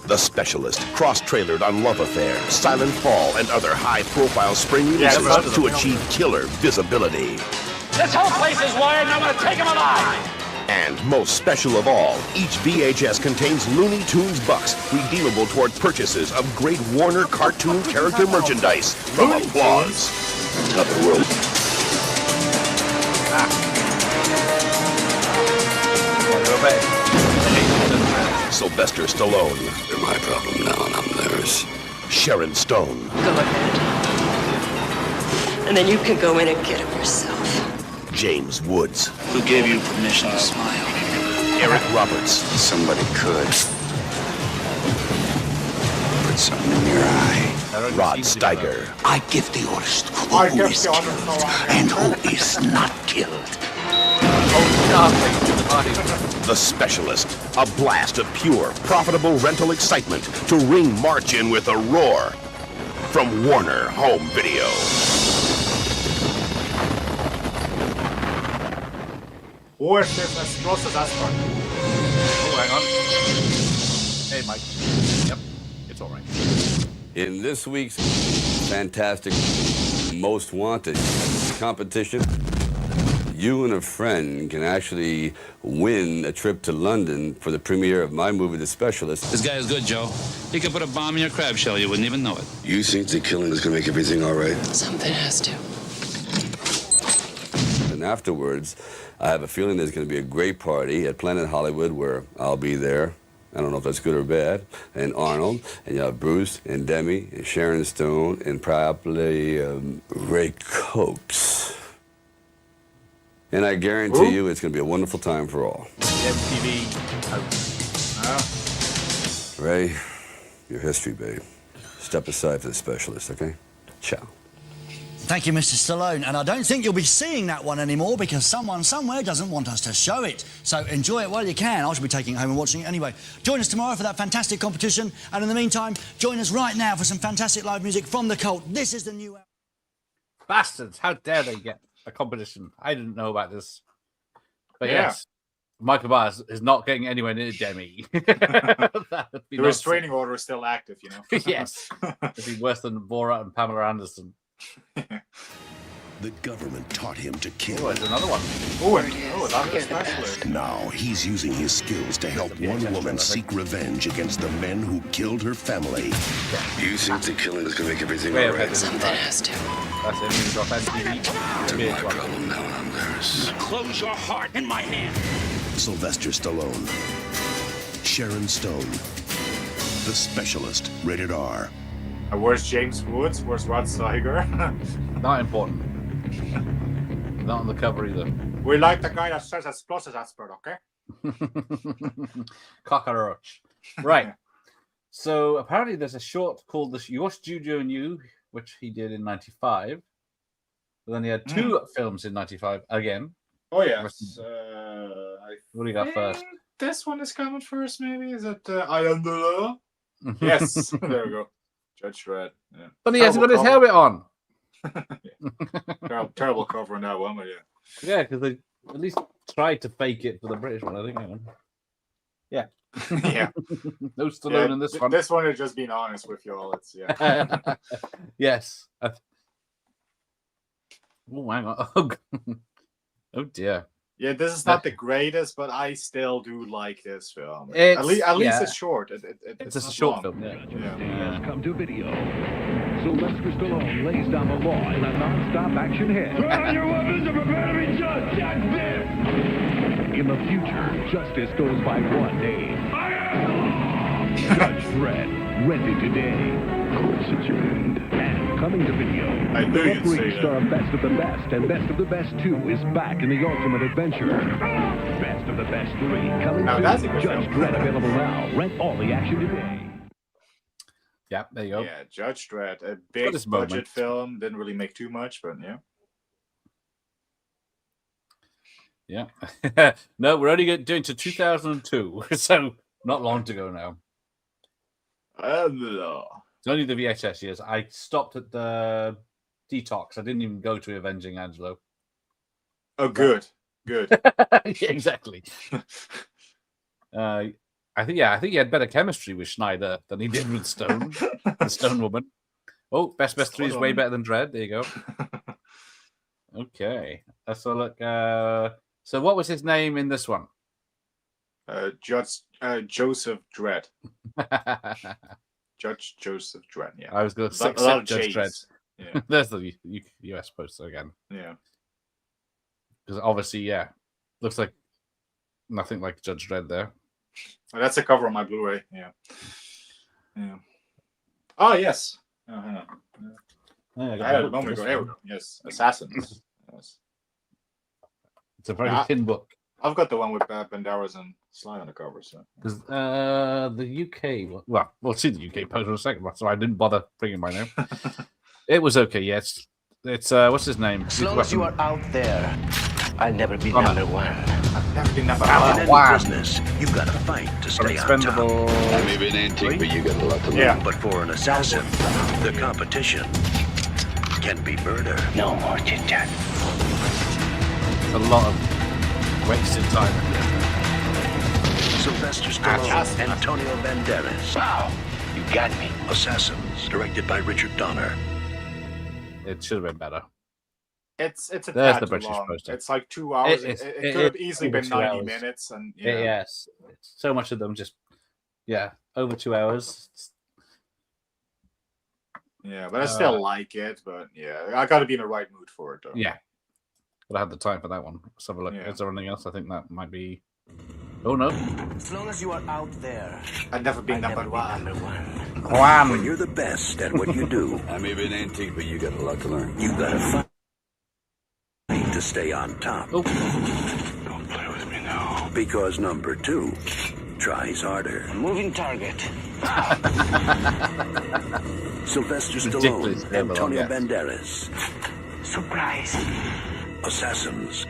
Speaker 14: The Specialist, cross-trailered on Love Affair, Silent Fall, and other high-profile spring releases to achieve killer visibility.
Speaker 1: This whole place is wired, and I'm gonna take him alive!
Speaker 14: And most special of all, each VHS contains Looney Tunes bucks, redeemable toward purchases of great Warner cartoon character merchandise from Applause.
Speaker 4: Top of the world.
Speaker 14: Sylvester Stallone.
Speaker 4: They're my problem now, and I'm theirs.
Speaker 14: Sharon Stone.
Speaker 16: Go ahead. And then you can go in and get him yourself.
Speaker 14: James Woods.
Speaker 1: Who gave you permission to smile?
Speaker 14: Eric Roberts.
Speaker 4: Somebody could put something in your eye.
Speaker 14: Rod Steiger.
Speaker 1: I give the orders to who is killed and who is not killed.
Speaker 14: The Specialist. A blast of pure, profitable rental excitement to ring March in with a roar. From Warner Home Video.
Speaker 3: Or if there's a process aspect.
Speaker 2: Oh, hang on. Hey, Mike. Yep, it's all right.
Speaker 11: In this week's fantastic Most Wanted competition, you and a friend can actually win a trip to London for the premiere of my movie, The Specialist.
Speaker 1: This guy is good, Joe. He could put a bomb in your crab shell. You wouldn't even know it.
Speaker 4: You think the killing is gonna make everything all right?
Speaker 13: Something has to.
Speaker 11: And afterwards, I have a feeling there's going to be a great party at Planet Hollywood where I'll be there. I don't know if that's good or bad. And Arnold, and you have Bruce, and Demi, and Sharon Stone, and probably Ray Copes. And I guarantee you it's going to be a wonderful time for all.
Speaker 3: MTV.
Speaker 11: Ray, your history, babe. Step aside for The Specialist, okay? Ciao.
Speaker 15: Thank you, Mr. Stallone. And I don't think you'll be seeing that one anymore because someone somewhere doesn't want us to show it. So enjoy it while you can. I shall be taking it home and watching it anyway. Join us tomorrow for that fantastic competition. And in the meantime, join us right now for some fantastic live music from The Cult. This is the new...
Speaker 2: Bastards, how dare they get a competition? I didn't know about this. But
Speaker 3: Yeah.
Speaker 2: yes, Michael Myers is not getting anywhere near Demi.
Speaker 3: The restraining order is still active, you know.
Speaker 2: Yes. It'd be worse than Borat and Pamela Anderson.
Speaker 14: The government taught him to kill.
Speaker 2: Oh, there's another one.
Speaker 3: That's a specialist.
Speaker 14: Now he's using his skills to help one woman seek revenge against the men who killed her family.
Speaker 4: You think the killing is gonna make everything
Speaker 2: Way
Speaker 4: all right?
Speaker 2: ahead. Something has to. That's it. He's off MTV.
Speaker 4: They're my problem now, and I'm theirs.
Speaker 25: Close your heart in my hand.
Speaker 14: Sylvester Stallone. Sharon Stone. The Specialist. Rated R.
Speaker 3: Where's James Woods? Where's Rod Steiger?
Speaker 2: Not important. Not on the cover either.
Speaker 3: We like the guy that says explosives expert, okay?
Speaker 2: Cockroach. Right. So apparently there's a short called The Your Studio and You, which he did in 95. But then he had two films in 95 again.
Speaker 3: Oh, yeah.
Speaker 2: What do you got first?
Speaker 3: This one is coming first, maybe? Is it I Am the Law? Yes. There we go. Judge Dredd. Yeah.
Speaker 2: But he hasn't got his helmet on.
Speaker 3: Terrible cover on that one, but yeah.
Speaker 2: Yeah, because they at least tried to fake it for the British one, I think. Yeah.
Speaker 3: Yeah.
Speaker 2: No Stallone in this one.
Speaker 3: This one is just being honest with you all. It's yeah.
Speaker 2: Yes. Oh, hang on. Oh dear.
Speaker 3: Yeah, this is not the greatest, but I still do like this film. At least it's short.
Speaker 2: It's just a short
Speaker 3: long.
Speaker 2: film.
Speaker 18: Has come to video. Sylvester Stallone lays down the law in a non-stop action hit.
Speaker 8: Put on your weapons and prepare to be judged. That's this.
Speaker 18: In the future, justice goes by one name. Judge Dredd. Rented today. Of course it's rented. And coming to video.
Speaker 3: I knew you'd say that.
Speaker 18: Star Best of the Best and Best of the Best 2 is back in the ultimate adventure. Best of the Best 3 coming
Speaker 3: Now,
Speaker 18: soon.
Speaker 3: that's a good
Speaker 18: Judge
Speaker 3: film.
Speaker 18: Dredd available now. Rent all the action today.
Speaker 2: Yeah, there you go.
Speaker 3: Yeah, Judge Dredd. A
Speaker 2: Got
Speaker 3: big
Speaker 2: his
Speaker 3: budget
Speaker 2: moment.
Speaker 3: film. Didn't really make too much, but yeah.
Speaker 2: Yeah. No, we're only doing to 2002, so not long to go now. It's only the VHS years. I stopped at the Detox. I didn't even go to Avenging Angelo.
Speaker 3: Oh, good. Good.
Speaker 2: Yeah, exactly. I think he had better chemistry with Schneider than he did with Stone, the Stone woman. Oh, Best 3 is way better than Dredd. There you go. Okay, let's have a look. So, what was his name in this one?
Speaker 3: Judge Joseph Dredd. Judge Joseph Dredd. Yeah.
Speaker 2: I was going to say
Speaker 3: A lot of
Speaker 2: Judge
Speaker 3: J's.
Speaker 2: Dredd.
Speaker 3: Yeah.
Speaker 2: There's the US poster again.
Speaker 3: Yeah.
Speaker 2: Because obviously, yeah, looks like nothing like Judge Dredd there.
Speaker 3: Oh, that's the cover on my Blu-ray. Yeah. Yeah. Oh yes. Oh, hang on.
Speaker 2: Yeah,
Speaker 3: I had it a moment ago. There we go. Yes. Assassins. Yes.
Speaker 2: It's a very thin book.
Speaker 3: I've got the one with Banderas and Sly on the cover. So.
Speaker 2: Because the UK, well, we'll see the UK poster in a second, so I didn't bother bringing my name. It was okay, yes. It's what's his name?
Speaker 7: As long as you are out there, I'll never be number one.
Speaker 3: I've never been number
Speaker 7: In
Speaker 3: one.
Speaker 7: any business, you've got to fight to stay on top.
Speaker 2: Expendable.
Speaker 4: Maybe an antique, but you got a lot to learn.
Speaker 3: Yeah.
Speaker 7: But for an assassin, the competition can be murder. No more chit-chat.
Speaker 2: A lot of wasted time.
Speaker 7: Sylvester Stallone, Antonio Banderas. Wow, you got me. Assassins, directed by Richard Donner.
Speaker 2: It should have been better.
Speaker 3: It's a
Speaker 2: There's
Speaker 3: tad
Speaker 2: the
Speaker 3: too
Speaker 2: British
Speaker 3: long.
Speaker 2: poster.
Speaker 3: It's like 2 hours. It could have easily
Speaker 2: over
Speaker 3: been
Speaker 2: 2
Speaker 3: 90
Speaker 2: hours.
Speaker 3: minutes, and
Speaker 2: Yes, so much of them just over 2 hours.
Speaker 3: Yeah, but I still like it. But yeah, I got to be in the right mood for it, though.
Speaker 2: Yeah, but I had the time for that one. Let's have a look.
Speaker 3: Yeah.
Speaker 2: Is there anything else? I think that might be. Oh no!
Speaker 7: As long as you are out there,
Speaker 3: I've never been number one.
Speaker 7: When you're the best at what you do,
Speaker 11: I may be an antique, but you got a lot to learn.
Speaker 7: you gotta fight to stay on top.
Speaker 2: Oh.
Speaker 7: Don't play with me now. Because number 2 tries harder. Moving target. Sylvester
Speaker 2: Ridiculous,
Speaker 7: Stallone,
Speaker 2: yeah,
Speaker 7: Antonio
Speaker 2: yeah.
Speaker 7: Banderas. Surprise. Assassins,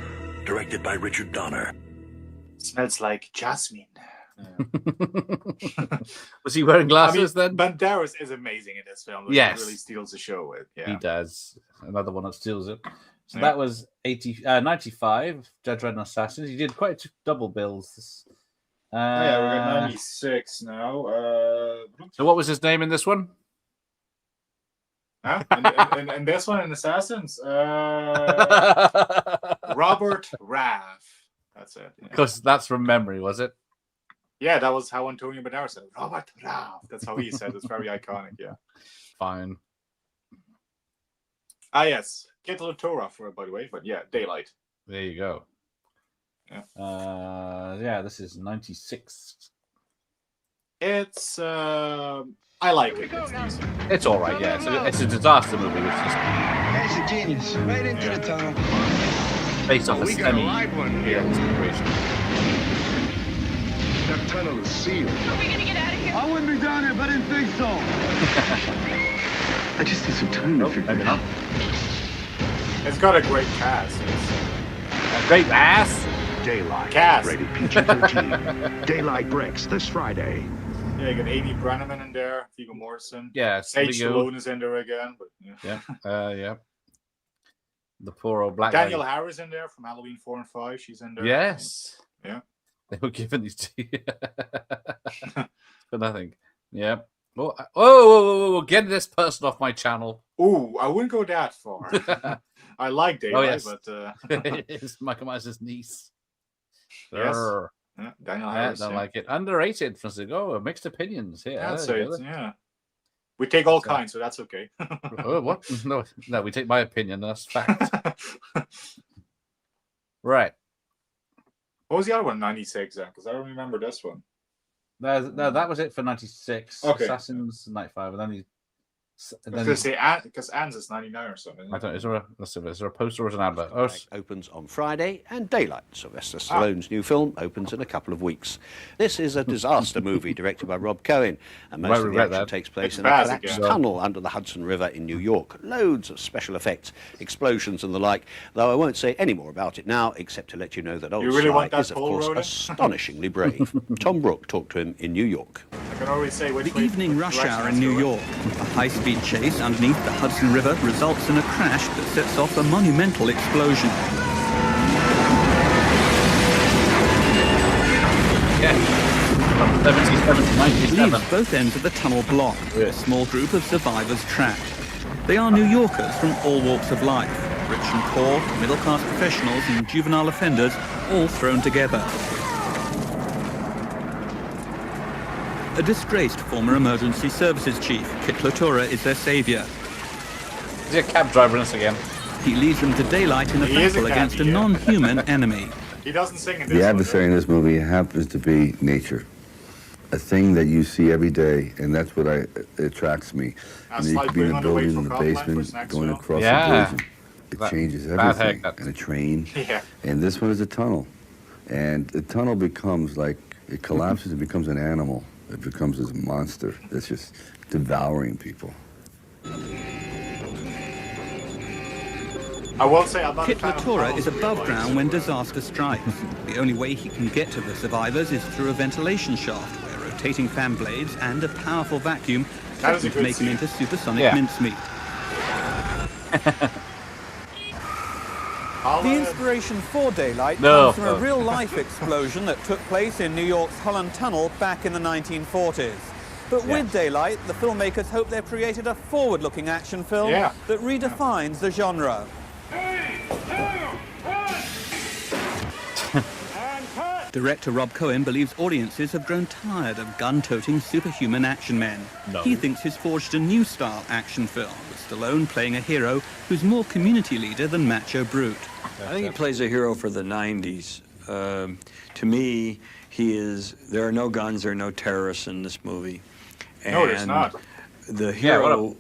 Speaker 7: directed by Richard Donner.
Speaker 3: Smells like jasmine.
Speaker 2: Was he wearing glasses then?
Speaker 3: Banderas is amazing in this film.
Speaker 2: Yes.
Speaker 3: He really steals the show with. Yeah.
Speaker 2: He does. Another one that steals it. So
Speaker 3: Yeah.
Speaker 2: that was 95, Judge Dredd and Assassins. He did quite double bills.
Speaker 3: Oh, yeah, we're at 96 now.
Speaker 2: So what was his name in this one?
Speaker 3: Huh? And this one in Assassins? Robert Raff. That's it. Yeah.
Speaker 2: Because that's from memory, was it?
Speaker 3: Yeah, that was how Antonio Banderas said. Robert Raff. That's how he said it. It's very iconic, yeah.
Speaker 2: Fine.
Speaker 3: Ah, yes. Get to the Torah for it, by the way. But yeah, Daylight.
Speaker 2: There you go.
Speaker 3: Yeah.
Speaker 2: Yeah, this is 96.
Speaker 3: It's I like it. It's decent.
Speaker 2: It's all right, yeah. It's a disaster movie. It's just
Speaker 13: That's a genius. Right into the tunnel.
Speaker 2: based off a
Speaker 13: we got a
Speaker 2: semi
Speaker 13: live one here.
Speaker 2: situation.
Speaker 12: That tunnel is sealed.
Speaker 13: Are we gonna get out of here? I wouldn't be down here if I didn't think so.
Speaker 12: I just need some time to figure it out.
Speaker 3: It's got a great cast.
Speaker 2: A great ass.
Speaker 18: Daylight.
Speaker 3: Cast.
Speaker 18: Rated PG-13. Daylight breaks this Friday.
Speaker 3: Yeah, you got Amy Brenneman in there, Viggo Mortensen.
Speaker 2: Yeah,
Speaker 3: Sage Stallone is in there again. But
Speaker 2: yeah, yeah. The poor old black
Speaker 3: Danielle
Speaker 2: guy.
Speaker 3: Harris in there from Halloween 4 and 5. She's in there.
Speaker 2: Yes.
Speaker 3: Yeah.
Speaker 2: They were giving these to you for nothing. Yeah. Oh, get this person off my channel.
Speaker 3: Ooh, I wouldn't go that far. I like Daylight, but
Speaker 2: it's Michael Myers' niece.
Speaker 3: Yes.
Speaker 2: Urgh.
Speaker 3: Yeah, Daniel Harris.
Speaker 2: Don't like it. Underrated. Mixed opinions here.
Speaker 3: That's it. Yeah. We take all kinds, so that's okay.
Speaker 2: Oh, what? No, we take my opinion. That's fact. Right.
Speaker 3: What was the other one? 96, then? Because I don't remember this one.
Speaker 2: No, that was it for 96.
Speaker 3: Okay.
Speaker 2: Assassins 95, and then he.
Speaker 3: I was going to say because Anne's is 99 or something.
Speaker 2: I don't. Is there a poster or is an advert?
Speaker 21: Opens on Friday, and Daylight, Sylvester Stallone's new film, opens in a couple of weeks. This is a disaster movie directed by Rob Cohen, and most of the action takes place in a collapsed tunnel under the Hudson River in New York. Loads of special effects, explosions and the like, though I won't say any more about it now, except to let you know that old Sly is, of course, astonishingly brave. Tom Brooke talked to him in New York.
Speaker 3: I can always say
Speaker 19: the evening rush hour in New York. A high-speed chase underneath the Hudson River results in a crash that sets off a monumental explosion. It leaves both ends of the tunnel blocked, with a small group of survivors trapped. They are New Yorkers from all walks of life, rich and poor, middle-class professionals and juvenile offenders, all thrown together. A disgraced former emergency services chief, Kit Latora, is their savior.
Speaker 2: Is he a cab driver in this again?
Speaker 19: He leads them to Daylight in a battle against a non-human enemy.
Speaker 3: He doesn't sing in this
Speaker 11: The adversary in this movie happens to be nature. A thing that you see every day, and that's what attracts me. And you could be in a building, in the basement, going across a bridge. It changes everything. And a train.
Speaker 3: Yeah.
Speaker 11: And this one is a tunnel. And the tunnel becomes like, it collapses and becomes an animal. It becomes this monster that's just devouring people.
Speaker 3: I will say I'm not
Speaker 19: Kit Latora is above ground when disaster strikes. The only way he can get to the survivors is through a ventilation shaft, where rotating fan blades and a powerful vacuum threaten to make him into supersonic mincemeat.
Speaker 22: The inspiration for Daylight comes from a real-life explosion that took place in New York's Holland Tunnel back in the 1940s. But with Daylight, the filmmakers hope they've created a forward-looking action film that redefines the genre.
Speaker 8: Hey!
Speaker 19: Director Rob Cohen believes audiences have grown tired of gun-toting superhuman action men.
Speaker 2: No.
Speaker 19: He thinks he's forged a new style action film, with Stallone playing a hero who's more community leader than macho brute.
Speaker 6: I think he plays a hero for the 90s. To me, there are no guns, there are no terrorists in this movie. And
Speaker 3: no, there's not.
Speaker 6: The hero,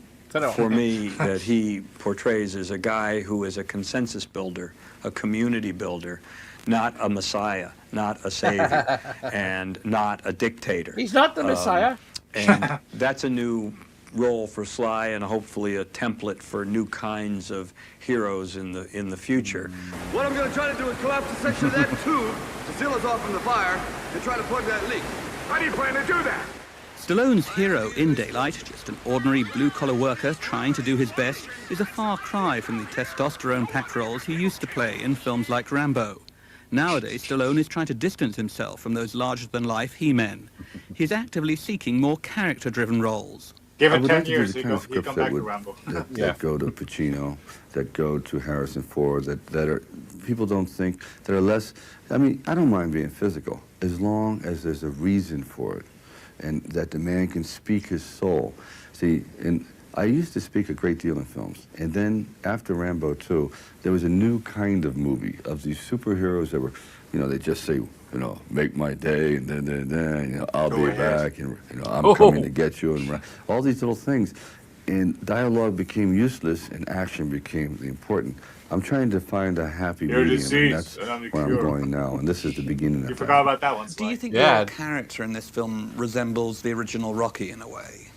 Speaker 6: for me, that he portrays is a guy who is a consensus builder, a community builder, not a messiah, not a savior, and not a dictator.
Speaker 2: He's not the messiah.
Speaker 6: And that's a new role for Sly, and hopefully a template for new kinds of heroes in the future.
Speaker 13: What I'm going to try to do is collapse a section of that tube to seal us off from the fire and try to plug that leak.
Speaker 8: How do you plan to do that?
Speaker 19: Stallone's hero in Daylight, just an ordinary blue-collar worker trying to do his best, is a far cry from the testosterone-packed roles he used to play in films like Rambo. Nowadays, Stallone is trying to distance himself from those larger-than-life he-men. He's actively seeking more character-driven roles.
Speaker 3: Give him 10
Speaker 11: like
Speaker 3: years,
Speaker 11: to
Speaker 3: he
Speaker 11: do the kind of
Speaker 3: come
Speaker 11: scripts
Speaker 3: back to Rambo.
Speaker 11: that go to Pacino, that go to Harrison Ford, that are, people don't think, that are less, I mean, I don't mind being physical, as long as there's a reason for it, and that the man can speak his soul. See, and I used to speak a great deal in films, and then after Rambo 2, there was a new kind of movie of these superheroes that were, you know, they just say, you know, make my day, and then, you know, I'll be back, and, you know, I'm coming to get you, and all these little things. And dialogue became useless, and action became the important. I'm trying to find a happy medium, and that's where I'm going now, and this is the beginning of
Speaker 3: You forgot about that one,
Speaker 19: Do you think your character in this film resembles the original Rocky in a way?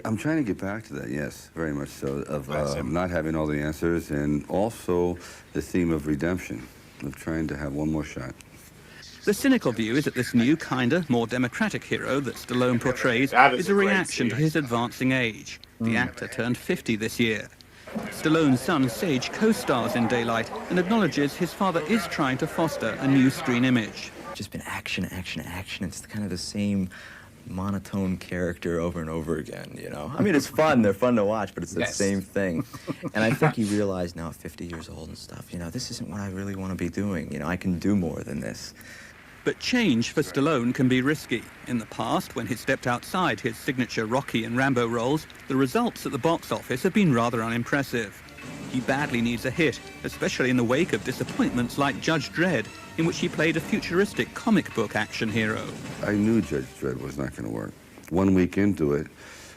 Speaker 11: I'm trying to get back to that, yes, very much so, of not having all the answers, and also the theme of redemption, of trying to have one more shot.
Speaker 19: The cynical view is that this new, kinder, more democratic hero that Stallone portrays is a reaction to his advancing age. The actor turned 50 this year. Stallone's son, Sage, co-stars in Daylight and acknowledges his father is trying to foster a new screen image.
Speaker 17: Just been action, action, action. It's kind of the same monotone character over and over again, you know? I mean, it's fun. They're fun to watch, but it's the same thing. And I think he realized now at 50 years old and stuff, you know, this isn't what I really want to be doing. You know, I can do more than this.
Speaker 19: But change for Stallone can be risky. In the past, when he stepped outside his signature Rocky and Rambo roles, the results at the box office have been rather unimpressive. He badly needs a hit, especially in the wake of disappointments like Judge Dredd, in which he played a futuristic comic book action hero.
Speaker 11: I knew Judge Dredd was not going to work. 1 week into it,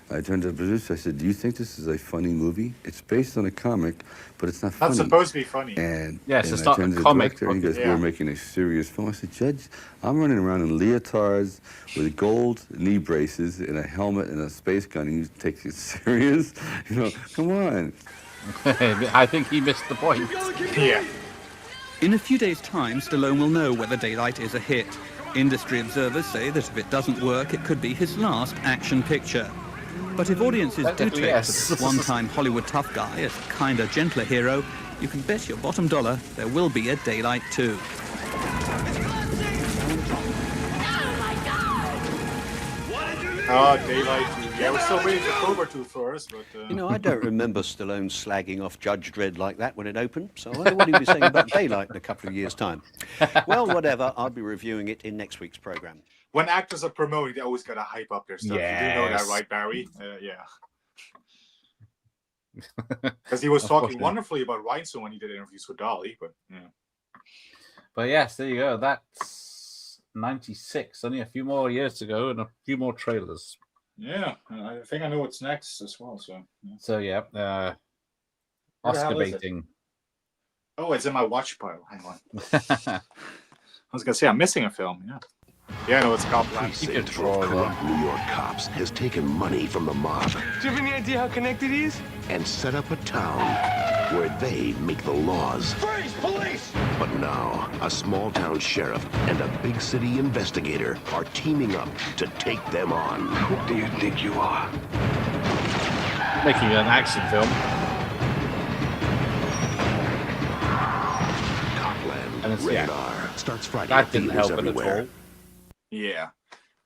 Speaker 11: I turned to the producer, I said, do you think this is a funny movie? It's based on a comic, but it's not funny.
Speaker 3: That's supposed to be funny.
Speaker 11: And,
Speaker 3: yes,
Speaker 11: and
Speaker 3: it's
Speaker 11: I
Speaker 3: not
Speaker 11: turned
Speaker 3: a
Speaker 11: to the
Speaker 3: comic
Speaker 11: director, and he
Speaker 3: book,
Speaker 11: goes,
Speaker 3: yeah.
Speaker 11: we're making a serious film. I said, Judge, I'm running around in leotards with gold knee braces and a helmet and a space gun, and you take it serious? You know, come on.
Speaker 2: I think he missed the point.
Speaker 3: Yeah.
Speaker 19: In a few days' time, Stallone will know whether Daylight is a hit. Industry observers say that if it doesn't work, it could be his last action picture. But if audiences do take to this one-time Hollywood tough guy as a kinder, gentler hero, you can bet your bottom dollar there will be a Daylight 2.
Speaker 3: Oh, Daylight 2. Yeah, we're still waiting for Cobra 2 first, but...
Speaker 21: You know, I don't remember Stallone slagging off Judge Dredd like that when it opened, so I wonder what he'll be saying about Daylight in a couple of years' time. Well, whatever, I'll be reviewing it in next week's programme.
Speaker 3: When actors are promoting, they always gotta hype up their stuff.
Speaker 21: Yes.
Speaker 3: You do know that, right, Barry? Yeah. Because he was talking wonderfully about Rhinestone when he did interviews with Dolly, but yeah.
Speaker 2: But yes, there you go. That's 96. Only a few more years to go and a few more trailers.
Speaker 3: Yeah, I think I know what's next as well. So yeah.
Speaker 2: So yeah,
Speaker 3: Where the
Speaker 2: Oscar
Speaker 3: hell is it?
Speaker 2: baiting.
Speaker 3: Oh, it's in my watch pile. Hang on. I was gonna say I'm missing a film. Yeah. Yeah, no, it's called Black
Speaker 14: Central of corrupt New York cops has taken money from the mob
Speaker 13: Do you have any idea how connected he is?
Speaker 14: and set up a town where they make the laws.
Speaker 13: Freeze, police!
Speaker 14: But now, a small-town sheriff and a big-city investigator are teaming up to take them on. Who do you think you are?
Speaker 2: Making an action film.
Speaker 14: Copland,
Speaker 2: And it's,
Speaker 14: Rated
Speaker 2: yeah.
Speaker 14: R, starts Friday
Speaker 2: That
Speaker 14: at
Speaker 2: didn't
Speaker 14: theaters
Speaker 2: help it at
Speaker 14: everywhere.
Speaker 2: all.
Speaker 3: Yeah.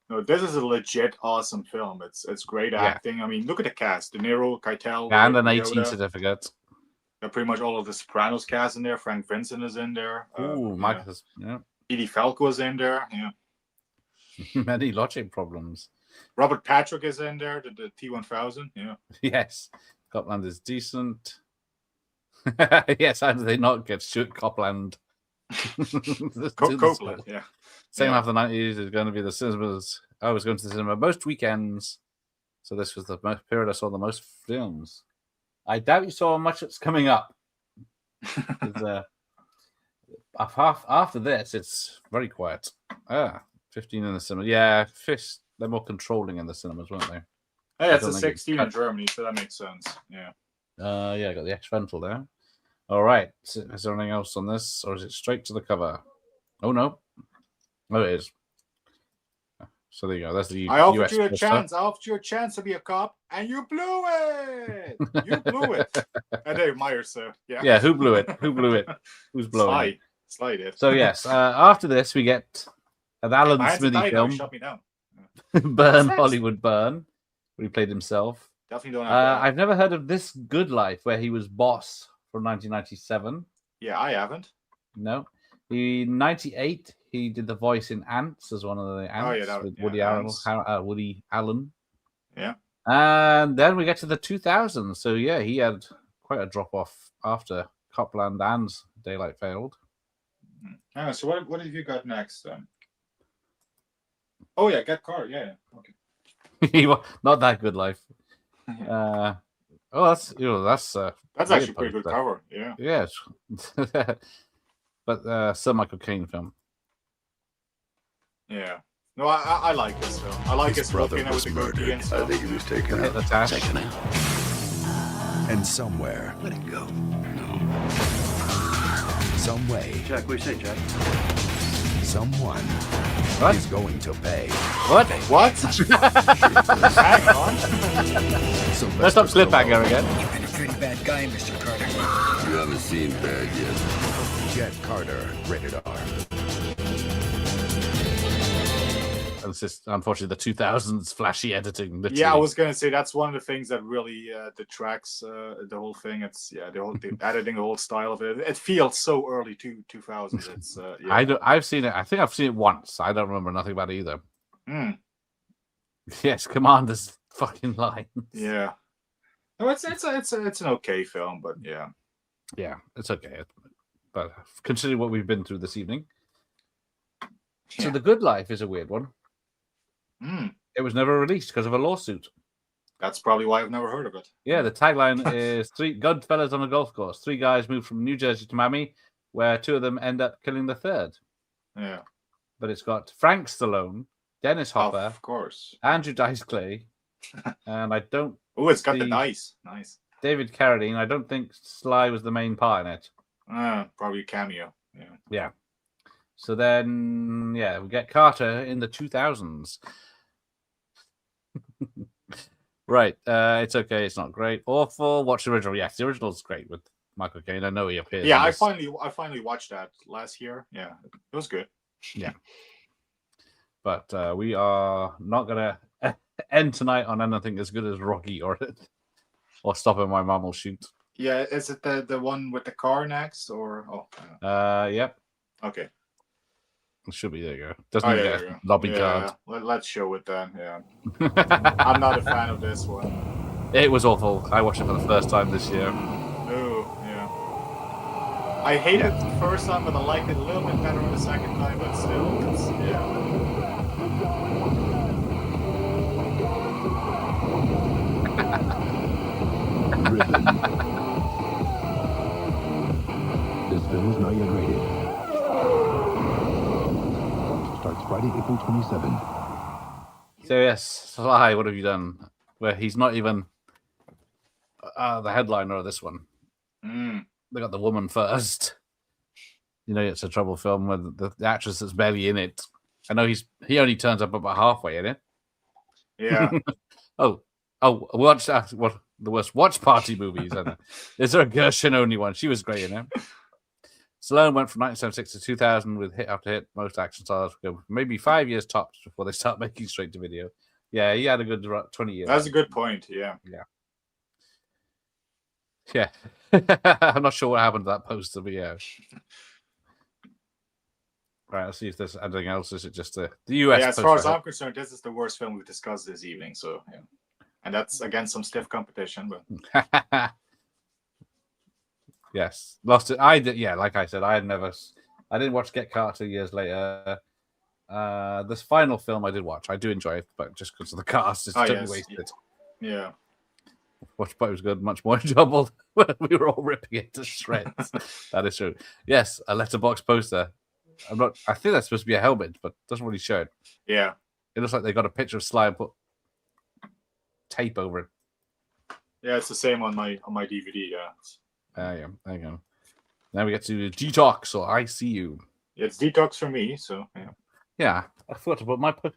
Speaker 3: No, this is a legit awesome film. It's great acting. I mean, look at the cast: De Niro, Keitel,
Speaker 2: And an 18
Speaker 3: Yoda.
Speaker 2: certificate.
Speaker 3: Pretty much all of the Sopranos cast in there. Frank Vincent is in there.
Speaker 2: Ooh, Marcus. Yeah.
Speaker 3: Edie Falco is in there. Yeah.
Speaker 2: Many logic problems.
Speaker 3: Robert Patrick is in there. The T-1000. Yeah.
Speaker 2: Yes. Copland is decent. Yes, how did they not get Stuart Copland?
Speaker 3: Copeland, yeah.
Speaker 2: Second half of the 90s is going to be the cinemas. I was going to the cinema most weekends. So this was the most period I saw the most films. I doubt you saw much that's coming up. After this, it's very quiet. 15 in the cinema. Yeah, they're more controlling in the cinemas, weren't they?
Speaker 3: Hey, it's a 16 in Germany, so that makes sense. Yeah.
Speaker 2: Yeah, I got the X rental there. All right. Is there anything else on this, or is it straight to the cover? Oh no. Oh, it is. So there you go. That's the
Speaker 3: I offered
Speaker 2: US
Speaker 3: you a
Speaker 2: poster.
Speaker 3: chance. I offered you a chance to be a cop, and you blew it. You blew it. And Dave Myers, so yeah.
Speaker 2: Yeah, who blew it? Who blew it? Who's blowing it?
Speaker 3: Sly did.
Speaker 2: So yes, after this we get an Alan
Speaker 3: My hands are
Speaker 2: Smithy
Speaker 3: tied now,
Speaker 2: film.
Speaker 3: he shut me down.
Speaker 2: Burn, Hollywood Burn, where he played himself.
Speaker 3: Definitely don't have
Speaker 2: I've never heard of This Good Life, where he was boss from 1997.
Speaker 3: Yeah, I haven't.
Speaker 2: No. In 98, he did the voice in Ants as one of the Ants with Woody Allen.
Speaker 3: Yeah.
Speaker 2: And then we get to the 2000s. So yeah, he had quite a drop off after Copland and Daylight failed.
Speaker 3: So what have you got next then? Oh yeah, Get Carter. Yeah. Okay.
Speaker 2: Not That Good Life. That's
Speaker 3: actually a pretty good cover. Yeah.
Speaker 2: Yes. But still Michael Caine film.
Speaker 3: Yeah. No, I like this film. I like his
Speaker 4: brother
Speaker 3: with the goatee and stuff.
Speaker 4: I think he was taken out.
Speaker 7: Taken out.
Speaker 4: And somewhere,
Speaker 7: Let it go.
Speaker 4: some way,
Speaker 7: Jack, what do you say, Jack?
Speaker 4: someone is going to pay.
Speaker 2: What?
Speaker 3: Hang on.
Speaker 2: Let's not cliffhanger again.
Speaker 5: You've been a pretty bad guy, Mr. Carter.
Speaker 11: You haven't seen bad yet.
Speaker 4: Get Carter, rated R.
Speaker 2: And it's just, unfortunately, the 2000s flashy editing. Literally.
Speaker 3: Yeah, I was gonna say that's one of the things that really detracts the whole thing. It's the editing, the whole style of it. It feels so early 2000s. It's
Speaker 2: I've seen it. I think I've seen it once. I don't remember nothing about it either.
Speaker 3: Mm.
Speaker 2: Yes, Commander's fucking lines.
Speaker 3: Yeah. No, it's an okay film, but yeah.
Speaker 2: Yeah, it's okay. But considering what we've been through this evening. So The Good Life is a weird one.
Speaker 3: Mm.
Speaker 2: It was never released because of a lawsuit.
Speaker 3: That's probably why I've never heard of it.
Speaker 2: Yeah, the tagline is three good fellas on a golf course. Three guys move from New Jersey to Miami, where two of them end up killing the third.
Speaker 3: Yeah.
Speaker 2: But it's got Frank Stallone, Dennis Hopper,
Speaker 3: of course,
Speaker 2: Andrew Dice Clay, and I don't.
Speaker 3: Oh, it's got the dice. Nice.
Speaker 2: David Carradine. I don't think Sly was the main part in it.
Speaker 3: Probably a cameo. Yeah.
Speaker 2: Yeah. So then, yeah, we get Carter in the 2000s. Right. It's okay. It's not great. Awful. Watch the original. Yes, the original's great with Michael Caine. I know he appears.
Speaker 3: Yeah, I finally watched that last year. Yeah, it was good.
Speaker 2: Yeah. But we are not gonna end tonight on anything as good as Rocky or Stopping My Mom Will Shoot.
Speaker 3: Yeah, is it the one with the car next or
Speaker 2: Yep.
Speaker 3: Okay.
Speaker 2: It should be. There you go. Doesn't get a lobby card.
Speaker 3: Let's show it then. Yeah. I'm not a fan of this one.
Speaker 2: It was awful. I watched it for the first time this year.
Speaker 3: Oh, yeah. I hated it the first time, but I liked it a little bit better the second time, but still, it's,
Speaker 4: This film is not yet rated. Starts Friday, April 27th.
Speaker 2: So yes, Sly, what have you done? Where he's not even the headliner of this one.
Speaker 3: Mm.
Speaker 2: They got the woman first. You know, it's a trouble film with the actress that's barely in it. I know he only turns up about halfway in it.
Speaker 3: Yeah.
Speaker 2: Watch that. What the worst watch party movies? Is there a Gershon only one? She was great in it. Stallone went from 1976 to 2000 with hit after hit. Most action stars go maybe 5 years tops before they start making straight to video. Yeah, he had a good 20 years.
Speaker 3: That's a good point. Yeah.
Speaker 2: Yeah. I'm not sure what happened to that poster, but yeah. Right, let's see if there's anything else. Is it just the US?
Speaker 3: Yeah, as far as I'm concerned, this is the worst film we've discussed this evening. So, yeah. And that's against some stiff competition. But
Speaker 2: yes, lost it. I did. Yeah, like I said, I didn't watch Get Carter years later. This final film I did watch. I do enjoy it, but just because of the cast, it's totally wasted.
Speaker 3: Yeah.
Speaker 2: But it was good, much more enjoyable when we were all ripping it to shreds. That is true. Yes, a letterbox poster. I think that's supposed to be a helmet, but it doesn't really show it.
Speaker 3: Yeah.
Speaker 2: It looks like they got a picture of Sly and put tape over it.
Speaker 3: Yeah, it's the same on my DVD. Yeah.
Speaker 2: Yeah. There you go. Now we get to Detox or ICU.
Speaker 3: It's Detox for me, so yeah.
Speaker 2: Yeah, I forgot to put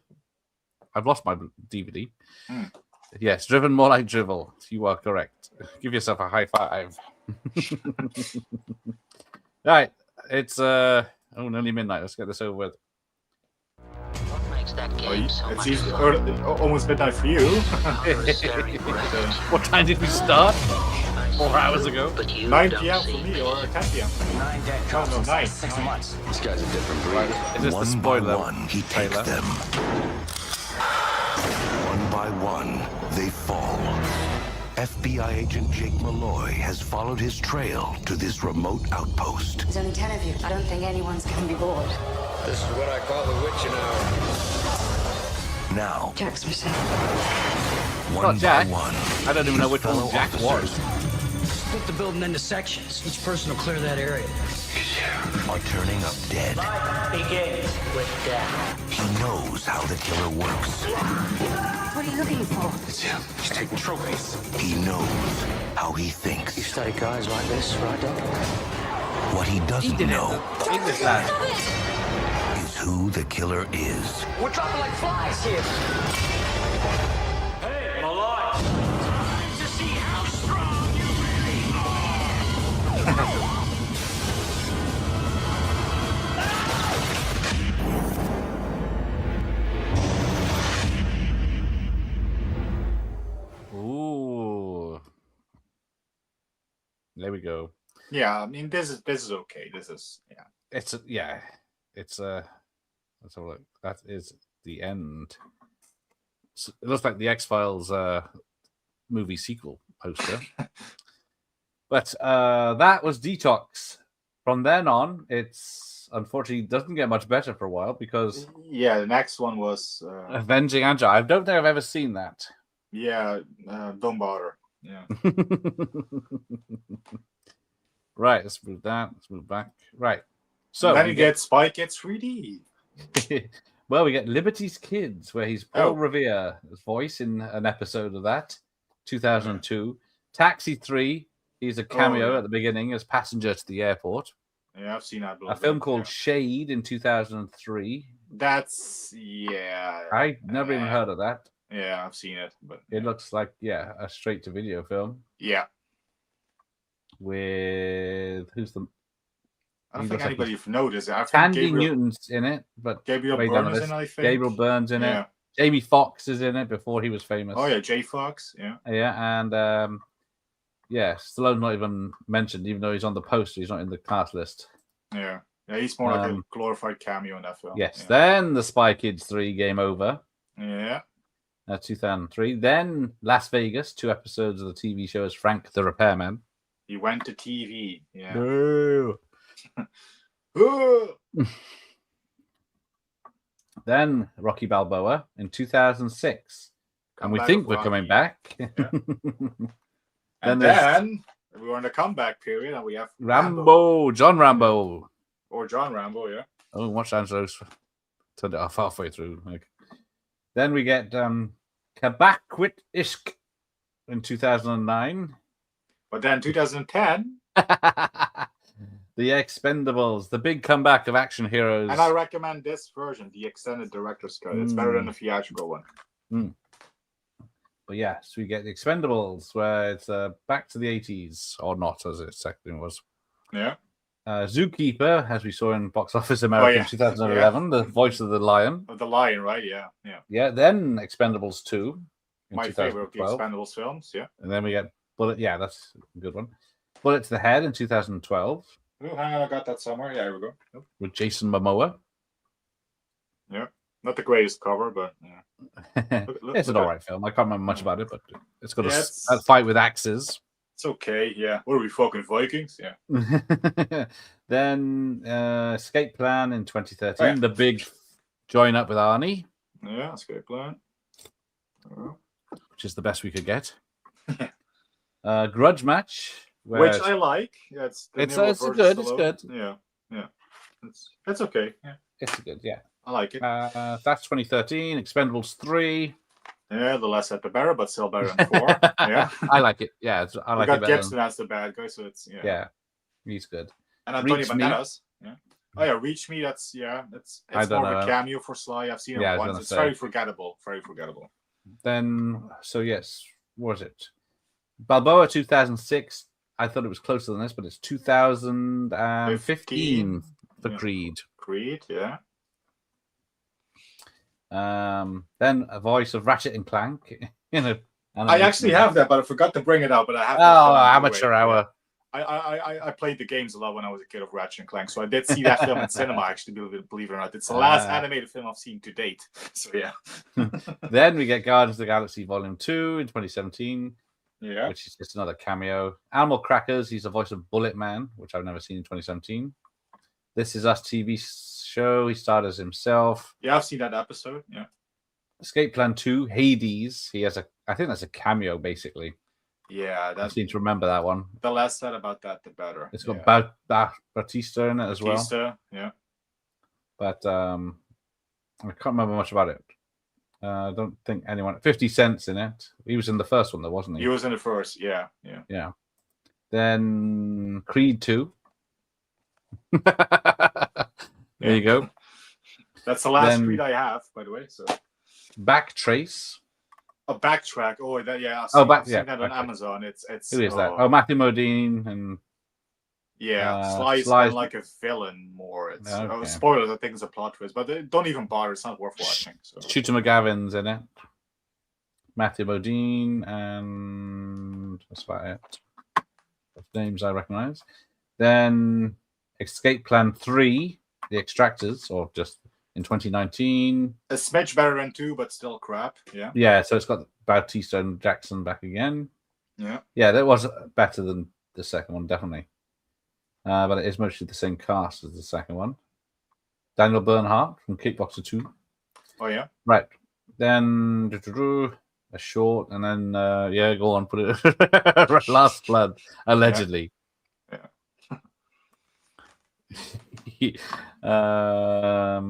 Speaker 2: I've lost my DVD. Yes, Driven more like drivel. You are correct. Give yourself a high five. Right, it's nearly midnight. Let's get this over with.
Speaker 9: What makes that game so much
Speaker 3: It's
Speaker 9: fun?
Speaker 3: almost midnight for you.
Speaker 2: What time did we start? 4 hours ago.
Speaker 3: 9 p.m. for me, or 10 p.m.
Speaker 9: 9 dead
Speaker 3: No,
Speaker 9: cops in
Speaker 3: 9.
Speaker 9: 6 months.
Speaker 21: This guy's a different breed.
Speaker 2: Is this the spoiler?
Speaker 7: One by one, he takes them. One by one, they fall. FBI agent Jake Malloy has followed his trail to this remote outpost.
Speaker 10: There's only 10 of you. I don't think anyone's going to be bored.
Speaker 20: This is what I call the witching hour.
Speaker 7: Now,
Speaker 10: Jack's missing.
Speaker 7: one
Speaker 2: Jack.
Speaker 7: by one,
Speaker 2: I don't even know which one Jack was.
Speaker 5: Split the building into sections. Each person will clear that area.
Speaker 7: are turning up dead.
Speaker 9: Life begins with death.
Speaker 7: He knows how the killer works.
Speaker 10: What are you looking for?
Speaker 20: It's him. He's taking trophies.
Speaker 7: He knows how he thinks.
Speaker 9: You study guys like this, right, Doc?
Speaker 7: What he doesn't know
Speaker 2: English lad.
Speaker 7: is who the killer is.
Speaker 9: We're dropping like flies here. Hey, I'm alive. Time to see how strong you really are.
Speaker 2: Ooh. There we go.
Speaker 3: Yeah, I mean this is okay. This is
Speaker 2: Let's have a look. That is the end. It looks like the X-Files movie sequel poster. But that was Detox. From then on, it's unfortunately doesn't get much better for a while because
Speaker 3: the next one was
Speaker 2: Avenging Angel. I don't think I've ever seen that.
Speaker 3: Don't bother. Yeah.
Speaker 2: Right, let's move that. Let's move back. Right. So
Speaker 3: then you get Spike gets 3D.
Speaker 2: Well, we get Liberty's Kids, where he's Paul Revere's voice in an episode of that, 2002. Taxi 3, he's a cameo at the beginning as passenger to the airport.
Speaker 3: Yeah, I've seen that.
Speaker 2: A film called Shade in 2003.
Speaker 3: That's
Speaker 2: I never even heard of that.
Speaker 3: Yeah, I've seen it, but
Speaker 2: it looks like a straight to video film.
Speaker 3: Yeah.
Speaker 2: With who's the?
Speaker 3: I don't think anybody noticed. I think
Speaker 2: Tandy Newton's in it, but
Speaker 3: Gabriel Byrne is in. I think
Speaker 2: Gabriel Byrne's in it. Jamie Foxx is in it before he was famous.
Speaker 3: Oh yeah, J Fox. Yeah.
Speaker 2: Yeah, and Stallone's not even mentioned, even though he's on the poster. He's not in the cast list.
Speaker 3: Yeah, he's more like a glorified cameo in that film.
Speaker 2: Yes.
Speaker 3: Yeah.
Speaker 2: Then the Spy Kids 3 Game Over.
Speaker 3: Yeah.
Speaker 2: 2003. Then Las Vegas, 2 episodes of the TV show as Frank the Repairman.
Speaker 3: He went to TV. Yeah.
Speaker 2: Boo. Then Rocky Balboa in 2006. And we think we're coming back.
Speaker 3: Yeah. then we're in the comeback period and we have
Speaker 2: Rambo. John Rambo.
Speaker 3: Or John Rambo, yeah.
Speaker 2: Oh, watch Angelo's turned it off halfway through. Then we get Kabakwit Ishk in 2009.
Speaker 3: But then 2010.
Speaker 2: The Expendables, the big comeback of action heroes.
Speaker 3: And I recommend this version, the extended director's cut. It's better than the theatrical one.
Speaker 2: But yes, we get the Expendables, where it's back to the 80s, or not, as it technically was.
Speaker 3: Yeah.
Speaker 2: Zookeeper, as we saw in Box Office America in 2011, the voice of the lion.
Speaker 3: Of the lion, right? Yeah.
Speaker 2: Yeah, then Expendables 2.
Speaker 3: My favorite of the Expendables films, yeah.
Speaker 2: And then we get Bullet, that's a good one. Bullet to the Head in 2012.
Speaker 3: Oh, hang on, I got that somewhere. Yeah, here we go.
Speaker 2: With Jason Momoa.
Speaker 3: Yeah. Not the greatest cover, but yeah.
Speaker 2: It's an alright film. I can't remember much about it, but it's got a fight with axes.
Speaker 3: It's okay, yeah. What are we, fucking Vikings? Yeah.
Speaker 2: Then Escape Plan in 2013. The big join up with Arnie.
Speaker 3: Yeah, Escape Plan.
Speaker 2: Which is the best we could get. Grudge Match.
Speaker 3: Which I like. Yeah, it's
Speaker 2: good.
Speaker 3: Stallone.
Speaker 2: It's good.
Speaker 3: Yeah. It's okay. Yeah.
Speaker 2: It's good, yeah.
Speaker 3: I like it.
Speaker 2: That's 2013. Expendables 3.
Speaker 3: Yeah, the less said the better, but still better than 4. Yeah.
Speaker 2: I like it. Yeah, I like it better.
Speaker 3: Gibson as the bad guy, so it's
Speaker 2: yeah, he's good.
Speaker 3: And Antonio Banderas. Yeah. Oh yeah, Reach Me. That's it's more of a cameo for Sly. I've seen it once. It's very forgettable. Very forgettable.
Speaker 2: Then what was it? Balboa 2006. I thought it was closer than this, but it's 2015 for Creed.
Speaker 3: Creed, yeah.
Speaker 2: Then a voice of Ratchet and Clank.
Speaker 3: I actually have that, but I forgot to bring it out. But I have.
Speaker 2: Amateur hour.
Speaker 3: I played the games a lot when I was a kid of Ratchet and Clank, so I did see that film in cinema. Actually, believe it or not, it's the last animated film I've seen to date. So yeah.
Speaker 2: Then we get Guardians of the Galaxy Volume 2 in 2017.
Speaker 3: Yeah,
Speaker 2: which is just another cameo. Animal Crackers. He's the voice of Bullet Man, which I've never seen in 2017. This Is Us TV show. He starred as himself.
Speaker 3: Yeah, I've seen that episode. Yeah.
Speaker 2: Escape Plan 2, Hades. He has I think that's a cameo, basically.
Speaker 3: Yeah,
Speaker 2: I seem to remember that one.
Speaker 3: The less said about that, the better.
Speaker 2: It's got Bautista in it as well.
Speaker 3: Bautista, yeah.
Speaker 2: But I can't remember much about it. I don't think anyone. 50 Cent's in it. He was in the first one, though, wasn't he?
Speaker 3: He was in the first, yeah.
Speaker 2: Then Creed 2. There you go.
Speaker 3: That's the last Creed I have, by the way. So
Speaker 2: Backtrace.
Speaker 3: A Backtrack. Oh, that I've seen that on Amazon. It's
Speaker 2: who is that? Oh, Matthew Modine and
Speaker 3: Sly's kind of like a villain more. It's spoilers. I think it's a plot twist, but don't even bother. It's not worth watching. So.
Speaker 2: Shooter McGavin's in it. Matthew Modine and that's about it. Those names I recognize. Then Escape Plan 3, The Extractors, or just in 2019.
Speaker 3: A smidge better than 2, but still crap. Yeah.
Speaker 2: Yeah, so it's got Bautista and Jackson back again.
Speaker 3: Yeah.
Speaker 2: Yeah, that was better than the second one, definitely. But it is mostly the same cast as the second one. Daniel Bernhardt from Kickboxer 2.
Speaker 3: Oh, yeah.
Speaker 2: Right. Then a short, and then go on, put it. Last Blood, allegedly.
Speaker 3: Yeah.
Speaker 2: I've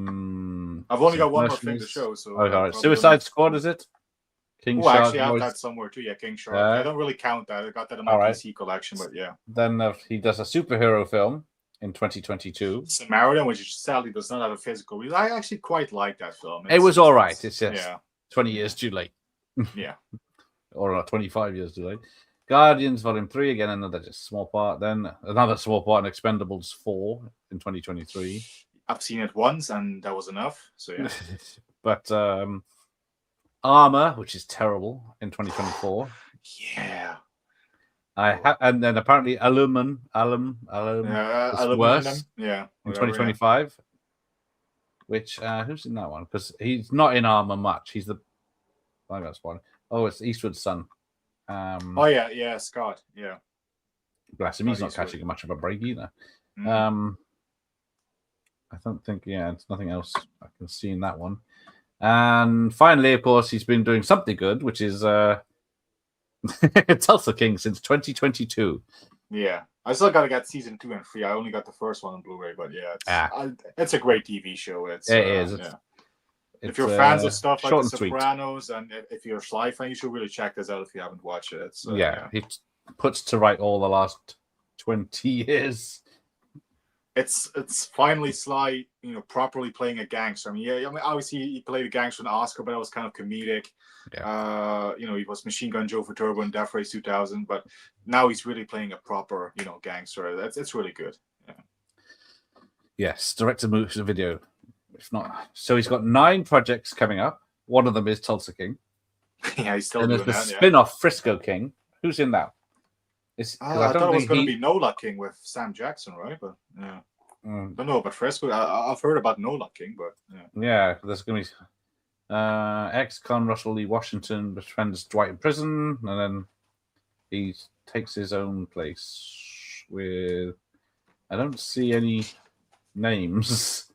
Speaker 3: only got one more thing to show. So
Speaker 2: all right. Suicide Squad, is it?
Speaker 3: King Shark. Actually, I have that somewhere too. Yeah, King Shark. I don't really count that. I got that in my PC collection, but yeah.
Speaker 2: Then he does a superhero film in 2022.
Speaker 3: Samaritan, which sadly does not have a physical release. I actually quite like that film.
Speaker 2: It was all right. It's just 20 years too late.
Speaker 3: Yeah.
Speaker 2: Or 25 years too late. Guardians Volume 3, again, another just small part. Then another small part in Expendables 4 in 2023.
Speaker 3: I've seen it once, and that was enough. So yeah.
Speaker 2: But Armor, which is terrible, in 2024.
Speaker 3: Yeah.
Speaker 2: And then apparently Alum is worse.
Speaker 3: Yeah.
Speaker 2: In 2025. Yeah. Which who's in that one? Because he's not in Armor much. He's the it's Eastwood's son.
Speaker 3: Scott. Yeah.
Speaker 2: Bless him, he's not catching much of a break either. I don't think, it's nothing else I can see in that one. And finally, of course, he's been doing something good, which is Tulsa King since 2022.
Speaker 3: Yeah. I still got to get season 2 and 3. I only got the first one on Blu-ray, but it's a great TV show. It is. If you're fans of stuff like The Sopranos, and if you're a Sly fan, you should really check this out if you haven't watched it.
Speaker 2: He puts to right all the last 20 years.
Speaker 3: It's finally Sly, properly playing a gangster. I mean, obviously he played a gangster in Oscar, but that was kind of comedic.
Speaker 2: Yeah.
Speaker 3: He was Machine Gun Joe for Turbo in Death Race 2000, but now he's really playing a proper, gangster. It's really good. Yeah.
Speaker 2: Yes, director video. If not, so he's got 9 projects coming up. One of them is Tulsa King.
Speaker 3: Yeah, he's still
Speaker 2: doing
Speaker 3: that.
Speaker 2: And there's the spin-off Frisco King. Who's in that?
Speaker 3: I thought it was going to be Nola King with Sam Jackson, right? But yeah. don't know about Fresco. I've heard about No Looking, but
Speaker 2: yeah, there's going to be ex-con Russell Lee Washington befriends Dwight in prison, and then he takes his own place with. I don't see any names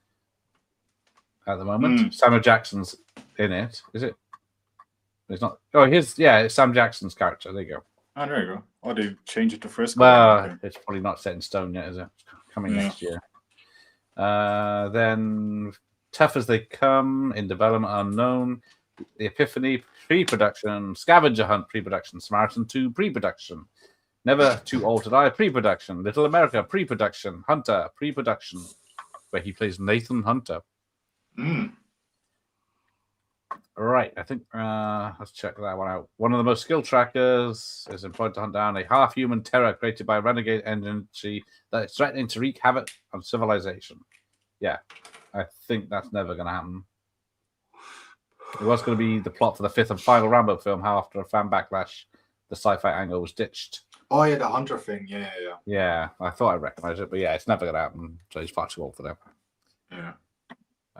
Speaker 2: at the moment. Samuel Jackson's in it, is it? It's not. Oh, it's Sam Jackson's character. There you go.
Speaker 3: Oh, there you go. Oh, they changed it to Frisco.
Speaker 2: Well, it's probably not set in stone yet, is it? It's coming next year. Then Tough as They Come, in development unknown. The Epiphany pre-production. Scavenger Hunt pre-production. Samaritan 2 pre-production. Never Too Old to Die pre-production. Little America pre-production. Hunter pre-production, where he plays Nathan Hunter. Right, I think let's check that one out. One of the most skilled trackers is employed to hunt down a half-human terror created by a renegade entity that is threatening to wreak havoc on civilization. Yeah, I think that's never going to happen. It was going to be the plot for the fifth and final Rambo film. How after a fan backlash, the sci-fi angle was ditched.
Speaker 3: Oh yeah, the Hunter thing. Yeah.
Speaker 2: Yeah, I thought I recognized it, but yeah, it's never going to happen. So he's far too old for that.
Speaker 3: Yeah.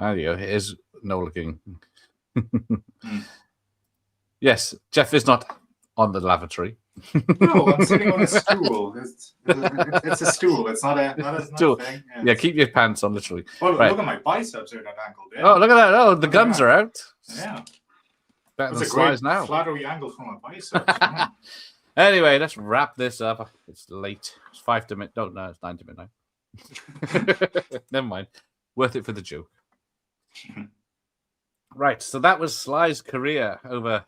Speaker 2: There you go. It is No Looking. Yes, Jeff is not on the lavatory.
Speaker 3: No, I'm sitting on a stool. It's a stool. It's not a
Speaker 2: stool.
Speaker 3: Thing.
Speaker 2: Yeah, keep your pants on, literally.
Speaker 3: Well,
Speaker 2: right.
Speaker 3: Look at my biceps here, that angle there.
Speaker 2: Oh, look at that. Oh, the guns are out.
Speaker 3: Yeah.
Speaker 2: Better
Speaker 3: That's
Speaker 2: than
Speaker 3: a great
Speaker 2: now.
Speaker 3: flattery angle from my biceps.
Speaker 2: Anyway, let's wrap this up. It's late. It's 5 to midnight. No, it's 9 to midnight. Never mind. Worth it for the joke. Right, so that was Sly's career over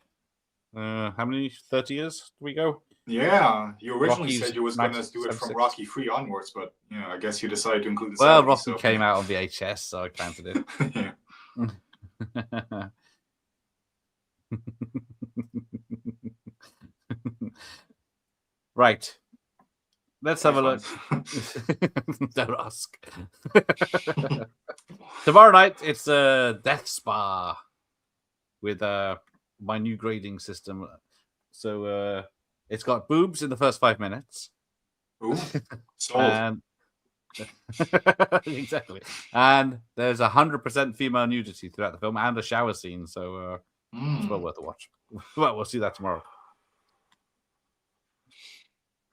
Speaker 2: how many 30 years do we go?
Speaker 3: Yeah, you originally
Speaker 2: Rocky's
Speaker 3: said you was going to do it from Rocky 3 onwards, but I guess you decided to include the
Speaker 2: Well,
Speaker 3: 70s,
Speaker 2: Rocky came out on VHS, so I counted it.
Speaker 3: Yeah.
Speaker 2: Right. Let's have a look. Don't ask. Tomorrow night, it's a Death Spa with my new grading system. So it's got boobs in the first 5 minutes.
Speaker 3: Ooh, sold.
Speaker 2: And exactly. And there's 100% female nudity throughout the film and a shower scene. So it's well worth a watch. Well, we'll see that tomorrow.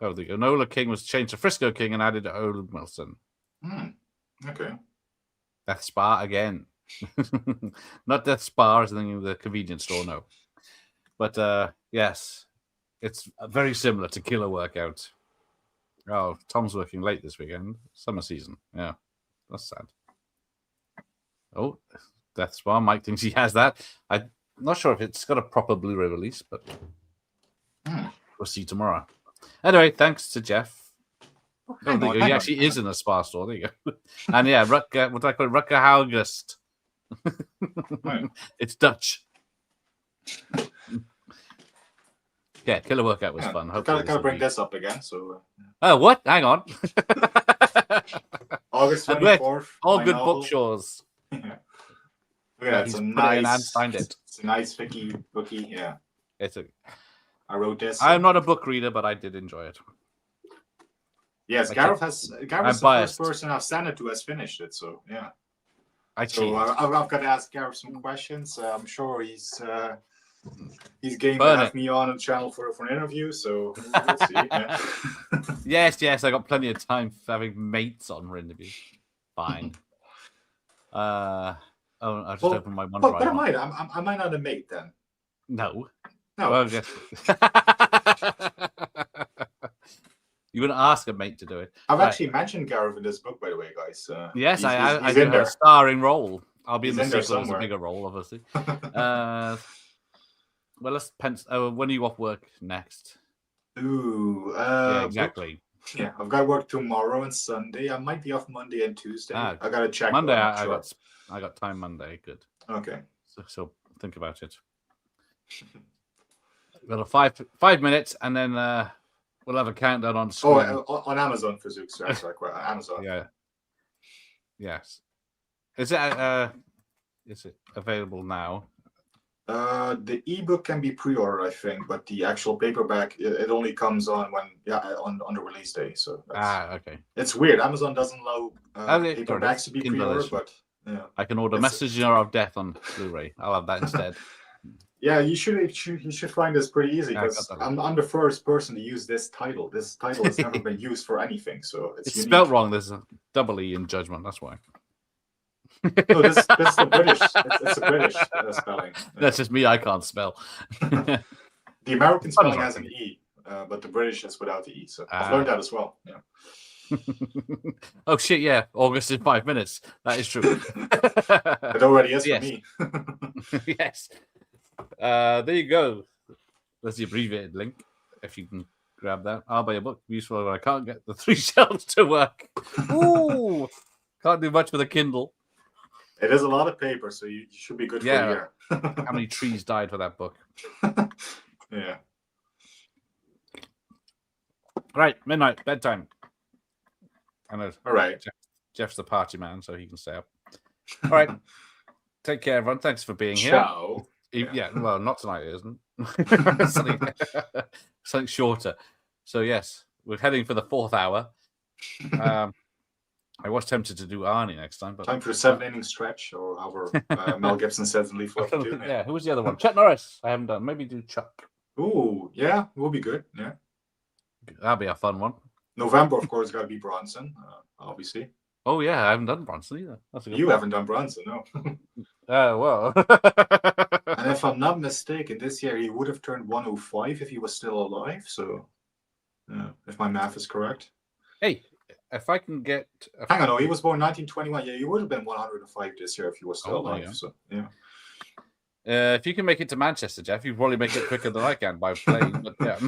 Speaker 2: Oh, the Enola King was changed to Frisco King and added to Owen Wilson.
Speaker 3: Okay.
Speaker 2: Death Spa again. Not Death Spa as in the convenience store, no. But yes, it's very similar to Killer Workout. Oh, Tom's working late this weekend. Summer season. Yeah, that's sad. Oh, Death Spa. Mike thinks he has that. I'm not sure if it's got a proper Blu-ray release, but we'll see tomorrow. Anyway, thanks to Jeff. He actually is in a spa store. There you go. And yeah, Rutger, what do I call it? Rutger Hauergast. It's Dutch. Yeah, Killer Workout was fun.
Speaker 3: Gotta bring this up again. So.
Speaker 2: Oh, what? Hang on.
Speaker 3: August 24th.
Speaker 2: All good book shows.
Speaker 3: Yeah, it's a nice.
Speaker 2: Signed it.
Speaker 3: It's a nice Vicky bookie. Yeah. I wrote this.
Speaker 2: I'm not a book reader, but I did enjoy it.
Speaker 3: Yes, Gareth is the first person I've sent it to has finished it. So yeah. I've got to ask Gareth some questions. I'm sure he's game to have me on the channel for an interview. So we'll see. Yeah.
Speaker 2: Yes, I got plenty of time for having mates on for interviews. Fine. I just opened my OneDrive.
Speaker 3: But I might not have mate then.
Speaker 2: No.
Speaker 3: No.
Speaker 2: Well, yes. You wouldn't ask a mate to do it.
Speaker 3: I've actually mentioned Gareth in this book, by the way, guys.
Speaker 2: Yes, I did a starring role. I'll be in the sequel as a
Speaker 3: somewhere.
Speaker 2: bigger role, obviously. Well, let's pencil. When are you off work next?
Speaker 3: Ooh.
Speaker 2: Yeah, exactly.
Speaker 3: Yeah, I've got work tomorrow and Sunday. I might be off Monday and Tuesday. I gotta check.
Speaker 2: Monday, I got time Monday. Good.
Speaker 3: Okay.
Speaker 2: So think about it. We've got a 5 minutes, and then we'll have a countdown on screen.
Speaker 3: On Amazon for Zooks, right? Amazon.
Speaker 2: Yeah. Yes. Is it available now?
Speaker 3: The ebook can be pre-ordered, I think, but the actual paperback it only comes on when on the release day. So
Speaker 2: okay.
Speaker 3: It's weird. Amazon doesn't allow paperbacks to be
Speaker 2: Kindle
Speaker 3: pre-ordered,
Speaker 2: issue.
Speaker 3: but yeah,
Speaker 2: I can order Messenger of Death on Blu-ray. I'll have that instead.
Speaker 3: Yeah, you should find this pretty easy because I'm the first person to use this title. This title has never been used for anything, so it's unique.
Speaker 2: Spelled wrong. There's a double E in Judgment. That's why.
Speaker 3: No, this is the British. It's a British spelling.
Speaker 2: That's just me. I can't spell.
Speaker 3: The American spelling has an E, but the British is without the E. So I've learned that as well. Yeah.
Speaker 2: Oh shit! Yeah, August in 5 minutes. That is true.
Speaker 3: It already is for me.
Speaker 2: Yes. There you go. That's the abbreviated link. If you can grab that, I'll buy a book. Useful. I can't get the 3 shelves to work. Ooh, can't do much with a Kindle.
Speaker 3: It is a lot of paper, so you should be good for a year.
Speaker 2: How many trees died for that book?
Speaker 3: Yeah.
Speaker 2: Right, midnight, bedtime. I know.
Speaker 3: All right.
Speaker 2: Jeff's the party man, so he can stay up. All right. Take care, everyone. Thanks for being
Speaker 3: Ciao.
Speaker 2: here. Yeah, well, not tonight, it isn't. something shorter. So, yes, we're heading for the 4th hour. I was tempted to do Arnie next time, but
Speaker 3: time for a 7-inning stretch, or however Mel Gibson says in Leaf.
Speaker 2: Yeah, who was the other one? Chuck Norris. I haven't done. Maybe do Chuck.
Speaker 3: Ooh, yeah, will be good. Yeah,
Speaker 2: that'll be a fun one.
Speaker 3: November, of course, got to be Bronson, obviously.
Speaker 2: Oh yeah, I haven't done Bronson either. That's a good
Speaker 3: you
Speaker 2: one.
Speaker 3: Haven't done Bronson, no.
Speaker 2: Well.
Speaker 3: And if I'm not mistaken, this year he would have turned 105 if he was still alive. So, if my math is correct.
Speaker 2: Hey, if I can get...
Speaker 3: Hang on, no, he was born 1921. Yeah, he would have been 105 this year if he was still alive. So, yeah.
Speaker 2: If you can make it to Manchester, Jeff, you probably make it quicker than I can by plane. But yeah,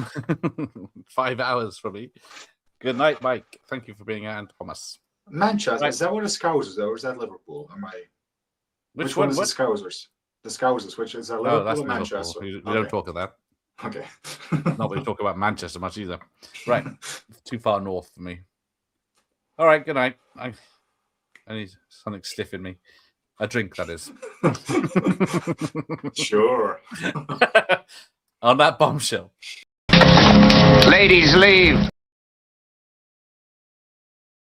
Speaker 2: 5 hours for me. Good night, Mike. Thank you for being here, and Thomas.
Speaker 3: Manchester, right. Is that what the Scousers, or is that Liverpool? Am I? Which one is the Scousers? The Scousers, which is Liverpool
Speaker 2: that's
Speaker 3: or Manchester?
Speaker 2: We don't talk of that.
Speaker 3: Okay.
Speaker 2: Not really talk about Manchester much either. Right. Too far north for me. All right, good night. I need something stiff in me. A drink, that is.
Speaker 3: Sure.
Speaker 2: On that bombshell.
Speaker 1: Ladies, leave.